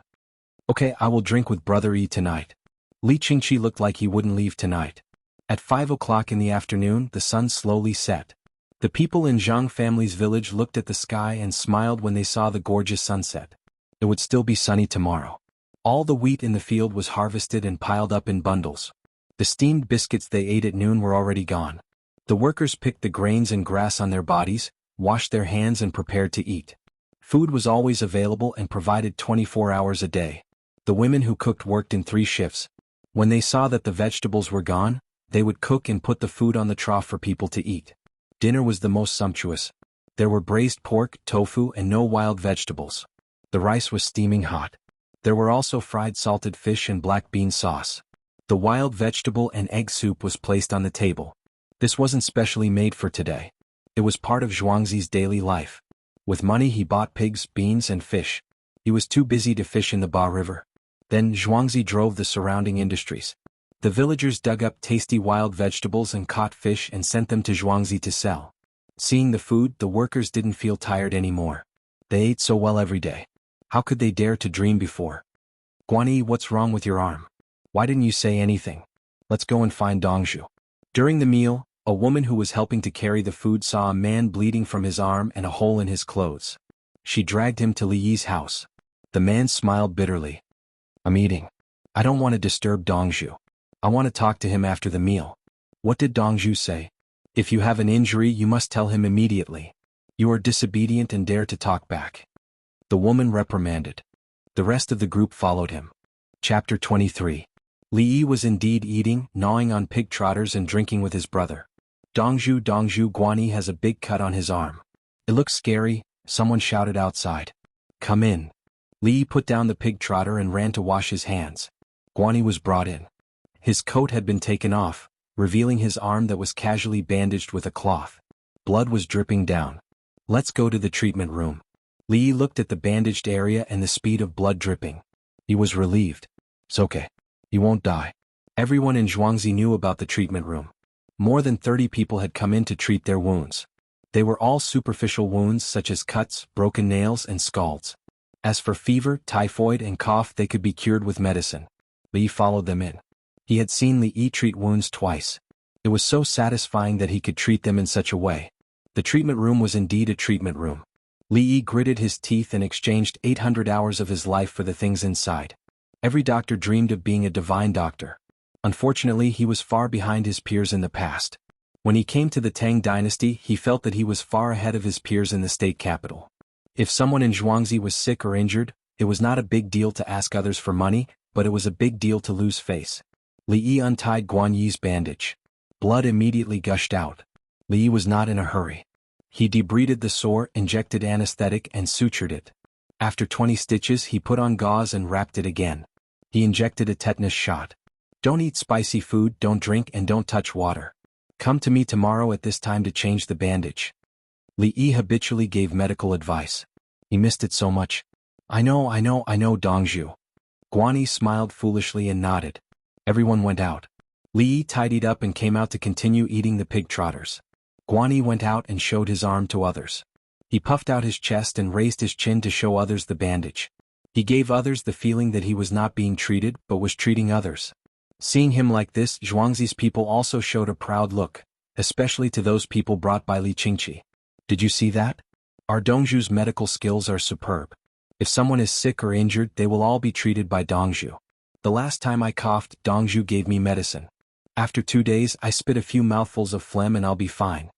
Okay, I will drink with Brother Yi tonight. Li Qingqi looked like he wouldn't leave tonight. At 5 o'clock in the afternoon, the sun slowly set. The people in Zhang family's village looked at the sky and smiled when they saw the gorgeous sunset. It would still be sunny tomorrow. All the wheat in the field was harvested and piled up in bundles. The steamed biscuits they ate at noon were already gone. The workers picked the grains and grass on their bodies, washed their hands and prepared to eat. Food was always available and provided 24 hours a day. The women who cooked worked in 3 shifts. When they saw that the vegetables were gone, they would cook and put the food on the trough for people to eat. Dinner was the most sumptuous. There were braised pork, tofu, and no wild vegetables. The rice was steaming hot. There were also fried salted fish and black bean sauce. The wild vegetable and egg soup was placed on the table. This wasn't specially made for today. It was part of Zhuangzi's daily life. With money he bought pigs, beans, and fish. He was too busy to fish in the Ba River. Then Zhuangzi drove the surrounding industries. The villagers dug up tasty wild vegetables and caught fish and sent them to Zhuangzi to sell. Seeing the food, the workers didn't feel tired anymore. They ate so well every day. How could they dare to dream before? Guanyi, what's wrong with your arm? Why didn't you say anything? Let's go and find Dongzhu. During the meal, a woman who was helping to carry the food saw a man bleeding from his arm and a hole in his clothes. She dragged him to Li Yi's house. The man smiled bitterly. I'm eating. I don't want to disturb Dongzhu. I want to talk to him after the meal. What did Dongzhu say? If you have an injury, you must tell him immediately. You are disobedient and dare to talk back. The woman reprimanded. The rest of the group followed him. Chapter 23. Li Yi was indeed eating, gnawing on pig trotters and drinking with his brother. Dongzhu, Guanyi has a big cut on his arm. It looks scary, someone shouted outside. Come in. Li Yi put down the pig trotter and ran to wash his hands. Guanyi was brought in. His coat had been taken off, revealing his arm that was casually bandaged with a cloth. Blood was dripping down. Let's go to the treatment room. Li Yi looked at the bandaged area and the speed of blood dripping. He was relieved. It's okay. He won't die. Everyone in Zhuangzi knew about the treatment room. More than 30 people had come in to treat their wounds. They were all superficial wounds such as cuts, broken nails, and scalds. As for fever, typhoid, and cough, they could be cured with medicine. Li Yi followed them in. He had seen Li Yi treat wounds twice. It was so satisfying that he could treat them in such a way. The treatment room was indeed a treatment room. Li Yi gritted his teeth and exchanged 800 hours of his life for the things inside. Every doctor dreamed of being a divine doctor. Unfortunately, he was far behind his peers in the past. When he came to the Tang dynasty, he felt that he was far ahead of his peers in the state capital. If someone in Zhuangzi was sick or injured, it was not a big deal to ask others for money, but it was a big deal to lose face. Li Yi untied Guanyi's bandage. Blood immediately gushed out. Li Yi was not in a hurry. He debrided the sore, injected anesthetic, and sutured it. After 20 stitches, he put on gauze and wrapped it again. He injected a tetanus shot. Don't eat spicy food, don't drink, and don't touch water. Come to me tomorrow at this time to change the bandage. Li Yi habitually gave medical advice. He missed it so much. I know, Dongzhu. Guanyi smiled foolishly and nodded. Everyone went out. Li Yi tidied up and came out to continue eating the pig trotters. Guanyi went out and showed his arm to others. He puffed out his chest and raised his chin to show others the bandage. He gave others the feeling that he was not being treated but was treating others. Seeing him like this, Zhuangzi's people also showed a proud look, especially to those people brought by Li Qingqi. Did you see that? Our Dongzhu's medical skills are superb. If someone is sick or injured, they will all be treated by Dongzhu. The last time I coughed, Dongzhu gave me medicine. After 2 days, I spit a few mouthfuls of phlegm and I'll be fine.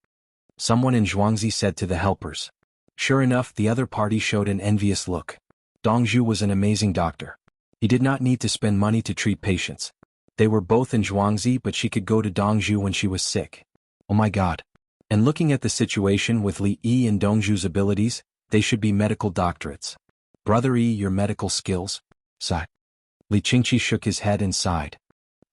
Someone in Zhuangzi said to the helpers. Sure enough, the other party showed an envious look. Dongzhu was an amazing doctor. He did not need to spend money to treat patients. They were both in Zhuangzi, but she could go to Dongzhu when she was sick. Oh my God. And looking at the situation with Li Yi and Dongzhu's abilities, they should be medical doctorates. Brother Yi, your medical skills? Sigh. Li Qingqi shook his head and sighed.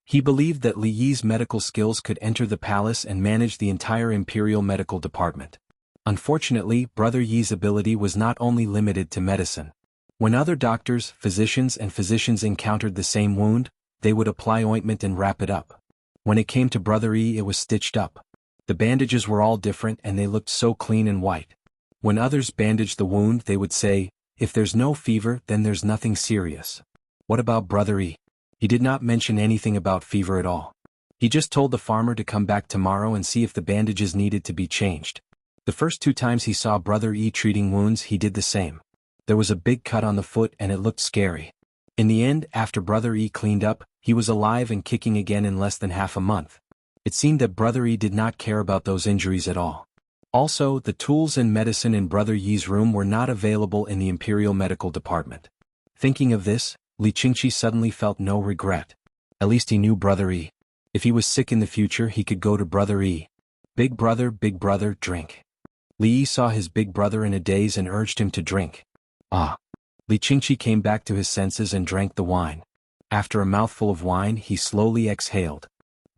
He believed that Li Yi's medical skills could enter the palace and manage the entire imperial medical department. Unfortunately, Brother Yi's ability was not only limited to medicine. When other doctors, physicians encountered the same wound, they would apply ointment and wrap it up. When it came to Brother Yi, it was stitched up. The bandages were all different and they looked so clean and white. When others bandaged the wound, they would say, if there's no fever, then there's nothing serious. What about Brother E? He did not mention anything about fever at all. He just told the farmer to come back tomorrow and see if the bandages needed to be changed. The first 2 times he saw Brother E treating wounds, he did the same. There was a big cut on the foot and it looked scary. In the end, after Brother E cleaned up, he was alive and kicking again in less than half a month. It seemed that Brother E did not care about those injuries at all. Also, the tools and medicine in Brother Yi's room were not available in the Imperial Medical Department. Thinking of this, Li Qingqi suddenly felt no regret. At least he knew Brother E. If he was sick in the future, he could go to Brother E. Big brother, drink. Li Yi saw his big brother in a daze and urged him to drink. Ah. Li Qingqi came back to his senses and drank the wine. After a mouthful of wine, he slowly exhaled.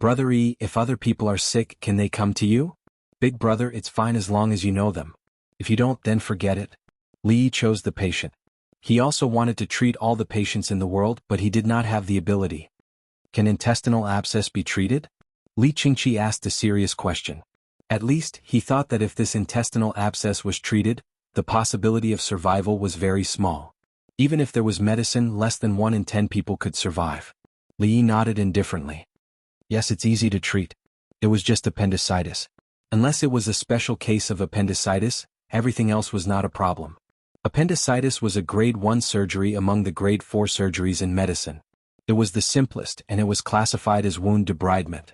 Brother E, if other people are sick, can they come to you? Big brother, it's fine as long as you know them. If you don't, then forget it. Li Yi chose the patient. He also wanted to treat all the patients in the world, but he did not have the ability. Can intestinal abscess be treated? Li Qingqi asked a serious question. At least, he thought that if this intestinal abscess was treated, the possibility of survival was very small. Even if there was medicine, less than 1 in 10 people could survive. Li Yi nodded indifferently. Yes, it's easy to treat. It was just appendicitis. Unless it was a special case of appendicitis, everything else was not a problem. Appendicitis was a grade 1 surgery among the grade 4 surgeries in medicine. It was the simplest and it was classified as wound debridement.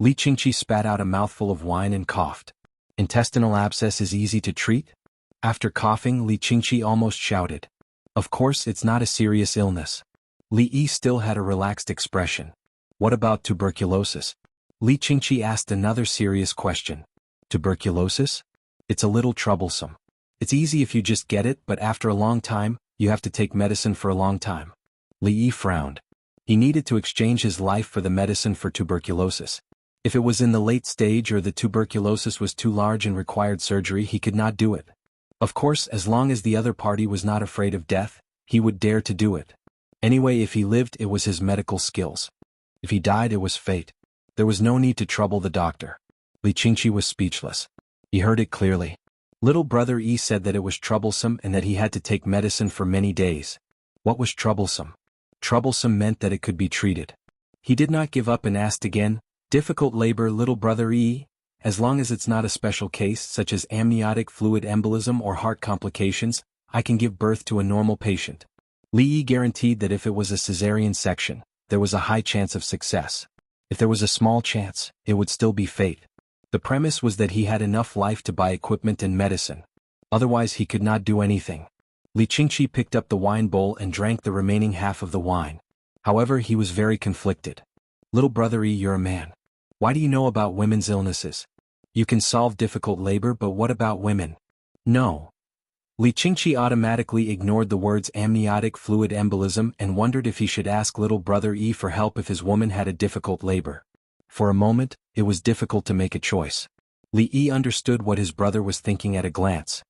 Li Qingqi spat out a mouthful of wine and coughed. Intestinal abscess is easy to treat? After coughing, Li Qingqi almost shouted. Of course, it's not a serious illness. Li Yi still had a relaxed expression. What about tuberculosis? Li Qingqi asked another serious question. Tuberculosis? It's a little troublesome. It's easy if you just get it, but after a long time, you have to take medicine for a long time. Li Yi frowned. He needed to exchange his life for the medicine for tuberculosis. If it was in the late stage or the tuberculosis was too large and required surgery, he could not do it. Of course, as long as the other party was not afraid of death, he would dare to do it. Anyway, if he lived, it was his medical skills. If he died, it was fate. There was no need to trouble the doctor. Li Qingqi was speechless. He heard it clearly. Little brother Yi said that it was troublesome and that he had to take medicine for many days. What was troublesome? Troublesome meant that it could be treated. He did not give up and asked again, difficult labor, little brother Yi? As long as it's not a special case such as amniotic fluid embolism or heart complications, I can give birth to a normal patient. Li Yi guaranteed that if it was a cesarean section, there was a high chance of success. If there was a small chance, it would still be fate. The premise was that he had enough life to buy equipment and medicine. Otherwise he could not do anything. Li Qingqi picked up the wine bowl and drank the remaining half of the wine. However, he was very conflicted. Little brother Yi, you're a man. Why do you know about women's illnesses? You can solve difficult labor, but what about women? No. Li Qingqi automatically ignored the words amniotic fluid embolism and wondered if he should ask little brother Yi for help if his woman had a difficult labor. For a moment, it was difficult to make a choice. Li Yi understood what his brother was thinking at a glance.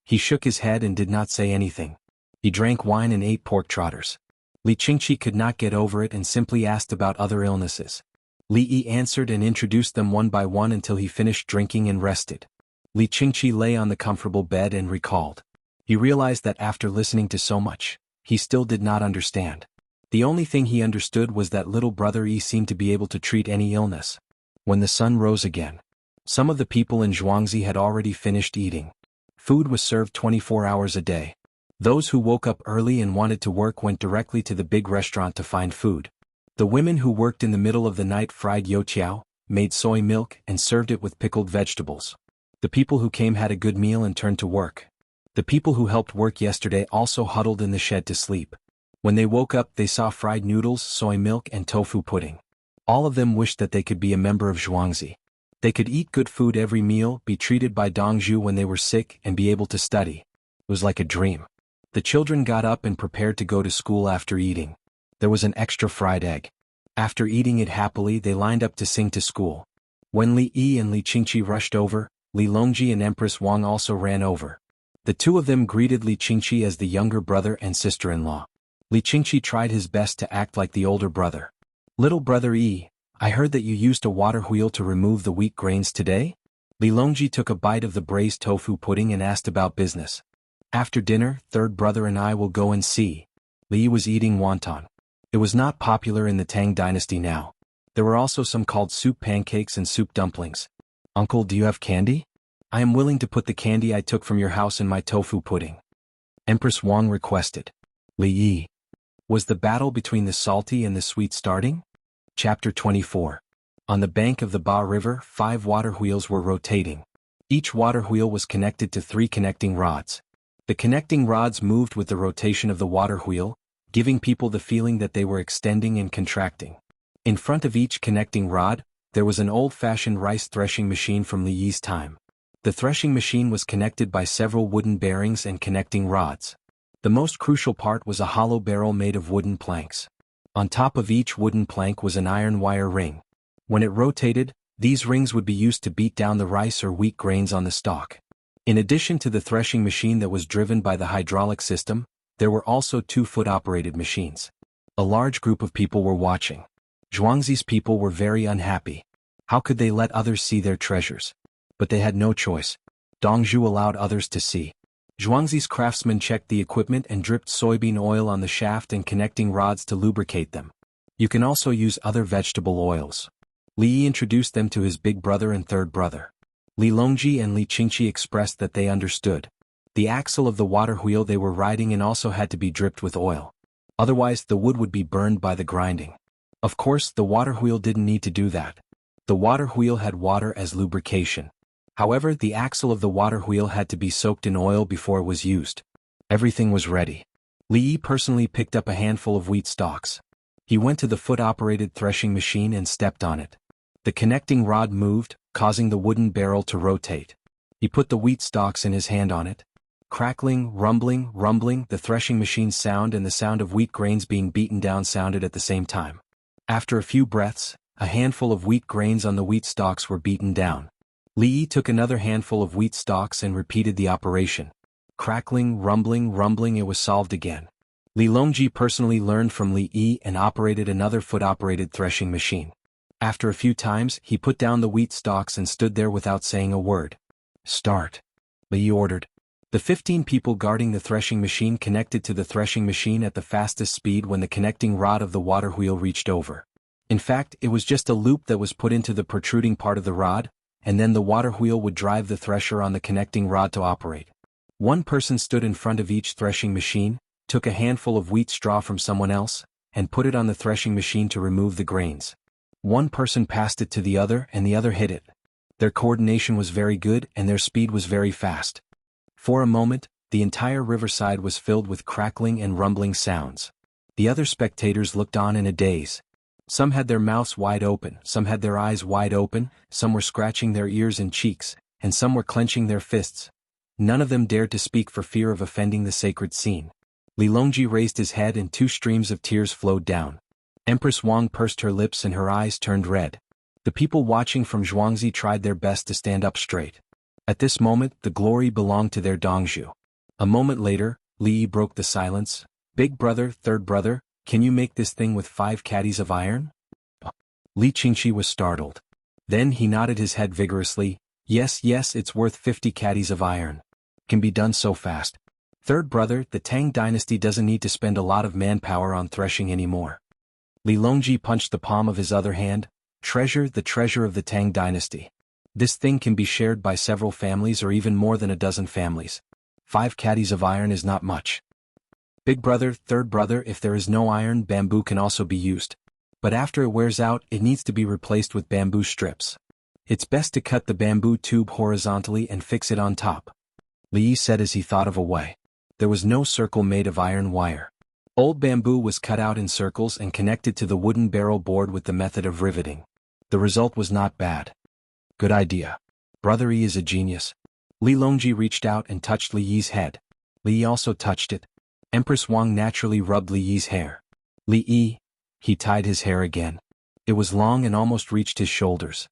He shook his head and did not say anything. He drank wine and ate pork trotters. Li Qingqi could not get over it and simply asked about other illnesses. Li Yi answered and introduced them one by one until he finished drinking and rested. Li Qingqi lay on the comfortable bed and recalled. He realized that after listening to so much, he still did not understand. The only thing he understood was that little brother Yi seemed to be able to treat any illness. When the sun rose again, some of the people in Jianghu had already finished eating. Food was served 24 hours a day. Those who woke up early and wanted to work went directly to the big restaurant to find food. The women who worked in the middle of the night fried youtiao, made soy milk, and served it with pickled vegetables. The people who came had a good meal and turned to work. The people who helped work yesterday also huddled in the shed to sleep. When they woke up, they saw fried noodles, soy milk, and tofu pudding. All of them wished that they could be a member of Jianghu. They could eat good food every meal, be treated by Dongzhu when they were sick, and be able to study. It was like a dream. The children got up and prepared to go to school after eating. There was an extra fried egg. After eating it happily, they lined up to sing to school. When Li Yi and Li Qingqi rushed over, Li Longji and Empress Wang also ran over. The two of them greeted Li Qingqi as the younger brother and sister-in-law. Li Qingqi tried his best to act like the older brother. Little brother Yi, I heard that you used a water wheel to remove the wheat grains today? Li Longji took a bite of the braised tofu pudding and asked about business. After dinner, third brother and I will go and see. Li Yi was eating wonton. It was not popular in the Tang dynasty now. There were also some called soup pancakes and soup dumplings. Uncle, do you have candy? I am willing to put the candy I took from your house in my tofu pudding. Empress Wang requested. Li Yi. Was the battle between the salty and the sweet starting? Chapter 24. On the bank of the Ba River, 5 water wheels were rotating. Each water wheel was connected to 3 connecting rods. The connecting rods moved with the rotation of the water wheel, giving people the feeling that they were extending and contracting. In front of each connecting rod, there was an old-fashioned rice threshing machine from Li Yi's time. The threshing machine was connected by several wooden bearings and connecting rods. The most crucial part was a hollow barrel made of wooden planks. On top of each wooden plank was an iron wire ring. When it rotated, these rings would be used to beat down the rice or wheat grains on the stalk. In addition to the threshing machine that was driven by the hydraulic system, there were also 2 foot-operated machines. A large group of people were watching. Zhuangzi's people were very unhappy. How could they let others see their treasures? But they had no choice. Dongzhu allowed others to see. Zhuangzi's craftsmen checked the equipment and dripped soybean oil on the shaft and connecting rods to lubricate them. You can also use other vegetable oils. Li Yi introduced them to his big brother and third brother. Li Longji and Li Qingqi expressed that they understood. The axle of the water wheel they were riding in also had to be dripped with oil. Otherwise the wood would be burned by the grinding. Of course, the water wheel didn't need to do that. The water wheel had water as lubrication. However, the axle of the water wheel had to be soaked in oil before it was used. Everything was ready. Li Yi personally picked up a handful of wheat stalks. He went to the foot-operated threshing machine and stepped on it. The connecting rod moved, causing the wooden barrel to rotate. He put the wheat stalks in his hand on it. Crackling, rumbling, the threshing machine's sound and the sound of wheat grains being beaten down sounded at the same time. After a few breaths, a handful of wheat grains on the wheat stalks were beaten down. Li Yi took another handful of wheat stalks and repeated the operation. Crackling, rumbling, it was solved again. Li Longji personally learned from Li Yi and operated another foot-operated threshing machine. After a few times, he put down the wheat stalks and stood there without saying a word. Start, Li Yi ordered. The 15 people guarding the threshing machine connected to the threshing machine at the fastest speed when the connecting rod of the water wheel reached over. In fact, it was just a loop that was put into the protruding part of the rod, and then the water wheel would drive the thresher on the connecting rod to operate. One person stood in front of each threshing machine, took a handful of wheat straw from someone else, and put it on the threshing machine to remove the grains. One person passed it to the other and the other hit it. Their coordination was very good and their speed was very fast. For a moment, the entire riverside was filled with crackling and rumbling sounds. The other spectators looked on in a daze. Some had their mouths wide open, some had their eyes wide open, some were scratching their ears and cheeks, and some were clenching their fists. None of them dared to speak for fear of offending the sacred scene. Li Longji raised his head and 2 streams of tears flowed down. Empress Wang pursed her lips and her eyes turned red. The people watching from Zhuangzi tried their best to stand up straight. At this moment, the glory belonged to their Dongzhu. A moment later, Li Yi broke the silence. Big brother, third brother, can you make this thing with 5 caddies of iron? Li Qingqi was startled. Then he nodded his head vigorously. Yes, it's worth 50 caddies of iron. Can be done so fast. Third brother, the Tang dynasty doesn't need to spend a lot of manpower on threshing anymore. Li Longji punched the palm of his other hand. Treasure, the treasure of the Tang dynasty. This thing can be shared by several families or even more than a dozen families. 5 caddies of iron is not much. Big brother, third brother, if there is no iron, bamboo can also be used. But after it wears out, it needs to be replaced with bamboo strips. It's best to cut the bamboo tube horizontally and fix it on top. Li Yi said as he thought of a way. There was no circle made of iron wire. Old bamboo was cut out in circles and connected to the wooden barrel board with the method of riveting. The result was not bad. Good idea. Brother Yi is a genius. Li Longji reached out and touched Li Yi's head. Li Yi also touched it. Empress Wang naturally rubbed Li Yi's hair. Li Yi. He tied his hair again. It was long and almost reached his shoulders.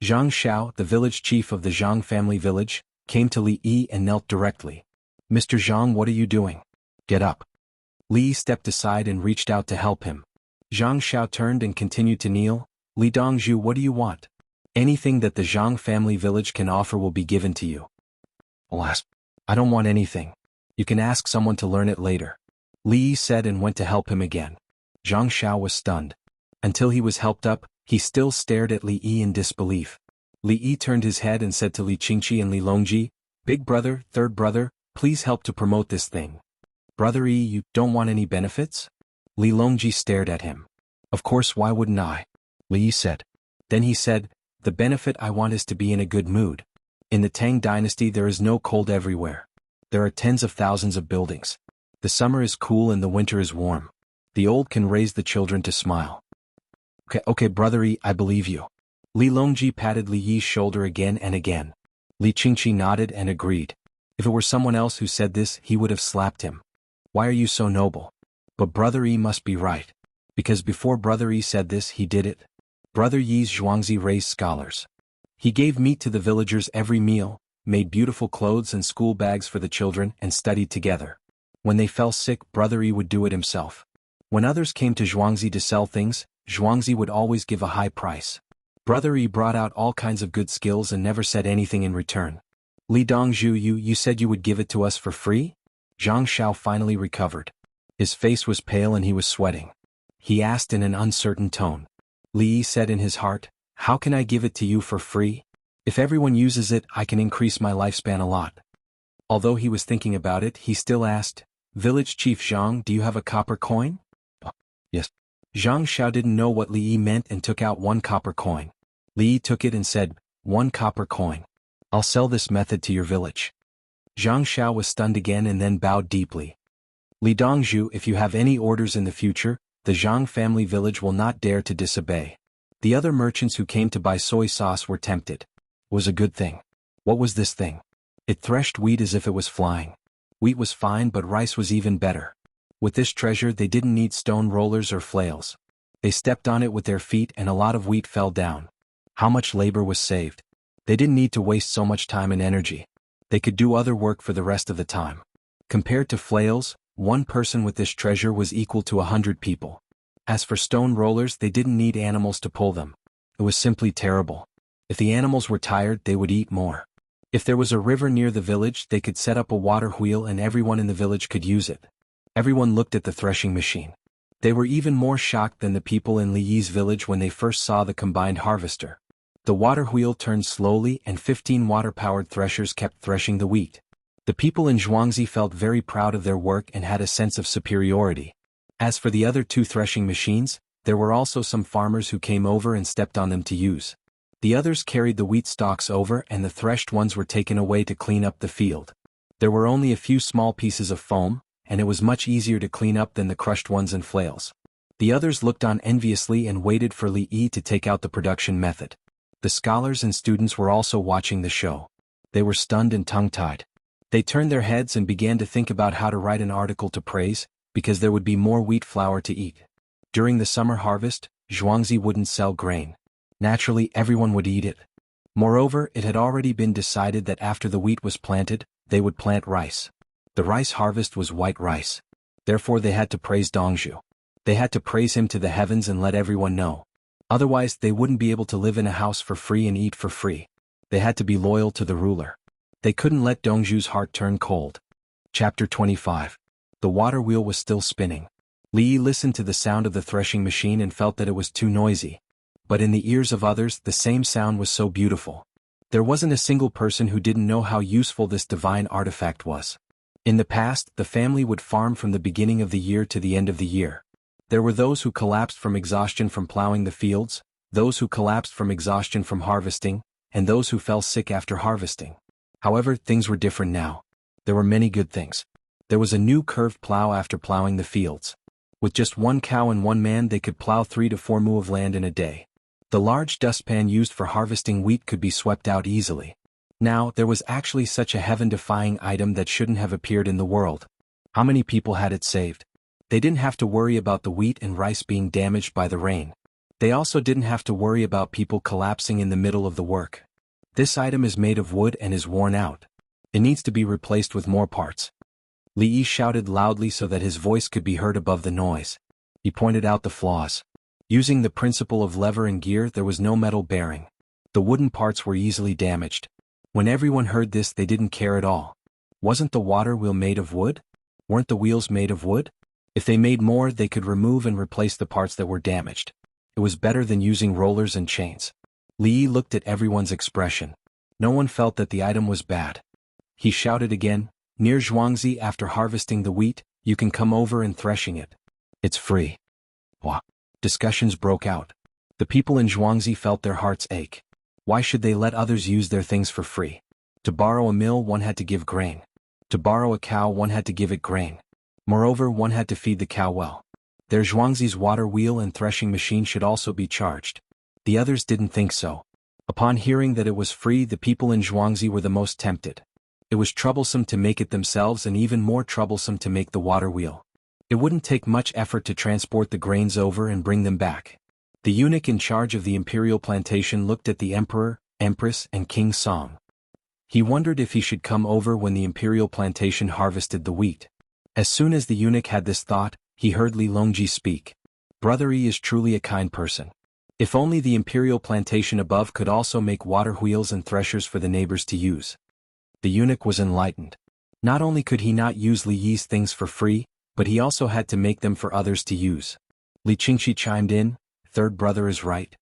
Zhang Xiao, the village chief of the Zhang family village, came to Li Yi and knelt directly. Mr. Zhang, what are you doing? Get up. Li Yi stepped aside and reached out to help him. Zhang Xiao turned and continued to kneel. Li Dongzhu, what do you want? Anything that the Zhang family village can offer will be given to you. Alas, I don't want anything. You can ask someone to learn it later. Li Yi said and went to help him again. Zhang Xiao was stunned. Until he was helped up, he still stared at Li Yi in disbelief. Li Yi turned his head and said to Li Qingqi and Li Longji, "Big brother, third brother, please help to promote this thing." "Brother Yi, you don't want any benefits?" Li Longji stared at him. "Of course, why wouldn't I?" Li Yi said. Then he said, "The benefit I want is to be in a good mood. In the Tang dynasty there is no cold everywhere. There are tens of thousands of buildings. The summer is cool and the winter is warm. The old can raise the children to smile." Okay, brother Yi, I believe you." Li Longji patted Li Yi's shoulder again and again. Li Qingqi nodded and agreed. If it were someone else who said this, he would have slapped him. "Why are you so noble?" But brother Yi must be right. Because before brother Yi said this, he did it. Brother Yi's Zhuangzi raised scholars. He gave meat to the villagers every meal, made beautiful clothes and school bags for the children, and studied together. When they fell sick, brother Yi would do it himself. When others came to Zhuangzi to sell things, Zhuangzi would always give a high price. Brother Yi brought out all kinds of good skills and never said anything in return. "Li Dongzhu, you said you would give it to us for free?" Zhang Xiao finally recovered. His face was pale and he was sweating. He asked in an uncertain tone. Li Yi said in his heart, "How can I give it to you for free? If everyone uses it, I can increase my lifespan a lot." Although he was thinking about it, he still asked, "Village Chief Zhang, do you have a copper coin?" "Yes." Zhang Xiao didn't know what Li Yi meant and took out 1 copper coin. Li Yi took it and said, "1 copper coin. I'll sell this method to your village." Zhang Xiao was stunned again and then bowed deeply. "Li Dongzhu, if you have any orders in the future, the Zhang family village will not dare to disobey." The other merchants who came to buy soy sauce were tempted. It was a good thing. What was this thing? It threshed wheat as if it was flying. Wheat was fine, but rice was even better. With this treasure they didn't need stone rollers or flails. They stepped on it with their feet and a lot of wheat fell down. How much labor was saved? They didn't need to waste so much time and energy. They could do other work for the rest of the time. Compared to flails, 1 person with this treasure was equal to 100 people. As for stone rollers, they didn't need animals to pull them. It was simply terrible. If the animals were tired, they would eat more. If there was a river near the village, they could set up a water wheel and everyone in the village could use it. Everyone looked at the threshing machine. They were even more shocked than the people in Li Yi's village when they first saw the combined harvester. The water wheel turned slowly and 15 water-powered threshers kept threshing the wheat. The people in Zhuangzi felt very proud of their work and had a sense of superiority. As for the other 2 threshing machines, there were also some farmers who came over and stepped on them to use. The others carried the wheat stalks over and the threshed ones were taken away to clean up the field. There were only a few small pieces of foam, and it was much easier to clean up than the crushed ones and flails. The others looked on enviously and waited for Li Yi to take out the production method. The scholars and students were also watching the show. They were stunned and tongue-tied. They turned their heads and began to think about how to write an article to praise, because there would be more wheat flour to eat. During the summer harvest, Zhuangzi wouldn't sell grain. Naturally, everyone would eat it. Moreover, it had already been decided that after the wheat was planted, they would plant rice. The rice harvest was white rice. Therefore they had to praise Dongzhu. They had to praise him to the heavens and let everyone know. Otherwise they wouldn't be able to live in a house for free and eat for free. They had to be loyal to the ruler. They couldn't let Dongzhu's heart turn cold. Chapter 25. The water wheel was still spinning. Li Yi listened to the sound of the threshing machine and felt that it was too noisy. But in the ears of others, the same sound was so beautiful. There wasn't a single person who didn't know how useful this divine artifact was. In the past, the family would farm from the beginning of the year to the end of the year. There were those who collapsed from exhaustion from plowing the fields, those who collapsed from exhaustion from harvesting, and those who fell sick after harvesting. However, things were different now. There were many good things. There was a new curved plow after plowing the fields. With just 1 cow and 1 man they could plow 3 to 4 mu of land in a day. The large dustpan used for harvesting wheat could be swept out easily. Now, there was actually such a heaven-defying item that shouldn't have appeared in the world. How many people had it saved? They didn't have to worry about the wheat and rice being damaged by the rain. They also didn't have to worry about people collapsing in the middle of the work. This item is made of wood and is worn out. It needs to be replaced with more parts. Li Yi shouted loudly so that his voice could be heard above the noise. He pointed out the flaws. Using the principle of lever and gear, there was no metal bearing. The wooden parts were easily damaged. When everyone heard this, they didn't care at all. Wasn't the water wheel made of wood? Weren't the wheels made of wood? If they made more, they could remove and replace the parts that were damaged. It was better than using rollers and chains. Li Yi looked at everyone's expression. No one felt that the item was bad. He shouted again, "Near Zhuangzi, after harvesting the wheat, you can come over and threshing it. It's free." Wah! Discussions broke out. The people in Zhuangzi felt their hearts ache. Why should they let others use their things for free? To borrow a mill, one had to give grain. To borrow a cow, one had to give it grain. Moreover, one had to feed the cow well. Their Zhuangzi's water wheel and threshing machine should also be charged. The others didn't think so. Upon hearing that it was free, the people in Zhuangzi were the most tempted. It was troublesome to make it themselves and even more troublesome to make the water wheel. It wouldn't take much effort to transport the grains over and bring them back. The eunuch in charge of the imperial plantation looked at the emperor, empress, and King Song. He wondered if he should come over when the imperial plantation harvested the wheat. As soon as the eunuch had this thought, he heard Li Longji speak. "Brother Yi is truly a kind person. If only the imperial plantation above could also make water wheels and threshers for the neighbors to use." The eunuch was enlightened. Not only could he not use Li Yi's things for free, but he also had to make them for others to use. Li Qingxi chimed in, "Third brother is right.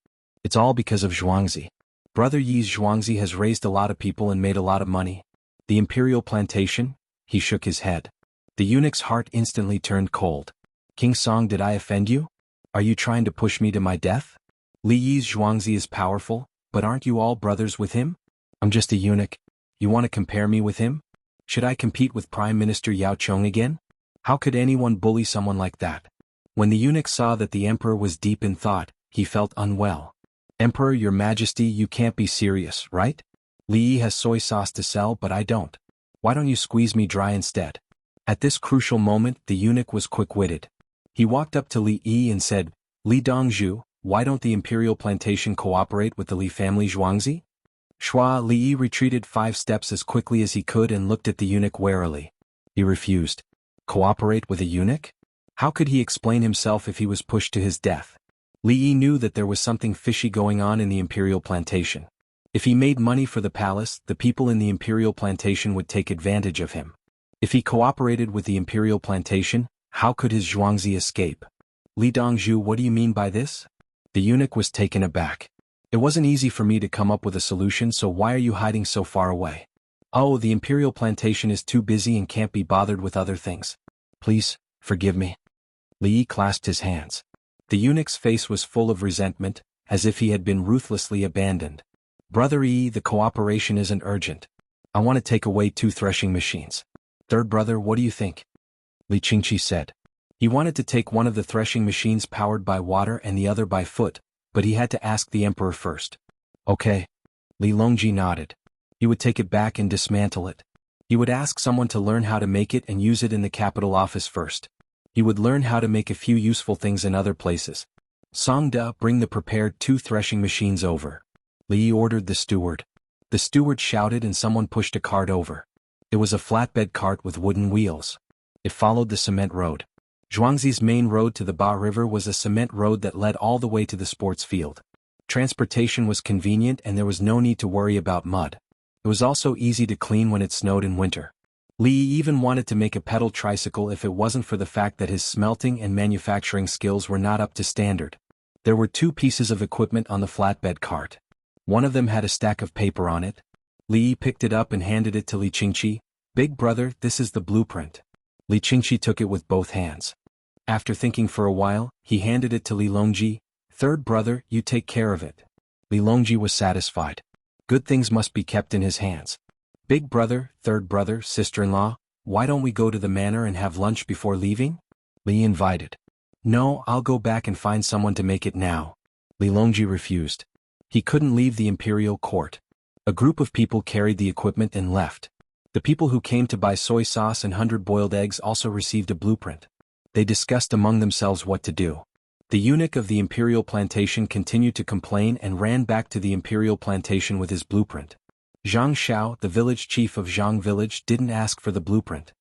It's all because of Zhuangzi. Brother Yi's Zhuangzi has raised a lot of people and made a lot of money. The imperial plantation?" He shook his head. The eunuch's heart instantly turned cold. "King Song, did I offend you? Are you trying to push me to my death? Li Yi's Zhuangzi is powerful, but aren't you all brothers with him? I'm just a eunuch. You want to compare me with him? Should I compete with Prime Minister Yao Chong again? How could anyone bully someone like that?" When the eunuch saw that the emperor was deep in thought, he felt unwell. "Emperor, your majesty, you can't be serious, right? Li Yi has soy sauce to sell, but I don't. Why don't you squeeze me dry instead?" At this crucial moment, the eunuch was quick-witted. He walked up to Li Yi and said, "Li Dongzhu, why don't the imperial plantation cooperate with the Li family Zhuangzi?" Shua Li Yi retreated 5 steps as quickly as he could and looked at the eunuch warily. He refused. Cooperate with a eunuch? How could he explain himself if he was pushed to his death? Li Yi knew that there was something fishy going on in the imperial plantation. If he made money for the palace, the people in the imperial plantation would take advantage of him. If he cooperated with the imperial plantation, how could his Zhuangzi escape? "Li Dongzhu, what do you mean by this?" The eunuch was taken aback. "It wasn't easy for me to come up with a solution, so why are you hiding so far away?" "Oh, the imperial plantation is too busy and can't be bothered with other things. Please, forgive me." Li Yi clasped his hands. The eunuch's face was full of resentment, as if he had been ruthlessly abandoned. "Brother Yi, the cooperation isn't urgent. I want to take away 2 threshing machines. Third brother, what do you think?" Li Qingxi said. He wanted to take one of the threshing machines powered by water and the other by foot, but he had to ask the emperor first. "Okay." Li Longji nodded. He would take it back and dismantle it. He would ask someone to learn how to make it and use it in the capital office first. He would learn how to make a few useful things in other places. "Songda, bring the prepared 2 threshing machines over." Li Yi ordered the steward. The steward shouted and someone pushed a cart over. It was a flatbed cart with wooden wheels. It followed the cement road. Zhuangzi's main road to the Ba River was a cement road that led all the way to the sports field. Transportation was convenient and there was no need to worry about mud. It was also easy to clean when it snowed in winter. Li Yi even wanted to make a pedal tricycle if it wasn't for the fact that his smelting and manufacturing skills were not up to standard. There were 2 pieces of equipment on the flatbed cart. One of them had a stack of paper on it. Li Yi picked it up and handed it to Li Qingxi. "Big brother, this is the blueprint." Li Qingxi took it with both hands. After thinking for a while, he handed it to Li Longji. "Third brother, you take care of it." Li Longji was satisfied. Good things must be kept in his hands. "Big brother, third brother, sister-in-law, why don't we go to the manor and have lunch before leaving?" Li invited. "No, I'll go back and find someone to make it now." Li Longji refused. He couldn't leave the imperial court. A group of people carried the equipment and left. The people who came to buy soy sauce and 100 boiled eggs also received a blueprint. They discussed among themselves what to do. The eunuch of the imperial plantation continued to complain and ran back to the imperial plantation with his blueprint. Zhang Xiao, the village chief of Jianghu village, didn't ask for the blueprint.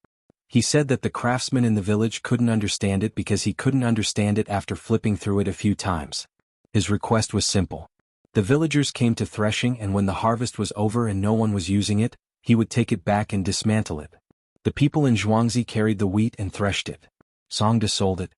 He said that the craftsman in the village couldn't understand it because he couldn't understand it after flipping through it a few times. His request was simple. The villagers came to threshing and when the harvest was over and no one was using it, he would take it back and dismantle it. The people in Zhuangzi carried the wheat and threshed it. Songda sold it.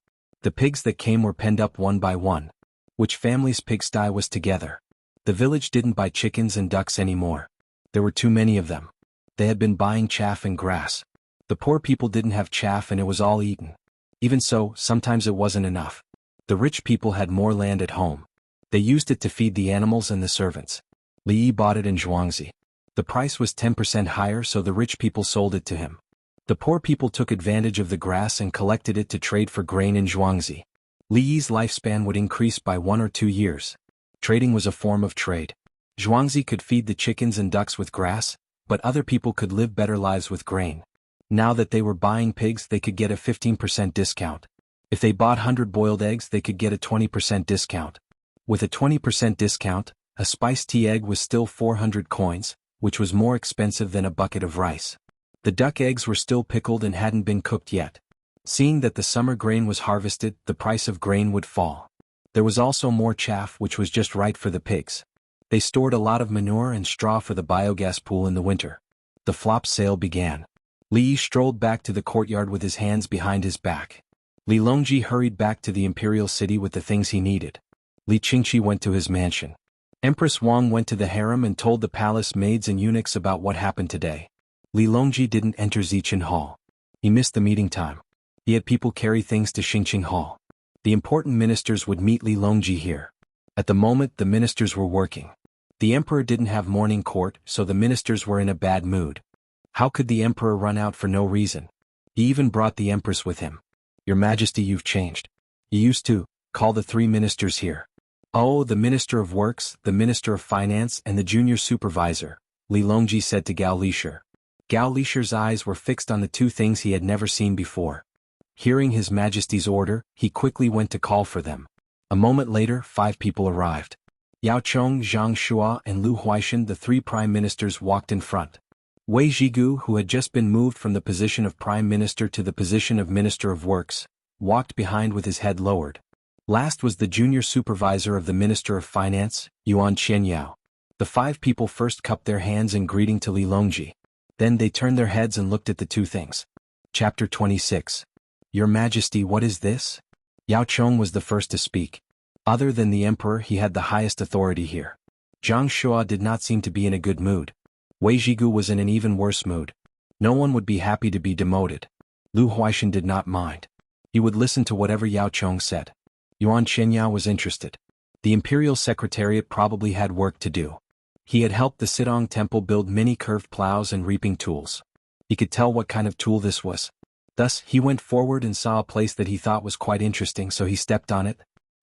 The pigs that came were penned up one by one. Which family's pigsty was together? The village didn't buy chickens and ducks anymore. There were too many of them. They had been buying chaff and grass. The poor people didn't have chaff and it was all eaten. Even so, sometimes it wasn't enough. The rich people had more land at home. They used it to feed the animals and the servants. Li Yi bought it in Zhuangzi. The price was 10% higher, so the rich people sold it to him. The poor people took advantage of the grass and collected it to trade for grain in Zhuangzi. Li Yi's lifespan would increase by 1 or 2 years. Trading was a form of trade. Zhuangzi could feed the chickens and ducks with grass, but other people could live better lives with grain. Now that they were buying pigs, they could get a 15% discount. If they bought 100 boiled eggs, they could get a 20% discount. With a 20% discount, a spiced tea egg was still 400 coins, which was more expensive than a bucket of rice. The duck eggs were still pickled and hadn't been cooked yet. Seeing that the summer grain was harvested, the price of grain would fall. There was also more chaff, which was just right for the pigs. They stored a lot of manure and straw for the biogas pool in the winter. The flop sale began. Li Yi strolled back to the courtyard with his hands behind his back. Li Longji hurried back to the imperial city with the things he needed. Li Qingqi went to his mansion. Empress Wang went to the harem and told the palace maids and eunuchs about what happened today. Li Longji didn't enter Zichin Hall. He missed the meeting time. He had people carry things to Xingqing Hall. The important ministers would meet Li Longji here. At the moment, the ministers were working. The emperor didn't have morning court, so the ministers were in a bad mood. How could the emperor run out for no reason? He even brought the empress with him. Your Majesty, you've changed. You used to call the 3 ministers here. Oh, the Minister of Works, the Minister of Finance, and the Junior Supervisor, Li Longji said to Gao Lisher. Gao Lisher's eyes were fixed on the 2 things he had never seen before. Hearing His Majesty's order, he quickly went to call for them. A moment later, 5 people arrived. Yao Chong, Zhang Shua, and Lu Huaishan, the 3 prime ministers, walked in front. Wei Zhigu, who had just been moved from the position of prime minister to the position of Minister of Works, walked behind with his head lowered. Last was the junior supervisor of the Minister of Finance, Yuan Qianyao. The 5 people first cupped their hands in greeting to Li Longji. Then they turned their heads and looked at the 2 things. Chapter 26. Your Majesty, what is this? Yao Chong was the first to speak. Other than the emperor, he had the highest authority here. Zhang Shua did not seem to be in a good mood. Wei Zhigu was in an even worse mood. No one would be happy to be demoted. Lu Huaishan did not mind. He would listen to whatever Yao Chong said. Yuan Qianyao was interested. The imperial secretariat probably had work to do. He had helped the Sidong temple build many curved plows and reaping tools. He could tell what kind of tool this was. Thus, he went forward and saw a place that he thought was quite interesting, so he stepped on it.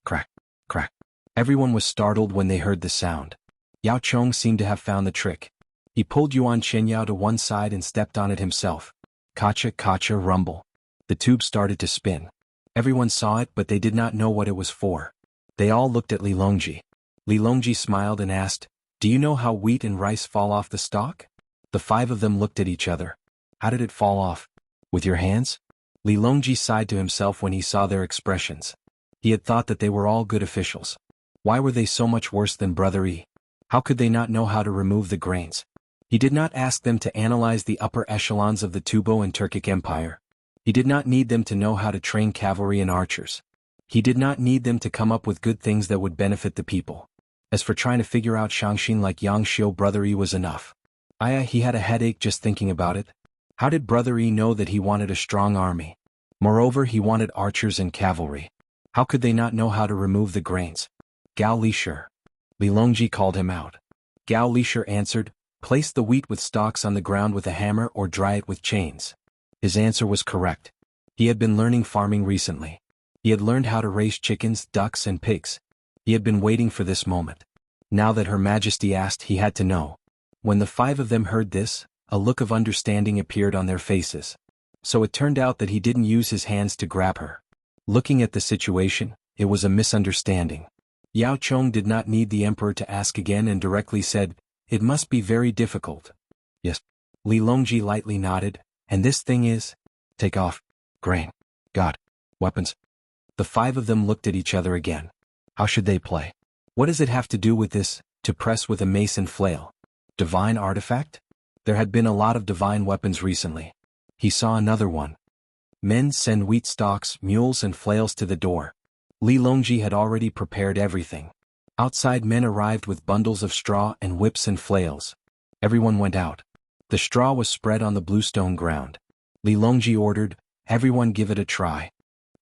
Crack, crack. Everyone was startled when they heard the sound. Yao Chong seemed to have found the trick. He pulled Yuan Qianyao to one side and stepped on it himself. Kacha, kacha, rumble. The tube started to spin. Everyone saw it, but they did not know what it was for. They all looked at Li Longji. Li Longji smiled and asked, "Do you know how wheat and rice fall off the stalk?" The 5 of them looked at each other. "How did it fall off? With your hands?" Li Longji sighed to himself when he saw their expressions. He had thought that they were all good officials. Why were they so much worse than Brother Yi? How could they not know how to remove the grains? He did not ask them to analyze the upper echelons of the Tubo and Turkic Empire. He did not need them to know how to train cavalry and archers. He did not need them to come up with good things that would benefit the people. As for trying to figure out Shangxin like Yang Xiu, Brother Yi was enough. He had a headache just thinking about it. How did Brother Yi know that he wanted a strong army? Moreover, he wanted archers and cavalry. How could they not know how to remove the grains? Gao Lisher. Li Longji called him out. Gao Lisher answered, "Place the wheat with stalks on the ground with a hammer or dry it with chains." His answer was correct. He had been learning farming recently. He had learned how to raise chickens, ducks, and pigs. He had been waiting for this moment. Now that Her Majesty asked, he had to know. When the 5 of them heard this, a look of understanding appeared on their faces. So it turned out that he didn't use his hands to grab her. Looking at the situation, it was a misunderstanding. Yao Chong did not need the emperor to ask again and directly said, "It must be very difficult." "Yes." Li Longji lightly nodded. "And this thing is?" "Take off. Grain. God. Weapons." The 5 of them looked at each other again. How should they play? What does it have to do with this, to press with a mace and flail? Divine artifact? There had been a lot of divine weapons recently. He saw another one. Men send wheat stalks, mules and flails to the door. Li Longji had already prepared everything. Outside men arrived with bundles of straw and whips and flails. Everyone went out. The straw was spread on the bluestone ground. Li Longji ordered, "Everyone give it a try."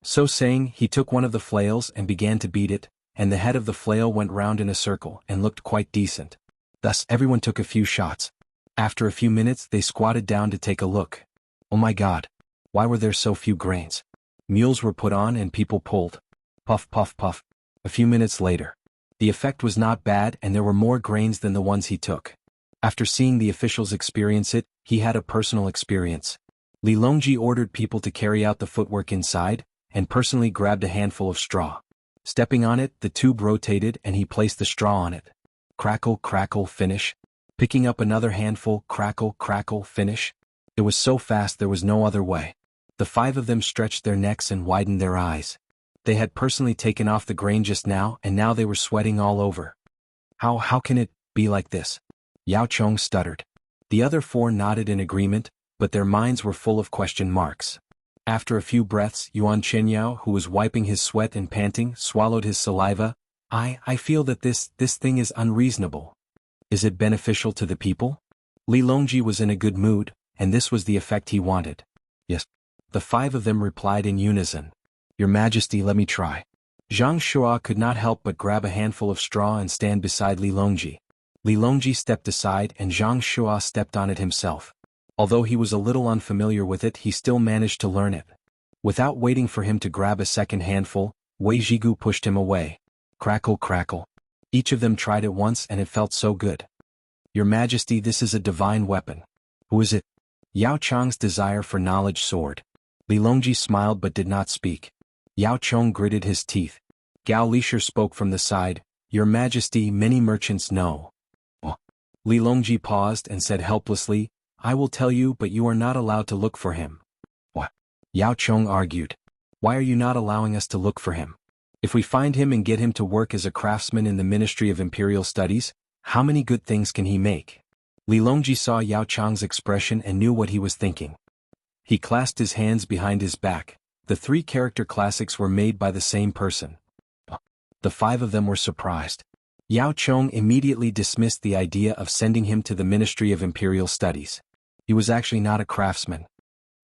So saying, he took one of the flails and began to beat it, and the head of the flail went round in a circle and looked quite decent. Thus everyone took a few shots. After a few minutes they squatted down to take a look. Oh my God! Why were there so few grains? Mules were put on and people pulled. Puff puff puff. A few minutes later. The effect was not bad and there were more grains than the ones he took. After seeing the officials experience it, he had a personal experience. Li Longji ordered people to carry out the footwork inside, and personally grabbed a handful of straw. Stepping on it, the tube rotated and he placed the straw on it. Crackle, crackle, finish. Picking up another handful, crackle, crackle, finish. It was so fast there was no other way. The 5 of them stretched their necks and widened their eyes. They had personally taken off the grain just now and now they were sweating all over. How can it be like this? Yao Chong stuttered. The other 4 nodded in agreement, but their minds were full of question marks. After a few breaths, Yuan Chenyao, who was wiping his sweat and panting, swallowed his saliva. I feel that this thing is unreasonable. Is it beneficial to the people? Li Longji was in a good mood, and this was the effect he wanted. Yes. The 5 of them replied in unison. Your Majesty, let me try. Zhang Shua could not help but grab a handful of straw and stand beside Li Longji. Li Longji stepped aside and Zhang Shua stepped on it himself. Although he was a little unfamiliar with it, he still managed to learn it. Without waiting for him to grab a second handful, Wei Zhigu pushed him away. Crackle, crackle. Each of them tried it once and it felt so good. Your Majesty, this is a divine weapon. Who is it? Yao Chong's desire for knowledge soared. Li Longji smiled but did not speak. Yao Chong gritted his teeth. Gao Lisher spoke from the side. Your Majesty, many merchants know. Oh. Li Longji paused and said helplessly, I will tell you, but you are not allowed to look for him. What? Yao Chong argued. Why are you not allowing us to look for him? If we find him and get him to work as a craftsman in the Ministry of Imperial Studies, how many good things can he make? Li Longji saw Yao Chong's expression and knew what he was thinking. He clasped his hands behind his back. The 3 character classics were made by the same person. The 5 of them were surprised. Yao Chong immediately dismissed the idea of sending him to the Ministry of Imperial Studies. He was actually not a craftsman.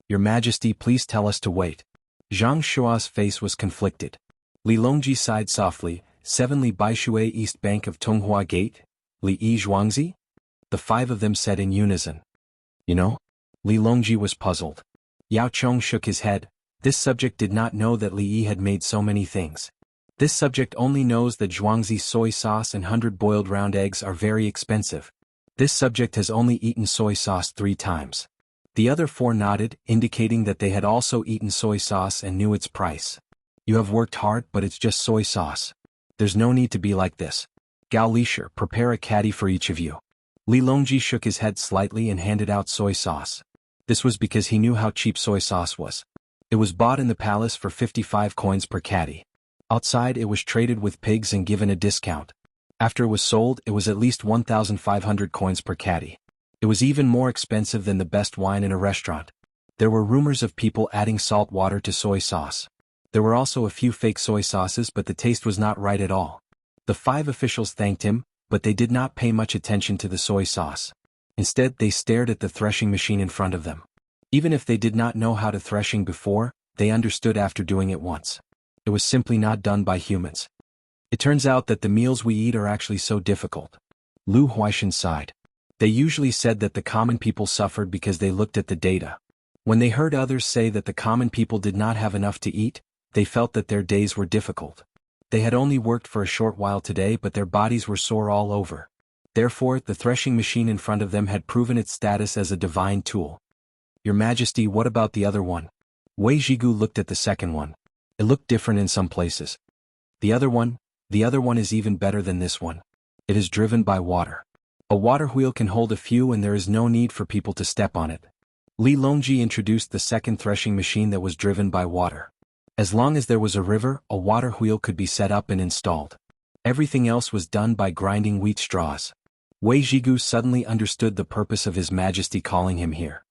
Your Majesty, please tell us to wait. Zhang Shua's face was conflicted. Li Longji sighed softly. 7 Li Baishui East Bank of Tonghua Gate? Li Yi Zhuangzi? The 5 of them said in unison. You know? Li Longji was puzzled. Yao Chong shook his head. This subject did not know that Li Yi had made so many things. This subject only knows that Zhuangzi soy sauce and 100 boiled round eggs are very expensive. This subject has only eaten soy sauce 3 times. The other 4 nodded, indicating that they had also eaten soy sauce and knew its price. You have worked hard, but it's just soy sauce. There's no need to be like this. Gao Lisher, prepare a caddy for each of you. Li Longji shook his head slightly and handed out soy sauce. This was because he knew how cheap soy sauce was. It was bought in the palace for 55 coins per caddy. Outside it was traded with pigs and given a discount. After it was sold, it was at least 1,500 coins per caddy. It was even more expensive than the best wine in a restaurant. There were rumors of people adding salt water to soy sauce. There were also a few fake soy sauces, but the taste was not right at all. The 5 officials thanked him, but they did not pay much attention to the soy sauce. Instead, they stared at the threshing machine in front of them. Even if they did not know how to threshing before, they understood after doing it once. It was simply not done by humans. It turns out that the meals we eat are actually so difficult. Lu Huaishan sighed. They usually said that the common people suffered because they looked at the data. When they heard others say that the common people did not have enough to eat, they felt that their days were difficult. They had only worked for a short while today, but their bodies were sore all over. Therefore, the threshing machine in front of them had proven its status as a divine tool. Your Majesty, what about the other one? Wei Zhigu looked at the second one. It looked different in some places. The other one is even better than this one. It is driven by water. A water wheel can hold a few and there is no need for people to step on it. Li Longji introduced the second threshing machine that was driven by water. As long as there was a river, a water wheel could be set up and installed. Everything else was done by grinding wheat straws. Wei Zhigu suddenly understood the purpose of His Majesty calling him here.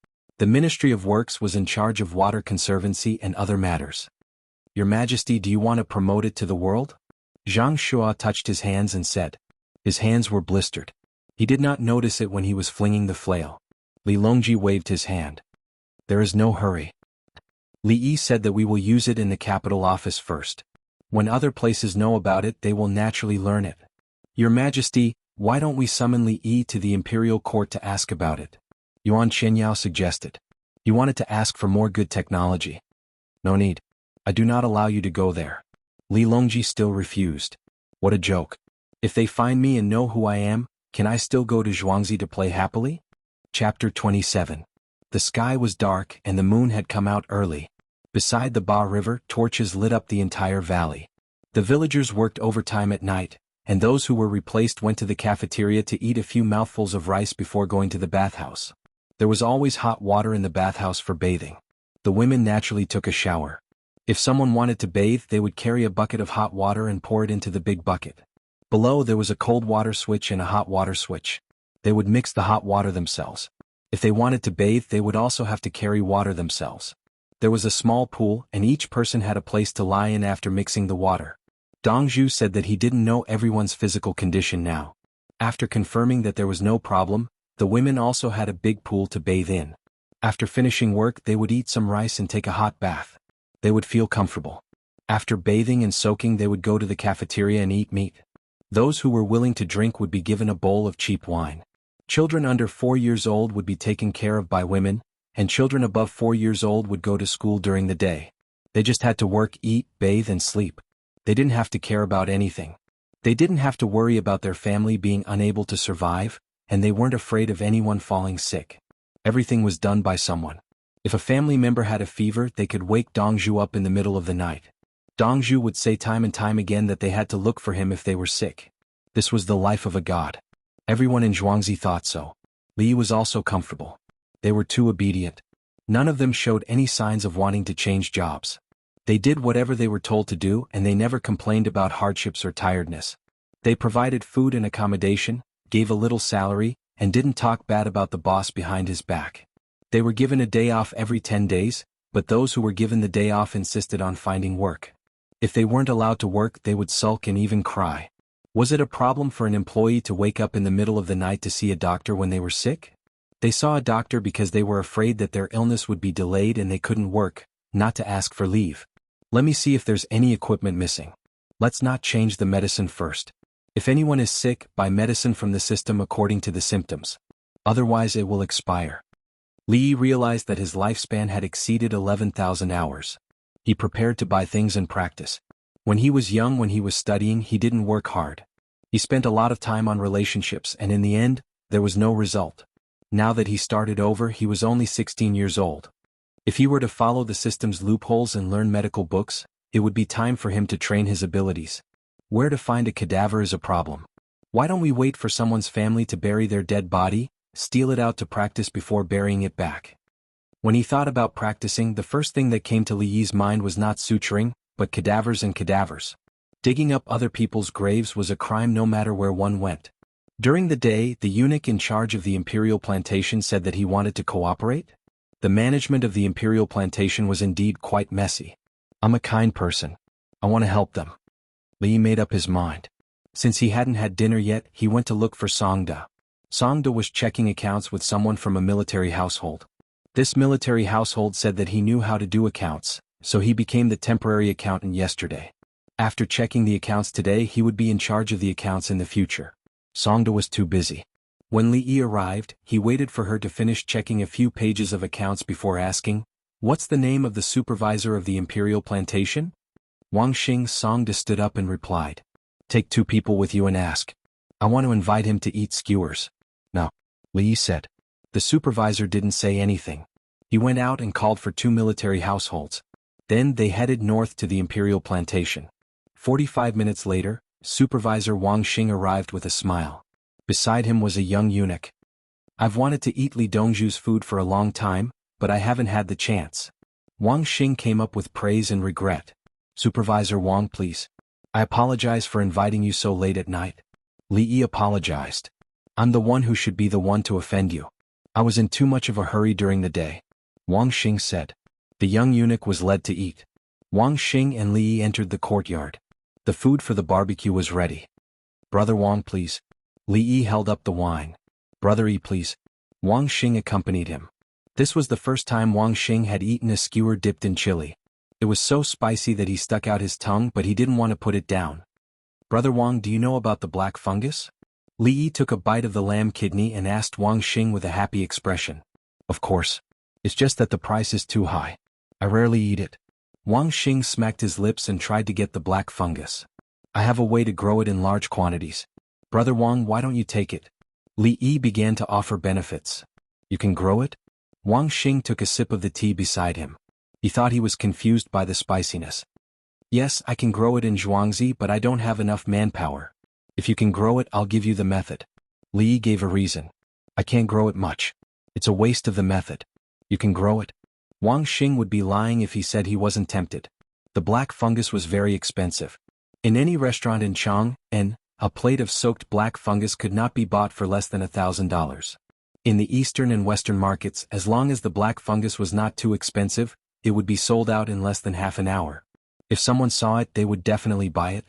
The Ministry of Works was in charge of water conservancy and other matters. Your Majesty, do you want to promote it to the world? Zhang Shua touched his hands and said. His hands were blistered. He did not notice it when he was flinging the flail. Li Longji waved his hand. There is no hurry. Li Yi said that we will use it in the capital office first. When other places know about it, they will naturally learn it. Your Majesty, why don't we summon Li Yi to the imperial court to ask about it? Yuan Qianyao suggested. He wanted to ask for more good technology. No need. I do not allow you to go there. Li Longji still refused. What a joke. If they find me and know who I am, can I still go to Zhuangzi to play happily? Chapter 27. The sky was dark and the moon had come out early. Beside the Ba River, torches lit up the entire valley. The villagers worked overtime at night, and those who were replaced went to the cafeteria to eat a few mouthfuls of rice before going to the bathhouse. There was always hot water in the bathhouse for bathing. The women naturally took a shower. If someone wanted to bathe, they would carry a bucket of hot water and pour it into the big bucket. Below there was a cold water switch and a hot water switch. They would mix the hot water themselves. If they wanted to bathe, they would also have to carry water themselves. There was a small pool, and each person had a place to lie in after mixing the water. Dongzhu said that he didn't know everyone's physical condition now. After confirming that there was no problem, the women also had a big pool to bathe in. After finishing work, they would eat some rice and take a hot bath. They would feel comfortable. After bathing and soaking, they would go to the cafeteria and eat meat. Those who were willing to drink would be given a bowl of cheap wine. Children under 4 years old would be taken care of by women, and children above 4 years old would go to school during the day. They just had to work, eat, bathe, and sleep. They didn't have to care about anything. They didn't have to worry about their family being unable to survive, and they weren't afraid of anyone falling sick. Everything was done by someone. If a family member had a fever, they could wake Dongzhu up in the middle of the night. Dongzhu would say time and time again that they had to look for him if they were sick. This was the life of a god. Everyone in Zhuangzi thought so. Li was also comfortable. They were too obedient. None of them showed any signs of wanting to change jobs. They did whatever they were told to do, and they never complained about hardships or tiredness. They provided food and accommodation, gave a little salary, and didn't talk bad about the boss behind his back. They were given a day off every 10 days, but those who were given the day off insisted on finding work. If they weren't allowed to work, they would sulk and even cry. Was it a problem for an employee to wake up in the middle of the night to see a doctor when they were sick? They saw a doctor because they were afraid that their illness would be delayed and they couldn't work, not to ask for leave. Let me see if there's any equipment missing. Let's not change the medicine first. If anyone is sick, buy medicine from the system according to the symptoms. Otherwise it will expire. Li realized that his lifespan had exceeded 11,000 hours. He prepared to buy things and practice. When he was young, when he was studying, he didn't work hard. He spent a lot of time on relationships, and in the end, there was no result. Now that he started over, he was only 16 years old. If he were to follow the system's loopholes and learn medical books, it would be time for him to train his abilities. Where to find a cadaver is a problem. Why don't we wait for someone's family to bury their dead body, steal it out to practice before burying it back? When he thought about practicing, the first thing that came to Li Yi's mind was not suturing, but cadavers and cadavers. Digging up other people's graves was a crime no matter where one went. During the day, the eunuch in charge of the imperial plantation said that he wanted to cooperate. The management of the imperial plantation was indeed quite messy. I'm a kind person. I want to help them. Li made up his mind. Since he hadn't had dinner yet, he went to look for Songda. Songda was checking accounts with someone from a military household. This military household said that he knew how to do accounts, so he became the temporary accountant yesterday. After checking the accounts today, he would be in charge of the accounts in the future. Songda was too busy. When Li Yi arrived, he waited for her to finish checking a few pages of accounts before asking, "What's the name of the supervisor of the imperial plantation?" Wang Xing. Songda stood up and replied, "Take 2 people with you and ask. I want to invite him to eat skewers." "No," Li Yi said. The supervisor didn't say anything. He went out and called for 2 military households. Then they headed north to the imperial plantation. 45 minutes later, Supervisor Wang Xing arrived with a smile. Beside him was a young eunuch. "I've wanted to eat Li Dongzhu's food for a long time, but I haven't had the chance." Wang Xing came up with praise and regret. "Supervisor Wang, please. I apologize for inviting you so late at night." Li Yi apologized. "I'm the one who should be the one to offend you. I was in too much of a hurry during the day. Wang Xing said. The young eunuch was led to eat. Wang Xing and Li Yi entered the courtyard. The food for the barbecue was ready. Brother Wang, please. Li Yi held up the wine. Brother Yi, please. Wang Xing accompanied him. This was the first time Wang Xing had eaten a skewer dipped in chili. It was so spicy that he stuck out his tongue, but he didn't want to put it down. Brother Wang, do you know about the black fungus? Li Yi took a bite of the lamb kidney and asked Wang Xing with a happy expression. Of course. It's just that the price is too high. I rarely eat it. Wang Xing smacked his lips and tried to get the black fungus. I have a way to grow it in large quantities. Brother Wang, why don't you take it? Li Yi began to offer benefits. You can grow it? Wang Xing took a sip of the tea beside him. He thought he was confused by the spiciness. Yes, I can grow it in Jianghu, but I don't have enough manpower. If you can grow it, I'll give you the method. Li Yi gave a reason. I can't grow it much. It's a waste of the method. You can grow it? Wang Xing would be lying if he said he wasn't tempted. The black fungus was very expensive. In any restaurant in Chang'an, a plate of soaked black fungus could not be bought for less than $1,000. In the eastern and western markets, as long as the black fungus was not too expensive, it would be sold out in less than half an hour. If someone saw it, they would definitely buy it.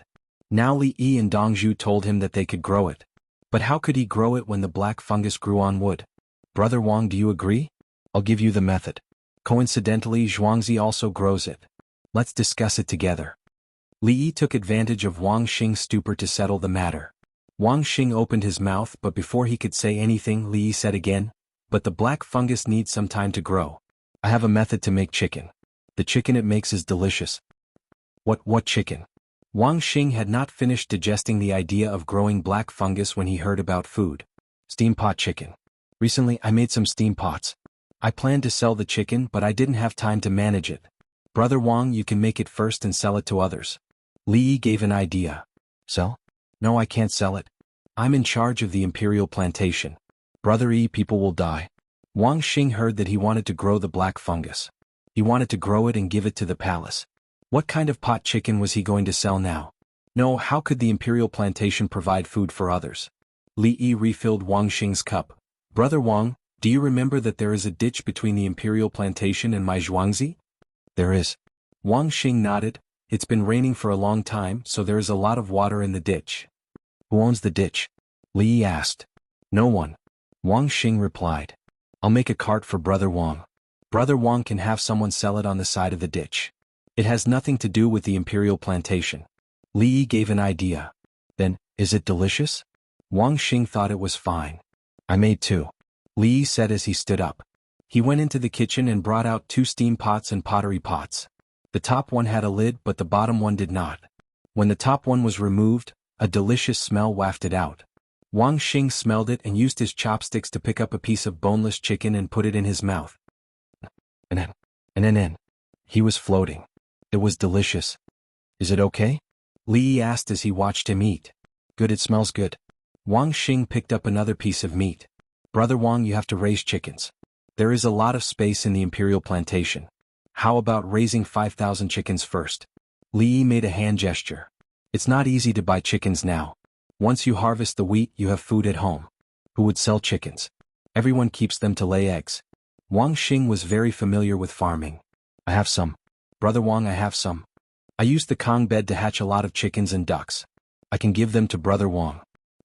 Now Li Yi and Dongzhu told him that they could grow it. But how could he grow it when the black fungus grew on wood? Brother Wang, do you agree? I'll give you the method. Coincidentally, Zhuangzi also grows it. Let's discuss it together. Li Yi took advantage of Wang Xing's stupor to settle the matter. Wang Xing opened his mouth, but before he could say anything, Li Yi said again, but the black fungus needs some time to grow. I have a method to make chicken. The chicken it makes is delicious. What chicken? Wang Xing had not finished digesting the idea of growing black fungus when he heard about food. Steam pot chicken. Recently, I made some steam pots. I planned to sell the chicken, but I didn't have time to manage it. Brother Wang, you can make it first and sell it to others. Li Yi gave an idea. Sell? No, I can't sell it. I'm in charge of the imperial plantation. Brother Yi, people will die. Wang Xing heard that he wanted to grow the black fungus. He wanted to grow it and give it to the palace. What kind of pot chicken was he going to sell now? No, how could the imperial plantation provide food for others? Li Yi refilled Wang Xing's cup. Brother Wang, do you remember that there is a ditch between the imperial plantation and my Zhuangzi? There is. Wang Xing nodded. It's been raining for a long time, so there is a lot of water in the ditch. Who owns the ditch? Li Yi asked. No one. Wang Xing replied. I'll make a cart for Brother Wang. Brother Wang can have someone sell it on the side of the ditch. It has nothing to do with the imperial plantation. Li Yi gave an idea. Then, is it delicious? Wang Xing thought it was fine. I made two. Li Yi said as he stood up. He went into the kitchen and brought out 2 steam pots and pottery pots. The top one had a lid, but the bottom one did not. When the top one was removed, a delicious smell wafted out. Wang Xing smelled it and used his chopsticks to pick up a piece of boneless chicken and put it in his mouth. And then. He was floating. It was delicious. Is it okay? Li Yi asked as he watched him eat. Good, it smells good. Wang Xing picked up another piece of meat. Brother Wang, you have to raise chickens. There is a lot of space in the imperial plantation. How about raising 5,000 chickens first? Li Yi made a hand gesture. It's not easy to buy chickens now. Once you harvest the wheat, you have food at home. Who would sell chickens? Everyone keeps them to lay eggs. Wang Xing was very familiar with farming. I have some. Brother Wang, I have some. I used the Kong bed to hatch a lot of chickens and ducks. I can give them to Brother Wang.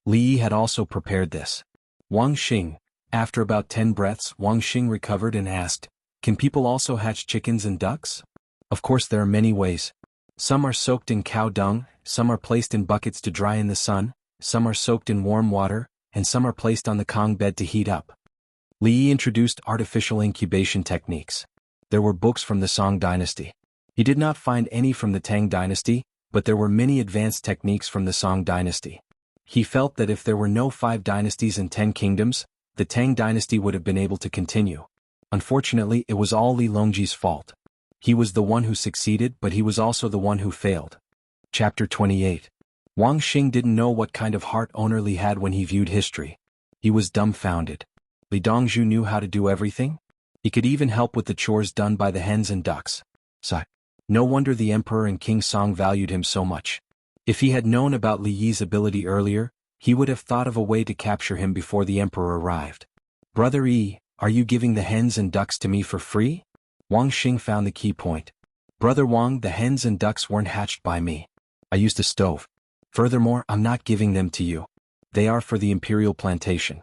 Li Yi had also prepared this. Wang Xing. After about 10 breaths, Wang Xing recovered and asked, can people also hatch chickens and ducks? Of course, there are many ways. Some are soaked in cow dung, some are placed in buckets to dry in the sun, some are soaked in warm water, and some are placed on the Kong bed to heat up. Li Yi introduced artificial incubation techniques. There were books from the Song dynasty. He did not find any from the Tang dynasty, but there were many advanced techniques from the Song dynasty. He felt that if there were no 5 dynasties and 10 kingdoms, the Tang dynasty would have been able to continue. Unfortunately, it was all Li Longji's fault. He was the one who succeeded, but he was also the one who failed. Chapter 28. Wang Xing didn't know what kind of heart owner Li had when he viewed history. He was dumbfounded. Li Dongzhu knew how to do everything? He could even help with the chores done by the hens and ducks. No wonder the emperor and King Song valued him so much. If he had known about Li Yi's ability earlier, he would have thought of a way to capture him before the emperor arrived. Brother Yi, Are you giving the hens and ducks to me for free? Wang Xing found the key point. Brother Wang, the hens and ducks weren't hatched by me. I used a stove. Furthermore, I'm not giving them to you. They are for the imperial plantation.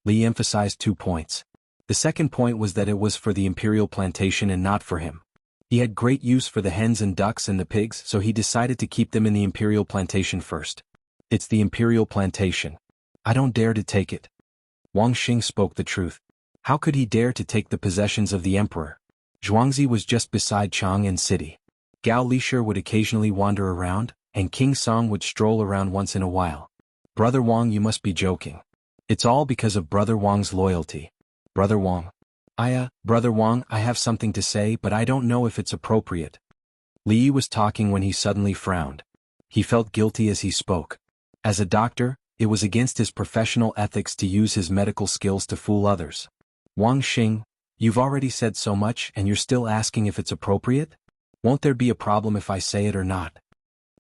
Li emphasized 2 points. The second point was that it was for the imperial plantation and not for him. He had great use for the hens and ducks and the pigs, so he decided to keep them in the imperial plantation first. It's the imperial plantation. I don't dare to take it. Wang Xing spoke the truth. How could he dare to take the possessions of the emperor? Zhuangzi was just beside Chang'an City. Gao Lishur would occasionally wander around, and King Song would stroll around once in a while. Brother Wang, you must be joking. It's all because of Brother Wang's loyalty. Brother Wang. Brother Wang, I have something to say, but I don't know if it's appropriate. Li was talking when he suddenly frowned. He felt guilty as he spoke. As a doctor, it was against his professional ethics to use his medical skills to fool others. Wang Xing, you've already said so much and you're still asking if it's appropriate? Won't there be a problem if I say it or not?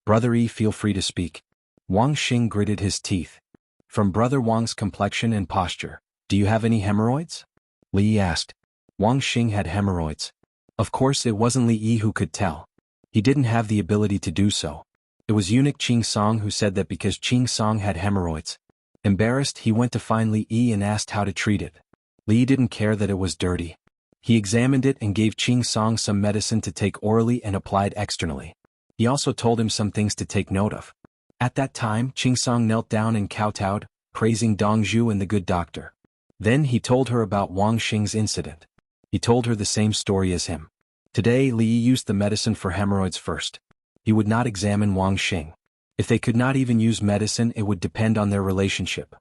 Brother Yi, feel free to speak. Wang Xing gritted his teeth. From Brother Wang's complexion and posture, do you have any hemorrhoids? Li asked. Wang Xing had hemorrhoids. Of course it wasn't Li Yi who could tell. He didn't have the ability to do so. It was eunuch Qing Song who said that because Qing Song had hemorrhoids. Embarrassed, he went to find Li Yi and asked how to treat it. Li didn't care that it was dirty. He examined it and gave Qing Song some medicine to take orally and applied externally. He also told him some things to take note of. At that time, Qing Song knelt down and kowtowed, praising Dongzhu and the good doctor. Then he told her about Wang Xing's incident. He told her the same story as him. Today Li used the medicine for hemorrhoids first. He would not examine Wang Xing. If they could not even use medicine, it would depend on their relationship.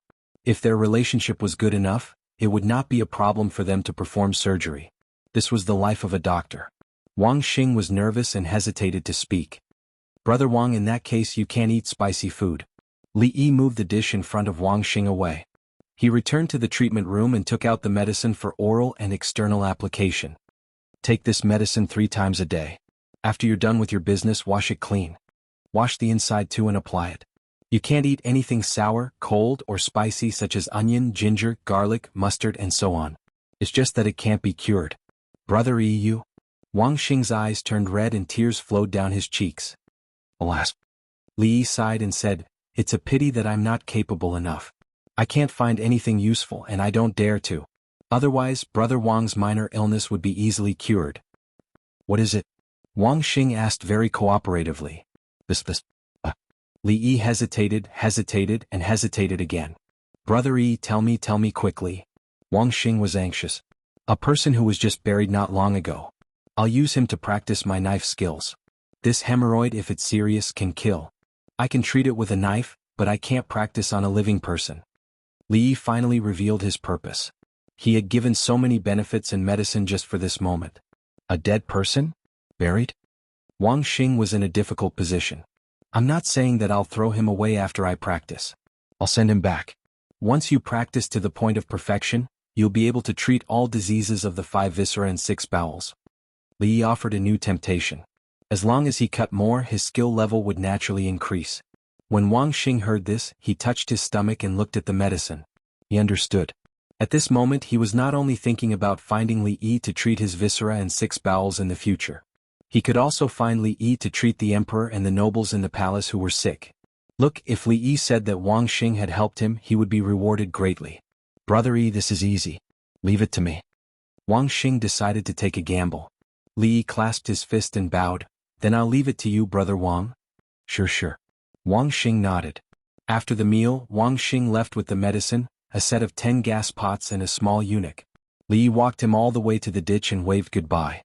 If their relationship was good enough, it would not be a problem for them to perform surgery. This was the life of a doctor. Wang Xing was nervous and hesitated to speak. Brother Wang, in that case you can't eat spicy food. Li Yi moved the dish in front of Wang Xing away. He returned to the treatment room and took out the medicine for oral and external application. Take this medicine 3 times a day. After you're done with your business, wash it clean. Wash the inside too and apply it. You can't eat anything sour, cold, or spicy such as onion, ginger, garlic, mustard, and so on. It's just that it can't be cured. Brother Yi, Wang Xing's eyes turned red and tears flowed down his cheeks. Alas. Li Yi sighed and said, it's a pity that I'm not capable enough. I can't find anything useful and I don't dare to. Otherwise, Brother Wang's minor illness would be easily cured. What is it? Wang Xing asked very cooperatively. This. Li Yi hesitated and hesitated again. Brother Yi, tell me quickly. Wang Xing was anxious. A person who was just buried not long ago. I'll use him to practice my knife skills. This hemorrhoid, if it's serious, can kill. I can treat it with a knife, but I can't practice on a living person. Li Yi finally revealed his purpose. He had given so many benefits and medicine just for this moment. A dead person? Buried? Wang Xing was in a difficult position. I'm not saying that I'll throw him away after I practice. I'll send him back. Once you practice to the point of perfection, you'll be able to treat all diseases of the 5 viscera and 6 bowels. Li Yi offered a new temptation. As long as he cut more, his skill level would naturally increase. When Wang Xing heard this, he touched his stomach and looked at the medicine. He understood. At this moment he was not only thinking about finding Li Yi to treat his viscera and 6 bowels in the future. He could also find Li Yi to treat the emperor and the nobles in the palace who were sick. Look, if Li Yi said that Wang Xing had helped him, he would be rewarded greatly. Brother Yi, this is easy. Leave it to me. Wang Xing decided to take a gamble. Li Yi clasped his fist and bowed. Then I'll leave it to you, Brother Wang. Sure. Wang Xing nodded. After the meal, Wang Xing left with the medicine, a set of 10 gas pots and a small eunuch. Li Yi walked him all the way to the ditch and waved goodbye.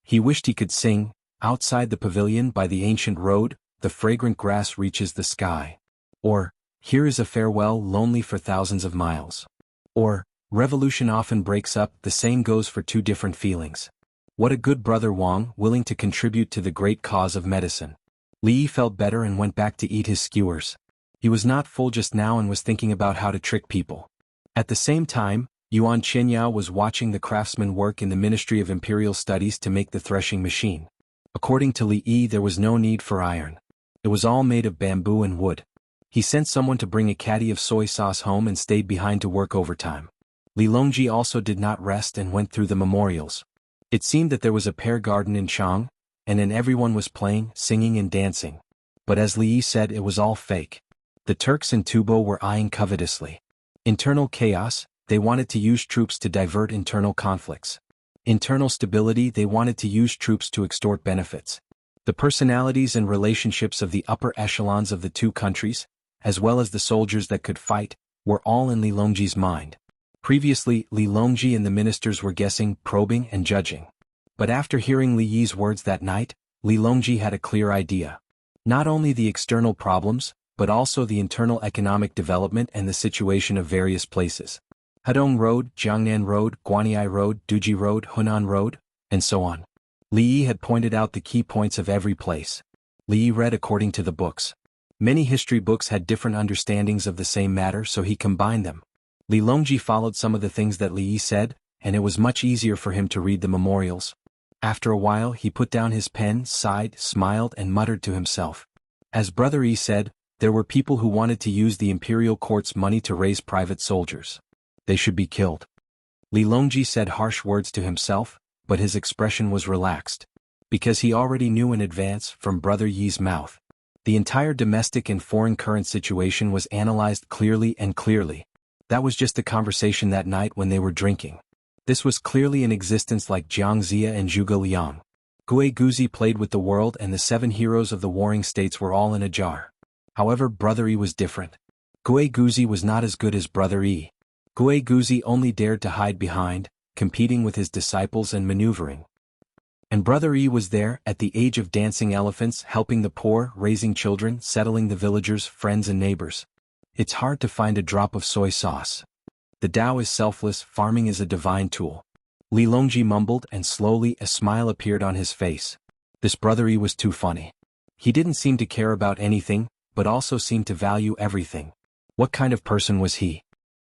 He wished he could sing, outside the pavilion by the ancient road, the fragrant grass reaches the sky. Or, here is a farewell lonely for thousands of miles. Or, revolution often breaks up, the same goes for 2 different feelings. What a good Brother Wang, willing to contribute to the great cause of medicine. Li Yi felt better and went back to eat his skewers. He was not full just now and was thinking about how to trick people. At the same time, Yuan Qianyao was watching the craftsmen work in the Ministry of Imperial Studies to make the threshing machine. According to Li Yi, there was no need for iron. It was all made of bamboo and wood. He sent someone to bring a caddy of soy sauce home and stayed behind to work overtime. Li Longji also did not rest and went through the memorials. It seemed that there was a pear garden in Chang, and then everyone was playing, singing and dancing. But as Li Yi said, it was all fake. The Turks in Tubo were eyeing covetously. Internal chaos, they wanted to use troops to divert internal conflicts. Internal stability, they wanted to use troops to extort benefits. The personalities and relationships of the upper echelons of the two countries, as well as the soldiers that could fight, were all in Li Longji's mind. Previously, Li Longji and the ministers were guessing, probing and judging. But after hearing Li Yi's words that night, Li Longji had a clear idea. Not only the external problems, but also the internal economic development and the situation of various places. Hedong Road, Jiangnan Road, Guanyi Road, Duji Road, Hunan Road, and so on. Li Yi had pointed out the key points of every place. Li Yi read according to the books. Many history books had different understandings of the same matter, so he combined them. Li Longji followed some of the things that Li Yi said, and it was much easier for him to read the memorials. After a while he put down his pen, sighed, smiled and muttered to himself. As Brother Yi said, there were people who wanted to use the imperial court's money to raise private soldiers. They should be killed. Li Longji said harsh words to himself, but his expression was relaxed. Because he already knew in advance, from Brother Yi's mouth. The entire domestic and foreign current situation was analyzed clearly and clearly. That was just a conversation that night when they were drinking. This was clearly in existence like Jiang Zia and Zhuge Liang. Gue Guzi played with the world and the 7 heroes of the warring states were all in a jar. However, Brother Yi was different. Gue Guzi was not as good as Brother Yi. Gue Guzi only dared to hide behind, competing with his disciples and maneuvering. And Brother Yi was there, at the age of dancing elephants, helping the poor, raising children, settling the villagers, friends and neighbors. It's hard to find a drop of soy sauce. The Tao is selfless, farming is a divine tool. Li Longji mumbled and slowly a smile appeared on his face. This Brother Yi was too funny. He didn't seem to care about anything, but also seemed to value everything. What kind of person was he?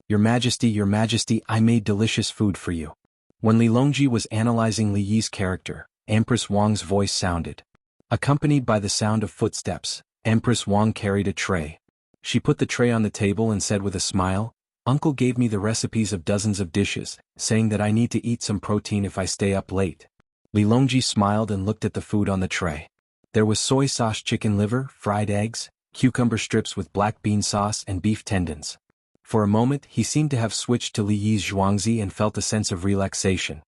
Your Majesty, I made delicious food for you. When Li Longji was analyzing Li Yi's character, Empress Wang's voice sounded. Accompanied by the sound of footsteps, Empress Wang carried a tray. She put the tray on the table and said with a smile, Uncle gave me the recipes of dozens of dishes, saying that I need to eat some protein if I stay up late. Li Longji smiled and looked at the food on the tray. There was soy sauce chicken liver, fried eggs, cucumber strips with black bean sauce and beef tendons. For a moment he seemed to have switched to Li Yi's zhuangzi and felt a sense of relaxation.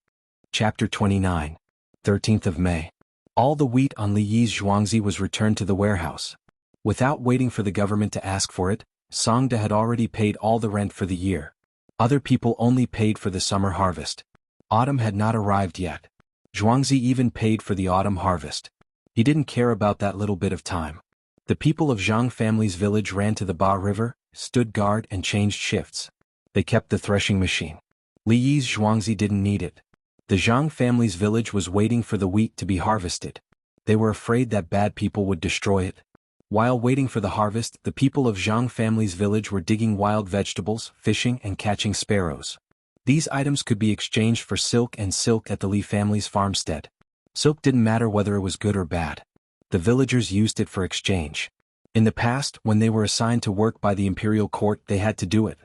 Chapter 29. 13th of May. All the wheat on Li Yi's zhuangzi was returned to the warehouse. Without waiting for the government to ask for it, Songda had already paid all the rent for the year. Other people only paid for the summer harvest. Autumn had not arrived yet. Zhuangzi even paid for the autumn harvest. He didn't care about that little bit of time. The people of Zhang family's village ran to the Ba River, stood guard and changed shifts. They kept the threshing machine. Li Yi's zhuangzi didn't need it. The Zhang family's village was waiting for the wheat to be harvested. They were afraid that bad people would destroy it. While waiting for the harvest, the people of Zhang family's village were digging wild vegetables, fishing and catching sparrows. These items could be exchanged for silk and silk at the Li family's farmstead. Silk didn't matter whether it was good or bad. The villagers used it for exchange. In the past, when they were assigned to work by the imperial court, they had to do it.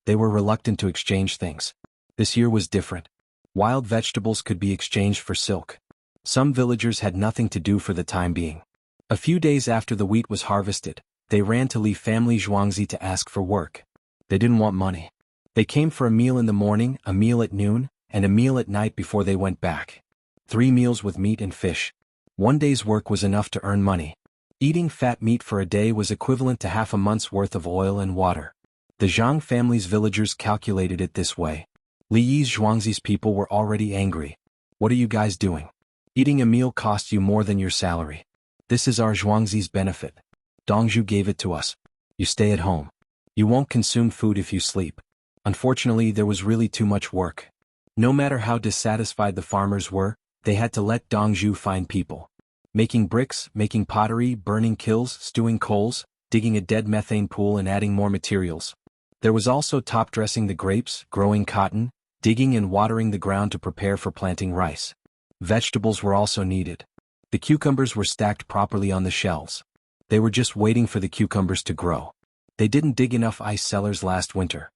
They were reluctant to exchange things. This year was different. Wild vegetables could be exchanged for silk. Some villagers had nothing to do for the time being. A few days after the wheat was harvested, they ran to Li family zhuangzi to ask for work. They didn't want money. They came for a meal in the morning, a meal at noon, and a meal at night before they went back. 3 meals with meat and fish. 1 day's work was enough to earn money. Eating fat meat for a day was equivalent to half a month's worth of oil and water. The Zhang family's villagers calculated it this way. Li Yi's zhuangzi's people were already angry. What are you guys doing? Eating a meal costs you more than your salary. This is our zhuangzi's benefit. Dongzhu gave it to us. You stay at home. You won't consume food if you sleep. Unfortunately, there was really too much work. No matter how dissatisfied the farmers were, they had to let Dongzhu find people. Making bricks, making pottery, burning kilns, stewing coals, digging a dead methane pool and adding more materials. There was also top-dressing the grapes, growing cotton, digging and watering the ground to prepare for planting rice. Vegetables were also needed. The cucumbers were stacked properly on the shelves. They were just waiting for the cucumbers to grow. They didn't dig enough ice cellars last winter.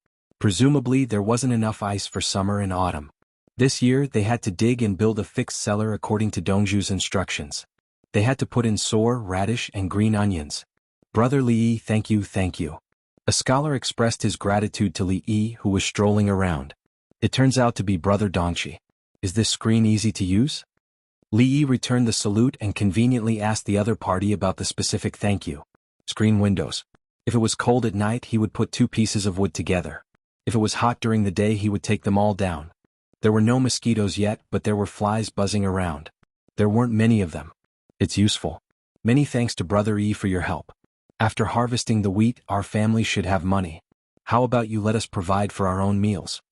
Presumably there wasn't enough ice for summer and autumn. This year they had to dig and build a fixed cellar according to Dongju's instructions. They had to put in sour, radish, and green onions. Brother Li, thank you, thank you. A scholar expressed his gratitude to Li, who was strolling around. It turns out to be Brother Dongqi. Is this screen easy to use? Li returned the salute and conveniently asked the other party about the specific thank you. Screen windows. If it was cold at night, he would put two pieces of wood together. If it was hot during the day, he would take them all down. There were no mosquitoes yet, but there were flies buzzing around. There weren't many of them. It's useful. Many thanks to Brother E for your help. After harvesting the wheat, our family should have money. How about you let us provide for our own meals?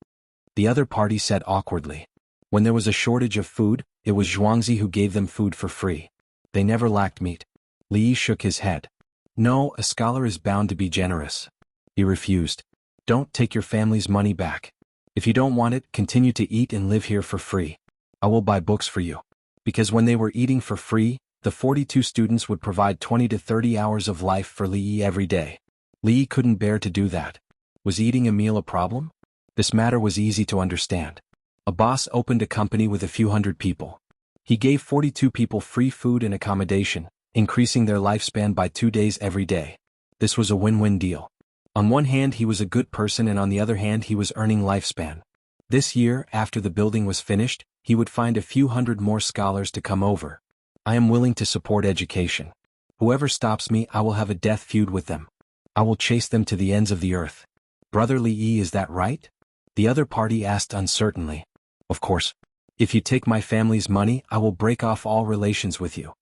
The other party said awkwardly. When there was a shortage of food, it was Zhuangzi who gave them food for free. They never lacked meat. Li shook his head. No, a scholar is bound to be generous. He refused. Don't take your family's money back. If you don't want it, continue to eat and live here for free. I will buy books for you. Because when they were eating for free, the 42 students would provide 20 to 30 hours of life for Li every day. Li couldn't bear to do that. Was eating a meal a problem? This matter was easy to understand. A boss opened a company with a few hundred people. He gave 42 people free food and accommodation, increasing their lifespan by 2 days every day. This was a win-win deal. On one hand, he was a good person, and on the other hand, he was earning lifespan. This year, after the building was finished, he would find a few hundred more scholars to come over. I am willing to support education. Whoever stops me, I will have a death feud with them. I will chase them to the ends of the earth. Brother Li, is that right? The other party asked uncertainly. Of course. If you take my family's money, I will break off all relations with you.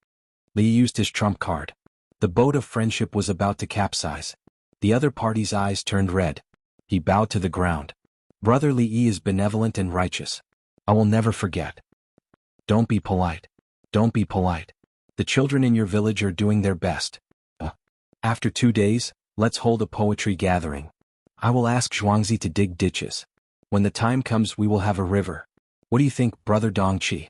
Li used his trump card. The boat of friendship was about to capsize. The other party's eyes turned red. He bowed to the ground. Brother Li is benevolent and righteous. I will never forget. Don't be polite. Don't be polite. The children in your village are doing their best. After 2 days, let's hold a poetry gathering. I will ask Zhuangzi to dig ditches. When the time comes, we will have a river. What do you think, Brother Dongqi?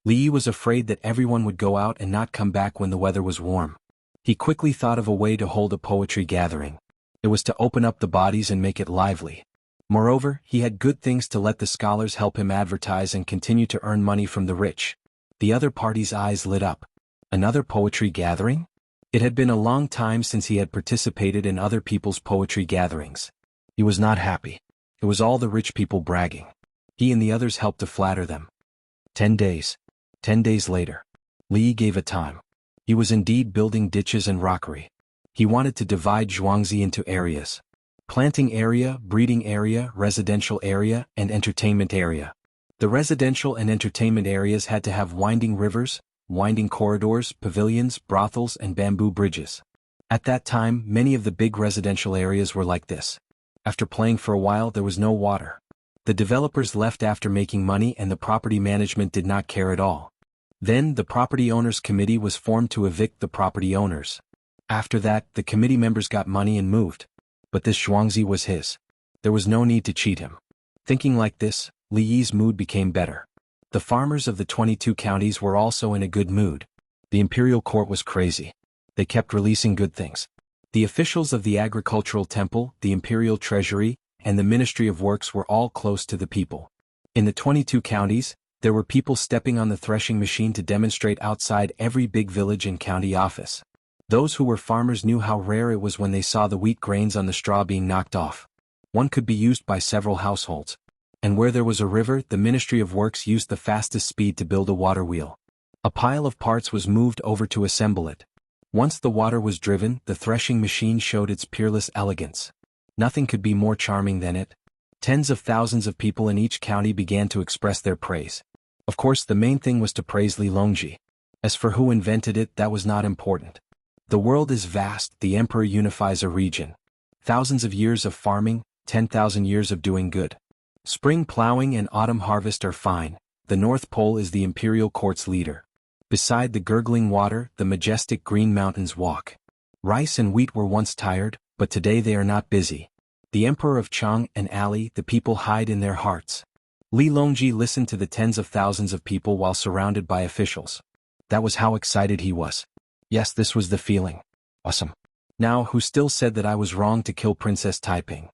Li was afraid that everyone would go out and not come back when the weather was warm. He quickly thought of a way to hold a poetry gathering. It was to open up the bodies and make it lively. Moreover, he had good things to let the scholars help him advertise and continue to earn money from the rich. The other party's eyes lit up. Another poetry gathering? It had been a long time since he had participated in other people's poetry gatherings. He was not happy. It was all the rich people bragging. He and the others helped to flatter them. 10 days. 10 days later. Li gave a time. He was indeed building ditches and rockery. He wanted to divide Zhuangzi into areas. Planting area, breeding area, residential area, and entertainment area. The residential and entertainment areas had to have winding rivers, winding corridors, pavilions, brothels, and bamboo bridges. At that time, many of the big residential areas were like this. After playing for a while, there was no water. The developers left after making money, and the property management did not care at all. Then, the property owners committee was formed to evict the property owners. After that, the committee members got money and moved. But this Zhuangzi was his. There was no need to cheat him. Thinking like this, Li Yi's mood became better. The farmers of the 22 counties were also in a good mood. The imperial court was crazy. They kept releasing good things. The officials of the agricultural temple, the imperial treasury, and the Ministry of Works were all close to the people. In the 22 counties, there were people stepping on the threshing machine to demonstrate outside every big village and county office. Those who were farmers knew how rare it was when they saw the wheat grains on the straw being knocked off. One could be used by several households. And where there was a river, the Ministry of Works used the fastest speed to build a water wheel. A pile of parts was moved over to assemble it. Once the water was driven, the threshing machine showed its peerless elegance. Nothing could be more charming than it. Tens of thousands of people in each county began to express their praise. Of course, the main thing was to praise Li Longji. As for who invented it, that was not important. The world is vast, the emperor unifies a region. Thousands of years of farming, 10,000 years of doing good. Spring plowing and autumn harvest are fine. The North Pole is the imperial court's leader. Beside the gurgling water, the majestic green mountains walk. Rice and wheat were once tired, but today they are not busy. The emperor of Chang and Ali, the people hide in their hearts. Li Longji listened to the tens of thousands of people while surrounded by officials. That was how excited he was. Yes, this was the feeling. Awesome. Now, who still said that I was wrong to kill Princess Taiping?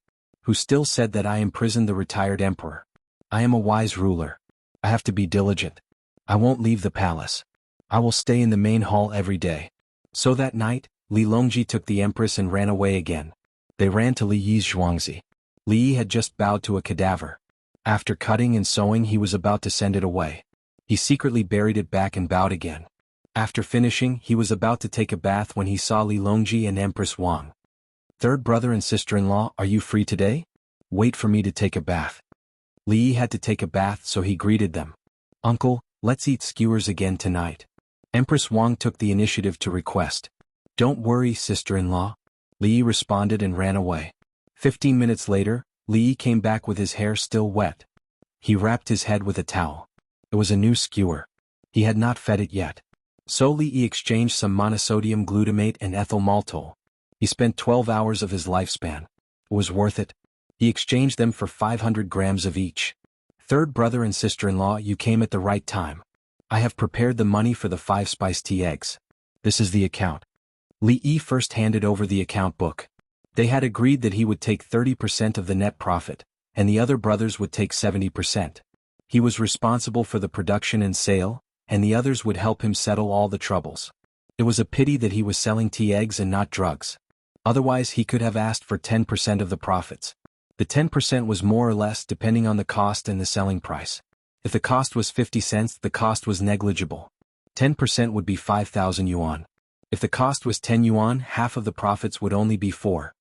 who still said that I imprisoned the retired emperor. I am a wise ruler. I have to be diligent. I won't leave the palace. I will stay in the main hall every day. So that night, Li Longji took the empress and ran away again. They ran to Li Yi's Zhuangzi. Li Yi had just bowed to a cadaver. After cutting and sewing, he was about to send it away. He secretly buried it back and bowed again. After finishing, he was about to take a bath when he saw Li Longji and Empress Wang. Third brother and sister-in-law, are you free today? Wait for me to take a bath. Li Yi had to take a bath, so he greeted them. Uncle, let's eat skewers again tonight. Empress Wang took the initiative to request. Don't worry, sister-in-law. Li Yi responded and ran away. 15 minutes later, Li Yi came back with his hair still wet. He wrapped his head with a towel. It was a new skewer. He had not fed it yet. So Li Yi exchanged some monosodium glutamate and ethyl maltol. He spent 12 hours of his lifespan. It was worth it. He exchanged them for 500 grams of each. Third brother and sister-in-law, you came at the right time. I have prepared the money for the 5 spiced tea eggs. This is the account. Li Yi first handed over the account book. They had agreed that he would take 30% of the net profit, and the other brothers would take 70%. He was responsible for the production and sale, and the others would help him settle all the troubles. It was a pity that he was selling tea eggs and not drugs. Otherwise he could have asked for 10% of the profits. The 10% was more or less depending on the cost and the selling price. If the cost was 50 cents, the cost was negligible. 10% would be 5,000 yuan. If the cost was 10 yuan, half of the profits would only be 5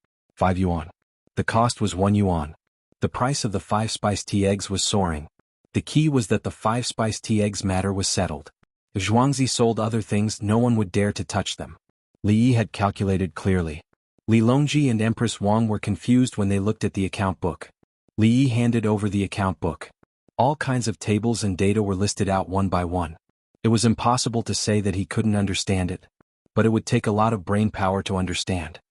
yuan. The cost was 1 yuan. The price of the 5 spiced tea eggs was soaring. The key was that the 5 spiced tea eggs matter was settled. If Zhuangzi sold other things, no one would dare to touch them. Li Yi had calculated clearly. Li Longji and Empress Wang were confused when they looked at the account book. Li Yi handed over the account book. All kinds of tables and data were listed out one by one. It was impossible to say that he couldn't understand it, but it would take a lot of brain power to understand.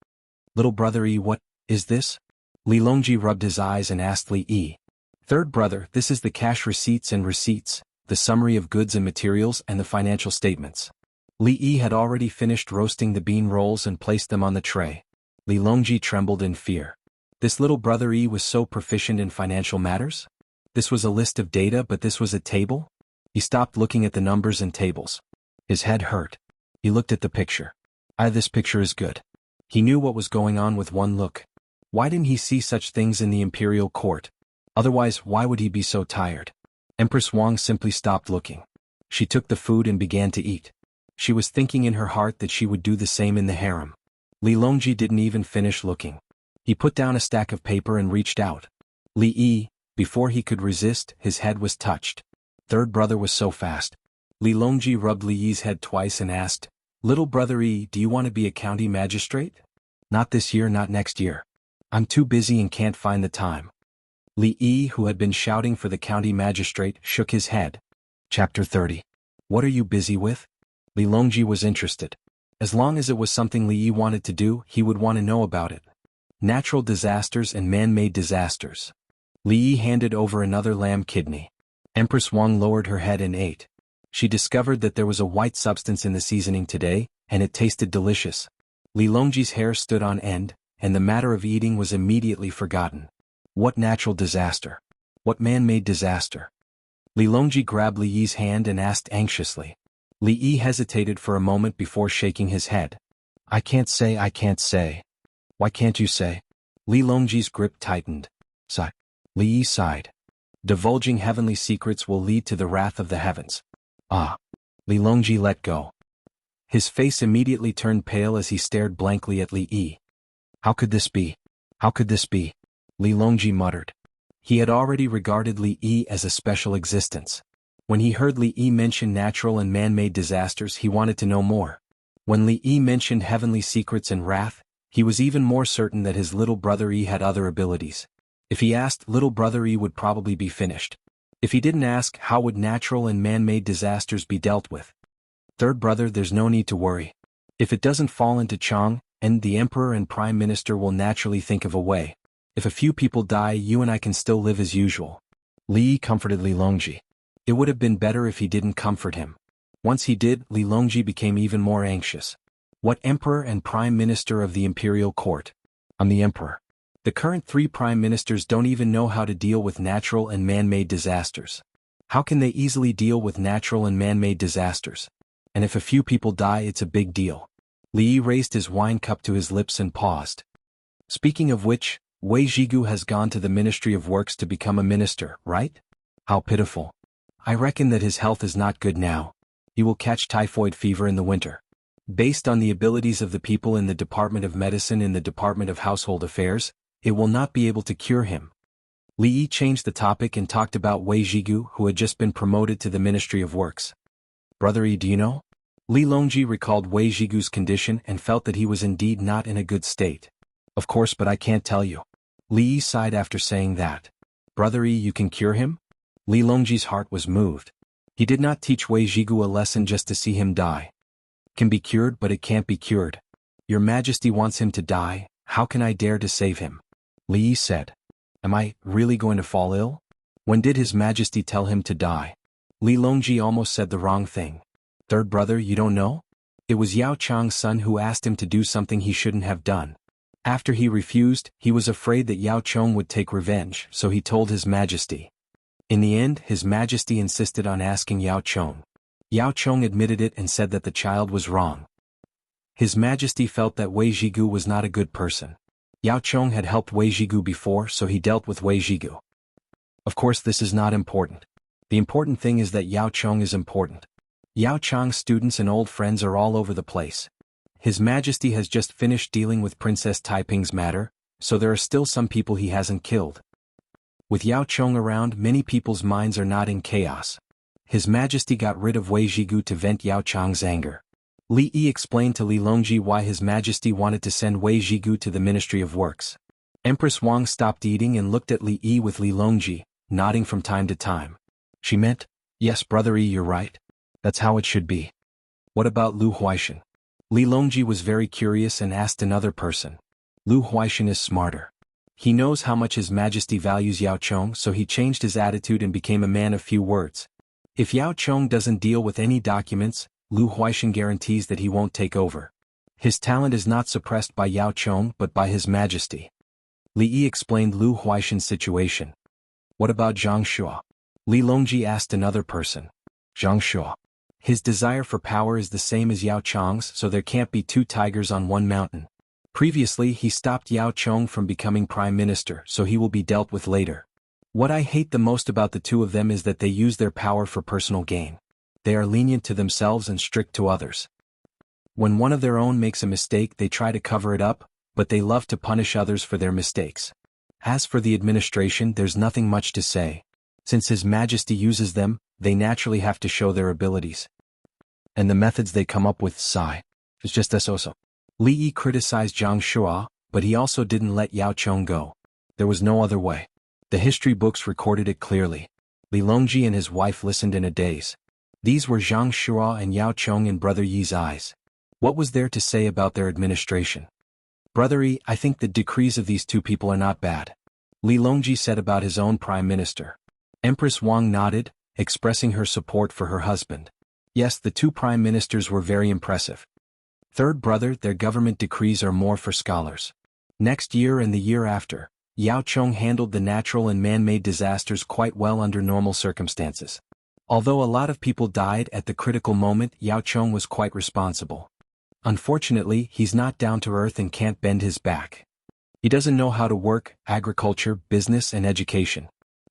Little brother Yi, what is this? Li Longji rubbed his eyes and asked Li Yi. Third brother, this is the cash receipts and receipts, the summary of goods and materials and the financial statements. Li Yi had already finished roasting the bean rolls and placed them on the tray. Li Longji trembled in fear. This little brother Yi was so proficient in financial matters? This was a list of data, but this was a table? He stopped looking at the numbers and tables. His head hurt. He looked at the picture. This picture is good. He knew what was going on with one look. Why didn't he see such things in the imperial court? Otherwise, why would he be so tired? Empress Wang simply stopped looking. She took the food and began to eat. She was thinking in her heart that she would do the same in the harem. Li Longji didn't even finish looking. He put down a stack of paper and reached out. Li Yi, before he could resist, his head was touched. Third brother was so fast. Li Longji rubbed Li Yi's head twice and asked, Little brother Yi, do you want to be a county magistrate? Not this year, not next year. I'm too busy and can't find the time. Li Yi, who had been shouting for the county magistrate, shook his head. Chapter 30. What are you busy with? Li Longji was interested. As long as it was something Li Yi wanted to do, he would want to know about it. Natural disasters and man-made disasters. Li Yi handed over another lamb kidney. Empress Wang lowered her head and ate. She discovered that there was a white substance in the seasoning today, and it tasted delicious. Li Longji's hair stood on end, and the matter of eating was immediately forgotten. What natural disaster? What man-made disaster? Li Longji grabbed Li Yi's hand and asked anxiously. Li Yi hesitated for a moment before shaking his head. I can't say. Why can't you say? Li Longji's grip tightened. Sigh. Li Yi sighed. Divulging heavenly secrets will lead to the wrath of the heavens. Li Longji let go. His face immediately turned pale as he stared blankly at Li Yi. How could this be? How could this be? Li Longji muttered. He had already regarded Li Yi as a special existence. When he heard Li Yi mention natural and man-made disasters, he wanted to know more. When Li Yi mentioned heavenly secrets and wrath, he was even more certain that his little brother Yi had other abilities. If he asked, little brother Yi would probably be finished. If he didn't ask, how would natural and man-made disasters be dealt with? Third brother, there's no need to worry. If it doesn't fall into Chang, and the emperor and prime minister will naturally think of a way. If a few people die, you and I can still live as usual. Li Yi comforted Li Longji. It would have been better if he didn't comfort him. Once he did, Li Longji became even more anxious. What emperor and prime minister of the imperial court? I'm the emperor. The current 3 prime ministers don't even know how to deal with natural and man-made disasters. How can they easily deal with natural and man-made disasters? And if a few people die, it's a big deal. Li Yi raised his wine cup to his lips and paused. Speaking of which, Wei Zhigu has gone to the Ministry of Works to become a minister, right? How pitiful. I reckon that his health is not good now. He will catch typhoid fever in the winter. Based on the abilities of the people in the Department of Medicine and the Department of Household Affairs, it will not be able to cure him. Li Yi changed the topic and talked about Wei Zhigu, who had just been promoted to the Ministry of Works. Brother Yi, do you know? Li Longji recalled Wei Zhigu's condition and felt that he was indeed not in a good state. Of course, but I can't tell you. Li Yi sighed after saying that. Brother Yi, you can cure him? Li Longji's heart was moved. He did not teach Wei Zhigu a lesson just to see him die. Can be cured, but it can't be cured. Your Majesty wants him to die, how can I dare to save him? Li Yi said. Am I really going to fall ill? When did His Majesty tell him to die? Li Longji almost said the wrong thing. Third brother, you don't know? It was Yao Chang's son who asked him to do something he shouldn't have done. After he refused, he was afraid that Yao Chong would take revenge, so he told His Majesty. In the end, His Majesty insisted on asking Yao Chong. Yao Chong admitted it and said that the child was wrong. His Majesty felt that Wei Zhigu was not a good person. Yao Chong had helped Wei Zhigu before, so he dealt with Wei Zhigu. Of course, this is not important. The important thing is that Yao Chong is important. Yao Chang's students and old friends are all over the place. His Majesty has just finished dealing with Princess Taiping's matter, so there are still some people he hasn't killed. With Yao Chong around, many people's minds are not in chaos. His Majesty got rid of Wei Zhigu to vent Yao Chang's anger. Li Yi explained to Li Longji why His Majesty wanted to send Wei Zhigu to the Ministry of Works. Empress Wang stopped eating and looked at Li Yi with Li Longji, nodding from time to time. She meant, yes, Brother Yi, you're right. That's how it should be. What about Lu Huaishan? Li Longji was very curious and asked another person. Lu Huaishan is smarter. He knows how much His Majesty values Yao Chong, so he changed his attitude and became a man of few words. If Yao Chong doesn't deal with any documents, Lu Huaishan guarantees that he won't take over. His talent is not suppressed by Yao Chong but by His Majesty. Li Yi explained Lu Huaishan's situation. What about Zhang Shuo? Li Longji asked another person. Zhang Shuo. His desire for power is the same as Yao Chong's, so there can't be 2 tigers on one mountain. Previously, he stopped Yao Chong from becoming prime minister, so he will be dealt with later. What I hate the most about the 2 of them is that they use their power for personal gain. They are lenient to themselves and strict to others. When one of their own makes a mistake, they try to cover it up, but they love to punish others for their mistakes. As for the administration, there's nothing much to say. Since His Majesty uses them, they naturally have to show their abilities. And the methods they come up with, sigh. It's just so. Li Yi criticized Zhang Shuo, but he also didn't let Yao Chong go. There was no other way. The history books recorded it clearly. Li Longji and his wife listened in a daze. These were Zhang Shuo and Yao Chong in Brother Yi's eyes. What was there to say about their administration? Brother Yi, I think the decrees of these 2 people are not bad. Li Longji said about his own prime minister. Empress Wang nodded, expressing her support for her husband. Yes, the 2 prime ministers were very impressive. Third brother, their government decrees are more for scholars. Next year and the year after, Yao Chong handled the natural and man-made disasters quite well under normal circumstances. Although a lot of people died at the critical moment, Yao Chong was quite responsible. Unfortunately, he's not down to earth and can't bend his back. He doesn't know how to work, agriculture, business and education.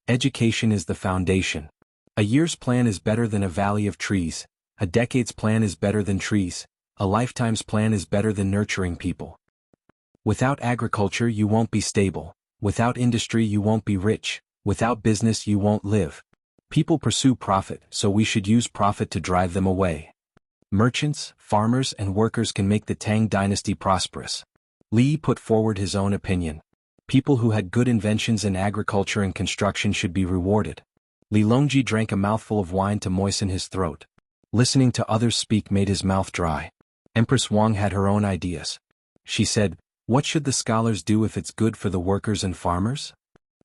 Education is the foundation. A year's plan is better than a valley of trees. A decade's plan is better than trees. A lifetime's plan is better than nurturing people. Without agriculture you won't be stable. Without industry you won't be rich. Without business you won't live. People pursue profit, so we should use profit to drive them away. Merchants, farmers and workers can make the Tang dynasty prosperous. Li Yi put forward his own opinion. People who had good inventions in agriculture and construction should be rewarded. Li Longji drank a mouthful of wine to moisten his throat. Listening to others speak made his mouth dry. Empress Wang had her own ideas. She said, what should the scholars do if it's good for the workers and farmers?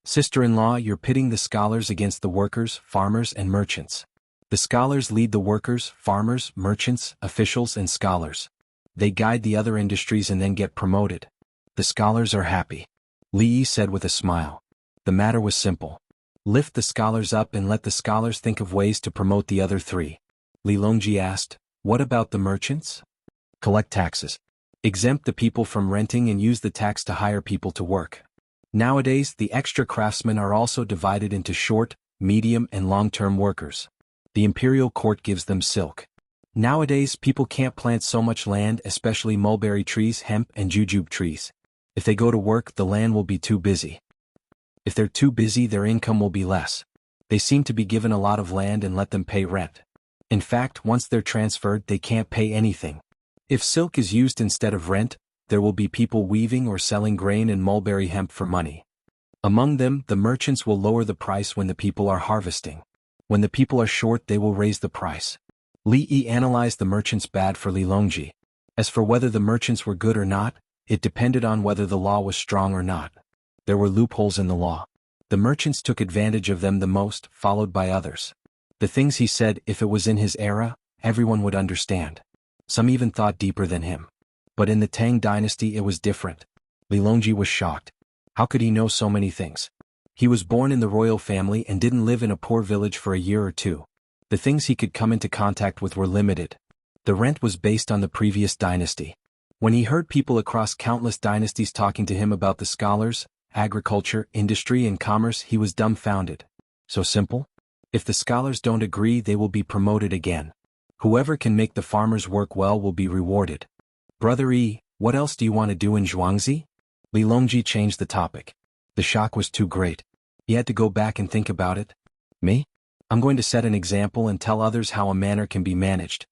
Sister-in-law, you're pitting the scholars against the workers, farmers and merchants. The scholars lead the workers, farmers, merchants, officials and scholars. They guide the other industries and then get promoted. The scholars are happy. Li Yi said with a smile. The matter was simple. Lift the scholars up and let the scholars think of ways to promote the other three. Li Longji asked, what about the merchants? Collect taxes. Exempt the people from renting and use the tax to hire people to work. Nowadays, the extra craftsmen are also divided into short, medium and long-term workers. The imperial court gives them silk. Nowadays, people can't plant so much land, especially mulberry trees, hemp and jujube trees. If they go to work, the land will be too busy. If they're too busy, their income will be less. They seem to be given a lot of land and let them pay rent. In fact, once they're transferred, they can't pay anything. If silk is used instead of rent, there will be people weaving or selling grain and mulberry hemp for money. Among them, the merchants will lower the price when the people are harvesting. When the people are short, they will raise the price. Li Yi analyzed the merchants bad for Li Longji. As for whether the merchants were good or not, it depended on whether the law was strong or not. There were loopholes in the law. The merchants took advantage of them the most, followed by others. The things he said, if it was in his era, everyone would understand. Some even thought deeper than him. But in the Tang dynasty it was different. Li Longji was shocked. How could he know so many things? He was born in the royal family and didn't live in a poor village for a year or two. The things he could come into contact with were limited. The rent was based on the previous dynasty. When he heard people across countless dynasties talking to him about the scholars, agriculture, industry and commerce, he was dumbfounded. So simple? If the scholars don't agree, they will be promoted again. Whoever can make the farmers work well will be rewarded. Brother Yi, what else do you want to do in Jianghu? Li Longji changed the topic. The shock was too great. He had to go back and think about it. Me? I'm going to set an example and tell others how a manor can be managed.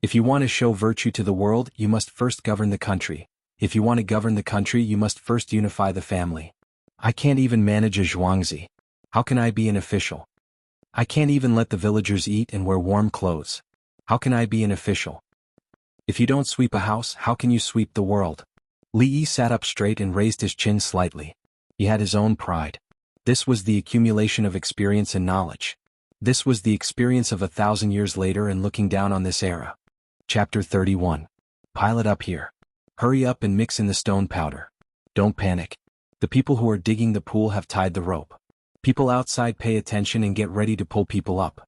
If you want to show virtue to the world, you must first govern the country. If you want to govern the country, you must first unify the family. I can't even manage a Zhuangzi. How can I be an official? I can't even let the villagers eat and wear warm clothes. How can I be an official? If you don't sweep a house, how can you sweep the world? Li Yi sat up straight and raised his chin slightly. He had his own pride. This was the accumulation of experience and knowledge. This was the experience of 1,000 years later and looking down on this era. Chapter 31. Pile it up here. Hurry up and mix in the stone powder. Don't panic. The people who are digging the pool have tied the rope. People outside pay attention and get ready to pull people up.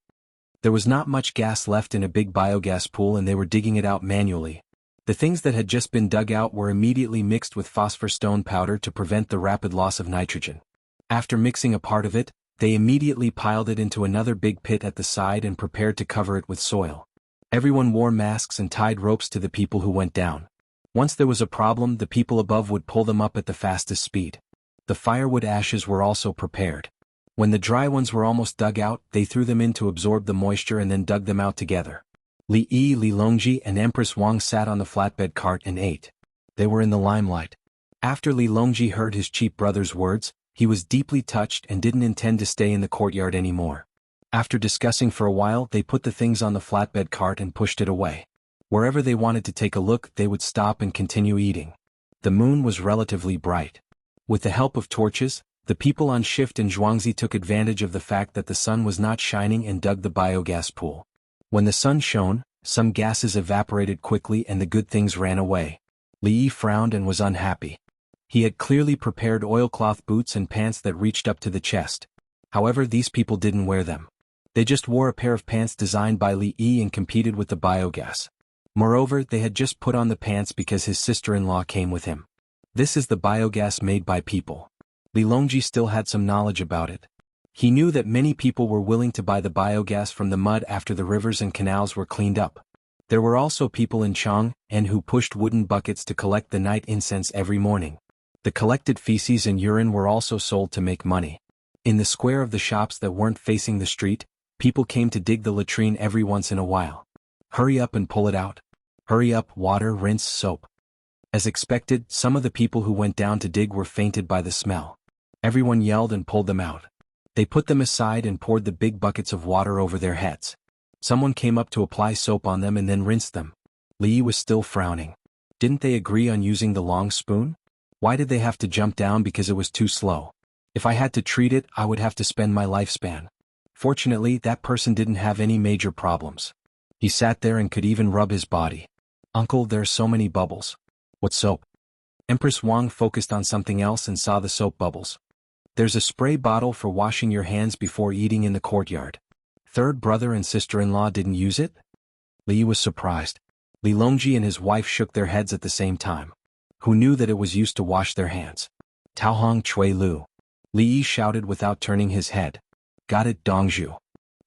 There was not much gas left in a big biogas pool and they were digging it out manually. The things that had just been dug out were immediately mixed with phosphor stone powder to prevent the rapid loss of nitrogen. After mixing a part of it, they immediately piled it into another big pit at the side and prepared to cover it with soil. Everyone wore masks and tied ropes to the people who went down. Once there was a problem, the people above would pull them up at the fastest speed. The firewood ashes were also prepared. When the dry ones were almost dug out, they threw them in to absorb the moisture and then dug them out together. Li Yi, Li Longji and Empress Wang sat on the flatbed cart and ate. They were in the limelight. After Li Longji heard his cheap brother's words, he was deeply touched and didn't intend to stay in the courtyard anymore. After discussing for a while, they put the things on the flatbed cart and pushed it away. Wherever they wanted to take a look, they would stop and continue eating. The moon was relatively bright. With the help of torches, the people on shift in Zhuangzi took advantage of the fact that the sun was not shining and dug the biogas pool. When the sun shone, some gases evaporated quickly and the good things ran away. Li Yi frowned and was unhappy. He had clearly prepared oilcloth boots and pants that reached up to the chest. However, these people didn't wear them. They just wore a pair of pants designed by Li Yi and competed with the biogas. Moreover, they had just put on the pants because his sister-in-law came with him. This is the biogas made by people. Li Longji still had some knowledge about it. He knew that many people were willing to buy the biogas from the mud after the rivers and canals were cleaned up. There were also people in Chang and who pushed wooden buckets to collect the night incense every morning. The collected feces and urine were also sold to make money. In the square of the shops that weren't facing the street, people came to dig the latrine every once in a while. Hurry up and pull it out. Hurry up, water, rinse, soap. As expected, some of the people who went down to dig were fainted by the smell. Everyone yelled and pulled them out. They put them aside and poured the big buckets of water over their heads. Someone came up to apply soap on them and then rinsed them. Li Yi was still frowning. Didn't they agree on using the long spoon? Why did they have to jump down because it was too slow? If I had to treat it, I would have to spend my lifespan. Fortunately, that person didn't have any major problems. He sat there and could even rub his body. Uncle, there are so many bubbles. What soap? Empress Wang focused on something else and saw the soap bubbles. There's a spray bottle for washing your hands before eating in the courtyard. Third brother and sister-in-law didn't use it? Li was surprised. Li Longji and his wife shook their heads at the same time. Who knew that it was used to wash their hands? Taohong Chui Lu. Li Yi shouted without turning his head. Got it, Dongzhu.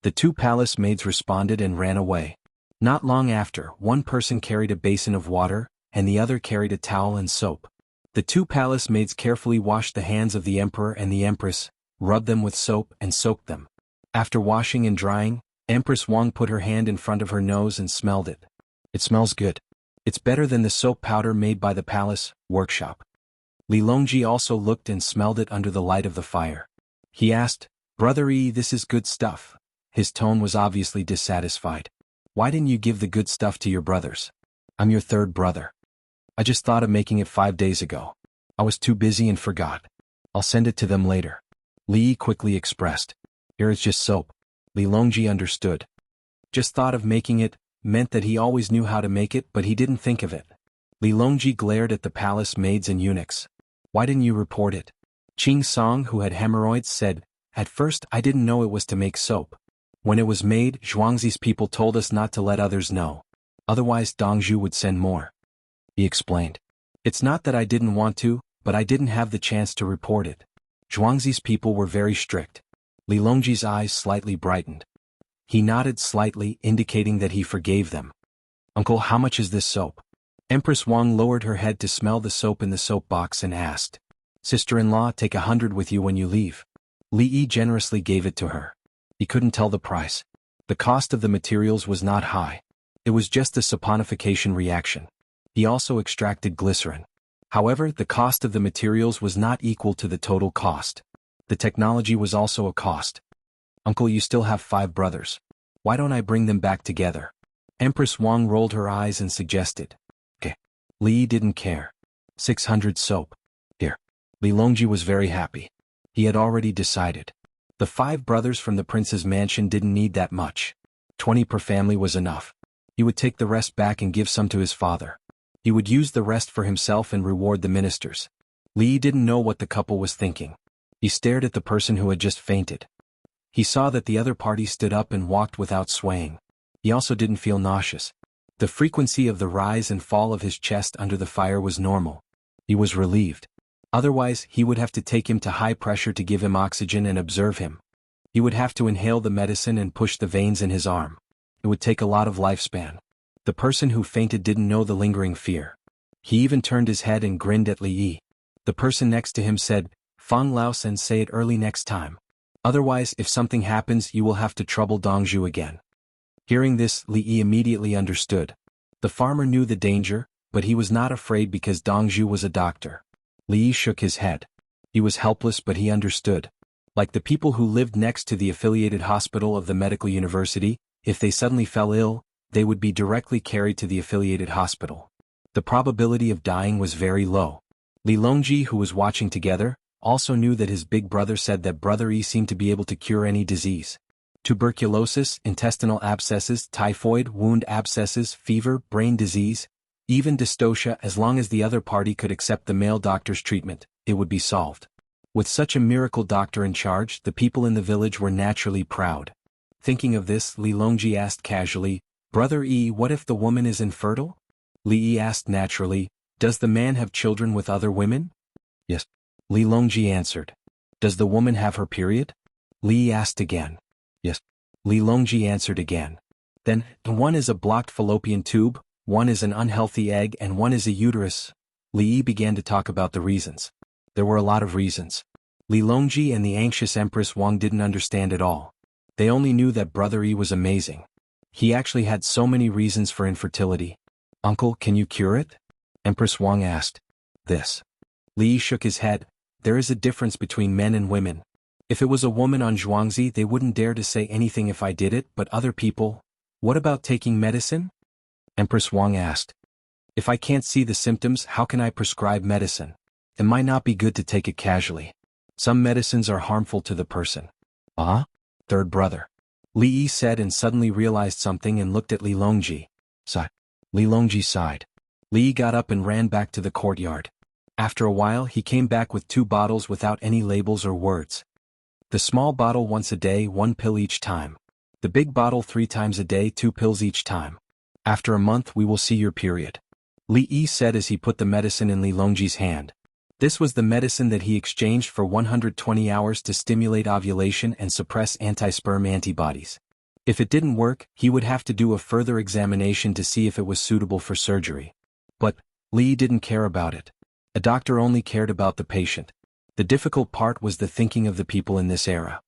The two palace maids responded and ran away. Not long after, one person carried a basin of water, and the other carried a towel and soap. The two palace maids carefully washed the hands of the emperor and the empress, rubbed them with soap and soaked them. After washing and drying, Empress Wang put her hand in front of her nose and smelled it. It smells good. It's better than the soap powder made by the palace workshop. Li Longji also looked and smelled it under the light of the fire. He asked, Brother Yi, this is good stuff. His tone was obviously dissatisfied. Why didn't you give the good stuff to your brothers? I'm your third brother. I just thought of making it 5 days ago. I was too busy and forgot. I'll send it to them later. Li Yi quickly expressed. Here it's just soap. Li Longji understood. Just thought of making it meant that he always knew how to make it, but he didn't think of it. Li Longji glared at the palace maids and eunuchs. Why didn't you report it? Qing Song, who had hemorrhoids, said, At first I didn't know it was to make soap. When it was made, Zhuangzi's people told us not to let others know. Otherwise Dongzhu would send more. He explained. It's not that I didn't want to, but I didn't have the chance to report it. Zhuangzi's people were very strict. Li Longji's eyes slightly brightened. He nodded slightly, indicating that he forgave them. Uncle, how much is this soap? Empress Wang lowered her head to smell the soap in the soap box and asked. Sister-in-law, take 100 with you when you leave. Li Yi generously gave it to her. He couldn't tell the price. The cost of the materials was not high. It was just a saponification reaction. He also extracted glycerin. However, the cost of the materials was not equal to the total cost. The technology was also a cost. Uncle, you still have 5 brothers. Why don't I bring them back together? Empress Wang rolled her eyes and suggested. Okay. Li Yi didn't care. 600 soap. Here. Li Longji was very happy. He had already decided. The 5 brothers from the prince's mansion didn't need that much. 20 per family was enough. He would take the rest back and give some to his father. He would use the rest for himself and reward the ministers. Li Yi didn't know what the couple was thinking. He stared at the person who had just fainted. He saw that the other party stood up and walked without swaying. He also didn't feel nauseous. The frequency of the rise and fall of his chest under the fire was normal. He was relieved. Otherwise, he would have to take him to high pressure to give him oxygen and observe him. He would have to inhale the medicine and push the veins in his arm. It would take a lot of lifespan. The person who fainted didn't know the lingering fear. He even turned his head and grinned at Li Yi. The person next to him said, Fang Laos, and say it early next time. Otherwise, if something happens, you will have to trouble Dongzhu again. Hearing this, Li Yi immediately understood. The farmer knew the danger, but he was not afraid because Dongzhu was a doctor. Li Yi shook his head. He was helpless, but he understood. Like the people who lived next to the affiliated hospital of the medical university, if they suddenly fell ill, they would be directly carried to the affiliated hospital. The probability of dying was very low. Li Longji, who was watching together, also knew that his big brother said that Brother Yi seemed to be able to cure any disease. Tuberculosis, intestinal abscesses, typhoid, wound abscesses, fever, brain disease, even dystocia. As long as the other party could accept the male doctor's treatment, it would be solved. With such a miracle doctor in charge, the people in the village were naturally proud. Thinking of this, Li Longji asked casually, Brother Yi, what if the woman is infertile? Li Yi asked naturally, does the man have children with other women? Yes. Li Longji answered. Does the woman have her period? Li Yi asked again. Yes. Li Longji answered again. Then, one is a blocked fallopian tube, one is an unhealthy egg, and one is a uterus. Li Yi began to talk about the reasons. There were a lot of reasons. Li Longji and the anxious Empress Wang didn't understand at all. They only knew that Brother Yi was amazing. He actually had so many reasons for infertility. Uncle, can you cure it? Empress Wang asked. This. Li Yi shook his head. There is a difference between men and women. If it was a woman on Zhuangzi, they wouldn't dare to say anything if I did it, but other people. What about taking medicine? Empress Wang asked. If I can't see the symptoms, how can I prescribe medicine? It might not be good to take it casually. Some medicines are harmful to the person. Third brother. Li Yi said and suddenly realized something and looked at Li Longji. Sigh. Li Longji sighed. Li Yi got up and ran back to the courtyard. After a while he came back with 2 bottles without any labels or words. The small bottle once a day, 1 pill each time. The big bottle 3 times a day, 2 pills each time. After a month we will see your period. Li Yi said as he put the medicine in Li Longji's hand. This was the medicine that he exchanged for 120 hours to stimulate ovulation and suppress anti-sperm antibodies. If it didn't work, he would have to do a further examination to see if it was suitable for surgery. But Li didn't care about it. A doctor only cared about the patient. The difficult part was the thinking of the people in this era.